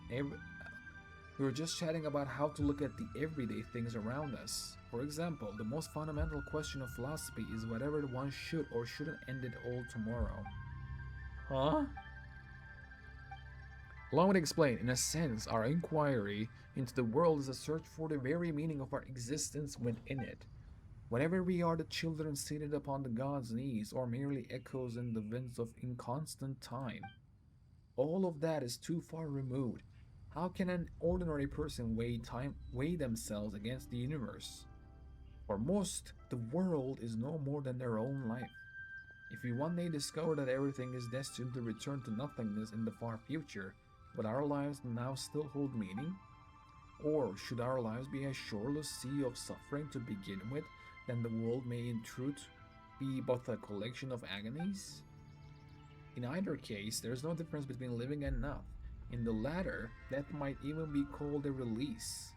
the everyday things around us. For example, the most fundamental question of philosophy is whether one should or shouldn't end it all tomorrow. Huh? Allow me to explain. In a sense, our inquiry into the world is a search for the very meaning of our existence within it. Whenever we are the children seated upon the god's knees, or merely echoes in the winds of inconstant time, all of that is too far removed. How can an ordinary person weigh themselves against the universe? For most, the world is no more than their own life. If we one day discover that everything is destined to return to nothingness in the far future, would our lives now still hold meaning? Or should our lives be a shoreless sea of suffering to begin with, then the world may in truth be but a collection of agonies? In either case, there is no difference between living and not. In the latter, death might even be called a release.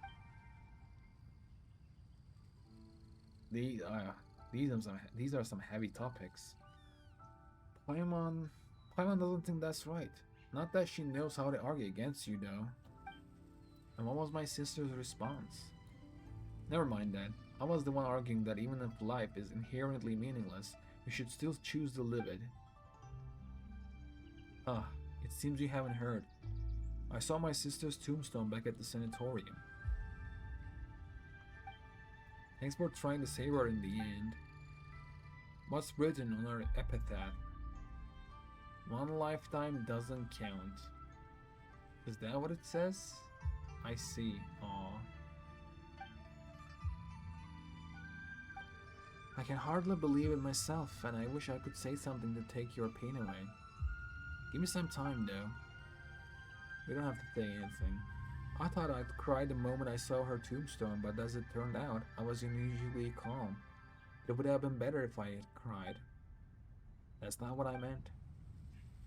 These are some heavy topics. Paimon doesn't think that's right. Not that she knows how to argue against you, though. And what was my sister's response? Never mind that. I was the one arguing that even if life is inherently meaningless, we should still choose to live it. Ah, it seems you haven't heard. I saw my sister's tombstone back at the sanatorium. Thanks for trying to save her in the end. What's written on her epitaph? One lifetime doesn't count. Is that what it says? I see. Aww. I can hardly believe it myself, and I wish I could say something to take your pain away. Give me some time, though. You don't have to say anything. I thought I'd cry the moment I saw her tombstone, but as it turned out, I was unusually calm. It would have been better if I had cried. That's not what I meant.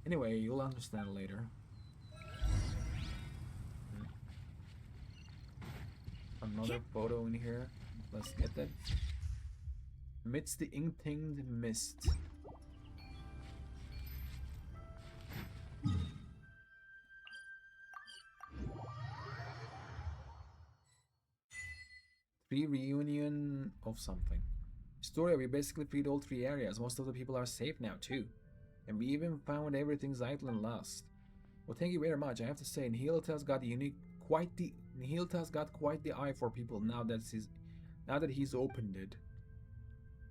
Anyway, you'll understand later. Another photo in here. Let's get that. Amidst the ink-tinged mist. Reunion of something. Story, we basically freed all three areas. Most of the people are safe now too. And we even found everything Zeitlin lost. Well, thank you very much. I have to say, Nihilta's got quite the eye for people now that he's opened it.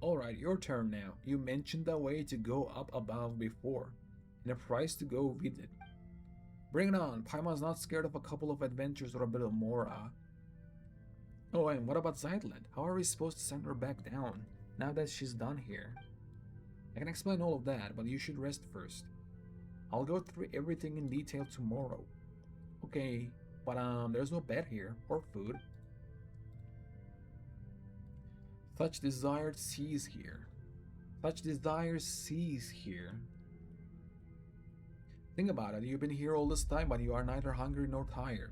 Alright, your turn now. You mentioned a way to go up above before, and a price to go with it. Bring it on. Paimon's not scared of a couple of adventures or a bit of more, Oh, and what about Zeitlin? How are we supposed to send her back down, now that she's done here? I can explain all of that, but you should rest first. I'll go through everything in detail tomorrow. Okay, but there's no bed here or food. Such desire cease here. Such desire cease here. Think about it. You've been here all this time, but you are neither hungry nor tired.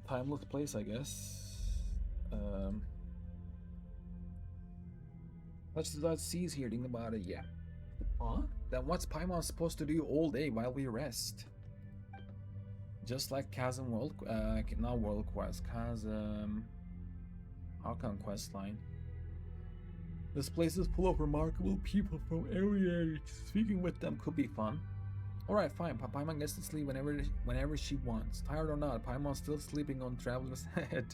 Timeless place, I guess. Such desire cease here. Think about it. Yeah. Huh? Then what's Paimon supposed to do all day while we rest? Just like Chasm World, not World Quest, Chasm. Archon questline. This place is full of remarkable people from every age. Speaking with them could be fun. Alright, fine. Paimon gets to sleep whenever she wants. Tired or not, Paimon's still sleeping on Traveler's Head.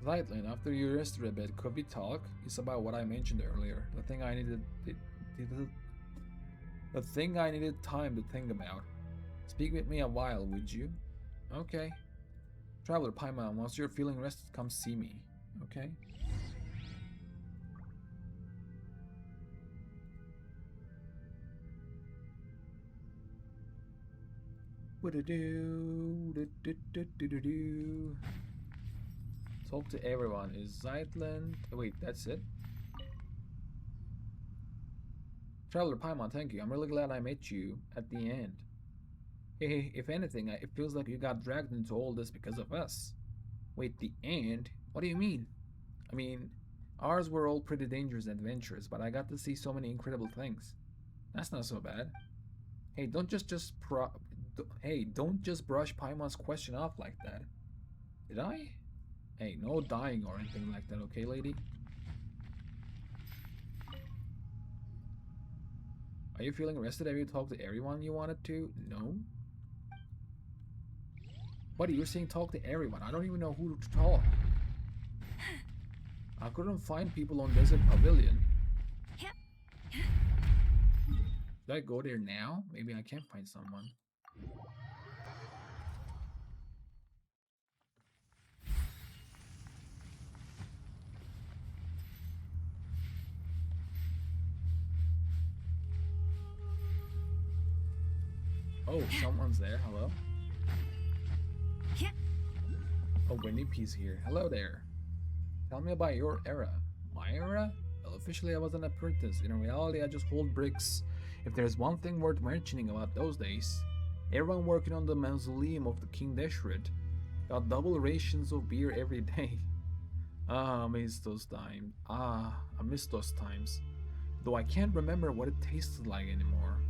Lightly, after you rested a bit, could we talk? It's about what I mentioned earlier. The thing I needed time to think about. Speak with me a while, would you? Okay. Traveler Paimon, once you're feeling rested, come see me. Okay? Talk to everyone. Is Zeitland... Wait, that's it? Traveler Paimon, thank you. I'm really glad I met you at the end. Hey, if anything, it feels like you got dragged into all this because of us. Wait, the end? What do you mean? I mean, ours were all pretty dangerous adventures, but I got to see so many incredible things. That's not so bad. Hey, don't just brush Paimon's question off like that. Did I? Hey, no dying or anything like that, okay, lady? Are you feeling rested? Have you talked to everyone you wanted to? No? Buddy, you're saying talk to everyone. I don't even know who to talk. I couldn't find people on Desert Pavilion. Should I go there now? Maybe I can find someone. Oh, someone's there. Hello? Oh, Winnie P's here. Hello there. Tell me about your era. My era? Well, officially I was an apprentice. In reality, I just hold bricks. If there's one thing worth mentioning about those days, everyone working on the mausoleum of the King Deshret got double rations of beer every day. I miss those times. I miss those times. Though I can't remember what it tasted like anymore.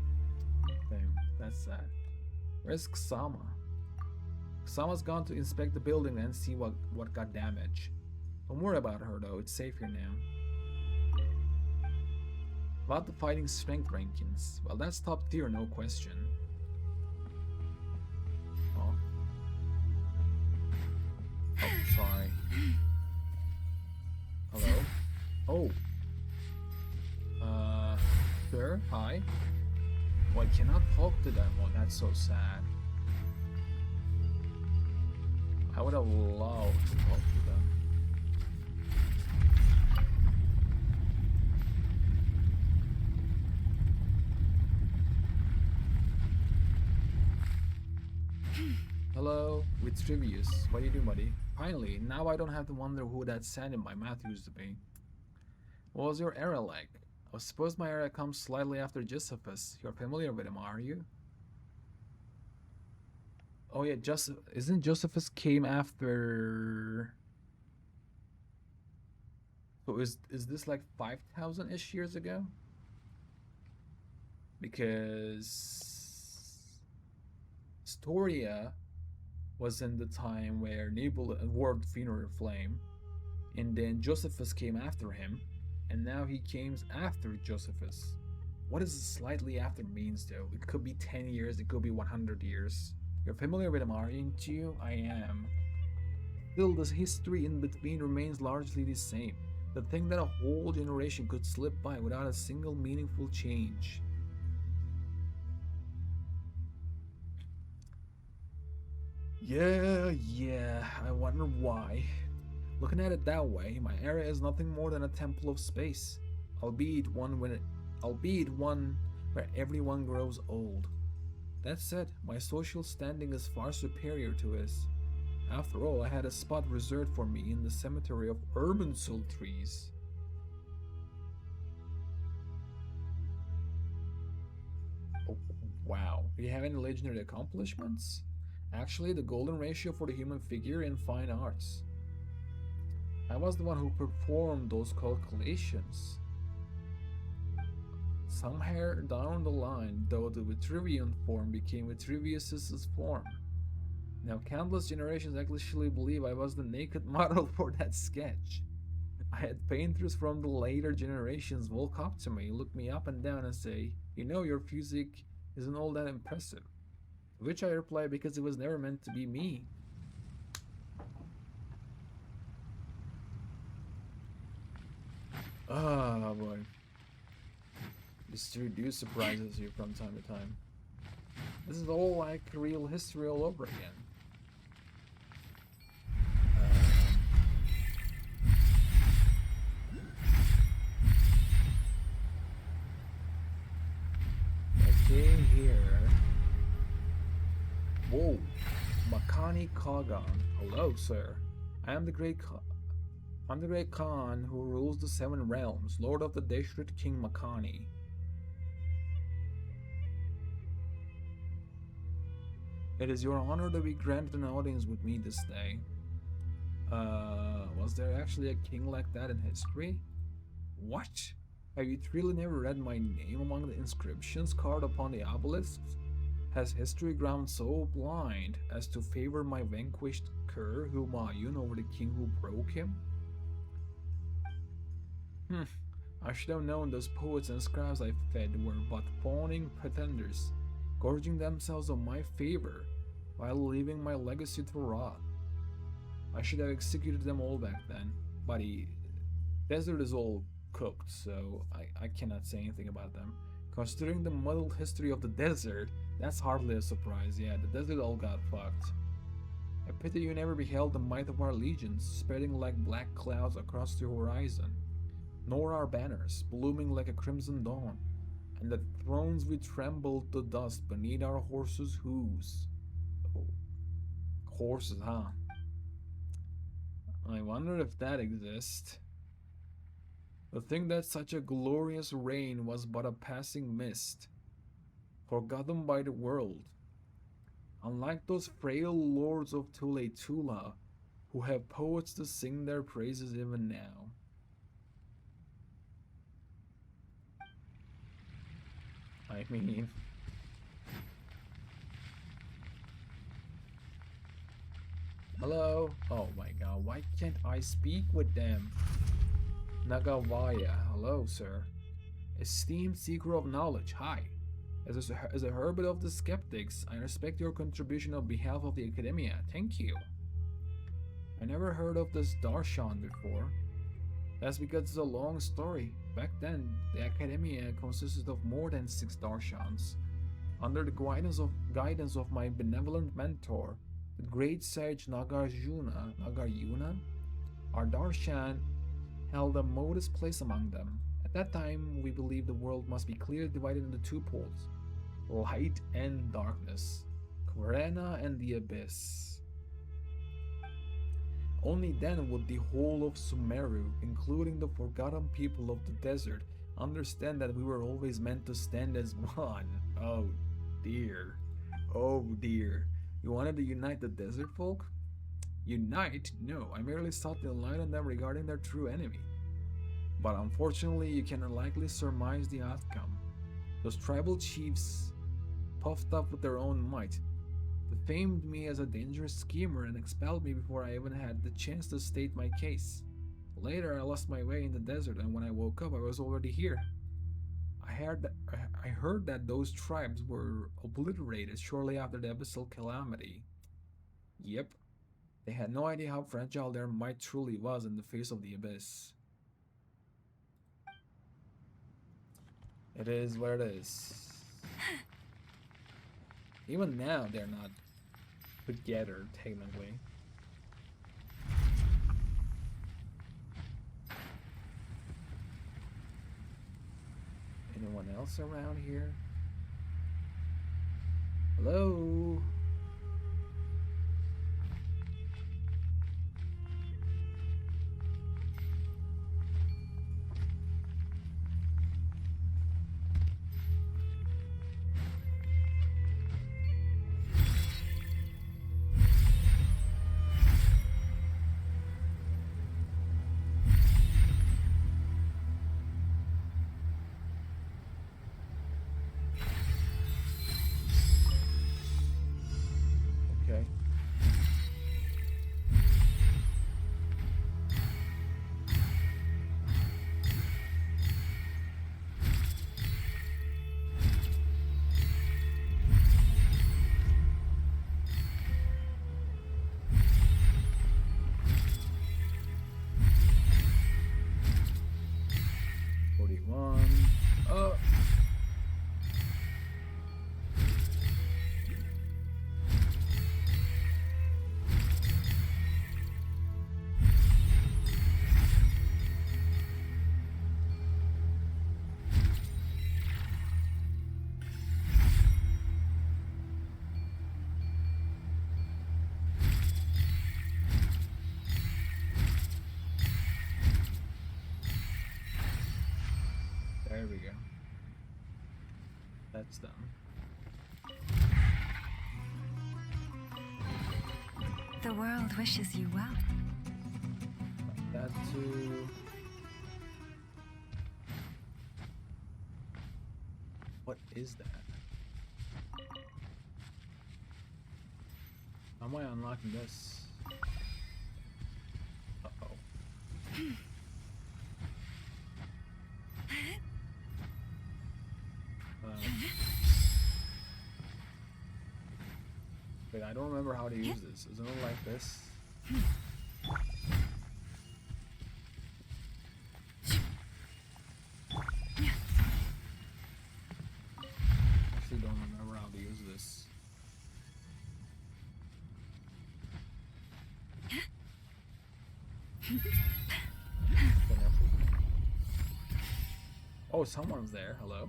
Damn, that's sad. Where's Ksama? Ksama's gone to inspect the building and see what got damaged. Don't worry about her though, it's safe here now. About the fighting strength rankings. Well, that's top tier, no question. Oh. Oh, sorry. Hello? Oh. Sir? Hi? Oh, I cannot talk to them. Oh, that's so sad. I would have loved to talk to them. Hello, with Trivius. What do you do, buddy? Finally, now I don't have to wonder who that Sam in my math used to be. What was your era like? I suppose my era comes slightly after Josephus. You're familiar with him, are you? Oh yeah, isn't Josephus came after... So is this like 5,000-ish years ago? Because Storia was in the time where Nebula warped Funeral Flame, and then Josephus came after him, and now he came after Josephus. What does slightly after means though? It could be 10 years, it could be 100 years. You're familiar with him, aren't you? I am. Still, the history in between remains largely the same. The thing that a whole generation could slip by without a single meaningful change. Yeah, I wonder why. Looking at it that way, my area is nothing more than a temple of space, albeit one where everyone grows old. That said, my social standing is far superior to his. After all, I had a spot reserved for me in the cemetery of urban trees. Oh, wow. Do you have any legendary accomplishments? Actually, the golden ratio for the human figure in fine arts. I was the one who performed those calculations. Somewhere down the line, though, the Vitruvian form became Vitruvius's form. Now, countless generations actually believe I was the naked model for that sketch. I had painters from the later generations walk up to me, look me up and down, and say, "You know, your physique isn't all that impressive." To which I reply, because it was never meant to be me. Ah, boy. This dude do surprises you from time to time. This is all like real history all over again. Okay, here. Whoa, Makani Kagan. Hello, sir. I'm the great Khan who rules the Seven Realms, Lord of the Deshret King Makani. It is your honor to be granted an audience with me this day. Was there actually a king like that in history? What? Have you truly never read my name among the inscriptions carved upon the obelisks? Has history ground so blind as to favor my vanquished cur Humayun over the king who broke him? I should have known those poets and scribes I fed were but fawning pretenders, gorging themselves on my favor while leaving my legacy to rot. I should have executed them all back then, but the desert is all cooked, so I cannot say anything about them. Considering the muddled history of the desert, that's hardly a surprise. Yeah, the desert all got fucked. I pity you never beheld the might of our legions spreading like black clouds across the horizon, nor our banners blooming like a crimson dawn, and the thrones we trembled to dust beneath our horses' hooves. Oh, horses, huh? I wonder if that exists. To think that such a glorious reign was but a passing mist, forgotten by the world. Unlike those frail lords of Tula, who have poets to sing their praises even now. I mean... Hello? Oh my god, why can't I speak with them? Nagawaya, hello sir. Esteemed seeker of knowledge, hi. As a hermit of the skeptics, I respect your contribution on behalf of the Academia, thank you. I never heard of this Darshan before. That's because it's a long story. Back then, the Academia consisted of more than 6 Darshans. Under the guidance of my benevolent mentor, the great sage Nagarjuna, our Darshan held a modest place among them. At that time, we believed the world must be clearly divided into 2 poles, light and darkness, Kvarena and the Abyss. Only then would the whole of Sumeru, including the forgotten people of the desert, understand that we were always meant to stand as one. Oh dear. Oh dear. You wanted to unite the desert folk? Unite? No, I merely sought to enlighten them regarding their true enemy. But unfortunately, you can likely surmise the outcome. Those tribal chiefs, puffed up with their own might, defamed me as a dangerous schemer and expelled me before I even had the chance to state my case. Later, I lost my way in the desert, and when I woke up, I was already here. I heard that those tribes were obliterated shortly after the abyssal calamity. Yep. They had no idea how fragile their might truly was in the face of the abyss. It is what it is. Even now, they're not together, technically. else around here? Hello? Okay. Oh. There we go. That's done. The world wishes you well. That too. What is that? How am I unlocking this? Uh-oh. Wait, I don't remember how to use this. Isn't it like this? Actually don't remember how to use this. Oh, someone's there. Hello?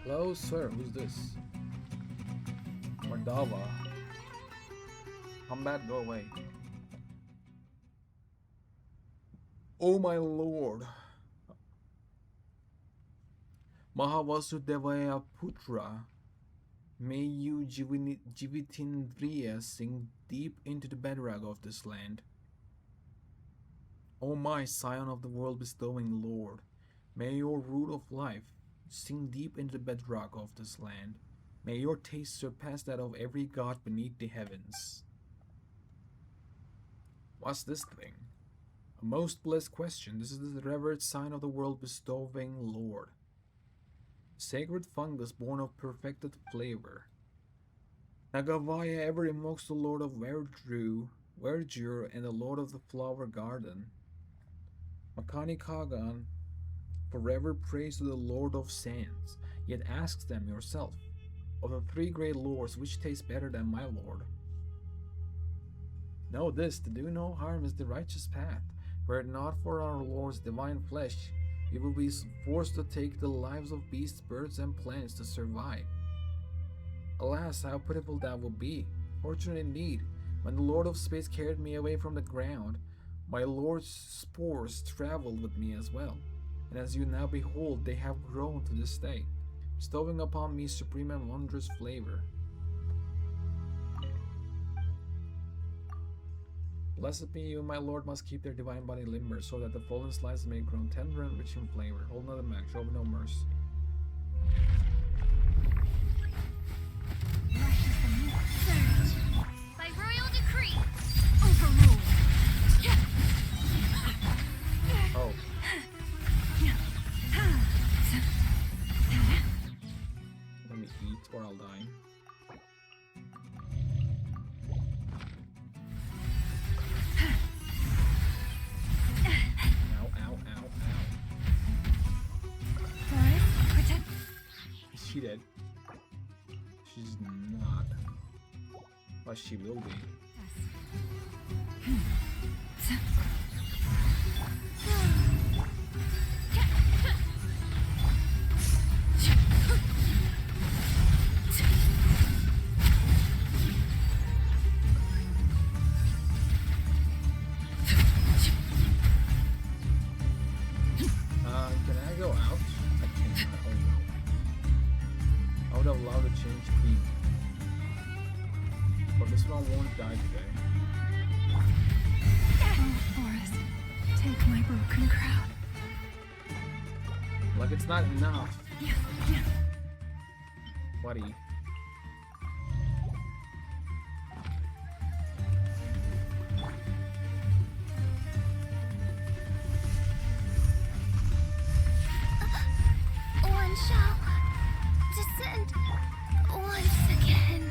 Hello, sir. Who's this? Mandava. Combat, go away. Oh my lord. Mahavasudevaya Putra. May you Jivitindriya sink deep into the bedrock of this land. O my scion of the world bestowing Lord, may your root of life sink deep into the bedrock of this land. May your taste surpass that of every god beneath the heavens. What's this thing? A most blessed question. This is the revered sign of the world bestowing Lord. Sacred fungus born of perfected flavor. Nagavaya ever invokes the Lord of Verdure and the Lord of the Flower Garden. Makani Kagan forever prays to the Lord of Sands, yet asks them yourself, of the three great lords, which tastes better than my lord? Know this, to do no harm is the righteous path. Were it not for our Lord's divine flesh, we would be forced to take the lives of beasts, birds, and plants to survive. Alas, how pitiful that would be. Fortunate indeed, when the Lord of Space carried me away from the ground, my Lord's spores traveled with me as well, and as you now behold, they have grown to this day, bestowing upon me supreme and wondrous flavor. Blessed be you, my Lord, must keep their divine body limber, so that the fallen slices may grow tender and rich in flavor. Hold not the max, show me no mercy. By royal decree. Overruled. Oh. Let me eat or I'll die. Ow, ow, ow, ow. Is she dead? She's not. But she will be. Can I go out? I cannot. Oh no. I would have allowed to change theme. But this one won't die today. Oh, Forest, take my broken crown. Like it's not enough, Yeah, yeah. buddy. One shall descend once again.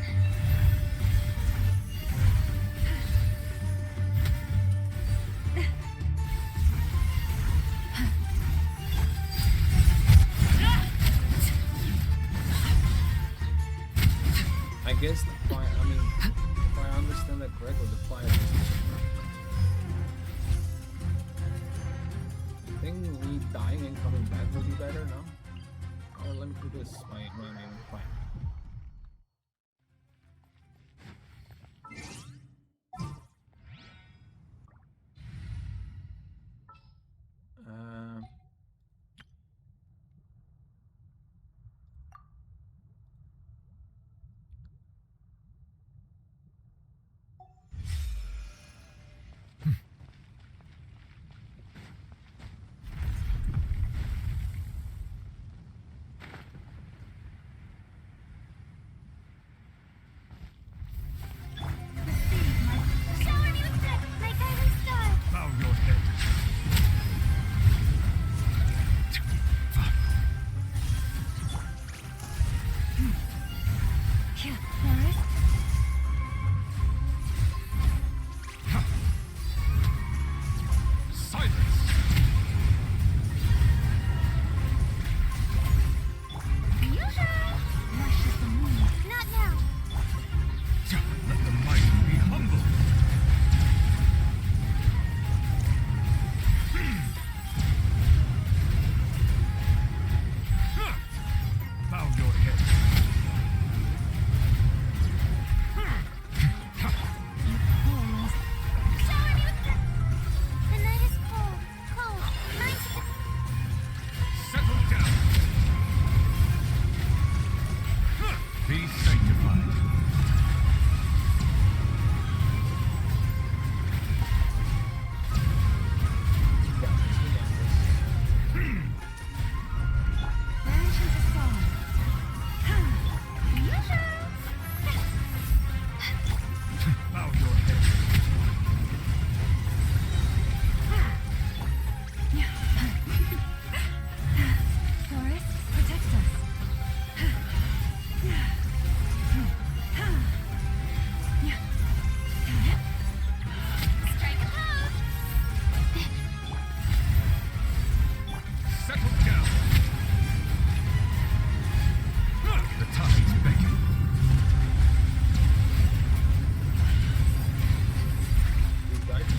I guess the fire, I mean, if I understand that correctly, the fire is... I think me dying and coming back will be better, no? Oh, let me do this, my fire. Shower me with death, my guiding star. Bow your head. Yeah, Forest. Silence. Rush of the moon. Not now. Let the mighty be humble. Bow your head. Forest. Shower me with death. The night is cold, cold. Mine's Settle down. Be sanctified. Branch into song. Bow your head. Forest, protect us. strike a pose. Settle down. The tides beckon. You died.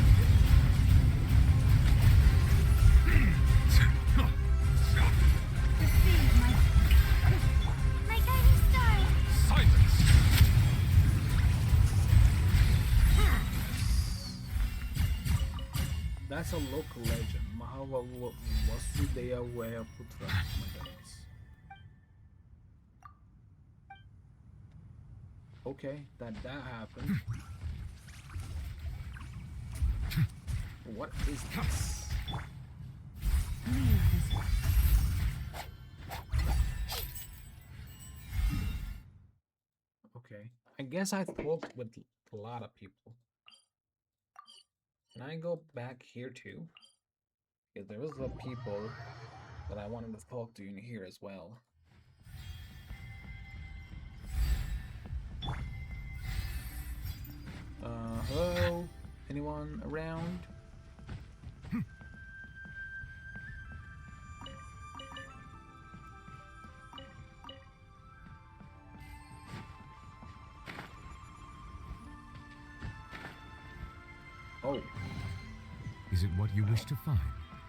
Receive my My guiding star. Silence. That's a local legend. Mahava Vasudeva Putra. Oh my goodness. Okay, that happened. What is this? leave this. Okay, I guess I talked with a lot of people. Can I go back here too? Because there was a people that I wanted to talk to in here as well. Hello? Anyone around? Oh, Is it what you wish to find?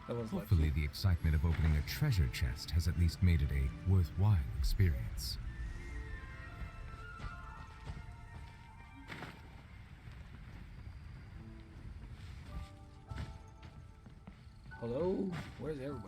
that was Hopefully, lucky. the excitement of opening a treasure chest has at least made it a worthwhile experience. Hello? Where's everybody?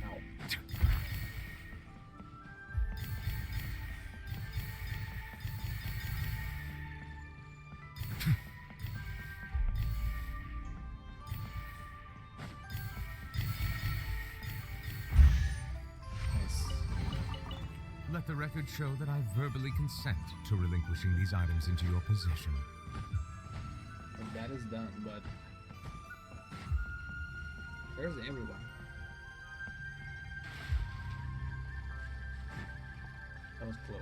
Ow. Nice. Let the record show that I verbally consent to relinquishing these items into your possession. Well, that is done, but where's everyone? That was close.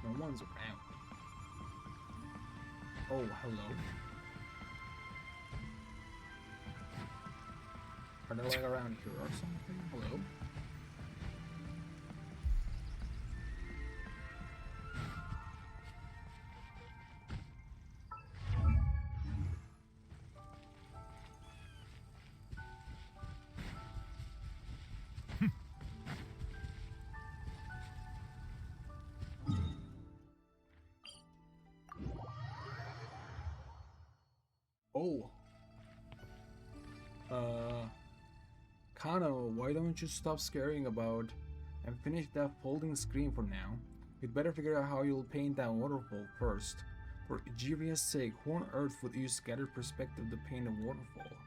No one's around. Oh, hello. Are they like around here or something? Hello? Oh. Kano, why don't you stop scaring about and finish that folding screen for now? You'd better figure out how you'll paint that waterfall first. For Ejiria's sake, who on earth would use scattered perspective to paint a waterfall?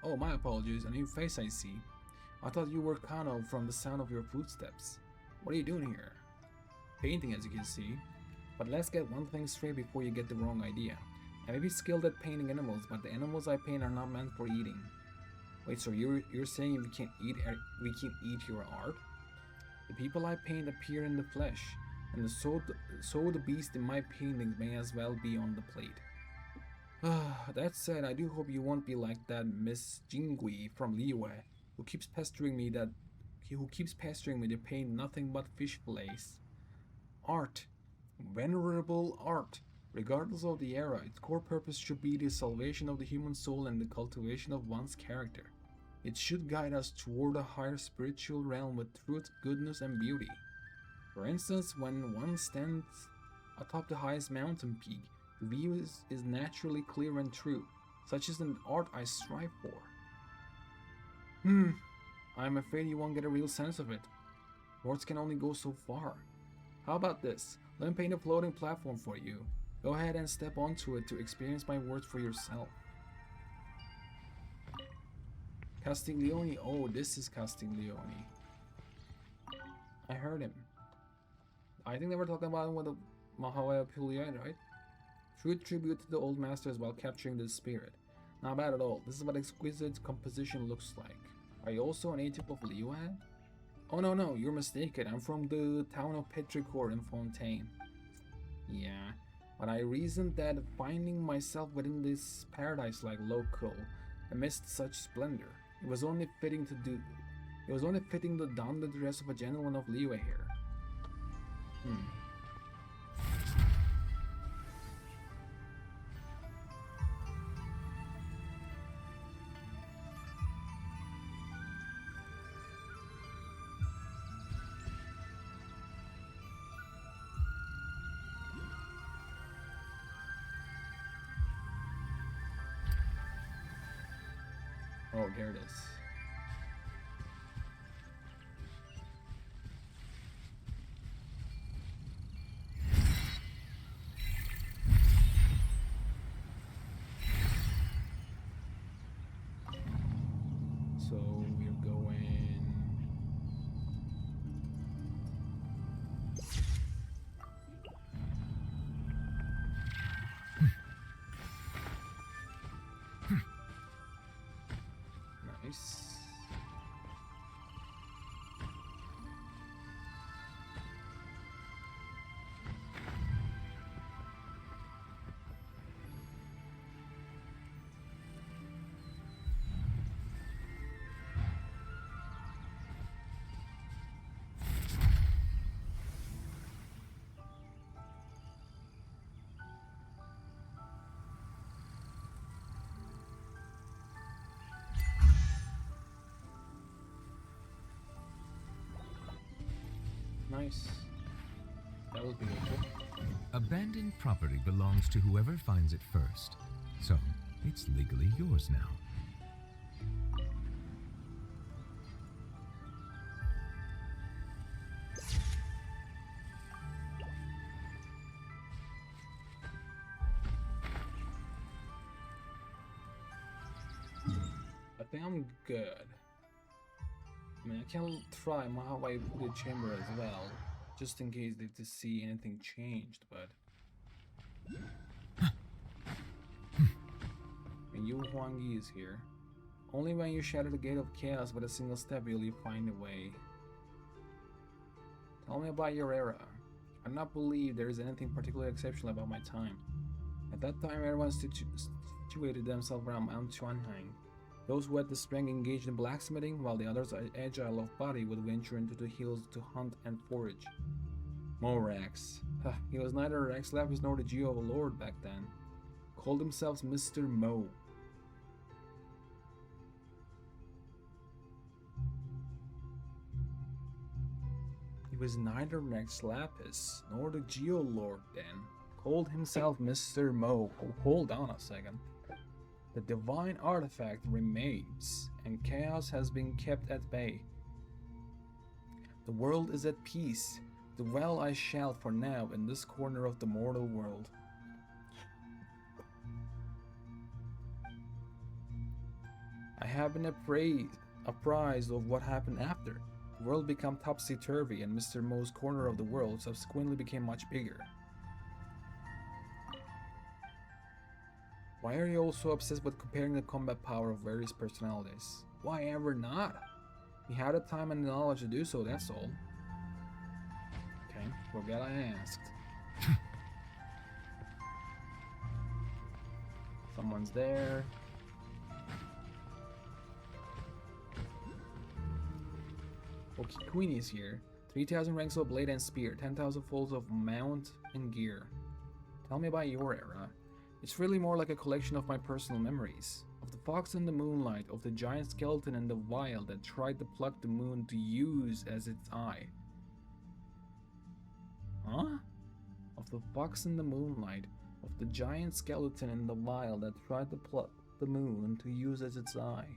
Oh, my apologies, a new face I see. I thought you were Kano from the sound of your footsteps. What are you doing here? Painting, as you can see. But let's get one thing straight before you get the wrong idea. I may be skilled at painting animals, but the animals I paint are not meant for eating. Wait, so you're saying we can eat your art? The people I paint appear in the flesh, and so the beast in my paintings may as well be on the plate. That said, I do hope you won't be like that Miss Jingui from Liyue, who keeps pestering me to paint nothing but fish fillets. Art, venerable art. Regardless of the era, its core purpose should be the salvation of the human soul and the cultivation of one's character. It should guide us toward a higher spiritual realm with truth, goodness, and beauty. For instance, when one stands atop the highest mountain peak, the view is naturally clear and true. Such is an art I strive for. I'm afraid you won't get a real sense of it. Words can only go so far. How about this? Let me paint a floating platform for you. Go ahead and step onto it to experience my words for yourself. Castiglione. Oh, this is Castiglione. I heard him. I think they were talking about him with the Mahawaya Pulian, right? True tribute to the old masters while capturing the spirit. Not bad at all. This is what exquisite composition looks like. Are you also a native of Liyue? Oh no, you're mistaken. I'm from the town of Petrichor in Fontaine. Yeah. But I reasoned that finding myself within this paradise-like local, amidst such splendor, it was only fitting to don the dress of a gentleman of Liyue here. Oh, there it is. Nice. That would be helpful. Abandoned property belongs to whoever finds it first, so it's legally yours now. I think I'm good. I mean, I can try how I put the chamber as well, just in case to see anything changed, but... And Yu Huangyi is here. Only when you shatter the gate of chaos with a single step will you find a way. Tell me about your era. I do not believe there is anything particularly exceptional about my time. At that time, everyone situated themselves around Mount Chuanhang. Those who had the strength engaged in blacksmithing, while the others, agile of body, would venture into the hills to hunt and forage. Morax. He was neither Rex Lapis nor the Geo of a lord back then. Called himself Mr. Mo. He was neither Rex Lapis nor the Geo Lord then. Called himself Mr. Mo. Oh, hold on a second. The divine artifact remains, and chaos has been kept at bay. The world is at peace. Dwell I shall for now in this corner of the mortal world. I have been apprised of what happened after. The world became topsy-turvy, and Mr. Mo's corner of the world subsequently became much bigger. Why are you all so obsessed with comparing the combat power of various personalities? Why ever not? You had the time and the knowledge to do so, that's all. Okay, forget I asked. Someone's there. Okay, Queen is here. 3,000 ranks of blade and spear, 10,000 folds of mount and gear. Tell me about your era. It's really more like a collection of my personal memories. Of the fox in the moonlight, of the giant skeleton in the vial that tried to pluck the moon to use as its eye. Huh? Of the fox in the moonlight, of the giant skeleton in the vial that tried to pluck the moon to use as its eye.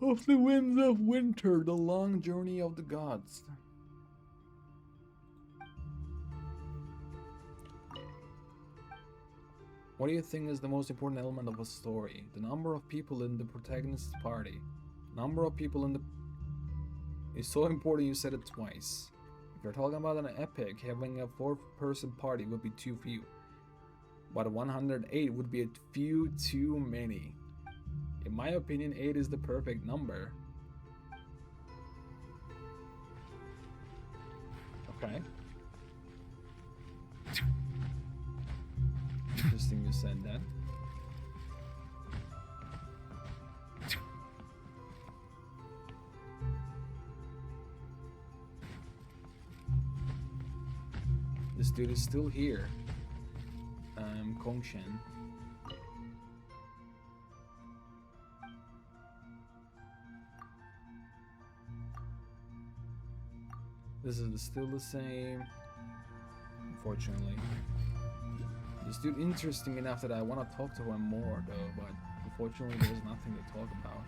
Of the winds of winter, the long journey of the gods. What do you think is the most important element of a story? The number of people in the protagonist's party. Number of people in the... It's so important you said it twice. If you're talking about an epic, having a 4-person party would be too few. But 108 would be a few too many. In my opinion, 8 is the perfect number. Okay. Interesting you said that. This dude is still here. Kongshen. This is still the same, unfortunately. This dude interesting enough that I want to talk to him more though, but unfortunately there's nothing to talk about.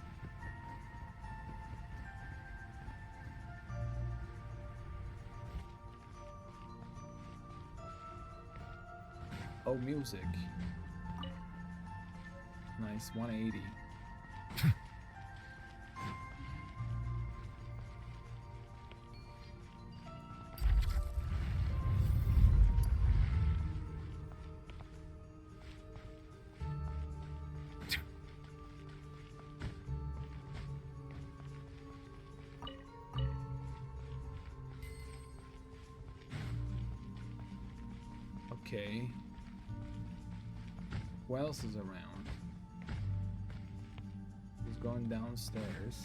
Oh, music. Nice, 180. Okay. Who else is around? He's going downstairs.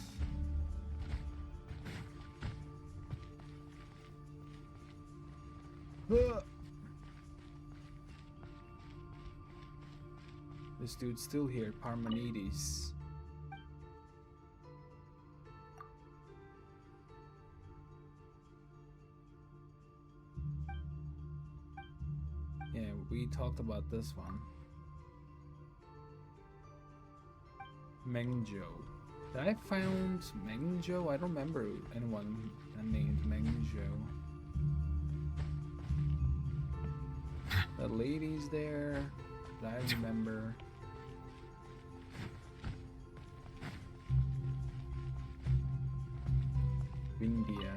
This dude's still here, Parmenides. talked about this one. Mengjo. Did I found Mengjo? I don't remember anyone named Mengjo. The lady's there. That I remember. India.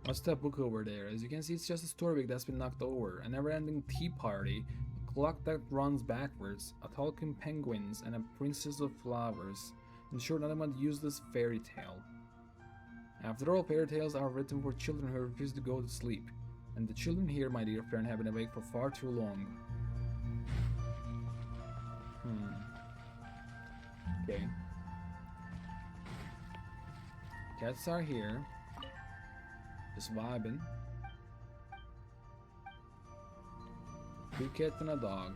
What's that book over there? As you can see, it's just a storybook that's been knocked over. A never-ending tea party, a clock that runs backwards, a talking penguins, and a princess of flowers. In short, nothing but useless fairy tale. After all, fairy tales are written for children who refuse to go to sleep. And the children here, my dear friend, have been awake for far too long. Okay. Cats are here. Just vibing. 2 cats and a dog.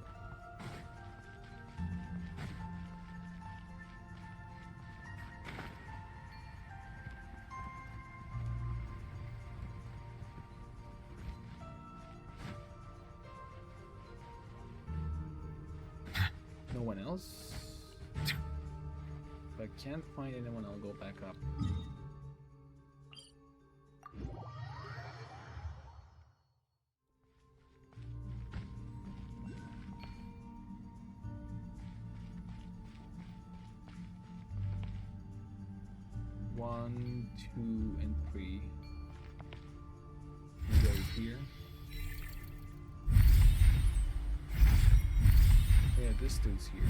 No one else? If I can't find anyone, I'll go back up. One, 2, and 3. We go here. Yeah, this dude's here.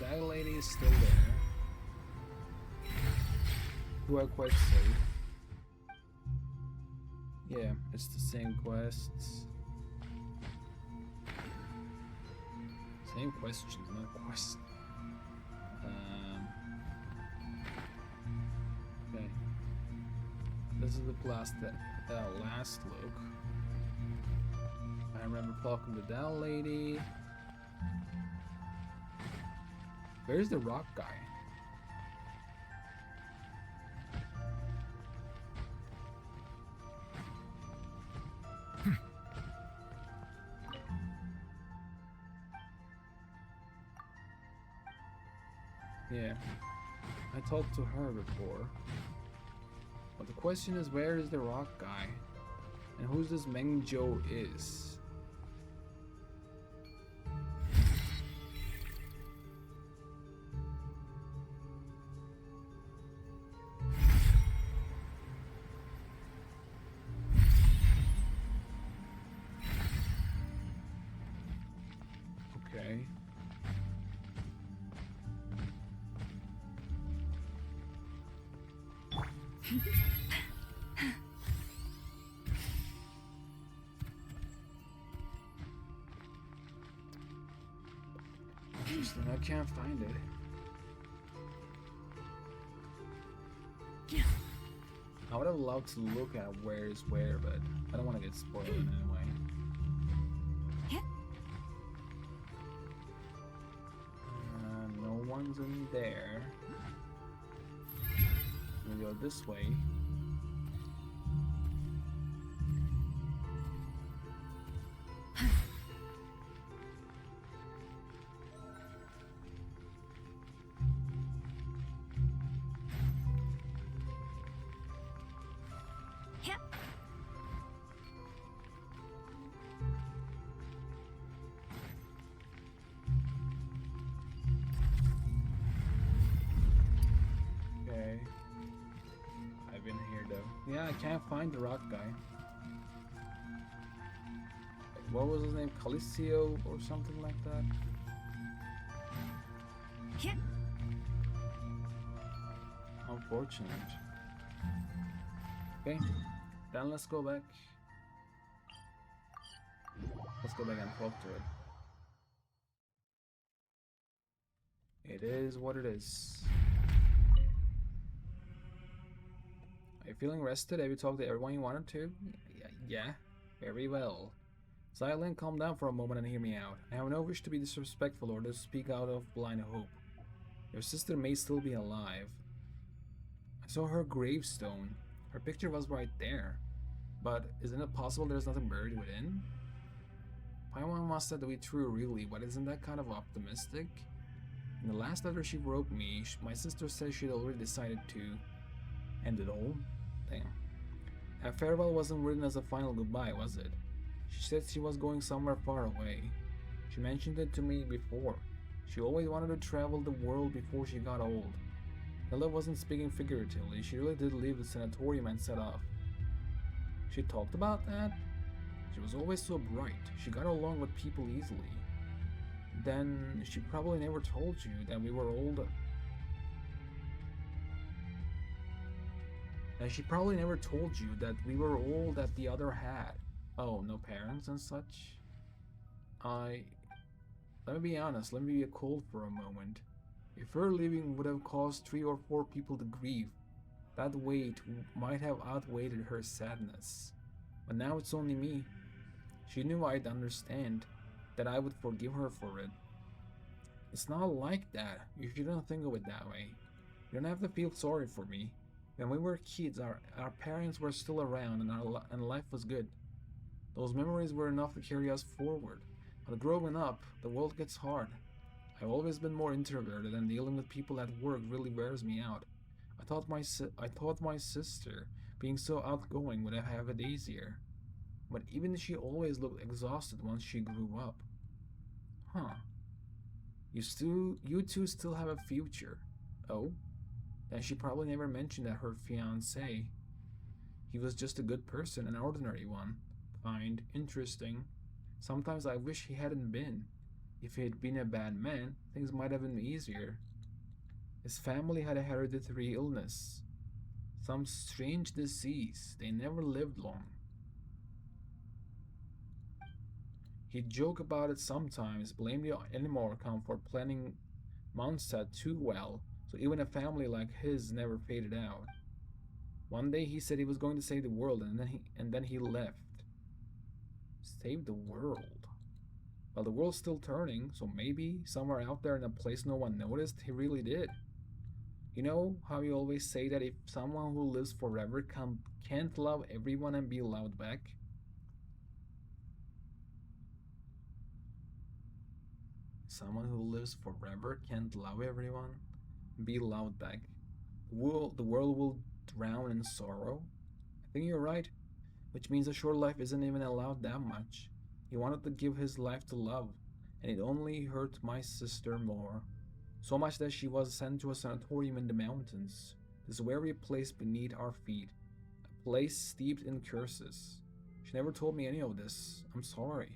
That lady is still there. Do I quest save? Yeah, it's the same quests. Same questions, not quests. Okay. This is the last look. I remember talking to that lady. Where's the rock guy? Yeah, I talked to her before. But the question is, where is the rock guy? And who's this Mengjo is? Okay. Interesting, I can't find it. I would have loved to look at where is where, but I don't want to get spoiled in any way. No one's in there. We go this way. I've been here though. Yeah, I can't find the rock guy. what was his name? Calicio or something like that? Unfortunate. Okay, then let's go back. Let's go back and talk to it. It is what it is. Are you feeling rested? Have you talked to everyone you wanted to? Yeah, very well. Silent, calm down for a moment and hear me out. I have no wish to be disrespectful or to speak out of blind hope. Your sister may still be alive. I saw her gravestone. Her picture was right there. But isn't it possible there's nothing buried within? Paimon must have to be true, really, but isn't that kind of optimistic? In the last letter she wrote me, my sister said she'd already decided to end it all. Damn. That farewell wasn't written as a final goodbye, was it? She said she was going somewhere far away. She mentioned it to me before. She always wanted to travel the world before she got old. Hilda wasn't speaking figuratively. She really did leave the sanatorium and set off. She talked about that? She was always so bright. She got along with people easily. Then she probably never told you that we were old. And she probably never told you that we were all that the other had. Oh, no parents and such? Let me be honest, let me be cold for a moment. If her leaving would have caused 3 or 4 people to grieve, that weight might have outweighed her sadness. But now it's only me. She knew I'd understand, that I would forgive her for it. It's not like that. You shouldn't think of it that way. You don't have to feel sorry for me. When we were kids, our parents were still around and life was good. Those memories were enough to carry us forward. But growing up, the world gets hard. I've always been more introverted, and dealing with people at work really wears me out. I thought my sister, being so outgoing, would have it easier. But even she always looked exhausted once she grew up. Huh. You two still have a future. Oh? Then she probably never mentioned that her fiancé. He was just a good person, an ordinary one. Kind, interesting. Sometimes I wish he hadn't been. If he had been a bad man, things might have been easier. His family had a hereditary illness. Some strange disease. They never lived long. He'd joke about it sometimes, blame the animal account for planning Mondstadt too well, so even a family like his never faded out. One day he said he was going to save the world, and then he left. Save the world? Well, the world's still turning, so maybe somewhere out there in a place no one noticed, he really did. You know how you always say that if someone who lives forever can't love everyone and be loved back? Someone who lives forever can't love everyone and be loved back. The world will drown in sorrow. I think you're right, which means a short life isn't even allowed that much. He wanted to give his life to love, and it only hurt my sister more. So much that she was sent to a sanatorium in the mountains, this very place beneath our feet, a place steeped in curses. She never told me any of this. I'm sorry.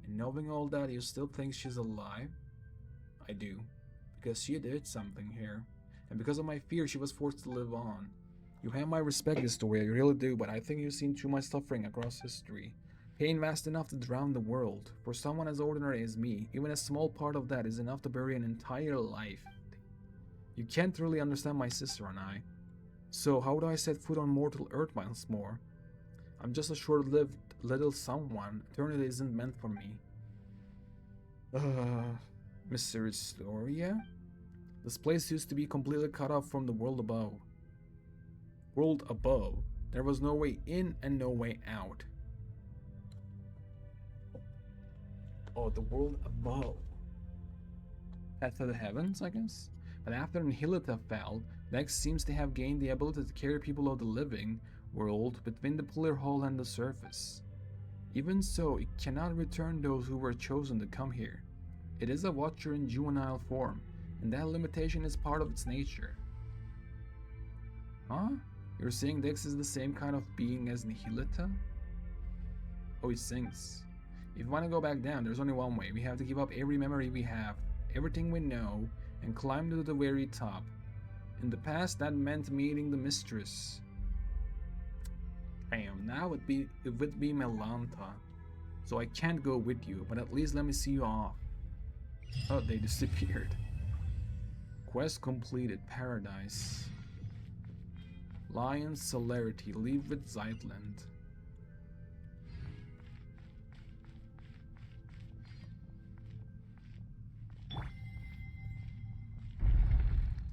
And knowing all that, you still think she's alive? I do, because she did something here, and because of my fear, she was forced to live on. You have my respect, Historia, you really do, but I think you've seen too much suffering across history. Pain vast enough to drown the world. For someone as ordinary as me, even a small part of that is enough to bury an entire life. You can't really understand my sister and I. So how do I set foot on mortal earth once more? I'm just a short-lived little someone. Eternity isn't meant for me. Mr. Historia? This place used to be completely cut off from the world above. World above? There was no way in and no way out. Oh, the world above. Path to the heavens, I guess? But after Nihilita fell, Vex seems to have gained the ability to carry people of the living world between the pillar hall and the surface. Even so, it cannot return those who were chosen to come here. It is a watcher in juvenile form, and that limitation is part of its nature. Huh? You're saying Dex is the same kind of being as Nihilita? Oh, he sings. If we want to go back down, there's only one way. We have to give up every memory we have, everything we know, and climb to the very top. In the past, that meant meeting the mistress. Damn, now it would be Melanta. So I can't go with you, but at least let me see you off. Oh, they disappeared. Quest completed. Paradise. Lion's celerity. Leave with Zeitland.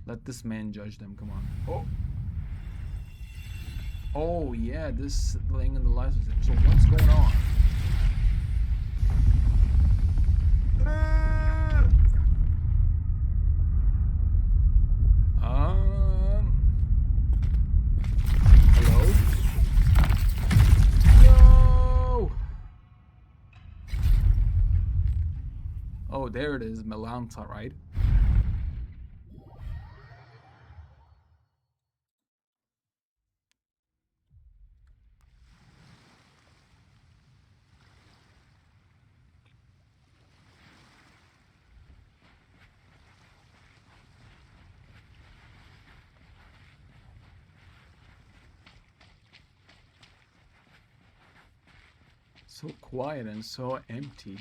Let this man judge them. Come on. Oh. Oh yeah, this thing in the license. So what's going on? Hello? No! Oh, there it is, Melanta, right? So quiet and so empty.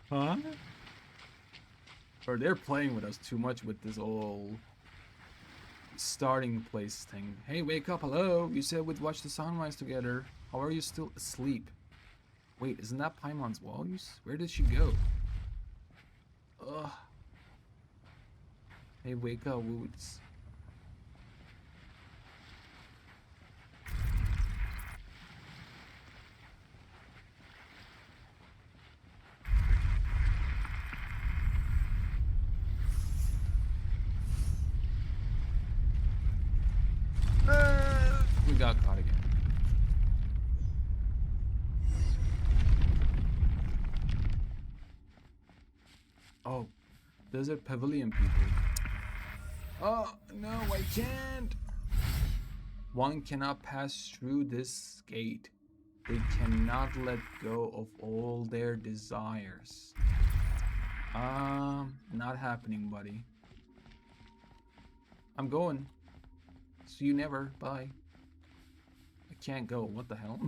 Huh? Or they're playing with us too much with this old starting place thing. Hey, wake up, hello! You said we'd watch the sunrise together. How are you still asleep? Wait, isn't that Paimon's wall? Where did she go? Ugh. Hey, wake up, Woods. We got caught again. Oh, Desert Pavilion people. Oh, no, I can't. One cannot pass through this gate. They cannot let go of all their desires. Not happening, buddy. I'm going. See you never. Bye. I can't go. What the hell?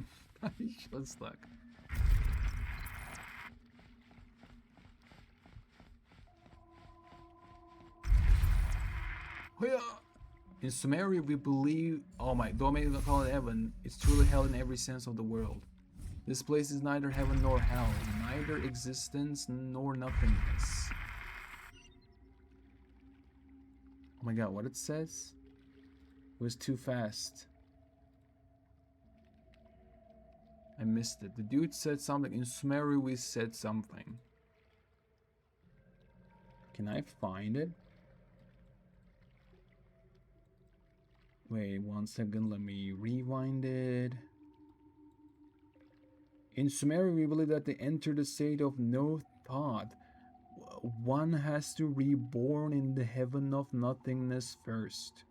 I'm stuck. In Sumeria, we believe. Oh my! Don't make me call it heaven. It's truly hell in every sense of the world. This place is neither heaven nor hell, neither existence nor nothingness. Oh my god, what it says? It was too fast. I missed it. The dude said something. In Sumeru, we said something. Can I find it? Wait 1 second. Let me rewind it. In Sumeru, we believe that they enter the state of no thought. One has to reborn in the heaven of nothingness first.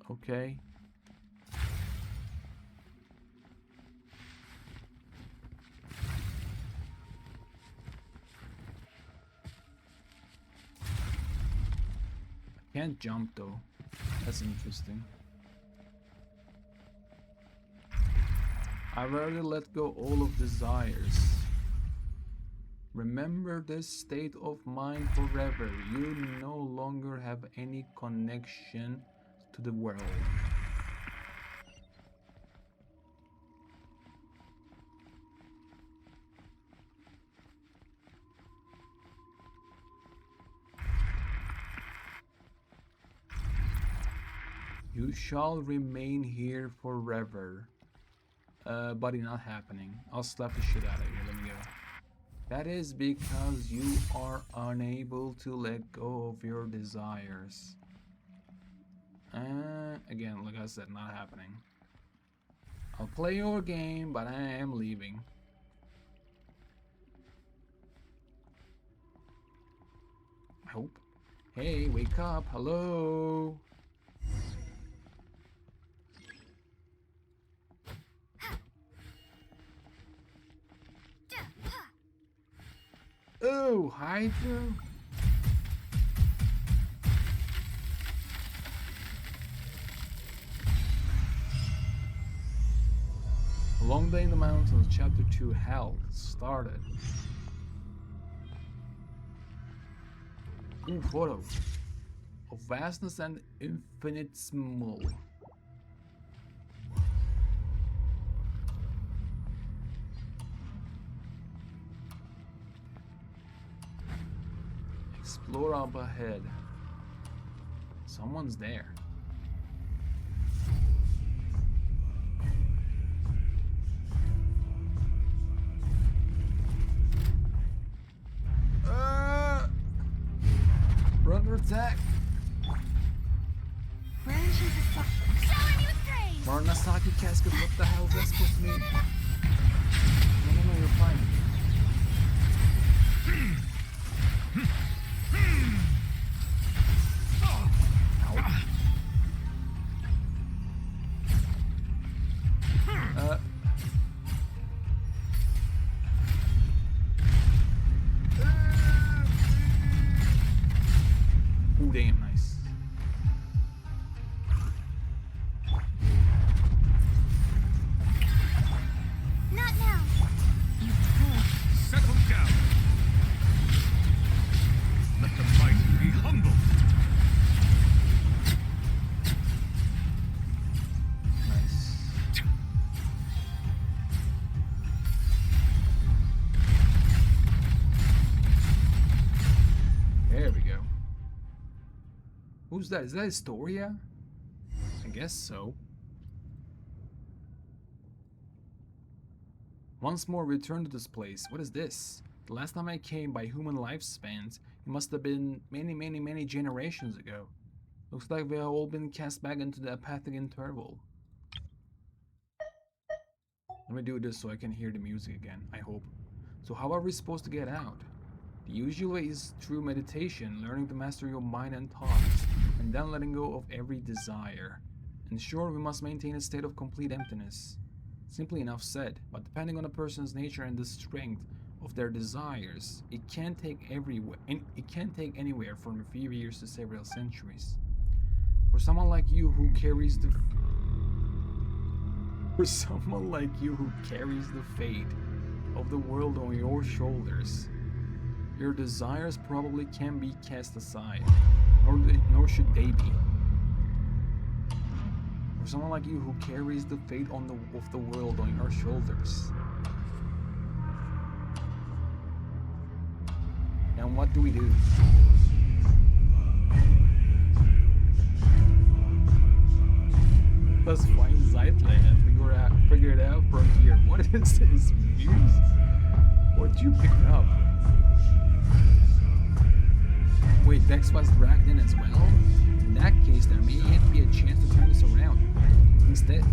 Okay. I can't jump though. That's interesting. I'd rather let go all of desires. Remember this state of mind forever. You no longer have any connection to the world. You shall remain here forever. Buddy, not happening. I'll slap the shit out of you. Let me go. That is because you are unable to let go of your desires. Again, like I said, not happening. I'll play your game, but I am leaving. I hope. Hey, wake up. Hello. Oh, Hydro. A long day in the mountains, chapter 2, Hell, started. Ooh, photo. Of vastness and infinitesimal. Explore up ahead. Someone's there. Run or attack! Branches of Showering you with praise! Marnasaki casket, what the hell is that supposed to mean? No, you're fine. Ooh, damn, nice. Not now! Settle down. Let the mighty be humble. Nice. There we go. Who's that? Is that Historia? I guess so. Once more, return to this place. What is this? The last time I came by human lifespans, it must have been many generations ago. Looks like we have all been cast back into the apathic interval. Let me do this so I can hear the music again, I hope. So how are we supposed to get out? The usual way is through meditation, learning to master your mind and thoughts, and then letting go of every desire. And sure, we must maintain a state of complete emptiness. Simply enough said, but depending on a person's nature and the strength of their desires, it can take anywhere from a few years to several centuries. For someone like you who carries the fate of the world on your shoulders, your desires probably can't be cast aside, nor should they be. For someone like you who carries the fate of the world on your shoulders. And what do we do? Let's find Zeitlin and figure it out from here. What is this news? What'd you pick up? Wait, Dex was dragged in as well? In that case, there may yet be a chance to turn this around.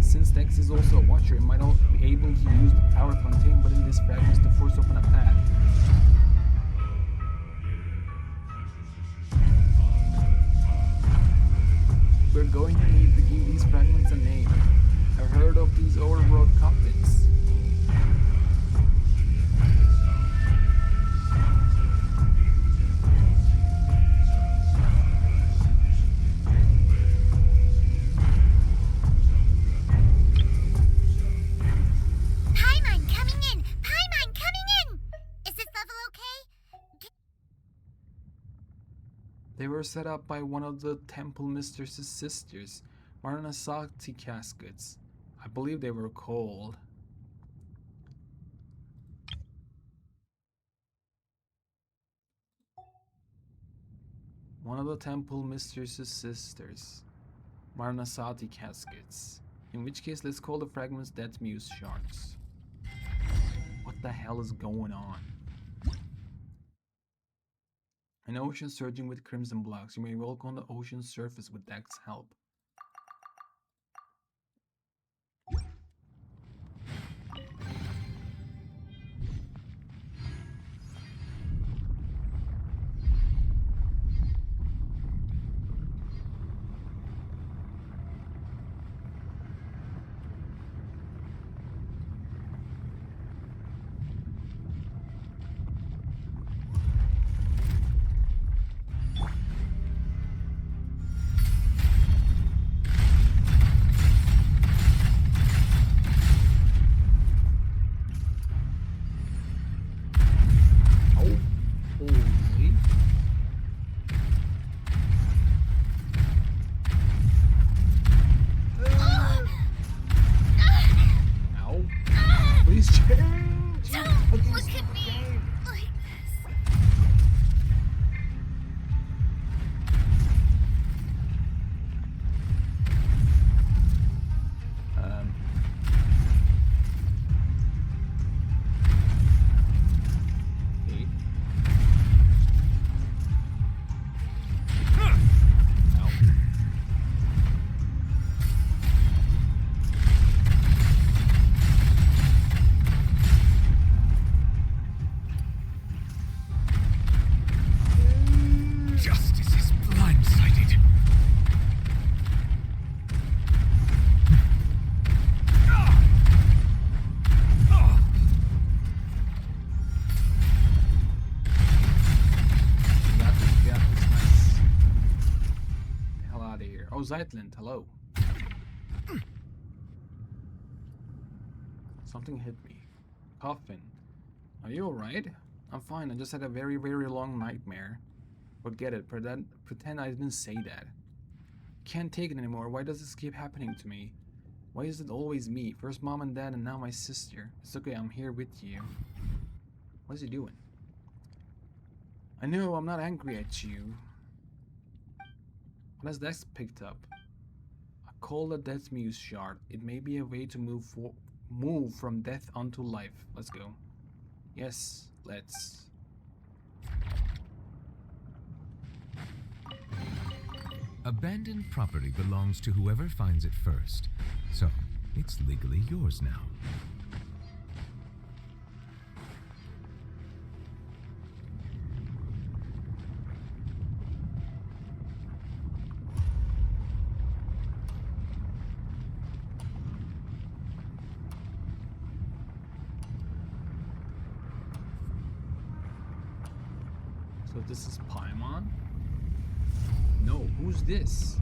Since Dex is also a watcher, it might not be able to use the power contained within this fragment to force open a path. We're going to need to give these fragments a name. I've heard of these overwrought coffins. Paimon coming in! Paimon coming in! Is this level okay? They were set up by one of the temple mistress's sisters, Marnasaki caskets. I believe they were called. One of the temple mistress's sisters, Marnasati caskets. In which case, let's call the fragments Death Muse shards. What the hell is going on? An ocean surging with crimson blocks. You may walk on the ocean's surface with Deck's help. Oh, Zeitland, hello. Something hit me. Coffin. Are you alright? I'm fine, I just had a very, very long nightmare. Forget it, pretend I didn't say that. Can't take it anymore, why does this keep happening to me? Why is it always me? First mom and dad and now my sister. It's okay, I'm here with you. What is he doing? I know, I'm not angry at you. What has Dex picked up? I call the Death Muse shard. It may be a way to move from death onto life. Let's go. Yes, let's. Abandoned property belongs to whoever finds it first, so it's legally yours now. So this is Paimon? No, who's this?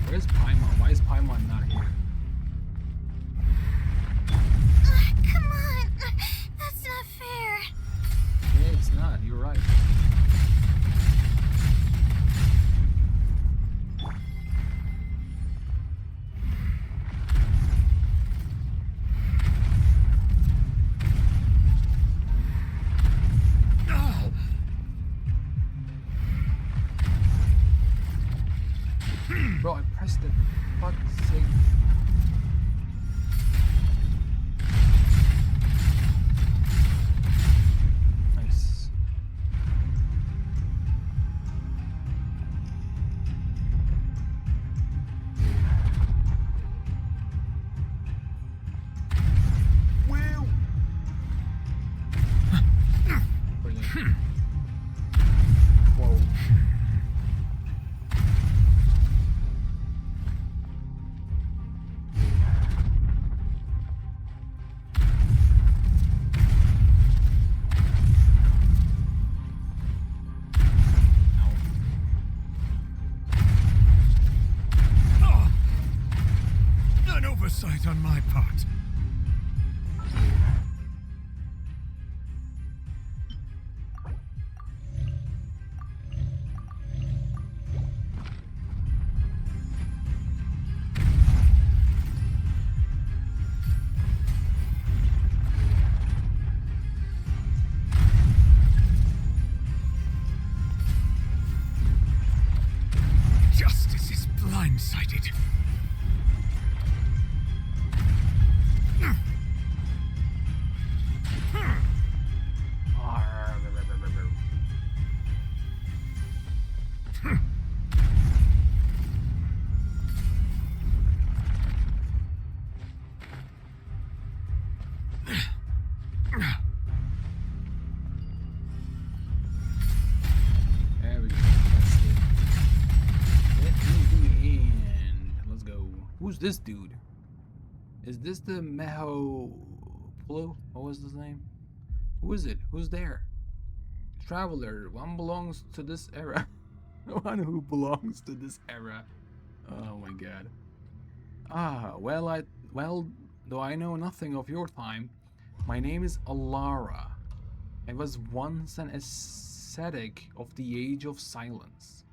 Where's Paimon? Why is Paimon not here? Come on! That's not fair! Yeah, it's not. You're right. Bro, I pressed it. Fuck's sake. Nice. Woo! Brilliant. Whoa. An oversight on my part. Justice is blindsided. There we go. That's it. Let me in. Let's go. Who's this dude? Is this the Meho Pulu? What was his name? Who is it? Who's there? Traveler. One belongs to this era. One who belongs to this era. Oh my god. Ah, well, though I know nothing of your time, my name is Alara. I was once an ascetic of the Age of Silence.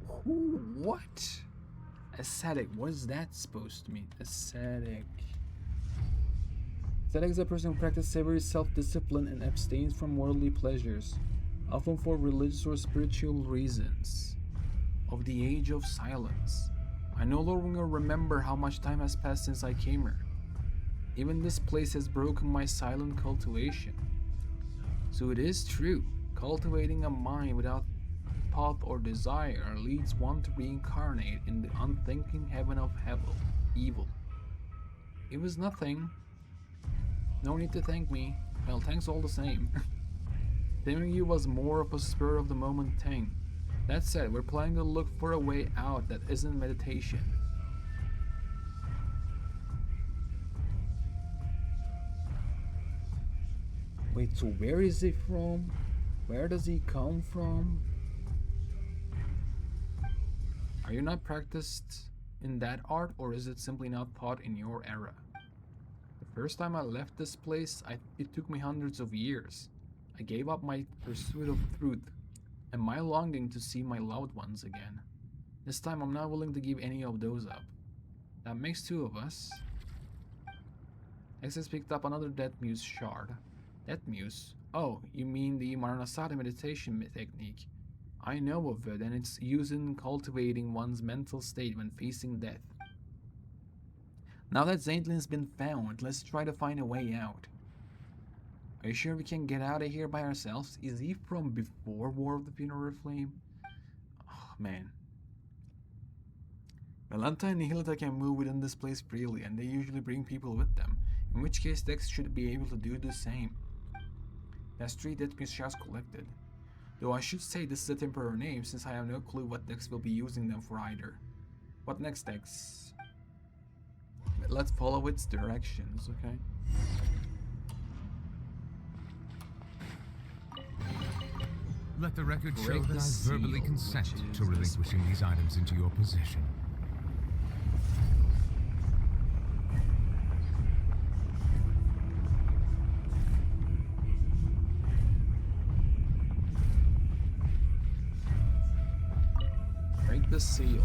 Who? What? Ascetic. What is that supposed to mean? Ascetic. Ascetic is a person who practices severe self-discipline and abstains from worldly pleasures, often for religious or spiritual reasons. Of the Age of Silence. I no longer remember how much time has passed since I came here. Even this place has broken my silent cultivation. So it is true, cultivating a mind without thought or desire leads one to reincarnate in the unthinking heaven of evil. It was nothing. No need to thank me. Well, thanks all the same. Thanking you was more of a spur of the moment thing. That said, we're planning to look for a way out that isn't meditation. Wait, so where is he from? Where does he come from? Are you not practiced in that art, or is it simply not taught in your era? The first time I left this place, it took me hundreds of years. I gave up my pursuit of truth and my longing to see my loved ones again. This time I'm not willing to give any of those up. That makes two of us. X has picked up another Death Muse shard. Death Muse? Oh, you mean the Maranasada meditation technique. I know of it, and it's used in cultivating one's mental state when facing death. Now that Zaintlin's been found, let's try to find a way out. Are you sure we can get out of here by ourselves? Is he from before War of the Funeral Flame? Oh, man. Melanta and Nihilita can move within this place freely, and they usually bring people with them, in which case Dex should be able to do the same. That's 3 Death Muse shards collected. Though I should say this is a temporary name, since I have no clue what Dex will be using them for either. What next, Dex? Let's follow its directions, okay? Let the record show Break that the I verbally seal, consent which is to relinquishing these items into your possession. Break the seal.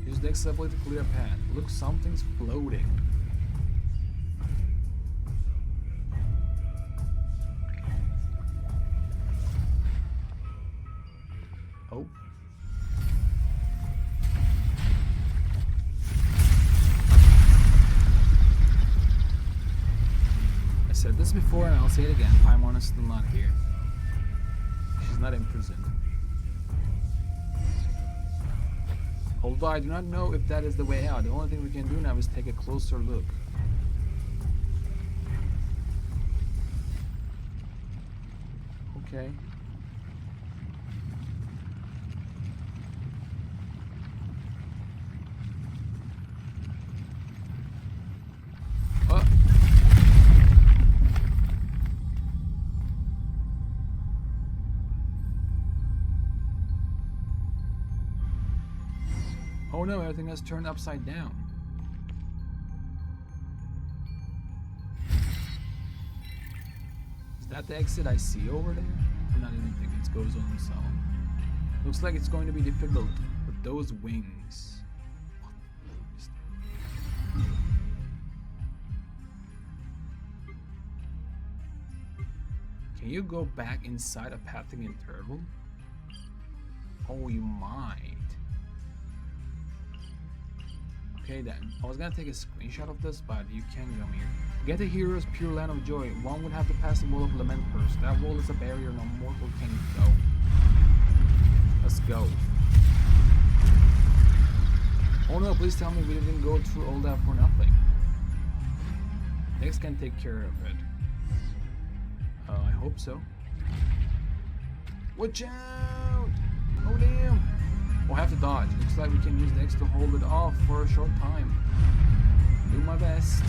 Use the X ability to clear a path. Look, something's floating. Oh. I said this before and I'll say it again. Paimon is still not here. She's not imprisoned. Although I do not know if that is the way out. The only thing we can do now is take a closer look. Okay. Oh. Oh no, everything has turned upside down. Is that the exit I see over there? I'm not even thinking it goes on its own. Looks like it's going to be difficult with those wings. Can you go back inside a pathing interval? Oh, you might. Okay then, I was gonna take a screenshot of this, but you can come here. Get a hero's pure land of joy. One would have to pass the wall of lament first. That wall is a barrier no mortal can go. Let's go. Oh no, please tell me we didn't go through all that for nothing. Next can take care of it. I hope so. Watch out! Oh damn! We'll have to dodge. Looks like we can use the X to hold it off for a short time. Do my best.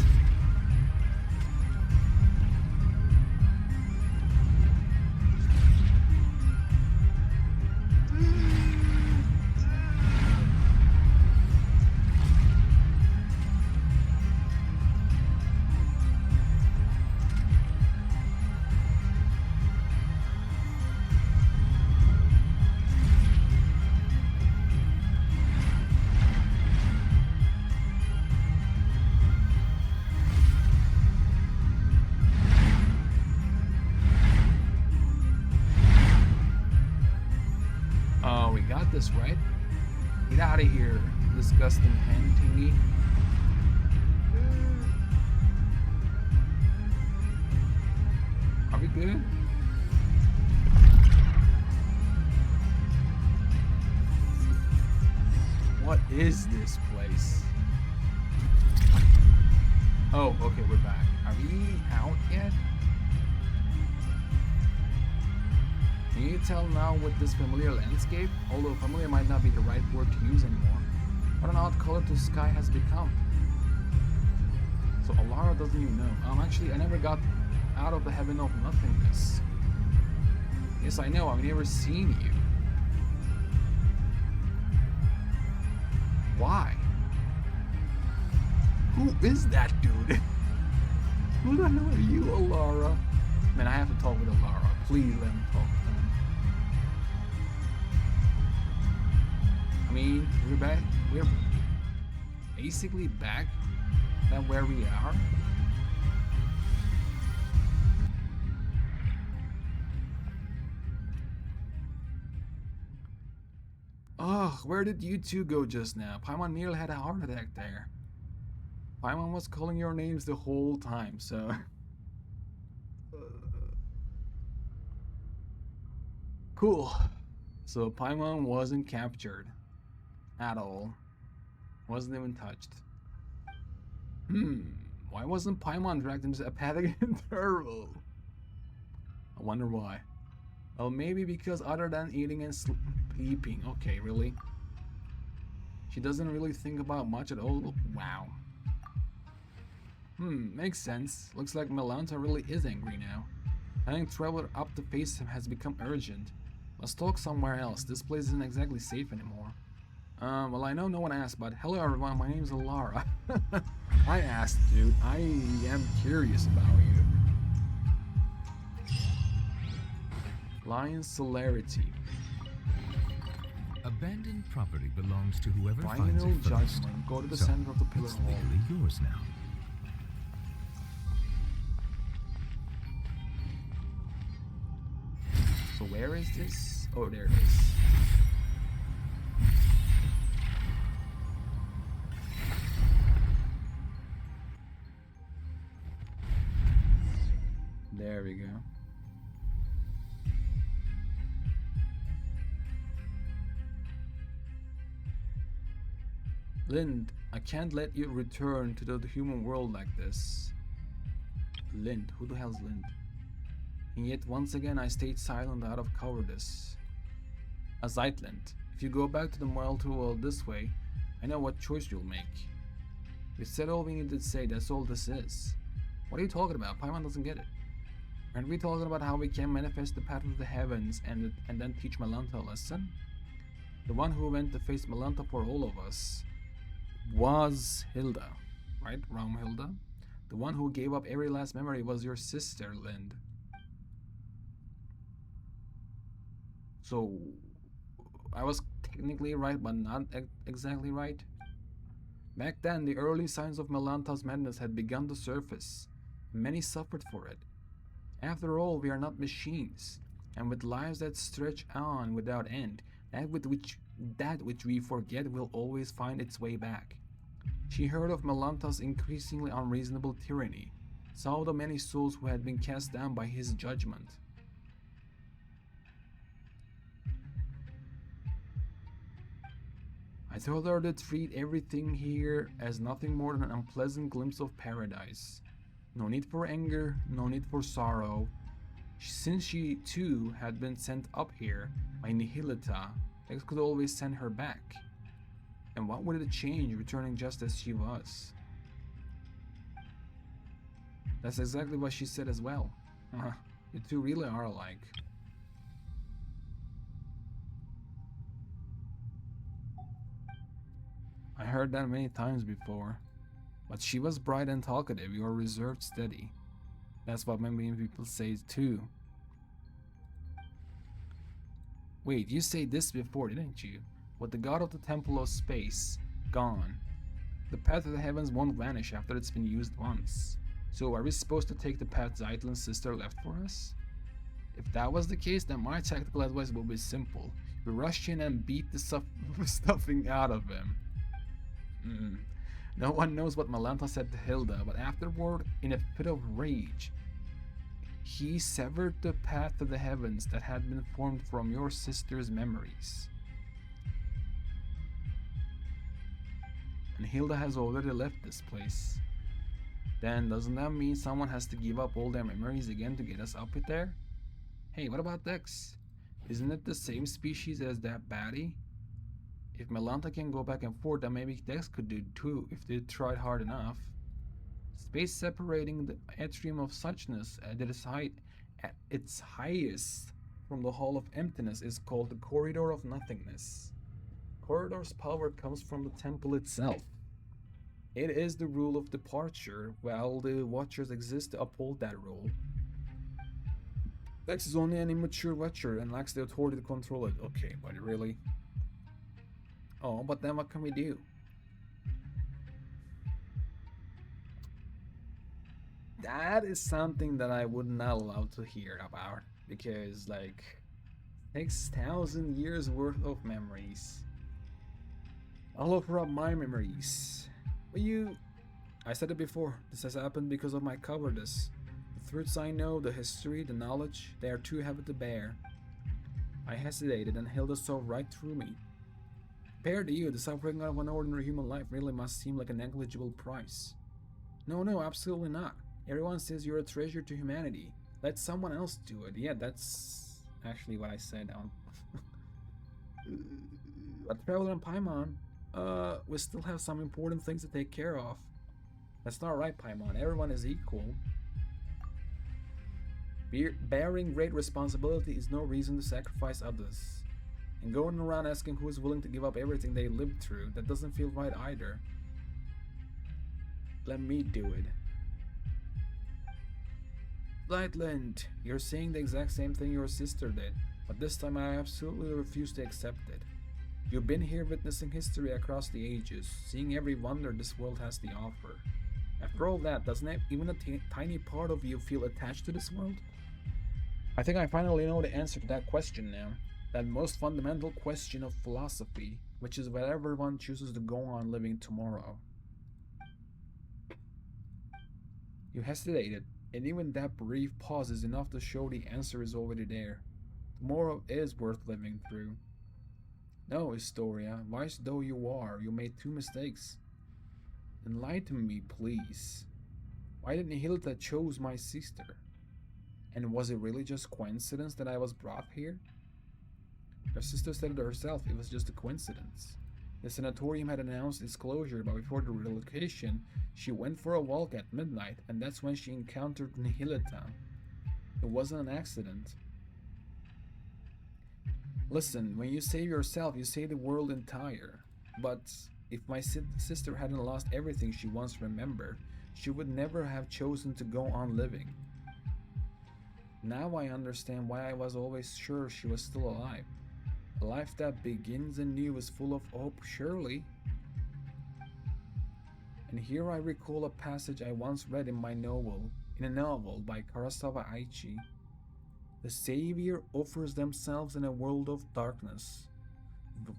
Got this, right? Get out of here, disgusting hand thingy. Are we good? What is this place? Oh, okay, we're back. Are we out yet? Can you tell now with this familiar landscape? Although familiar might not be the right word to use anymore. What an odd color the sky has become. So Alara doesn't even know. Actually, I never got out of the heaven of nothingness. Yes, I know, I've never seen you. Why? Who is that dude? Who the hell are you, Alara? Man, I have to talk with Alara. Please let me talk to him. I mean, we're back. We're basically back at where we are. Ugh, where did you two go just now? Paimon nearly had a heart attack there. Paimon was calling your names the whole time, so... Cool. So Paimon wasn't captured. At all. Wasn't even touched. Why wasn't Paimon dragged into a apathic interval? I wonder why. Well, maybe because other than eating and sleeping. Okay, really? She doesn't really think about much at all. Wow. Makes sense. Looks like Melanta really is angry now. Having traveled up to face him has become urgent. Let's talk somewhere else. This place isn't exactly safe anymore. Well, I know no one asked, but hello everyone, my name is Alara. I asked, dude. I am curious about you. Lion's celerity. Abandoned property belongs to whoever Final finds it first. judgment. Go to the So, center of the pillar it's hall. legally yours now. So where is this? Oh, there it is. There we go. Lind, I can't let you return to the human world like this. Lind, who the hell's Lind? And yet once again I stayed silent out of cowardice. Azitland, if you go back to the mortal world this way, I know what choice you'll make. You said all we needed to say, that's all this is. What are you talking about? Paimon doesn't get it. Aren't we talking about how we can manifest the path of the heavens and then teach Melanta a lesson? The one who went to face Melanta for all of us was Hilda, right? Hilda? The one who gave up every last memory was your sister, Lind. So, I was technically right, but not exactly right. Back then, the early signs of Melanta's madness had begun to surface. Many suffered for it. After all, we are not machines, and with lives that stretch on without end, that which we forget will always find its way back. She heard of Melanta's increasingly unreasonable tyranny, saw the many souls who had been cast down by his judgment. I told her to treat everything here as nothing more than an unpleasant glimpse of paradise. No need for anger, no need for sorrow. Since she too had been sent up here by Nihilita, X could always send her back. And what would it change returning just as she was? That's exactly what she said as well. You two really are alike. I heard that many times before. But she was bright and talkative, you are reserved steady. That's what many people say too. Wait, you said this before, didn't you? With the god of the Temple of Space gone, the path to the heavens won't vanish after it's been used once. So are we supposed to take the path Zeitlin's sister left for us? If that was the case, then my tactical advice will be simple. We rush in and beat the stuffing out of him. No one knows what Melanta said to Hilda, but afterward, in a fit of rage, he severed the path to the heavens that had been formed from your sister's memories. And Hilda has already left this place. Then doesn't that mean someone has to give up all their memories again to get us up there? Hey, what about Dex? Isn't it the same species as that baddie? If Melanta can go back and forth, then maybe Dex could do too if they tried hard enough. Space separating the atrium of suchness at its highest from the Hall of Emptiness is called the Corridor of Nothingness. Corridor's power comes from the temple itself. It is the rule of departure, while the Watchers exist to uphold that rule. Vex is only an immature Watcher and lacks the authority to control it. Okay, but really? Oh, but then what can we do? That is something that I would not allow to hear about, because like it takes 1,000 years worth of memories. I'll offer up my memories. But I said it before, this has happened because of my cowardice. The truths I know, the history, the knowledge, they are too heavy to bear. I hesitated and Hilda saw right through me. Compared to you, the suffering of an ordinary human life really must seem like a negligible price. No, absolutely not. Everyone says you're a treasure to humanity. Let someone else do it. Yeah, that's actually what I said. But Traveler and Paimon, we still have some important things to take care of. That's not right, Paimon. Everyone is equal. Bearing great responsibility is no reason to sacrifice others. And going around asking who is willing to give up everything they lived through, that doesn't feel right either. Let me do it. Lightland, you're saying the exact same thing your sister did, but this time I absolutely refuse to accept it. You've been here witnessing history across the ages, seeing every wonder this world has to offer. After all that, doesn't even a tiny part of you feel attached to this world? I think I finally know the answer to that question now. That most fundamental question of philosophy, which is whether one chooses to go on living tomorrow. You hesitated, and even that brief pause is enough to show the answer is already there. Tomorrow is worth living through. No, Historia, wise though you are, you made 2 mistakes. Enlighten me, please. Why didn't Hilda choose my sister? And was it really just coincidence that I was brought here? Her sister said it herself, it was just a coincidence. The sanatorium had announced its closure, but before the relocation, she went for a walk at midnight, and that's when she encountered Nihilita. It wasn't an accident. Listen, when you save yourself, you save the world entire. But if my sister hadn't lost everything she once remembered, she would never have chosen to go on living. Now I understand why I was always sure she was still alive. A life that begins anew is full of hope, surely. And here I recall a passage I once read in a novel by Kurosawa Aichi. The Savior offers themselves in a world of darkness,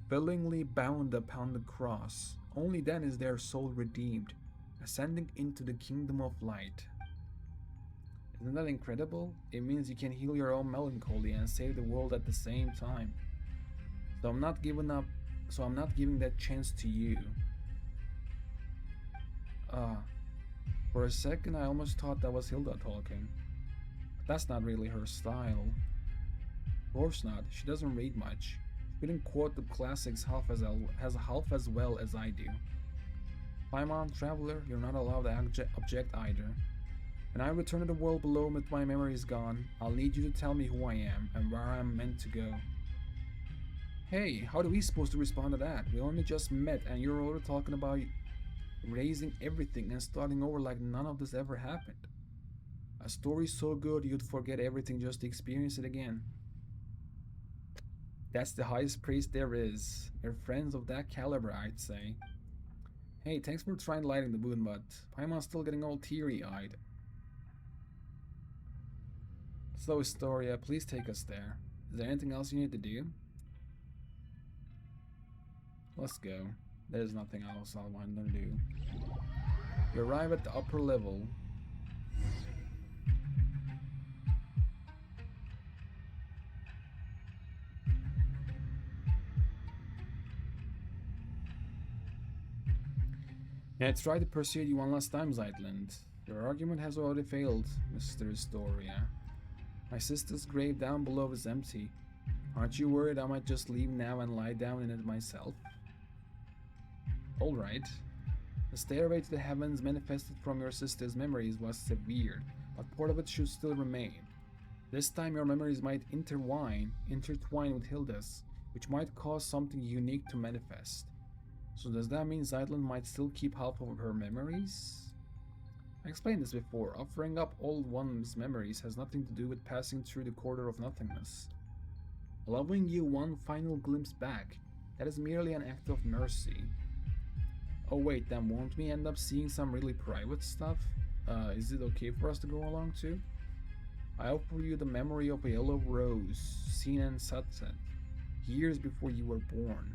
willingly bound upon the cross. Only then is their soul redeemed, ascending into the kingdom of light. Isn't that incredible? It means you can heal your own melancholy and save the world at the same time. So I'm not giving that chance to you. For a second I almost thought that was Hilda talking. But that's not really her style. Of course not, she doesn't read much. She didn't quote the classics half as well as I do. Paimon, Traveler, you're not allowed to object either. When I return to the world below with my memories gone, I'll need you to tell me who I am and where I'm meant to go. Hey, how are we supposed to respond to that? We only just met and you're already talking about raising everything and starting over like none of this ever happened. A story so good you'd forget everything just to experience it again. That's the highest praise there is. You're friends of that caliber, I'd say. Hey, thanks for trying lighting the moon, but Paimon's still getting all teary-eyed. So, Historia, please take us there. Is there anything else you need to do? Let's go. There's nothing else I want to do. You arrive at the upper level. Yeah, I tried to persuade you one last time, Zeitland. Your argument has already failed, Mr. Historia. My sister's grave down below is empty. Aren't you worried I might just leave now and lie down in it myself? Alright. The stairway to the heavens manifested from your sister's memories was severed, but part of it should still remain. This time your memories might intertwine with Hilda's, which might cause something unique to manifest. So does that mean Zytlan might still keep half of her memories? I explained this before. Offering up all one's memories has nothing to do with passing through the corridor of nothingness. Allowing you one final glimpse back, that is merely an act of mercy. Oh wait, then won't we end up seeing some really private stuff? Is it okay for us to go along too? I offer you the memory of a yellow rose, seen in sunset, years before you were born.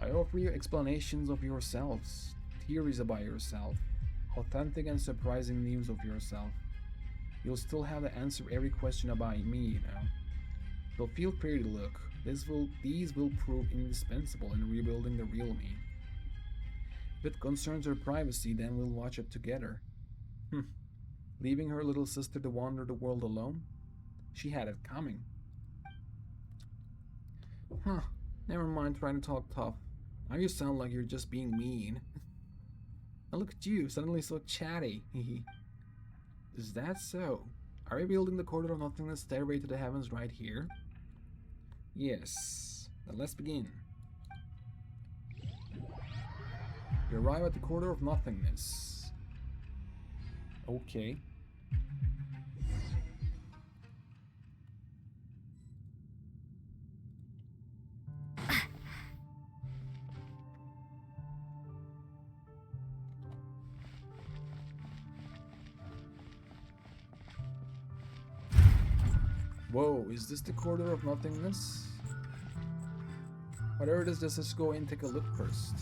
I offer you explanations of yourselves, theories about yourself, authentic and surprising news of yourself. You'll still have to answer every question about me, you know. So feel free to look. These will prove indispensable in rebuilding the real me. If it concerns her privacy, then we'll watch it together. Leaving her little sister to wander the world alone? She had it coming. Never mind trying to talk tough. Now you sound like you're just being mean. Now look at you, suddenly so chatty. Is that so? Are we building the corridor of nothingness stairway to the heavens right here? Yes. Then let's begin. You arrive at the corridor of nothingness. Okay. Whoa, is this the corridor of nothingness? Whatever it is, let's just go in and take a look first.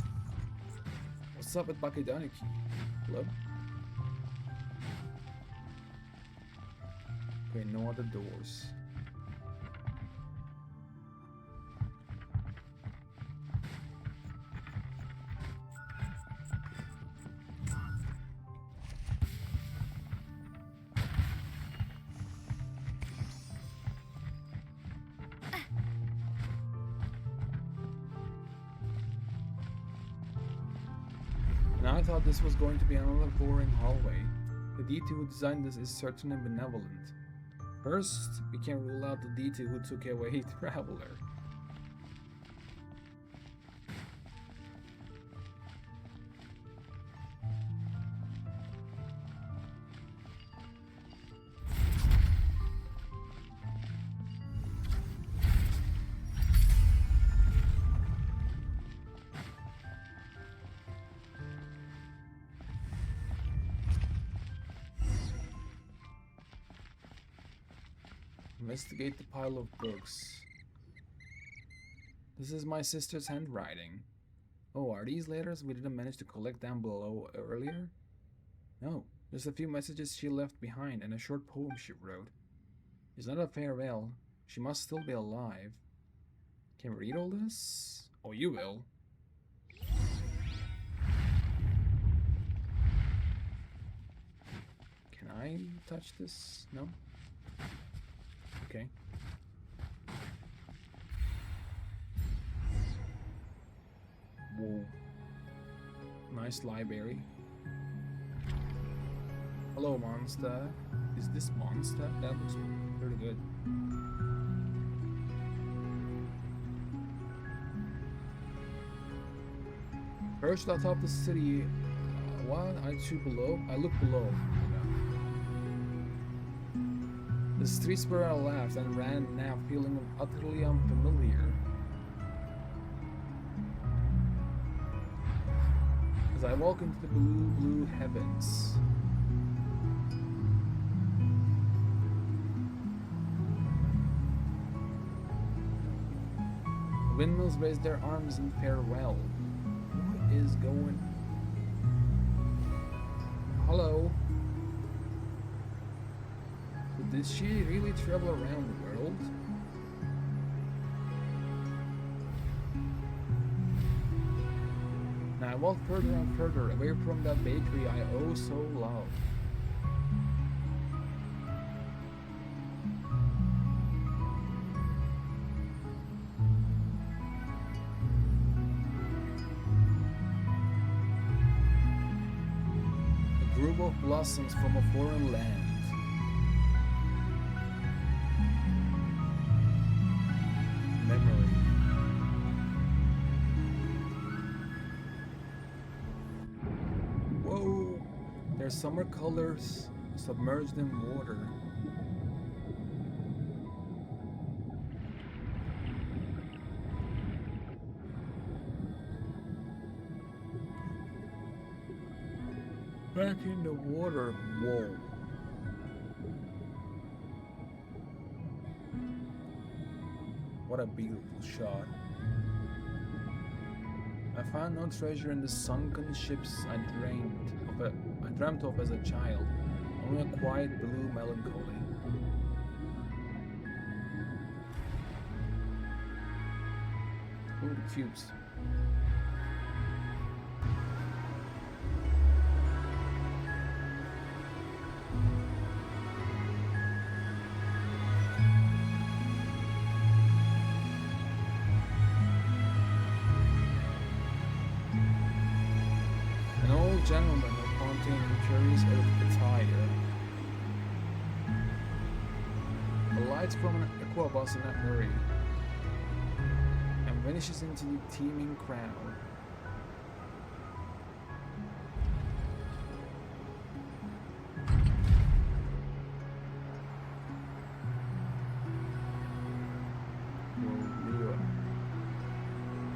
What's up with Bakidaniki? Hello? Okay, no other doors. And I thought this was going to be another boring hallway. The deity who designed this is certainly benevolent. First, we can rule out the deity who took away Traveler. Investigate the pile of books. This is my sister's handwriting. Oh, are these letters we didn't manage to collect down below earlier? No, just a few messages she left behind and a short poem she wrote. It's not a farewell. She must still be alive. Can we read all this? Oh, you will. Can I touch this? No? Okay. Whoa. Nice library. Hello, monster. Is this monster? That looks pretty good. Perched atop the city. What? I look below. The streets where I laughed and ran, now feeling utterly unfamiliar. As I walk into the blue heavens. The windmills raise their arms in farewell. What is going? Hello? Did she really travel around the world? Now I walk further and further away from that bakery I oh so love. Group of blossoms from a foreign land. Memory. Whoa! Their summer colors submerged in water. Back in the water. Whoa. What a beautiful shot. I found no treasure in the sunken ships I dreamt of as a child, only a quiet blue melancholy. Ooh, the cubes. An old gentleman of Pontian curious attire. The lights from an aquabus in a hurry, and vanishes into the teeming crowd.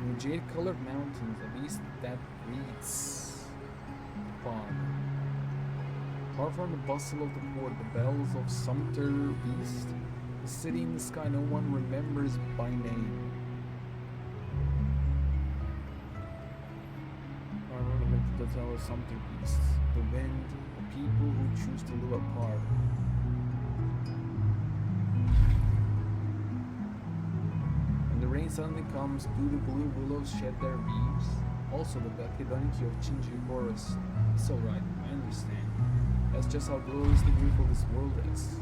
In the jade-colored mountains, at least that breathes fog. Far from the bustle of the port, the bells of Sumter East, the city in the sky no one remembers by name. I remember the tale of Sumter East, the wind, the people who choose to live apart. When the rain suddenly comes, do the blue willows shed their leaves? Also the Bakedoniki of Chinju Forest. It's alright, I understand. That's just how gloriously beautiful this world is.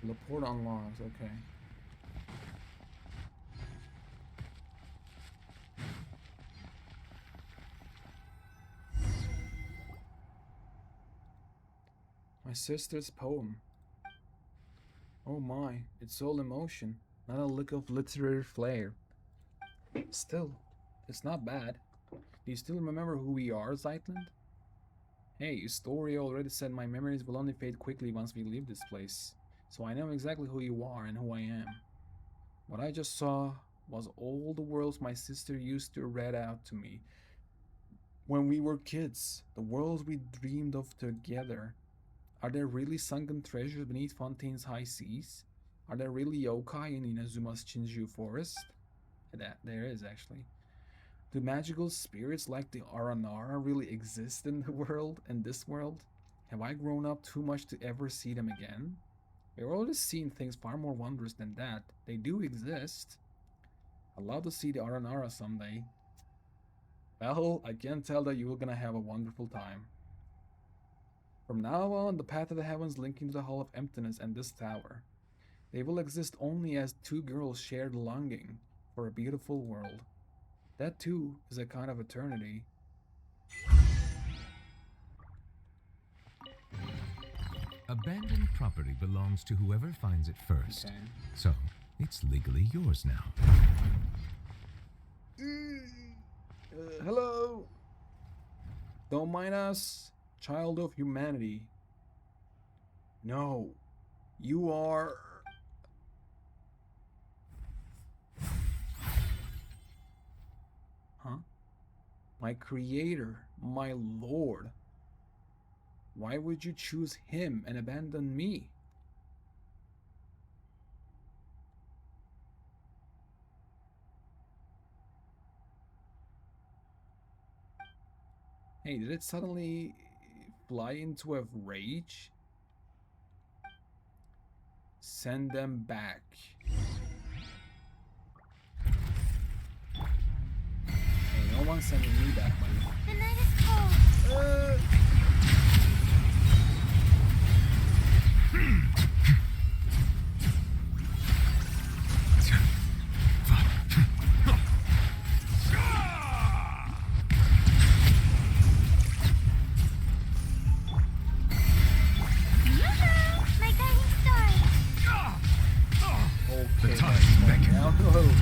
Laporte unlocks, okay. My sister's poem. Oh my, it's all emotion, not a lick of literary flair. Still, it's not bad. Do you still remember who we are, Zeitland? Hey, your story already said my memories will only fade quickly once we leave this place, so I know exactly who you are and who I am. What I just saw was all the worlds my sister used to read out to me when we were kids, the worlds we dreamed of together. Are there really sunken treasures beneath Fontaine's high seas? Are there really yokai in Inazuma's Chinju forest? There is, actually. Do magical spirits like the Aranara really exist in the world, in this world? Have I grown up too much to ever see them again? We've already seen things far more wondrous than that. They do exist. I'd love to see the Aranara someday. Well, I can tell that you're gonna have a wonderful time. From now on, the path of the heavens linking to the Hall of Emptiness and this tower. They will exist only as two girls shared longing for a beautiful world. That too is a kind of eternity. Abandoned property belongs to whoever finds it first. Okay. So, it's legally yours now. Hello. Don't mind us, child of humanity. No, you are... Huh? My creator, my lord. Why would you choose him and abandon me? Hey, did it suddenly fly into a rage? Send them back. one sending me back money. The night is cold. Yoo-hoo! My guiding star. Okay, The time let's beckons. calm down a little bit.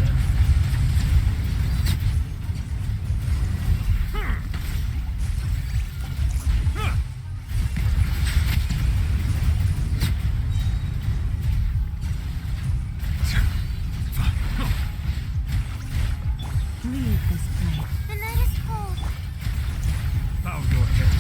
Leave this place. The night is cold. Bow your head.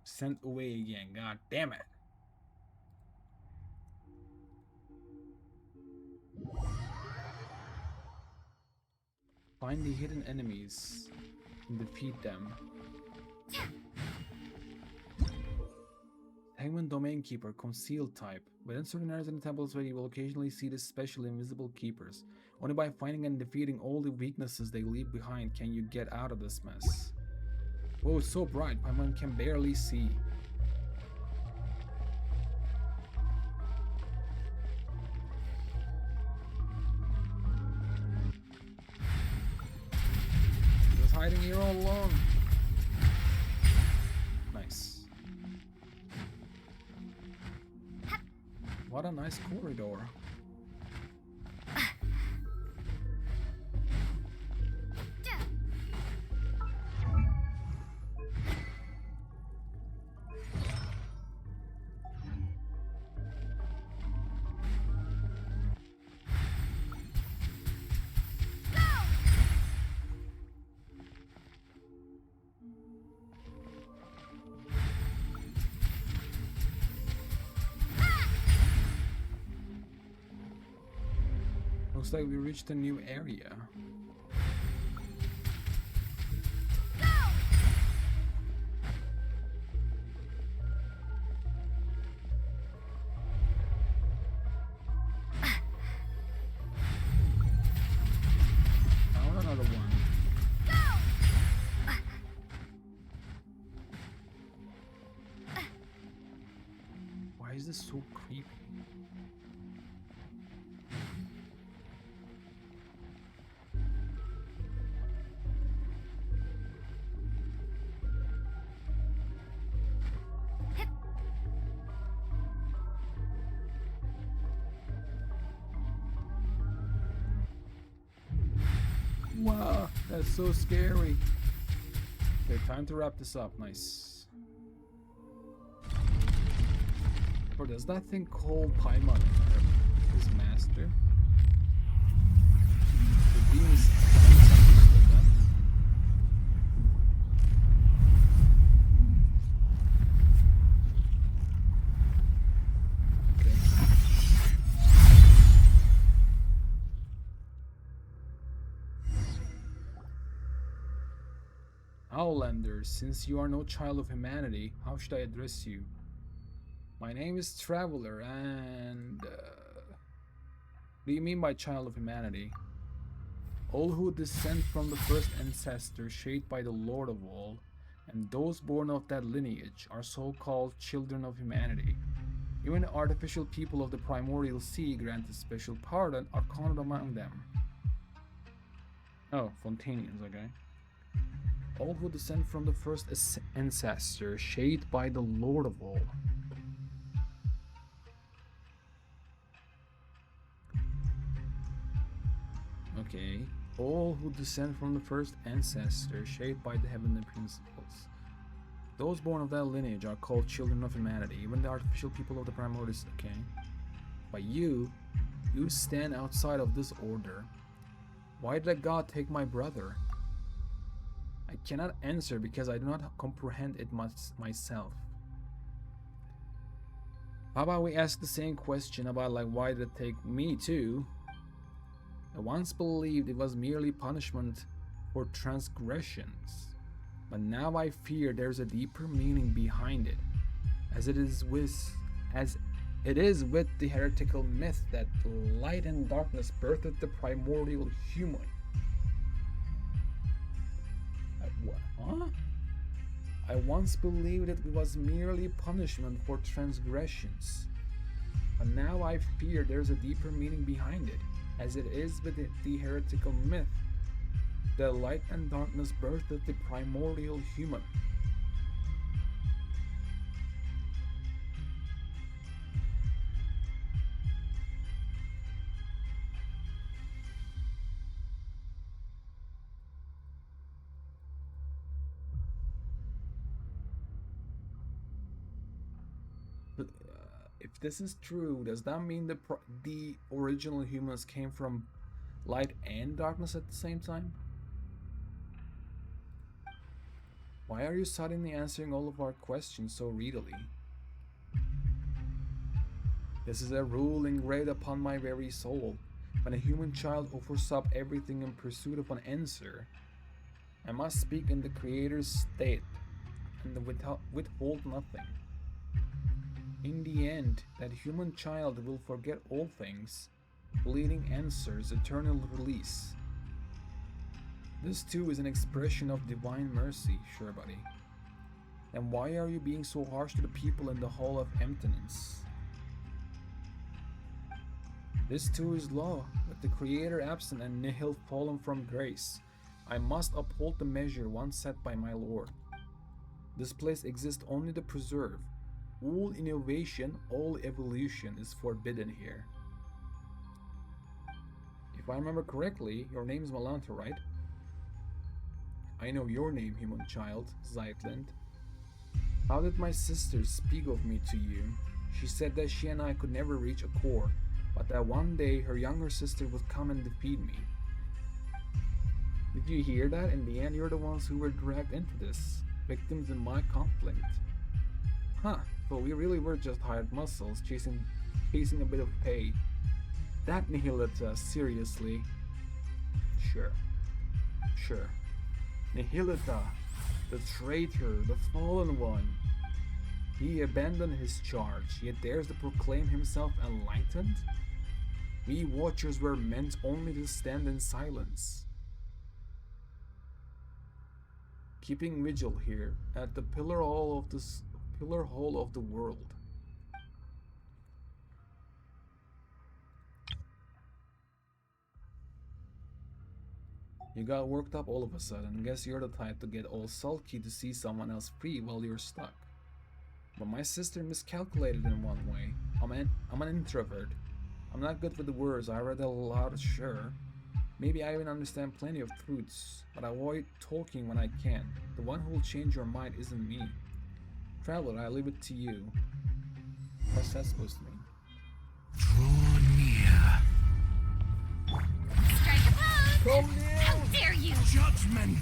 Sent away again. God damn it. Find the hidden enemies and defeat them. Hangman Domain Keeper, concealed type. Within certain areas in the temples where you will occasionally see the special invisible keepers. Only by finding and defeating all the weaknesses they leave behind can you get out of this mess. Whoa, it's so bright, Paimon can barely see. He was hiding here all along. Nice. What a nice corridor. Looks like we reached a new area. Found another one. Why is this so creepy? Wow, that's so scary. Okay, time to wrap this up. Nice. Or does that thing called Paimon his master? The demons misunderstood that. Okay. Outlander, since you are no child of humanity, how should I address you? My name is Traveler, and... what do you mean by child of humanity? All who descend from the first ancestor shaped by the Lord of all, and those born of that lineage, are so-called children of humanity. Even the artificial people of the primordial sea granted special pardon are counted among them. Oh, Fontanians, okay. All who descend from the first ancestor, shaped by the Lord of all. Okay. All who descend from the first ancestor, shaped by the heavenly principles. Those born of that lineage are called children of humanity, even the artificial people of the primordial. Okay. But you stand outside of this order. Why did God take my brother? I cannot answer because I do not comprehend it myself. How about we ask the same question about like why did it take me too? I once believed it was merely punishment for transgressions, but now I fear there's a deeper meaning behind it, as it is with the heretical myth that light and darkness birthed the primordial human. Huh? I once believed it was merely punishment for transgressions, but now I fear there's a deeper meaning behind it, as it is with the heretical myth that light and darkness birthed the primordial human. If this is true, does that mean the original humans came from light and darkness at the same time? Why are you suddenly answering all of our questions so readily? This is a rule engraved upon my very soul. When a human child offers up everything in pursuit of an answer, I must speak in the Creator's state and withhold nothing. In the end, that human child will forget all things, bleeding answers, eternal release. This too is an expression of divine mercy, sure buddy. Then why are you being so harsh to the people in the Hall of Emptiness? This too is law, with the Creator absent and nihil fallen from grace. I must uphold the measure once set by my Lord. This place exists only to preserve. All innovation, all evolution is forbidden here. If I remember correctly, your name is Malanta, right? I know your name, human child, Zeitland. How did my sister speak of me to you? She said that she and I could never reach a core, but that one day her younger sister would come and defeat me. Did you hear that? In the end, you're the ones who were dragged into this, victims in my conflict. Huh, so we really were just hired muscles chasing a bit of pay. That Nihilita, seriously. Sure. Nihilita, the traitor, the fallen one. He abandoned his charge, yet dares to proclaim himself enlightened? We watchers were meant only to stand in silence, keeping vigil here at the pillar hall of the world. You got worked up all of a sudden. Guess you're the type to get all sulky to see someone else free while you're stuck. But my sister miscalculated in one way. I'm an introvert. I'm not good with the words. I read a lot, sure. Maybe I even understand plenty of truths, but I avoid talking when I can. The one who will change your mind isn't me. Traveler, I leave it to you. What's that supposed to mean? Draw near. Strike a pose! Come near! How dare you! Judgment.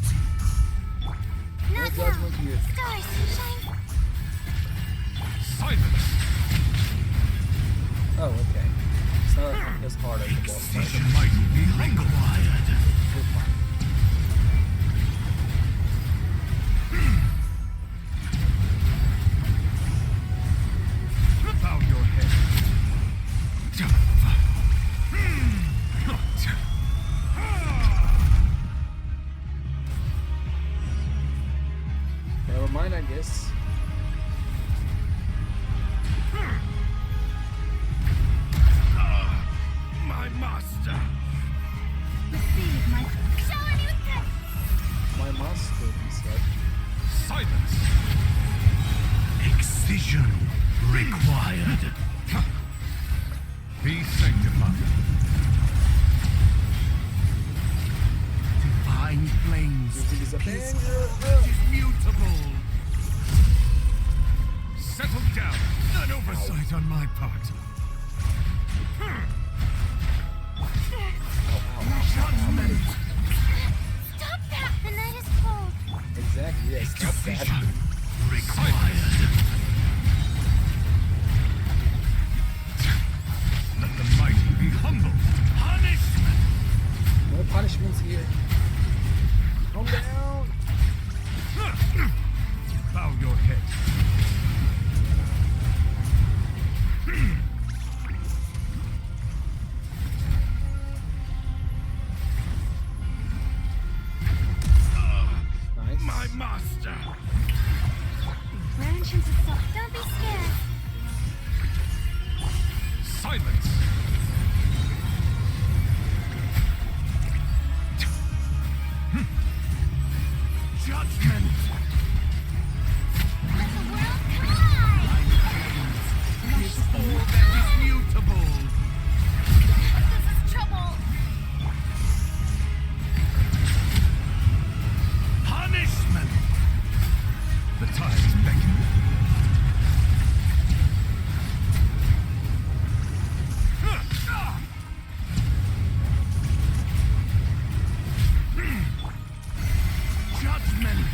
Not judgment now! here. Stars shine! Silence. Oh, okay. It's not as hard as the boss See fight. the mighty be required. You're fine. Bow your head. Never mind, I guess. My master. Receive my Show me with this! My master, he said. Silence. Excision required. Be sanctified. Divine flames. This is a His banger. heart is mutable. Settle down. An oversight on my part. Judgment. Stop that! The night is cold. Exactly, yes. Stop that. Excision required. Let the mighty be humbled. Punishment. Someone's here. Calm down. Bow your head. Nice. My master. Where entrance is so. Don't be scared. Silence. Judgment. Let the world collide. Is all that is mutable. This is trouble. Punishment. The tides beckon. Judgment.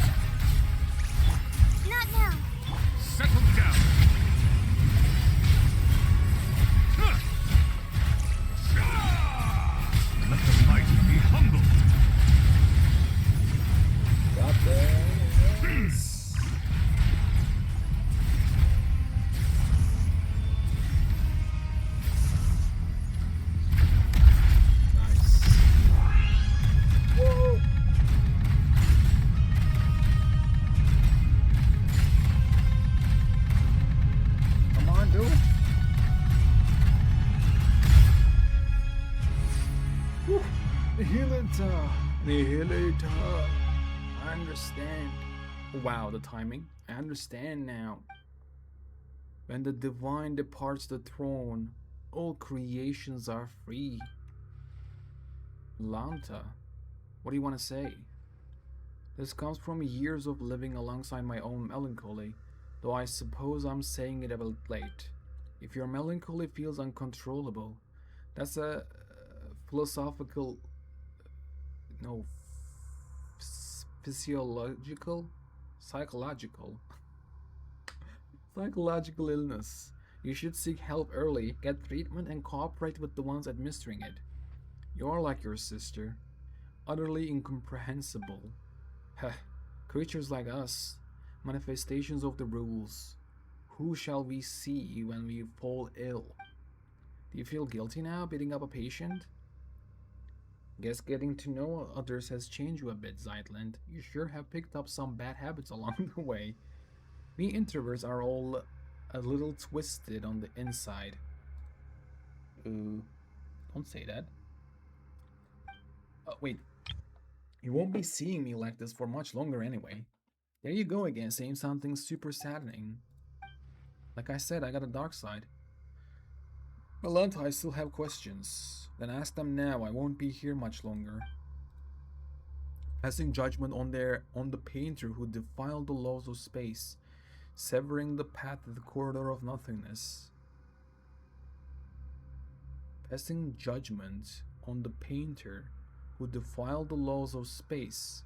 Not now. Settle down. Let the mighty be humbled. Got this. Nice. Whoa. Come on, dude. Whew. Nihilita. Nihilita. I understand. Wow, the timing. I understand now. When the divine departs the throne, all creations are free. Lanta, what do you want to say? This comes from years of living alongside my own melancholy, though I suppose I'm saying it a bit late. If your melancholy feels uncontrollable, that's a philosophical, no, physiological, psychological illness. You should seek help early, get treatment, and cooperate with the ones administering it. You're like your sister, utterly incomprehensible. Heh, creatures like us, manifestations of the rules. Who shall we see when we fall ill? Do you feel guilty now, beating up a patient? Guess getting to know others has changed you a bit, Zeitland. You sure have picked up some bad habits along the way. We introverts are all a little twisted on the inside. Ooh, don't say that. Wait. You won't be seeing me like this for much longer anyway. There you go again, saying something super saddening. Like I said, I got a dark side. Well, I still have questions. Then ask them now. I won't be here much longer. Passing judgment on the painter who defiled the laws of space, severing the path to the corridor of nothingness. Passing judgment on the painter who defiled the laws of space,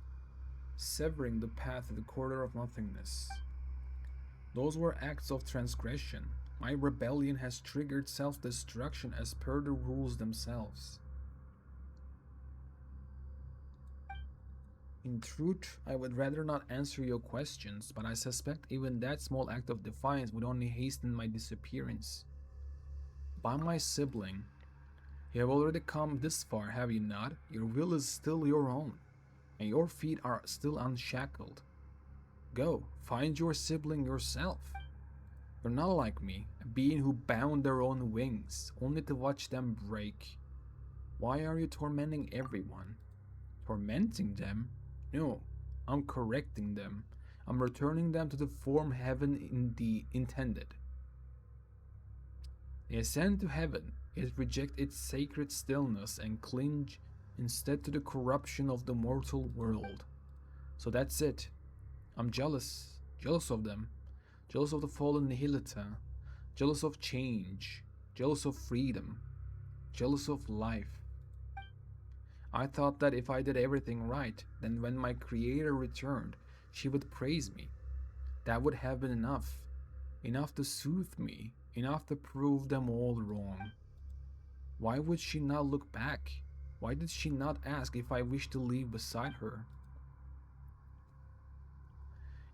severing the path to the corridor of nothingness. Those were acts of transgression. My rebellion has triggered self-destruction as per the rules themselves. In truth, I would rather not answer your questions, but I suspect even that small act of defiance would only hasten my disappearance. By my sibling, you have already come this far, have you not? Your will is still your own, and your feet are still unshackled. Go, find your sibling yourself. You're not like me, a being who bound their own wings, only to watch them break. Why are you tormenting everyone? Tormenting them? No, I'm correcting them. I'm returning them to the form heaven intended. They ascend to heaven, yet reject its sacred stillness and cling instead to the corruption of the mortal world. So that's it. I'm jealous of them. Jealous of the fallen Nihilita, jealous of change, jealous of freedom, jealous of life. I thought that if I did everything right, then when my creator returned, she would praise me. That would have been enough. Enough to soothe me, enough to prove them all wrong. Why would she not look back? Why did she not ask if I wished to leave beside her?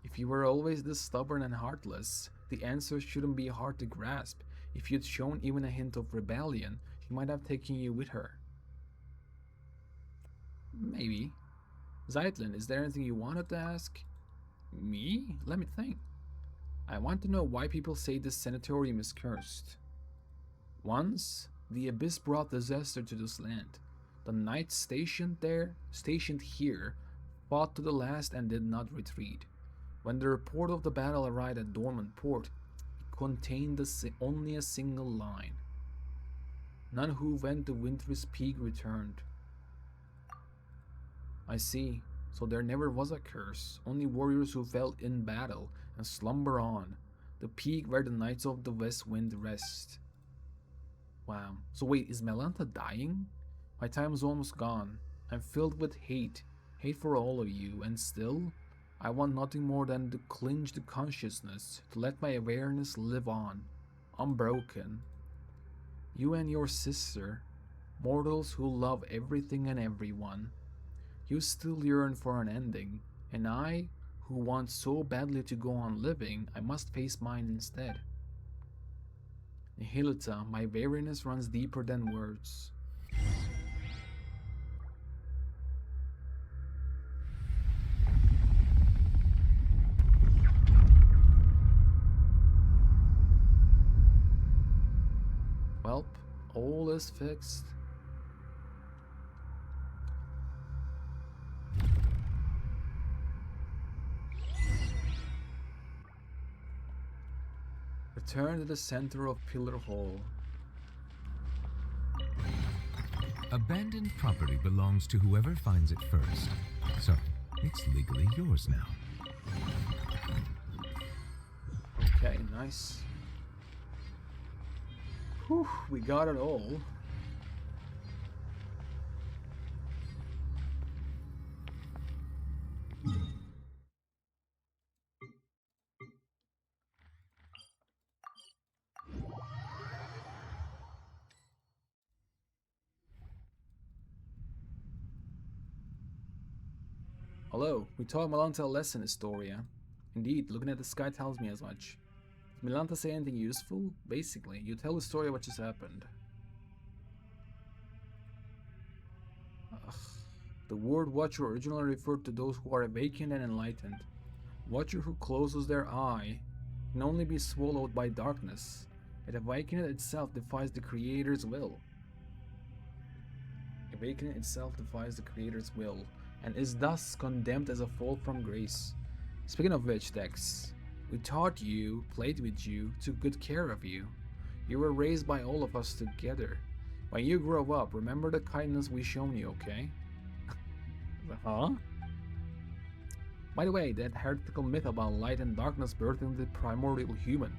If you were always this stubborn and heartless, the answer shouldn't be hard to grasp. If you'd shown even a hint of rebellion, she might have taken you with her. Maybe. Zeitlin, is there anything you wanted to ask? Me? Let me think. I want to know why people say this sanatorium is cursed. Once, the Abyss brought disaster to this land. The knights stationed here, fought to the last and did not retreat. When the report of the battle arrived at Dormant Port, it contained only a single line. None who went to Winter's Peak returned. I see. So there never was a curse, only warriors who fell in battle and slumber on, the peak where the Knights of the West Wind rest. Wow. So wait, is Melanta dying? My time is almost gone. I'm filled with hate for all of you, and still, I want nothing more than to clinch the consciousness, to let my awareness live on, unbroken. You and your sister, mortals who love everything and everyone, you still yearn for an ending, and I, who want so badly to go on living, I must face mine instead. Nihilita, my weariness runs deeper than words. Welp, all is fixed. Return to the center of Pillar Hall. Abandoned property belongs to whoever finds it first, so it's legally yours now. Okay, nice. Whew, we got it all. Hello, we taught Melanta a lesson, Historia. Indeed, looking at the sky tells me as much. Did Melanta say anything useful? Basically, you tell Historia what just happened. Ugh. The word Watcher originally referred to those who are awakened and enlightened. Watcher who closes their eye can only be swallowed by darkness. Yet awakening itself defies the Creator's will. Awakening itself defies the Creator's will, and is thus condemned as a fall from grace. Speaking of which, Dex, we taught you, played with you, took good care of you. You were raised by all of us together. When you grow up, remember the kindness we shown you, okay? Huh? By the way, that heretical myth about light and darkness birthing the primordial human.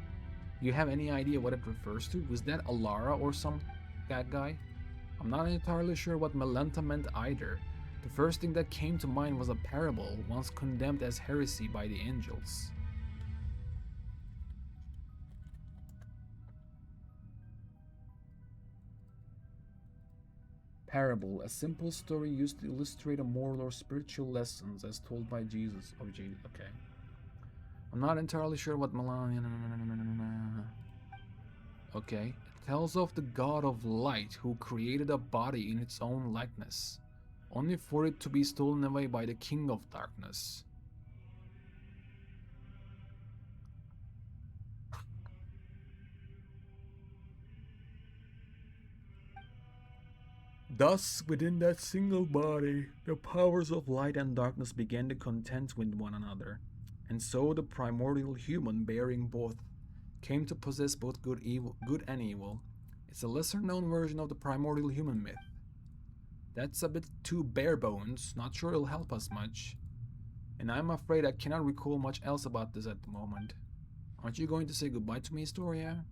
Do you have any idea what it refers to? Was that Alara or some that guy? I'm not entirely sure what Melanta meant either. The first thing that came to mind was a parable once condemned as heresy by the angels. Parable, a simple story used to illustrate a moral or spiritual lessons as told by Jesus. Oh, Jesus, okay. I'm not entirely sure what Okay, it tells of the God of Light who created a body in its own likeness, only for it to be stolen away by the King of Darkness. Thus, within that single body, the powers of light and darkness began to contend with one another, and so the primordial human, bearing both, came to possess both good and evil. It's a lesser-known version of the primordial human myth. That's a bit too bare bones, not sure it'll help us much. And I'm afraid I cannot recall much else about this at the moment. Aren't you going to say goodbye to me, Historia?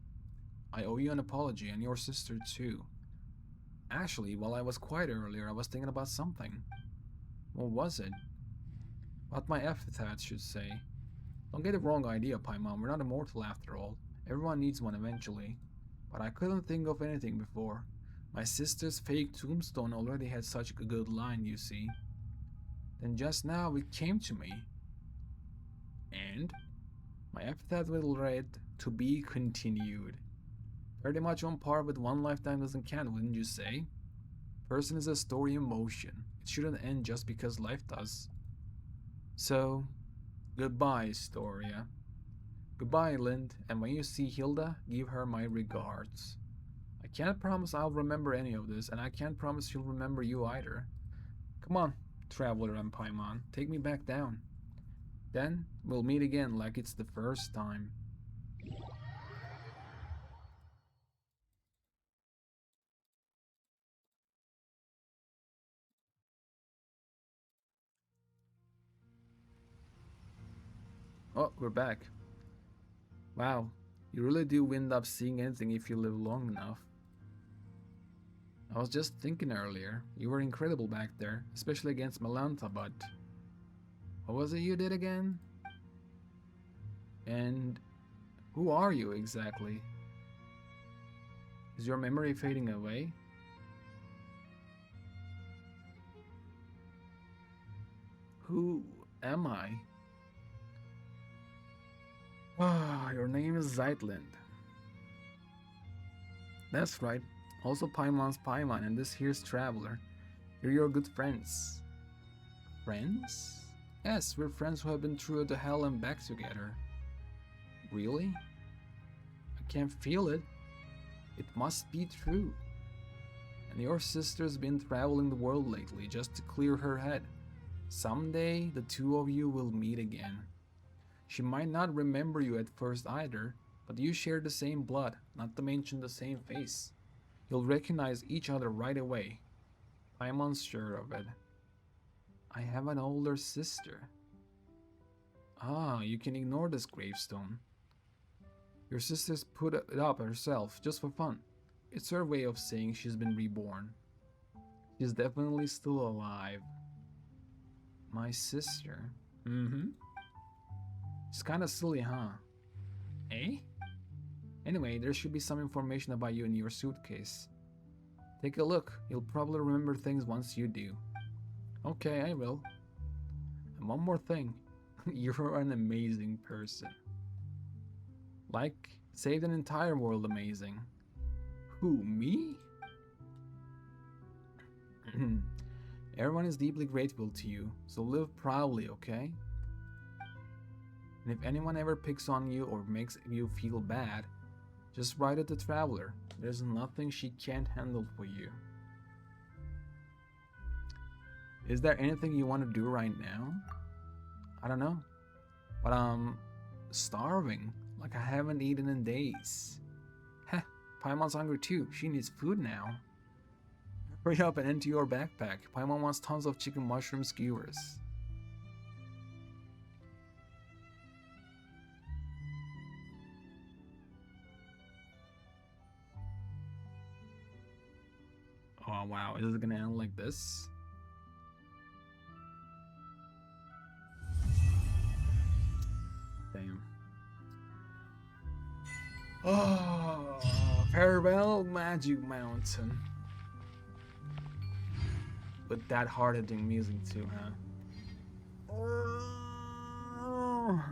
I owe you an apology, and your sister too. Actually, while I was quiet earlier, I was thinking about something. What was it? What my epitaph should say. Don't get the wrong idea, Paimon, we're not immortal after all. Everyone needs one eventually. But I couldn't think of anything before. My sister's fake tombstone already had such a good line, you see. Then just now it came to me. And my epitaph will read, "To be continued." Pretty much on par with One Lifetime Doesn't Count, wouldn't you say? Person is a story in motion. It shouldn't end just because life does. So, goodbye, Storia. Goodbye, Lind, and when you see Hilda, give her my regards. I can't promise I'll remember any of this, and I can't promise she'll remember you either. Come on, Traveler and Paimon, take me back down. Then, we'll meet again like it's the first time. Oh, we're back. Wow, you really do end up seeing anything if you live long enough. I was just thinking earlier, you were incredible back there, especially against Malanta, but... What was it you did again? And... who are you exactly? Is your memory fading away? Who am I? Ah, your name is Zeitland. That's right. Also Paimon's Paimon and this here's Traveler. You're your good friends. Friends? Yes, we're friends who have been through the hell and back together. Really? I can't feel it. It must be true. And your sister's been traveling the world lately just to clear her head. Someday, the two of you will meet again. She might not remember you at first either, but you share the same blood, not to mention the same face. You'll recognize each other right away. I'm sure of it. I have an older sister. Ah, you can ignore this gravestone. Your sister's put it up herself, just for fun. It's her way of saying she's been reborn. She's definitely still alive. My sister? Mm-hmm. It's kinda silly, huh? Eh? Anyway, there should be some information about you in your suitcase. Take a look. You'll probably remember things once you do. Okay, I will. And one more thing. You're an amazing person. Like, saved an entire world amazing. Who, me? Everyone is deeply grateful to you, so live proudly, okay? And if anyone ever picks on you or makes you feel bad, just write it to Traveler. There's nothing she can't handle for you. Is there anything you want to do right now? I don't know. But I'm starving. Like I haven't eaten in days. Heh, Paimon's hungry too. She needs food now. Hurry up and empty your backpack. Paimon wants tons of chicken mushroom skewers. Oh wow, is it gonna end like this? Damn. Oh, farewell, Magic Mountain. With that hard-hitting music too, huh? Oh.